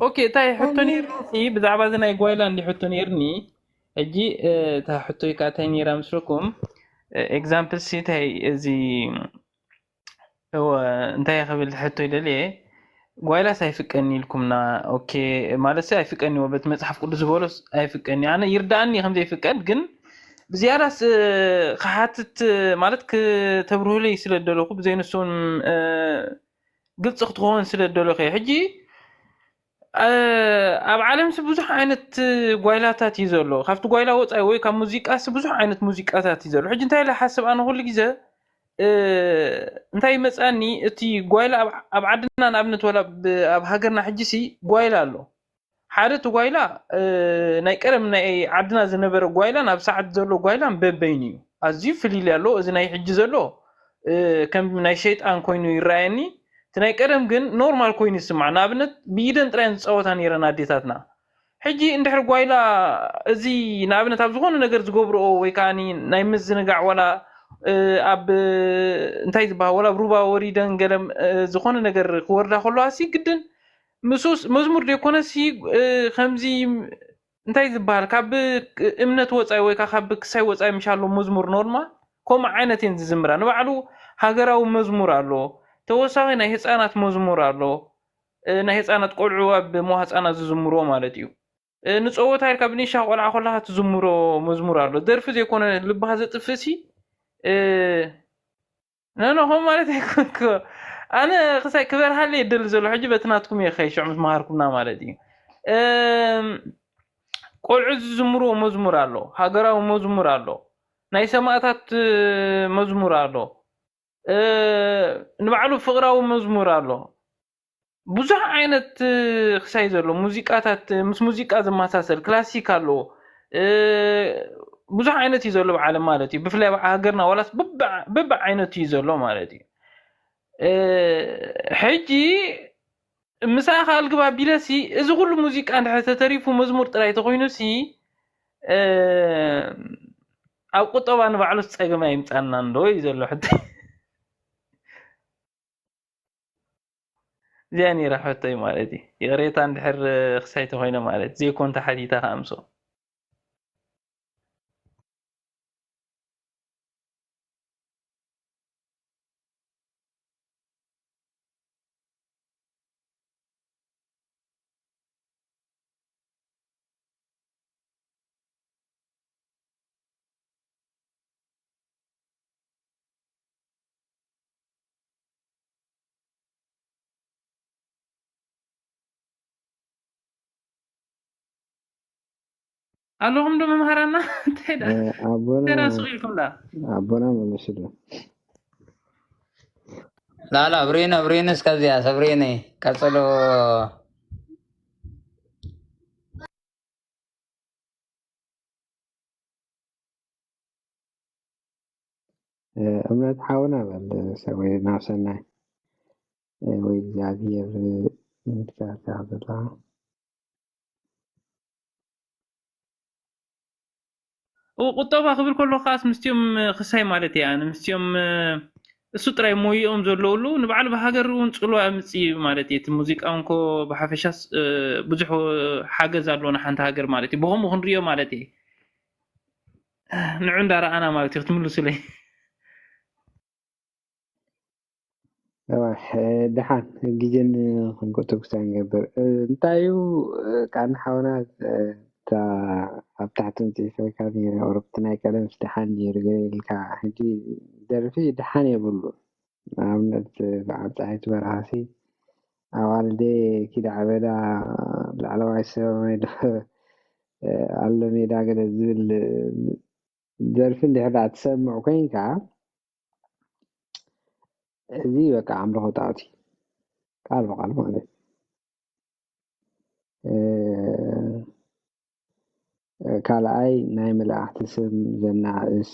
اوكي تاي حطني راسي بزعبا زنا يقويلا اللي حطني يرني اجي تا حطو يكاتيني رامسلكم اكزامبل سي تاي زي هو انتي قبل حطو يدلي قويلا سيفكني لكمنا اوكي مالس سيفكني وبت مصحف قدس بولس ايفكني انا يرداني خم زي فكد جن بزياده خحاتت مالت كتبرو لي سلدلوكو بزينسون قلت تخون سلدلوخي حجي ኣብ ዓለም ብዙሕ ዓይነት ጓይላታት ይዘሎ ካብቲ ጓይላ ወፃኢ ወይ ካብ ሙዚቃ ብዙሕ ዓይነት ሙዚቃታት ይዘሎ ሕጂ እንታይ ለሓስብ ኣነ ኩሉ ግዜ እንታይ መፃኒ እቲ ጓይላ ኣብ ዓድና ንኣብነት ወላ ኣብ ሃገርና ሕጂ ሲ ጓይላ ኣሎ ሓደ እቲ ጓይላ ናይ ቀደም ናይ ዓድና ዝነበረ ጓይላ ናብ ሰዓት ዘሎ ጓይላ በበይን እዩ ኣዝዩ ፍሊል ኣሎ እዚ ናይ ሕጂ ዘሎ ከም ናይ ሸይጣን ኮይኑ ይራየኒ تناي كلام جن نورمال كوين يسمع نابنت بيدن ترين صوتان يرنا ديتاتنا حجي اندحر قويلا زي نابنت ابزغون نجر زغبرو ويكاني نايمز نقع ولا اب انتي تبا ولا بروبا وريدن قلم زغون نجر خوردا خلو اسي جدا مسوس مزمور ديكونا سي خمزي انتي تبا كاب امنت وصاي ويكا خاب كساي وصاي مشالو مزمور نورمال كوم عينتين زمرا نبعلو هاغراو مزمور አሎ ተወሳኺ ናይ ህፃናት መዝሙር ኣሎ ናይ ህፃናት ቆልዑ ኣብ ሞ ህፃናት ዝዝምሮ ማለት እዩ ንፀወታ ኢልካ ብኒሻ ቆልዓ ኮላካ ትዝምሮ መዝሙር ኣሎ ደርፊ ዘይኮነ ልብኻ ዘጥፍሲ نو هم ማለት ይኮንኩ ኣነ ክሳይ ክበርሃለ ይደል ዘሎ ሕጂ በትናትኩም የኸይሽዕ ምስማሃርኩምና ማለት እዩ ቆልዑ ዝዝምሮ መዝሙር ኣሎ ሃገራዊ መዝሙር ኣሎ ናይ ሰማዕታት መዝሙር ኣሎ ንባዕሉ ፍቅራዊ መዝሙር ኣሎ ብዙሕ ዓይነት ክሳይ ዘሎ ሙዚቃታት ምስ ሙዚቃ ዝመሳሰል ክላሲክ ኣሎ ብዙሕ ዓይነት እዩ ዘሎ ብዓለም ማለት እዩ ብፍላይ ሃገርና ወላስ በብ ዓይነት እዩ ዘሎ ማለት እዩ ሕጂ مساخ القبا بيلسي إذا كل موسيقى عند حتى تريف ومزمور طلعت غينوسي أو قطبا أنا بعلو تصيغ ما يمتعنا ندو يزلو حتى زياني راح حتى مالتي يغريت عند حر خسايته هنا مالت زي كنت حديثة خامسو اللهم دم مهرنا تيدا تيدا سويلكم لا أبونا ملسلو لا برين اسكازيا سبريني كسلو እምነት ሓውና በል ሰወይ ናብ ሰናይ ወይ እግዚኣብሔር ምትካታ ዘላ وقطبا خبر كله خاص مستيوم خساي مالتي يعني مستيوم እሱ ጥራይ ሞይኦም ዘለውሉ ንባዕሉ ብሃገር እውን ፅልዋ ኣምፂ ማለት እዩ እቲ ሙዚቃ እንኮ ብሓፈሻስ ብዙሕ ሓገዝ ኣለዎ ንሓንቲ ሃገር ማለት እዩ ብኸምኡ ክንሪኦ ማለት እዩ ንዑ እንዳረኣና ማለት እዩ ክትምልሱለይ ድሓን ግዜን ክንቆጦ ክሳይ ንገብር እንታይ እዩ ቃና ሓውናት ኣብ ታሕቲ እንፅፈካ ነረ ኦሮብቲ ናይ ቀደም ድሓን ነይሩ ኢልካ ሕጂ ደርፊ ድሓን የብሉ ንኣብነት በዓል ፀሓይቱ በረኻሲ ኣዋልደ ኪዳ ዓበዳ ላዕለዋይ ሰማይ ኣሎ ሜዳ ገለ ዝብል ደርፊ እንድሕር ዳ ትሰምዕ ኮይንካ እዚ በቃ ኣምልኾ ጣዖት እዩ ቃል በቃል ማለት ካልኣይ ናይ መላእክቲ ስም ዘናእስ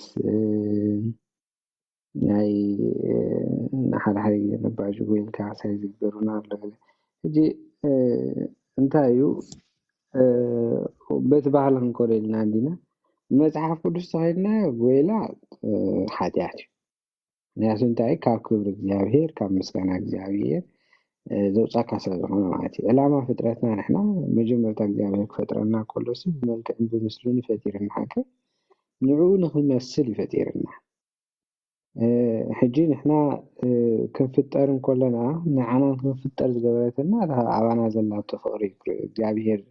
ናይ ሓደ ሓደ ግዜ ነባዥ ጎይልካ ሳይ ዝግበሩና ኣሎ ሕጂ እንታይ እዩ በቲ ባህሊ ክንከዶ ኢልና እንዲና መፅሓፍ ቅዱስ ተኸድና ጎይላ ሓጢኣት እዩ ምክንያቱ እንታይ ካብ ክብሪ እግዚኣብሄር ካብ ምስጋና እግዚኣብሄር ዘውፃእካ ስለ ዝኾነ ማለት እዩ ዕላማ ፍጥረትና ንሕና መጀመርታ እግዚኣብሄር ክፈጥረና ከሎሲ ብመልክዕን ብምስሉን ይፈጢርና ሓከ ንዕኡ ንክንመስል ይፈጢርና ሕጂ ንሕና ክንፍጠር እንከለና ንዓና ክንፍጠር ዝገበረትና ኣባና ዘላቶ ፍቅሪ እግዚኣብሄር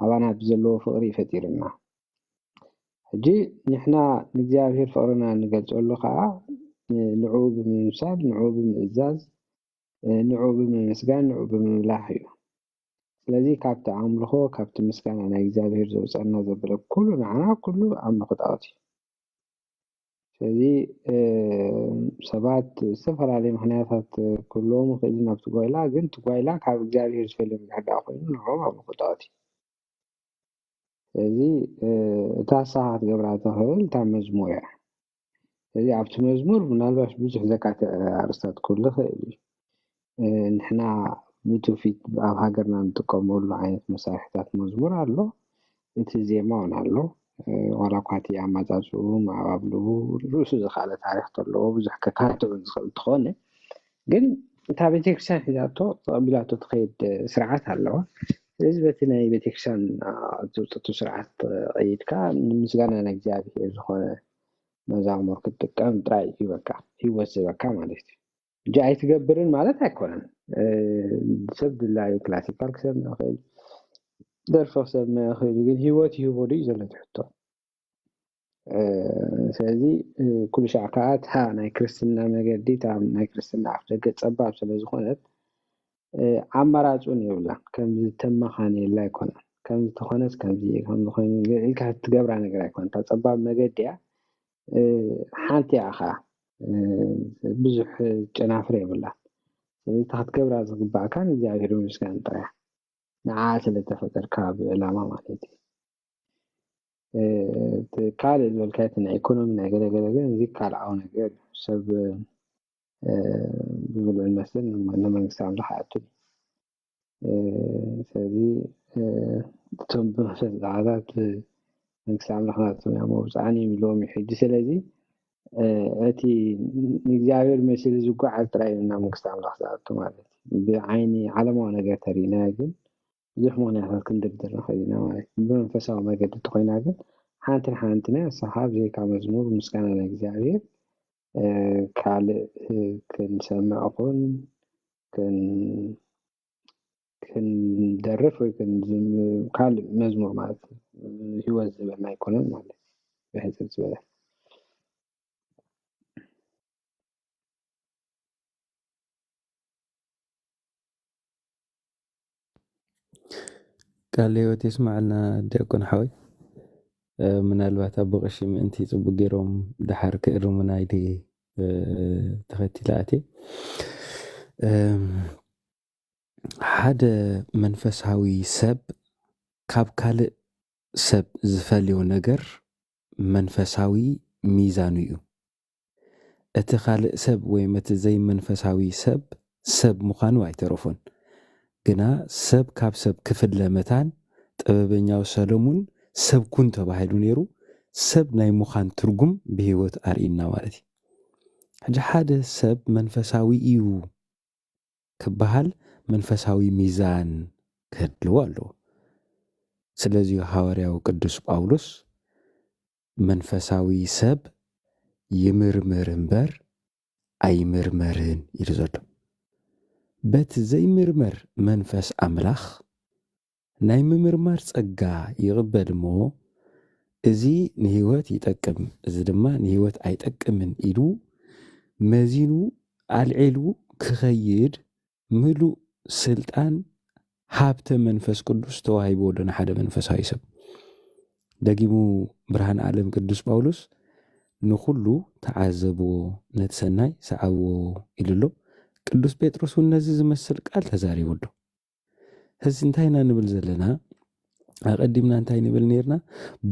ኣባና ብዘለዎ ፍቅሪ ይፈጢርና ሕጂ ንሕና ንእግዚኣብሄር ፍቅርና ንገልፀሉ ከዓ ንዕኡ ብምምሳል ንዕኡ ብምእዛዝ ንዕኡ ብምምስጋን ንዕኡ ብምምላኽ እዩ ስለዚ ካብቲ ኣምልኾ ካብቲ ምስጋና ናይ እግዚኣብሄር ዘውፀና ዘበለ ኩሉ ንዓና ኩሉ ኣምልኾ ጣዖት እዩ ስለዚ ሰባት ዝተፈላለዩ ምክንያታት ኩሎም ክእሉ ናብቲ ጓይላ ግን እቲ ጓይላ ካብ እግዚኣብሄር ዝፈልዮም ዝሕዳ ኮይኑ ንዕኦም ኣምልኾ ጣዖት እዩ ስለዚ እታ ሳኻ ክትገብራ ትኽእል እታ መዝሙር እያ ስለዚ ኣብቲ መዝሙር ምናልባሽ ብዙሕ ዘካትዕ ኣርስታት ኩሉ ክእል እዩ ንሕና ብትውፊት ኣብ ሃገርና ንጥቀመሉ ዓይነት መሳርሕታት መዝሙር ኣሎ እቲ ዜማ እውን ኣሎ ዋላ እኳ እቲ ኣማፃፅኡ ማዕባብልኡ ርእሱ ዝካኣለ ታሪክ ተለዎ ብዙሕ ከካትዑ ዝኽእል ትኾነ ግን እታ ቤተክርስትያን ሒዛቶ ተቐቢላቶ ትኸይድ ስርዓት ኣለዋ ስለዚ በቲ ናይ ቤተክርስትያን ዘውፅቱ ስርዓት ቀይድካ ንምስጋና ናይ እግዚኣብሄር ዝኾነ መዛሙር ክትጥቀም ጥራይ እዩ በቃ ሂወት ዝበካ ማለት እዩ እንጂ ኣይትገብርን ማለት ኣይኮነን ሰብ ድላዩ ክላሲካል ክሰምዕ ይኽእል ደርፊ ክሰምዕ ይኽእል ግን ሂወት ይህቦ ድዩ ዘሎ ትሕቶ ስለዚ ኩሉ ሻዕ ከዓ እታ ናይ ክርስትና መገዲ እታ ናይ ክርስትና ኣፍ ደገ ፀባብ ስለዝኾነት ኣማራፁን የብላን ከምዚ ተመኻኒየላ ኣይኮነን ከምዚ ተኾነስ ከምዚ ከምዚ ኮይኑ ኢልካ ትገብራ ነገር ኣይኮነን እታ ፀባብ መገዲ እያ ሓንቲ እያ ከዓ ብዙሕ ጨናፍር የብላን ስለዚ እታ ክትገብራ ዝግባእካ ንእግዚኣብሄር ምስጋና ጥራይ ንዓ ስለተፈጠርካ ብዕላማ ማለት እዩ ካልእ ዝበልካዮ ናይ ኢኮኖሚ ናይ ገለገለ ግን እዚ ካልኣዊ ነገር ሰብ ብብልዕን መስተን ንመንግስቲ ኣምልኽ ኣያቱ ስለዚ እቶም ብመንፈስ ዝዓዛት መንግስቲ ኣምላኽናቶም እያ መውፃዕኒ የሚለዎም ይሕጂ ስለዚ እቲ ንእግዚአብሔር መሲሉ ዝጓዓዝ ጥራይ እና መንግስቲ ኣምላኽ ዝኣቱ ማለት ብዓይኒ ዓለማዊ ነገር ተሪእና ግን ብዙሕ ምክንያታት ክንድርድር ንኽእል ኢና ማለት ብመንፈሳዊ መገዲ እንተኮይና ግን ሓንቲን ሓንቲና ሰሓብ ዘይካ መዝሙር ምስጋና ንእግዚአብሔር ካልእ ክንሰምዕ ኹን ክንደርፍ ወይ ካልእ መዝሙር ማለት ህይወት ዝበልና ኣይኮነን ማለት ብሕፅር ዝበለ ቃል ህይወት ይስማዕልና ዲያቆን ሓወይ ምናልባት ኣብ ብቕሺ ምእንቲ ፅቡቅ ገይሮም ድሓር ክእርሙና ኢለ ተኸቲለ ኣትየ ሓደ መንፈሳዊ ሰብ ካብ ካልእ ሰብ ዝፈልዮ ነገር መንፈሳዊ ሚዛኑ እዩ እቲ ካልእ ሰብ ወይ እቲ ዘይ መንፈሳዊ ሰብ ምዃኑ ኣይተረፎን ግና ሰብ ካብ ሰብ ክፍለ መታን ጥበበኛው ሰሎሙን ሰብ ኩን ተባሂሉ ነይሩ ሰብ ናይ ምዃን ትርጉም ብህይወት ኣርኢና ማለት እዩ ሕጂ ሓደ ሰብ መንፈሳዊ እዩ ክበሃል መንፈሳዊ ሚዛን ክህልዎ ኣለዎ ስለዚ ሐዋርያው ቅዱስ ጳውሎስ መንፈሳዊ ሰብ ይምርምር እምበር ኣይምርመርን ኢሉ ዘሎ በቲ ዘይምርመር መንፈስ ኣምላኽ ናይ ምምርማር ጸጋ ይቕበል እሞ እዚ ንህይወት ይጠቅም እዚ ድማ ንህይወት ኣይጠቅምን ኢሉ መዚኑ ኣልዒሉ ክኸይድ ምሉእ ስልጣን ሃብተ መንፈስ ቅዱስ ተዋሂብዎ ዶ ንሓደ መንፈሳዊ ሰብ ደጊሙ ብርሃን ዓለም ቅዱስ ጳውሎስ ንኹሉ ተዓዘብዎ ነቲ ሰናይ ሰዓብዎ ኢሉሎ ቅዱስ ጴጥሮስ እውን ነዚ ዝመስል ቃል ተዛሪቡ ኣሎ ሕዚ እንታይ ኢና ንብል ዘለና ኣቐዲምና እንታይ ንብል ነርና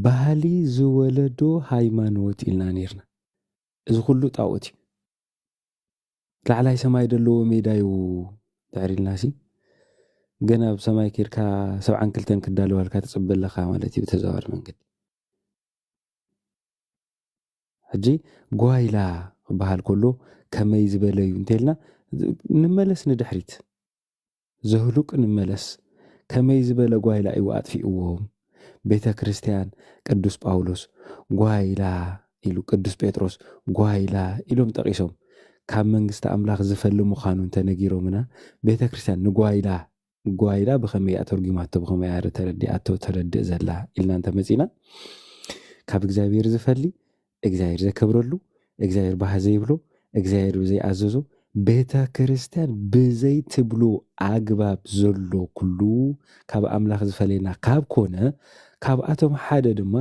ባህሊ ዝወለዶ ሃይማኖት ኢልና ነርና እዚ ኩሉ ጣዖት እዩ ላዕላይ ሰማይ ዘለዎ ሜዳ እዩ ትዕሪልናሲ ገና ኣብ ሰማይ ኬርካ 72 ክዳለዋልካ ትፅበለካ ማለት እዩ ተዛዋሪ መንገዲ ሕጂ ጓይላ ክበሃል ከሎ ከመይ ዝበለ እዩ እንተልና ንመለስ ንድሕሪት ዘህሉቅ ንመለስ ከመይ ዝበለ ጓይላ እዩ ኣጥፊእዎም ቤተ ክርስቲያን ቅዱስ ጳውሎስ ጓይላ ኢሉ ቅዱስ ጴጥሮስ ጓይላ ኢሎም ጠቂሶም ካብ መንግስቲ ኣምላኽ ዝፈል ምዃኑ እንተነጊሮምና ቤተ ክርስቲያን ንጓይላ ብኸመይ ኣተርጊማቶ ብኸመይ ተረዲኣቶ ተረድእ ዘላ ኢልና እንተመፂና ካብ እግዚኣብሔር ዝፈሊ እግዚኣብሔር ዘከብረሉ እግዚኣብሔር ባህ ዘይብሎ እግዚኣብሔር ብዘይኣዘዞ ቤተ ክርስቲያን ብዘይ ትብሎ ኣግባብ ዘሎ ኩሉ ካብ ኣምላኽ ዝፈለየና ካብ ኮነ ካብኣቶም ሓደ ድማ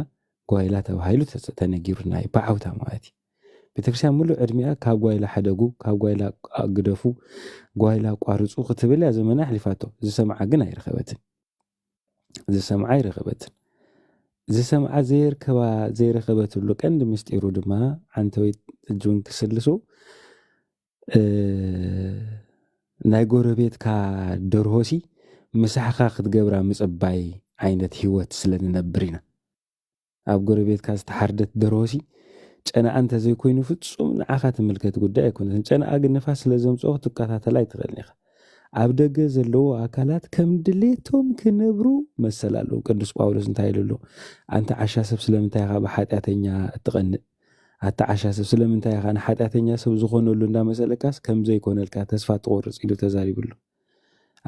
ጓይላ ተባሂሉ ተነጊሩና እዩ ብዓውታ ማለት እዩ ቤተክርስቲያን ሙሉእ ዕድሚኣ ካብ ጓይላ ሓደጉ ካብ ጓይላ ግደፉ ጓይላ ቋርፁ ክትብል ያ ዘመና ሕሊፋቶ ዝሰምዓ ግን ኣይረኸበትን ዝሰምዓ ዘይረኸበትሉ ቀንዲ ምስጢሩ ድማ ዓንተወይ እጁን ክስልሶ ናይ ጎረቤትካ ደርሆሲ ምሳሕኻ ክትገብራ ምፅባይ ዓይነት ህይወት ስለንነብር ኢና ኣብ ጎረቤትካ ዝተሓርደት ደርሆሲ ጨናኣ እንተዘይኮይኑ ፍጹም ንዓኻ ትምልከት ጉዳይ ኣይኮነትን ጨናኣ ግን ንፋስ ስለዘምፅኦ ክትከታተላ ኣይትኽእልን ኢኻ ኣብ ደገ ዘለዎ ኣካላት ከም ድሌቶም ክነብሩ መሰል ኣለዉ ቅዱስ ጳውሎስ እንታይ ኢሉ ኣሎ ኣንተ ዓሻ ሰብ ስለምንታይ ኢኻ ብሓጢአተኛ እትቐንእ ኣንተ ዓሻ ሰብ ስለምንታይ ኢኻ ንሓጢአተኛ ሰብ ዝኾነሉ እንዳመሰለካስ ከም ዘይኮነልካ ተስፋ ትቆርፅ ኢሉ ተዛሪቡሉ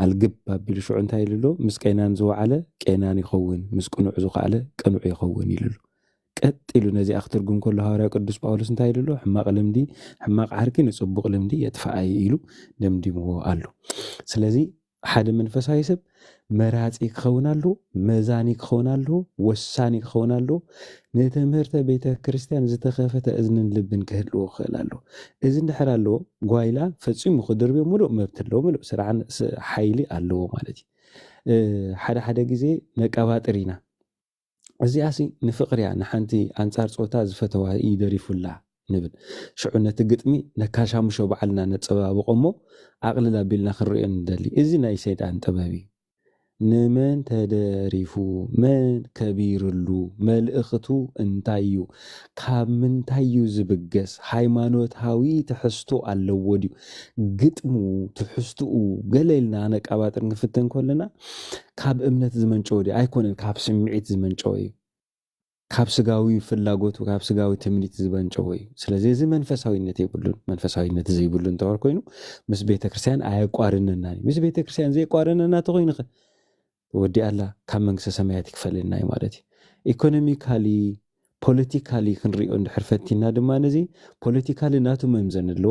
ኣልግብ ኣቢሉ ሽዑ እንታይ ኢሉ ኣሎ ምስ ቄናን ዝወዓለ ቄናን ይኸውን ምስ ቅኑዕ ዝኸኣለ ቅኑዕ ይኸውን ኢሉ ቀጢሉ ነዚኣ ክትርጉም ከሎ ሐዋርያ ቅዱስ ጳውሎስ እንታይ ኢሉ ኣሎ ሕማቕ ልምዲ ሕማቕ ዓርኪ ንፅቡቕ ልምዲ የጥፋኣይ ኢሉ ደምዲምዎ ኣሎ ስለዚ ሓደ መንፈሳዊ ሰብ መራፂ ክኸውን ኣለዎ መዛኒ ክኸውን ኣለዎ ወሳኒ ክኸውን ኣለዎ ንትምህርተ ቤተ ክርስቲያን ዝተኸፈተ እዝንን ልብን ክህልዎ ክኽእል ኣለዎ እዚ እንድሕር ኣለዎ ጓይላ ፈፂሙ ክድርብዮ ሙሉእ መብት ኣለዎ ሙሉእ ስርዓን ሓይሊ ኣለዎ ማለት እዩ ሓደ ግዜ ነቀባጥር ኢና እዚኣሲ ንፍቕሪ እያ ንሓንቲ ኣንጻር ፆታ ዝፈተዋ ይደሪፉላ نبل شعونة قطمي نكاشامشو بعلنا نتصبابق أمو عقلنا بيلنا خريون ندلي إذن أي سيطان طبابي نمن تدريفو من كبير اللو ملئختو انتايو كاب من تايو زبقس حيمانوت هاوي تحستو على ديو قطمو تحستو قليلنا عنك أباتر نفتن كلنا كاب امنت زمن جودي ايكونن كاب سمعيت زمن جوي كاب سغاوي فلاغوت وكاب سغاوي تمنيت زمن جوي ስለዚህ እዚ መንፈሳዊነት ይብሉን መንፈሳዊነት ዘይብሉን ተወር ኮይኑ ምስ ቤተክርስቲያን አያቋርንና ምስ ቤተክርስቲያን ዘይቋርንና ተኮይኑ ወዲ አላ ካብ መንግስተ ሰማያት ይክፈልና ማለት ኢኮኖሚካሊ ፖለቲካሊ ክንሪኦ እንድሕር ፈቲና ድማ ነዚ ፖለቲካሊ ናቱ መምዘን ኣሎ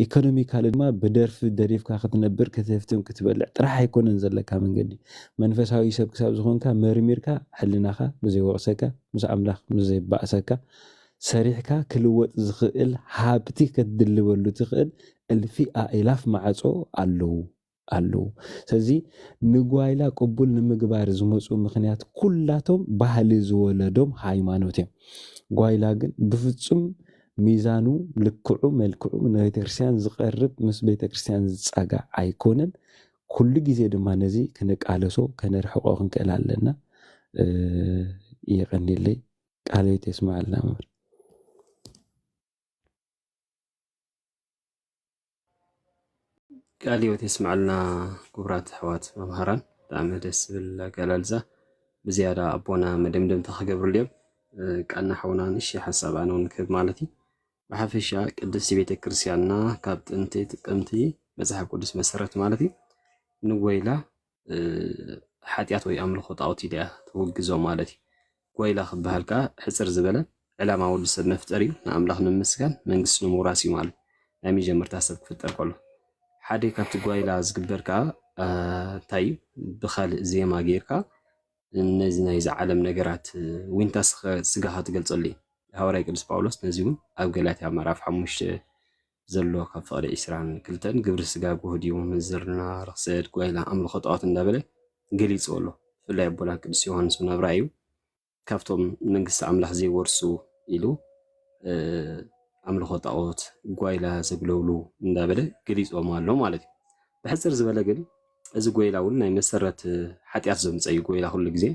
ኢኮኖሚካሊ ድማ በደርፍ ደሪፍካ ክትነብር ክትፍትም ክትበልዕ ጥራሕ አይኮነን ዘለካ መንገዲ መንፈሳዊ ሰብ ክሳብ ዝኾንካ መርሚርካ ሕልናኻ ብዘይወቅሰካ ምስ አምላኽ ብዘይባእሰካ ሰሪሕካ ክልወጥ ዝኽእል ሃብቲ ክትድልበሉ ትኽእል እልፊ አእላፍ ማዕጾ አለው ስለዚ ንጓይላ ቅቡል ንምግባር ዝመፁ ምክንያት ኩላቶም ባህሊ ዝወለዶም ሃይማኖት እዮም ጓይላ ግን ብፍጹም ሚዛኑ ልክዑ መልክዑ ንቤተክርስቲያን ዝቀርብ ምስ ቤተክርስቲያን ዝጸጋ አይኮነን ኩሉ ግዜ ድማ ነዚ ከነቃለሶ ከነርሕቆ ክንክእል ኣለና ይቀኒለይ ቃልየት ይስማዓልና መምህር ቃልዮት ይስማዓልና ክቡራት ኣሕዋት መምሃራን ብጣዕሚ ደስ ዝብል ኣገላልፃ ብዝያዳ ኣቦና መደምደምታ ክገብሩልዮም ቃልና ሓውና ንእሺ ሓሳብ ኣነ እውን ክህብ ማለት እዩ ብሓፈሻ ቅድስቲ ቤተክርስትያንና ካብ ጥንቲ ጥቅምቲ መፅሓፍ ቅዱስ መሰረት ማለት እዩ ንጎይላ ሓጢኣት ወይ ኣምልኾ ጣዖት ኢልያ ትውግዞ ማለት እዩ ጎይላ ክበሃልካ ሕፅር ዝበለ ዕላማ ወዲ ሰብ መፍጠር እዩ ንኣምላኽ ንምስጋን መንግስቲ ንምውራስ እዩ ማለት ናይ መጀመርታ ሰብ ክፍጠር ከሎ ሓደ ካብቲ ጓይላ ዝግበርካ እንታይ ብኻልእ ዜማ ጌርካ እነዚ ናይዚ ዓለም ነገራት ዊንታ ስጋኻ ትገልፀሉ እዩ ሃዋርያ ቅዱስ ጳውሎስ ነዚ እውን ኣብ ገላትያ ምዕራፍ 5 ዘሎ ካብ ፍቕዲ 22 ግብሪ ስጋ ጉህድ እዩ ምንዝርና ርክሰት ጓይላ ኣምልኾ ጣዖት እንዳበለ ገሊፅዎ ኣሎ ብፍላይ ኣቦና ቅዱስ ዮሃንስ ብናብራ እዩ ካብቶም መንግስቲ ኣምላኽ ዘይወርሱ ኢሉ ኣምልኾ ጣዖት ጓይላ ዘግለብሉ እንዳበለ ገሊፅዎም ኣሎ ማለት እዩ ብሕፅር ዝበለ ግን እዚ ጎይላ እውን ናይ መሰረት ሓጢኣት ዘምፀዩ ጎይላ ኩሉ ግዜ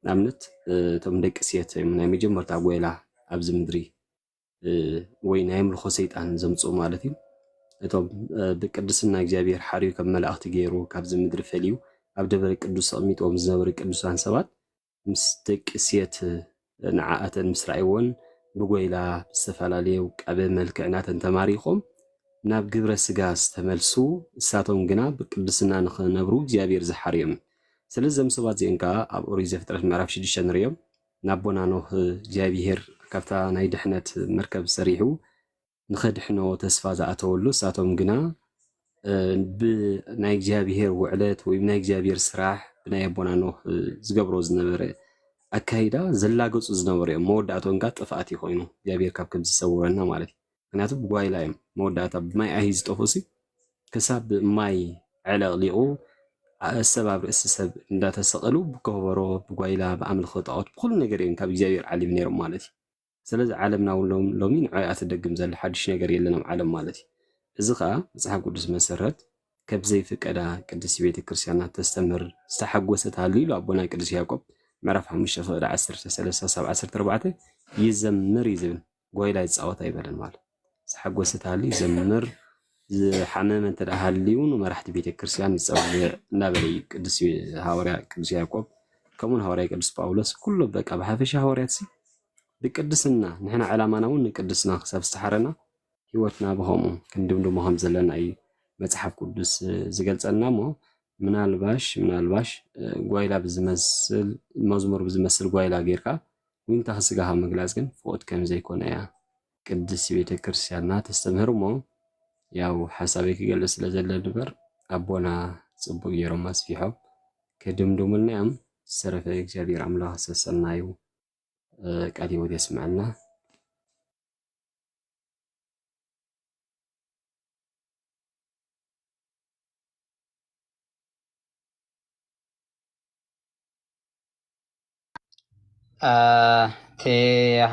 ንኣብነት እቶም ደቂ ሴት ናይ መጀመርታ ጎይላ ኣብዚ ምድሪ ወይ ናይ ኣምልኾ ሰይጣን ዘምፅኡ ማለት እዩ እቶም ብቅድስና እግዚኣብሔር ሓርዩ ከም መላእኽቲ ገይሩ ካብዚ ምድሪ ፈልዩ ኣብ ደብረ ቅዱስ ኣቕሚጦም ዝነበሩ ቅዱሳን ሰባት ምስ ደቂ ሴት ንዓኣተን ምስ ረኣይዎን ብጎይላ ዝተፈላለዩ ቀበ መልክዕናተን ተማሪኾም ናብ ግብረ ስጋ ዝተመልሱ እሳቶም ግና ብቅድስና ንኽነብሩ እግዚኣብሔር ዝሓርዮም ስለዚ እዞም ሰባት እዚኦም ከዓ ኣብ ኦሪት ዘፍጥረት ምዕራፍ 6 ንሪኦም ናቦና ኖህ እግዚኣብሔር ካብታ ናይ ድሕነት መርከብ ሰሪሑ ንኸድሕኖ ተስፋ ዝኣተወሉ እሳቶም ግና ብናይ እግዚኣብሔር ውዕለት ወይ ናይ እግዚኣብሔር ስራሕ ብናይ ኣቦና ኖህ ዝገብሮ ዝነበረ ኣካይዳ ዘላገፁ ዝነበሩ እዮም መወዳእቶም ጋር ጥፍኣት ይኮይኑ እግዚኣብሔር ካብ ከም ዝሰውረና ማለት እዩ ምክንያቱ ብጓይላ እዮም መወዳእታ ብማይ ኣሂ ዝጠፉሲ ክሳብ ማይ ዕለቕሊቑ ሰብ ኣብ ርእሲ ሰብ እንዳተሰቐሉ ብከበሮ ብጓይላ ብኣምልኾ ጣዖት ብኩሉ ነገር እዮም ካብ እግዚኣብሔር ዓሊም ነይሮም ማለት እዩ ስለዚ ዓለምና እውን ሎሚ ንዕኣ ትደግም ዘላ ሓድሽ ነገር የለንም ዓለም ማለት እዩ እዚ ከዓ መፅሓፍ ቅዱስ መሰረት ከብ ዘይፍቀዳ ቅድስቲ ቤተክርስትያንና ተስተምር ዝተሓጎሰት ሃሉ ኢሉ ኣቦና ቅዱስ ያዕቆብ ምዕራፍ 5 ፍቅዲ 13 ይዘምር ይዝብል ጎይላ ይፃወት ኣይበለን ማለት ዝተሓጎሰት ሃሉ ይዘምር ዝሓመመ እንተደኣ ሃልዩ ንመራሕቲ ቤተክርስትያን ይፀውዕ እናበለ እዩ ቅዱስ ሃዋርያ ቅዱስ ያዕቆብ ከምኡውን ሃዋርያ ቅዱስ ጳውሎስ ኩሉ በቃ ብሓፈሻ ሃዋርያት ብቅድስና ንሕና ዕላማና እውን ንቅድስና ክሳብ ዝተሓረና ሂወትና ብከምኡ ክንድምድሞ ከም ዘለና እዩ መፅሓፍ ቅዱስ ዝገልፀልና እሞ ምናልባሽ ጓይላ ብዝመስል መዝሙር ብዝመስል ጓይላ ጌርካ ዊንታ ስጋኻ ምግላፅ ግን ፍቁድ ከም ዘይኮነ እያ ቅድስቲ ቤተክርስትያንና ተስተምህር እሞ ያው ሓሳበይ ክገልፅ ስለ ዘለ ንበር ኣቦና ፅቡቅ ጌሮም ኣስፊሖም ከድምድሙልና እዮም ዝተረፈ እግዚኣብሔር ኣምላኽ ሰሰናዩ ቃል ህይወት የስምዐልና እቲ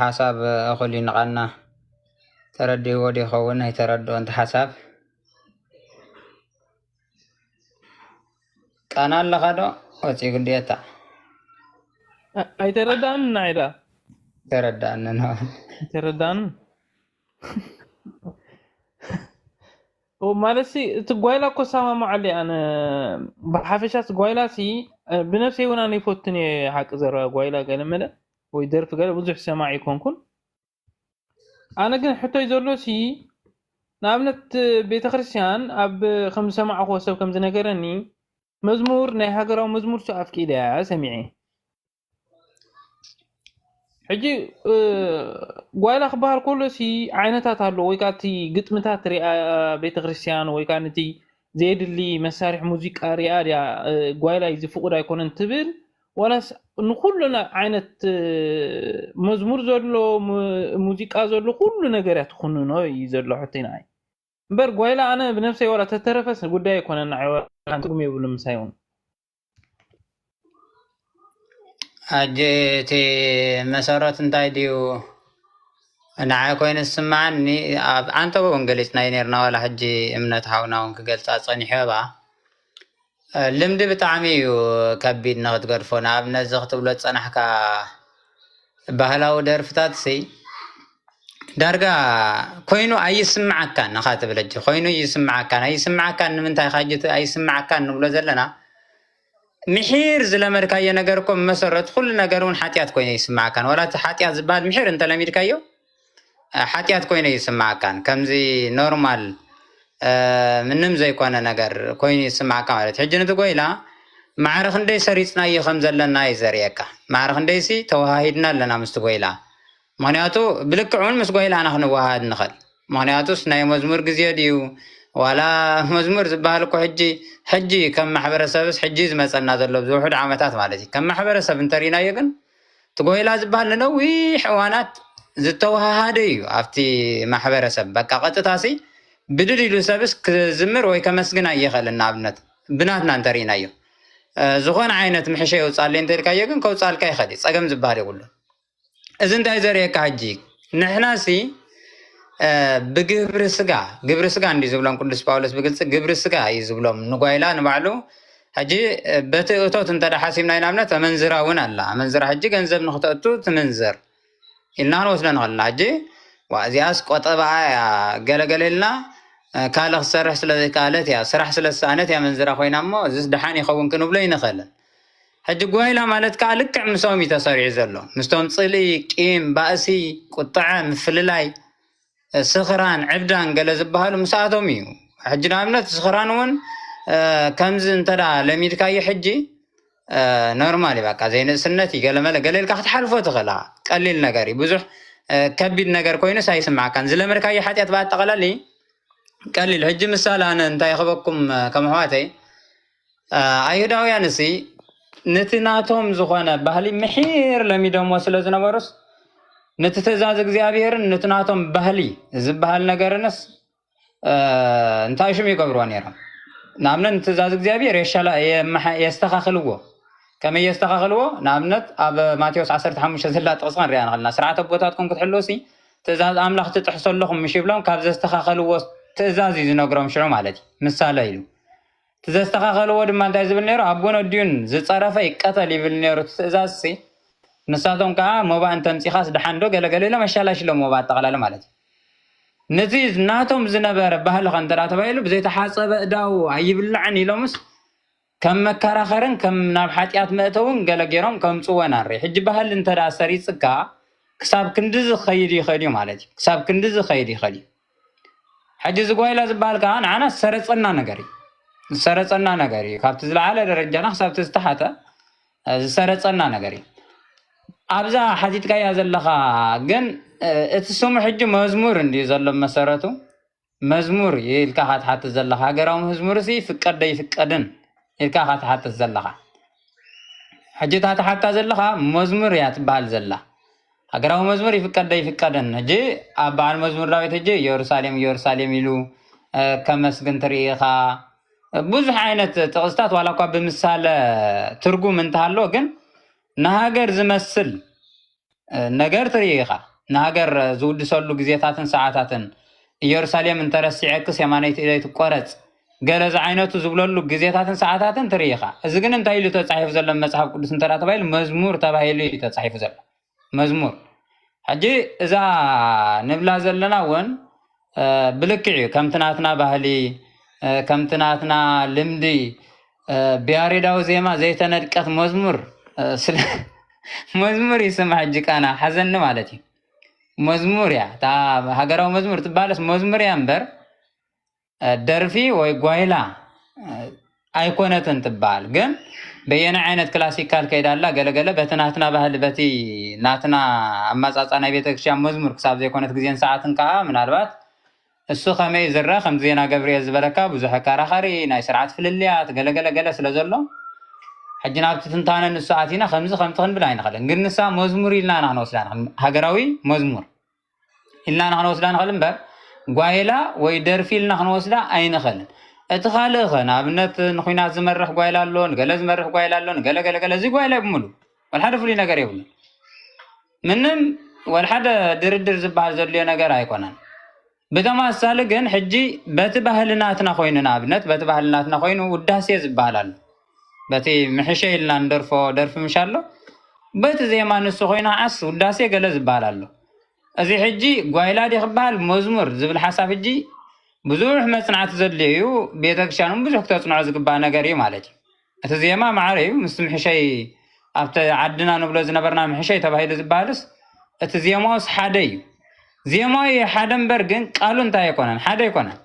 ሓሳብ እኹል ይንቐና ተረዲእዎ ዶ ይኸውን ኣይተረድኦ እንተ ሓሳብ ቃና ኣለኻ ዶ ወፂኡ ግዴታ ኣይተረዳእን ናይዳ ተረዳእኒ ነው ኣይተረዳእን ማለት እቲ ጓይላ እኮ ሰማማዕ ኣለይ ኣነ ብሓፈሻ እቲ ጓይላ ብነፍሰይ እውን ኣነ ይፈትን እየ ሓቂ ዘረባ ጓይላ ገለመለ ወይ ደርፊ ገለ ብዙሕ ሰማዕ ይኮንኩን ኣነ ግን ሕቶይ ዘሎ ንኣብነት ቤተክርስትያን ኣብ ከም ሰማዕኮ ሰብ ከም ዝነገረኒ መዝሙር ናይ ሃገራዊ መዝሙር ኣፍቂደ ሰሚዐ ሕጂ ጓይላ ክበሃል ከሎ ዓይነታት ኣሎ ወይ ከዓ እቲ ግጥምታት ሪኣ ቤተክርስትያን ወይ ከዓ ነቲ ዘየድሊ መሳርሒ ሙዚቃ ሪኣ ድያ ጓይላ ዝፍቁድ ኣይኮነን ትብል ወላስ ንኩሉ ዓይነት መዝሙር ዘሎ ሙዚቃ ዘሎ ኩሉ ነገራት ክኩንኖ እዩ ዘሎ ሕቶይና እምበር ጓይላ ኣነ ብነፍሰይ ወላ ተተረፈስ ጉዳይ ኣይኮነና ትርጉም የብሉ ምሳይ እውን ሕጂ እቲ መሰረት እንታይ ድዩ ንዓይ ኮይኑ ዝስማዓኒ ኣንተ እውን ገሊፅናይ ነርና ዋላ ሕጂ እምነት ሃውና እውን ክገልፃ ፀኒሖባ ልምዲ ብጣዕሚ እዩ ከቢድ ንክትገድፎ ንኣብነት ክትብሎ ፀናሕካ ባህላዊ ደርፍታት ዳርጋ ኮይኑ ኣይስምዓካን ንኻ ትብል ሕጂ ኮይኑ ኣይስምዓካን ንምንታይ ካ ሕጂ ኣይስምዓካን ንብሎ ዘለና ምሒር ዝለመድካዮ ነገር እኮ መሰረት ኩሉ ነገር እውን ሓጢኣት ኮይኑ ይስምዓካን ወላ እቲ ሓጢኣት ዝበሃል ምሒር እንተለሚድካዮ ሓጢኣት ኮይኑ ይስምዓካን ከምዚ ኖርማል ምንም ዘይኮነ ነገር ኮይኑ ይስምዓካ ማለት ሕጂ ነቲ ጓይላ ማዕረ ክንደይ ሰሪፅናዮ ከም ዘለና እዩ ዘርእየካ ማዕረ ክንደይ ተዋሃሂድና ኣለና ምስቲ ጓይላ ምክንያቱ ብልክዕ እውን ምስ ጓይላ ኣና ክንዋሃድ ንኽእል ምክንያቱስ ናይ መዝሙር ግዜ ድዩ ዋላ መዝሙር ዝበሃል እኮ ሕጂ ከም ማሕበረሰብስ ሕጂ ዝመፀና ዘሎ ብዝውሕድ ዓመታት ማለት እዩ ከም ማሕበረሰብ እንተሪእናዮ ግን እቲ ጓይላ ዝበሃል ንነዊሕ እዋናት ዝተዋሃደ እዩ ኣብቲ ማሕበረሰብ በቃ ቀጥታ ብድል ኢሉ ሰብስ ክዝምር ወይ ከመስግና እየኽእል ንኣብነት ብናትና እንተሪእናዮ ዝኾነ ዓይነት ምሕሸ የውፃለይ እንተልካዮ ግን ከውፃልካ ይኽእል እዩ ፀገም ዝበሃል ይብሉ እዚ እንታይ ዘርእየካ ሕጂ ንሕና ብግብሪ ስጋ እንዲ ዝብሎም ቅዱስ ጳውሎስ ብግልፂ ግብሪ ስጋ እዩ ዝብሎም ንጓይላ ንባዕሉ ሕጂ በቲ እቶት እንተዳ ሓሲብና ንኣብነት ኣመንዝራ እውን ኣላ ኣመንዝራ ሕጂ ገንዘብ ንክተእቱ ትምንዝር ኢልና ክንወስዶ ንኽእልና ሕጂ እዚኣስ ቆጠባኣ እያ ገለገለ ኢልና ካልእ ክሰርሕ ስለዘይከኣለት እያ ስራሕ ስለዝሰኣነት እያ መንዝራ ኮይና እሞ እዚስ ድሓን ይኸውን ክንብሎ ይንኽእልን ሕጂ ጓይላ ማለት ከዓ ልክዕ ምስኦም እዩ ተሰሪዑ ዘሎ ምስቶም ፅልኢ ቂም ባእሲ ቁጥዐ ምፍልላይ ስኽራን ዕብዳን ገለ ዝበሃሉ ምስኣቶም እዩ ሕጂ ንኣብነት ስኽራን እውን ከምዚ እንተዳ ለሚድካዮ ሕጂ ኖርማል በቃ ዘይንእስነት እዩ ገለመለ ገሌልካ ክትሓልፎ ትኽእላ ቀሊል ነገር እዩ ብዙሕ ከቢድ ነገር ኮይኑስ ኣይስምዓካን ዝለመድካዮ ሓጢኣት ብኣጠቓላሊ ቀሊል ሕጂ ምሳሌ ኣነ እንታይ ክበኩም ከም ኣሕዋተይ ኣይሁዳውያን ነቲ ናቶም ዝኾነ ባህሊ ምሒር ለሚዶሞ ስለ ዝነበሩስ ነቲ ትእዛዝ እግዚኣብሔርን ነቲ ናቶም ባህሊ ዝበሃል ነገርንስ እንታይ ሽም ይገብርዎ ነይሮም ንኣብነት ትእዛዝ እግዚኣብሔር የስተኻኽልዎ ከመይ የስተኻኽልዎ ንኣብነት ኣብ ማቴዎስ 15 ዘላ ጥቕስ ክንሪኣ ንኽእልና ስርዓተ ቦታትኩም ክትሕልው ትእዛዝ ኣምላኽ ትጥሕሱ ኣለኹም ምሽ ይብሎም ካብ ዘስተኻኸልዎ ትእዛዝ እዩ ዝነግሮም ሽዑ ማለት እዩ ምሳሌ ኢሉ ዘስተኻኸልዎ ድማ እንታይ ዝብል ነይሩ ኣቦን ኣድዩን ዝፀረፈ ይቀተል ይብል ነይሩ ትእዛዝ ንሳቶም ከዓ ሞባእ እንተምፂኻስ ድሓን ዶ ገለገለ ኢሎም ኣሻላሽሎም ሞባእ ኣጠቕላለ ማለት እዩ ነቲ ናቶም ዝነበረ ባህሊ ኸ እንተዳ ተባሂሉ ብዘይተሓፀበ እዳው ኣይብላዕን ኢሎምስ ከም መከራኸርን ከም ናብ ሓጢኣት መእተውን ገለ ገይሮም ከምፅዎ ናርኢ ሕጂ ባህሊ እንተዳ ሰሪፅካ ክሳብ ክንዲዚ ክኸይድ ይኽእል እዩ ማለት እዩ ክሳብ ክንዲዚ ክኸይድ ይኽእል እዩ ሕጂ ዝጓይላ ዝበሃል ከዓ ንዓና ዝሰረፀና ነገር እዩ ዝሰረፀና ነገር እዩ ካብቲ ዝለዓለ ደረጃና ክሳብቲ ዝተሓተ ዝሰረፀና ነገር እዩ ኣብዛ ሓቲትካያ ዘለኻ ግን እቲ ስሙ ሕጂ መዝሙር እንድዩ ዘሎ መሰረቱ መዝሙር ኢልካ ክትሓትት ዘለኻ ሃገራዊ መዝሙር ፍቀደ ይፍቀድን ኢልካ ክትሓትት ዘለኻ ሕጂ እታ ትሓታ ዘለኻ መዝሙር እያ ትበሃል ዘላ ሃገራዊ መዝሙር ይፍቀደ ይፍቀድን ሕጂ ኣብ በዓል መዝሙር ዳዊት ሕጂ ኢየሩሳሌም ኢየሩሳሌም ኢሉ ከመስግን ትርኢኻ ብዙሕ ዓይነት ጥቕስታት ዋላ እኳ ብምሳሌ ትርጉም እንተሃሎ ግን ንሃገር ዝመስል ነገር ትርኢኻ نهاجر زود سلو جزيتاتن ساعاتاتن ኢየሩሳሌም እንተረሲዐክስ የማነይቲ ኢለይ ትቆረጽ ገለ ዝዓይነቱ ዝብለሉ ግዜታትን ሰዓታትን ትርኢኻ እዚ ግን እንታይ ኢሉ ተጻሒፉ ዘሎ መጽሓፍ ቅዱስ እንተራ ተባሂሉ መዝሙር ተባሂሉ እዩ ተጻሒፉ ዘሎ መዝሙር ሕጂ እዛ ንብላ ዘለና እውን ብልክዕ ከምትናትና ባህሊ ከምትናትና ልምዲ ብያሬዳዊ ዜማ ዘይተነድቀት መዝሙር መዝሙር ይስማዕ ሕጂ ቃና ሓዘኒ ማለት እዩ መዝሙር ያ ታ ሀገራዊ መዝሙር ትባለስ መዝሙር ያ እምበር ደርፊ ወይ ጓይላ አይኮነትን ትባል ግን በየና አይነት ክላሲካል ከይዳላ ገለገለ በትናትና ባህል በቲ ናትና አማጻጻና ቤተክርስቲያን መዝሙር ክሳብ ዘይኮነት ጊዜን ሰዓትን ካ ምናልባት እሱ ከመይ ዝራ ከም ዜና ገብርኤል ዝበለካ ብዙሕ ካራኻሪ ናይ ስርዓት ፍልልያት ገለገለ ገለ ስለዘሎ ሕጂ ናብቲ ትንታነ ንሱ ኣቲና ከምዚ ከምቲ ክንብል ኣይንኽእልን ግን ንሳ መዝሙር ኢልና ንክንወስዳ ንኽእል ሃገራዊ መዝሙር ኢልና ንክንወስዳ ንኽእል እምበር ጓይላ ወይ ደርፊ ኢልና ክንወስዳ ኣይንኽእልን እቲ ካልእ ኸ ንኣብነት ንኩናት ዝመርሕ ጓይላ ኣሎ ንገለ ዝመርሕ ጓይላ ኣሎ ንገለ ገለገለ እዚ ጓይላ ብሙሉ ወልሓደ ፍሉይ ነገር የብሉን ምንም ወልሓደ ድርድር ዝበሃል ዘድልዮ ነገር ኣይኮነን ብተማሳሊ ግን ሕጂ በቲ ባህልናትና ኮይኑ ንኣብነት በቲ ባህልናትና ኮይኑ ውዳሴ ዝበሃል ኣሎ በቲ ምሕሸ ኢልና እንደርፎ ደርፊ ምሽ ኣሎ በቲ ዜማ ንሱ ኮይኑ ዓስ ውዳሴ ገለ ዝበሃል ኣሎ እዚ ሕጂ ጓይላ ዲ ክበሃል መዝሙር ዝብል ሓሳብ ሕጂ ብዙሕ መጽናዕቲ ዘድልዮ እዩ ቤተክርስትያኑ ብዙሕ ክተጽንዖ ዝግባእ ነገር እዩ ማለት እዩ እቲ ዜማ ማዕረ እዩ ምስ ምሕሸይ ኣብቲ ዓድና ንብሎ ዝነበርና ምሕሸይ ተባሂሉ ዝበሃልስ እቲ ዜማውስ ሓደ እዩ ዜማዊ ሓደ እምበር ግን ቃሉ እንታይ ኣይኮነን ሓደ ኣይኮነን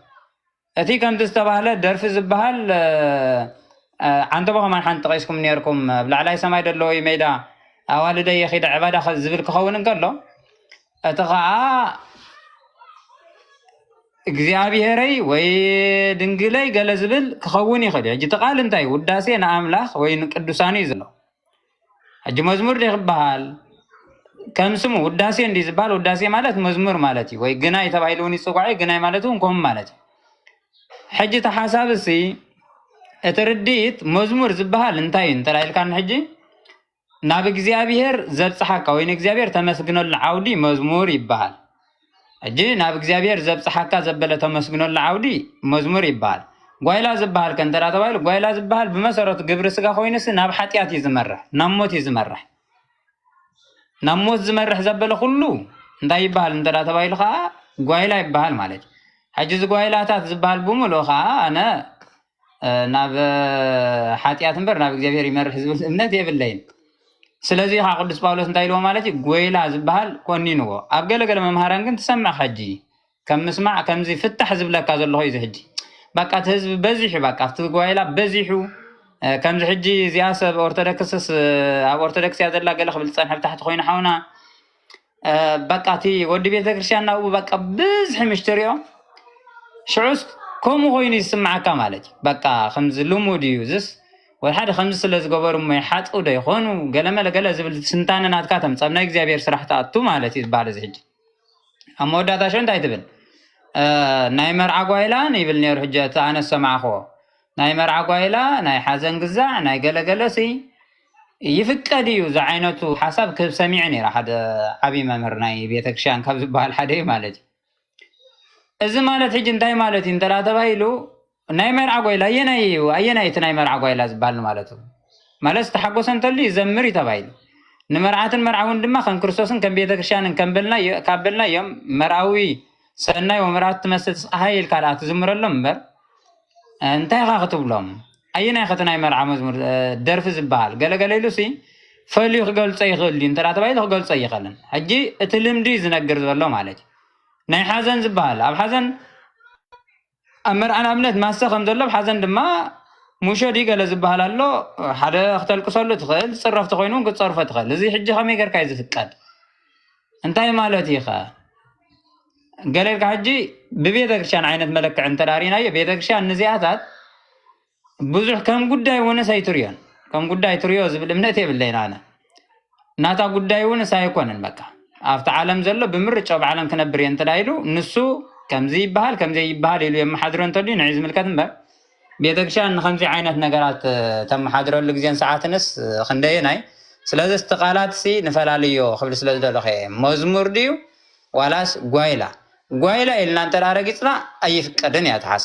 እቲ ከምቲ ዝተባህለ ደርፊ ዝበሃል አንተ በኸማን ሓንቲ ጠቂስኩም ነርኩም ብላዕላይ ሰማይ ደሎ ወይ ሜዳ ኣዋልደይ የኺደ ዕባዳ ዝብል ክኸውን እንከሎ እቲ ከዓ እግዚኣብሔረይ ወይ ድንግለይ ገለ ዝብል ክኸውን ይኽእል እዩ ሕጂ እቲ ቃል እንታይ ውዳሴ ንኣምላኽ ወይ ንቅዱሳን እዩ ዘሎ ሕጂ መዝሙር ዶ ይክበሃል ከም ስሙ ውዳሴ እንዲ ዝበሃል ውዳሴ ማለት መዝሙር ማለት እዩ ወይ ግናይ ተባሂሉ እውን ይፅዋዕ ግናይ ማለት እውን ከምኡ ማለት እዩ ሕጂ እቲ ሓሳብ እሲ እቲ ርድኢት መዝሙር ዝበሃል እንታይ እዩ እንተላኢልካኒ ሕጂ ናብ እግዚኣብሔር ዘብፅሓካ ወይ ንእግዚኣብሔር ተመስግነሉ ዓውዲ መዝሙር ይበሃል ሕጂ ናብ እግዚኣብሔር ዘብፅሓካ ዘበለ ተመስግነሉ ዓውዲ መዝሙር ይበሃል ጓይላ ዝበሃል ከንተራ ተባሂሉ ጓይላ ዝበሃል ብመሰረቱ ግብሪ ስጋ ኮይኑስ ናብ ሓጢኣት እዩ ዝመርሕ ናብ ሞት እዩ ዝመርሕ ናብ ሞት ዝመርሕ ዘበለ ኩሉ እንታይ ይበሃል እንተዳ ተባሂሉ ከዓ ጓይላ ይበሃል ማለት እዩ ሕጂ እዚ ጓይላታት ዝበሃል ብምሉእ ከዓ ኣነ ናብ ሓጢኣት እምበር ናብ እግዚኣብሔር ይመርሕ ዝብል እምነት የብለይን ስለዚ ከዓ ቅዱስ ጳውሎስ እንታይ ኢልዎ ማለት እዩ ጎይላ ዝበሃል ኮኒንዎ ኣብ ገለገለ መምሃራን ግን ትሰምዕ ሕጂ ከም ምስማዕ ከምዚ ፍታሕ ዝብለካ ዘለኹ እዩ ሕጂ በቃ እቲ ህዝቢ በዚሑ በቃ ኣብቲ ጓይላ በዚሑ ከምዚ ሕጂ እዚኣ ሰብ ኦርቶዶክስስ ኣብ ኦርቶዶክስ እያ ዘላ ገለ ክብል ፀንሐ ብታሕቲ ኮይኑ ሓውና በቃ እቲ ወዲ ቤተክርስትያን ናብኡ በቃ ብዝሒ ምሽትሪኦ ሽዑስ ከምኡ ኮይኑ ይስማዓካ ማለት እዩ በቃ ከምዚ ልሙድ እዩ ዝስ ወይ ሓደ ከምዚ ስለ ዝገበሩ እሞ ይሓጥኡ ዶ ይኾኑ ገለመለ ገለ ዝብል ስንታነ ናትካ ተምፀብ ናይ እግዚኣብሔር ስራሕ ተኣቱ ማለት እዩ ዝበሃል እዚ ሕጂ ኣብ መወዳእታ ሸ እንታይ ትብል ናይ መርዓ ጓይላ ይብል ነይሩ ሕጂ እቲ ኣነ ሰማዕኽዎ ናይ መርዓ ጓይላ ናይ ሓዘን ግዛዕ ናይ ገለገለ ሲ ይፍቀድ እዩ እዚ ዓይነቱ ሓሳብ ክብ ሰሚዐ ነይራ ሓደ ዓብይ መምህር ናይ ቤተክርስትያን ካብ ዝበሃል ሓደ እዩ ማለት እዩ እዚ ማለት ሕጂ እንታይ ማለት እዩ እንተዳ ተባሂሉ ናይ መርዓ ጓይላ ኣየናይ እቲ ናይ መርዓ ጓይላ ዝበሃል ማለት እዩ ማለት ዝተሓጎሰ እንተሉ ይዘምር እዩ ተባሂሉ ንመርዓትን መርዓውን ድማ ከም ክርስቶስን ከም ቤተክርስትያንን ካብ በልና እዮም መርዓዊ ሰናይ ወመርዓት ትመስል ፀሓይ ኢልካ ድኣ ትዝምረሎም እምበር እንታይ ካ ክትብሎም ኣየናይ ከቲ ናይ መርዓ መዝሙር ደርፊ ዝበሃል ገለገለ ኢሉ ሲ ፈልዩ ክገልፆ ይኽእል እዩ እንተዳ ተባሂሉ ክገልፆ ይኽእልን ሕጂ እቲ ልምዲ ዝነግር ዘሎ ማለት እዩ ናይ ሓዘን ዝበሃል ኣብ ሓዘን ኣብ መርዓ ንኣብነት ማሰ ከም ዘሎ ብሓዘን ድማ ሙሾዲ ገለ ዝበሃል ኣሎ ሓደ ክተልቅሰሉ ትኽእል ፅረፍቲ ኮይኑ ክትፀርፎ ትኽእል እዚ ሕጂ ከመይ ጌርካ እዩ ዝፍቀድ እንታይ ማለት እዩ ኸ ገለልካ ሕጂ ብቤተክርስትያን ዓይነት መለክዕ እንተዳሪናዮ ቤተክርስትያን ንዚኣታት ብዙሕ ከም ጉዳይ እውንስ ኣይትርዮን ከም ጉዳይ ትርዮ ዝብል እምነት የብለይና ኣነ ናታ ጉዳይ እውንስ ኣይኮነን በቃ ኣብቲ ዓለም ዘሎ ብምርጫው ብዓለም ክነብር እየ እንተዳኢሉ ንሱ ከምዚ ይበሃል ከምዚ ይበሃል ኢሉ የመሓድሮ እንተሉ ንዒ ዝምልከት እምበር ቤተክርስትያን ንከምዚ ዓይነት ነገራት ተመሓድረሉ ግዜን ሰዓትንስ ክንደየ ናይ ስለዚ እቲ ቃላት ሲ ንፈላለዮ ክብል ስለ ዝደለኸ መዝሙር ድዩ ዋላስ ጓይላ ኢልና እንተዳረጊፅና ኣይፍቀድን እያ ተሓሳ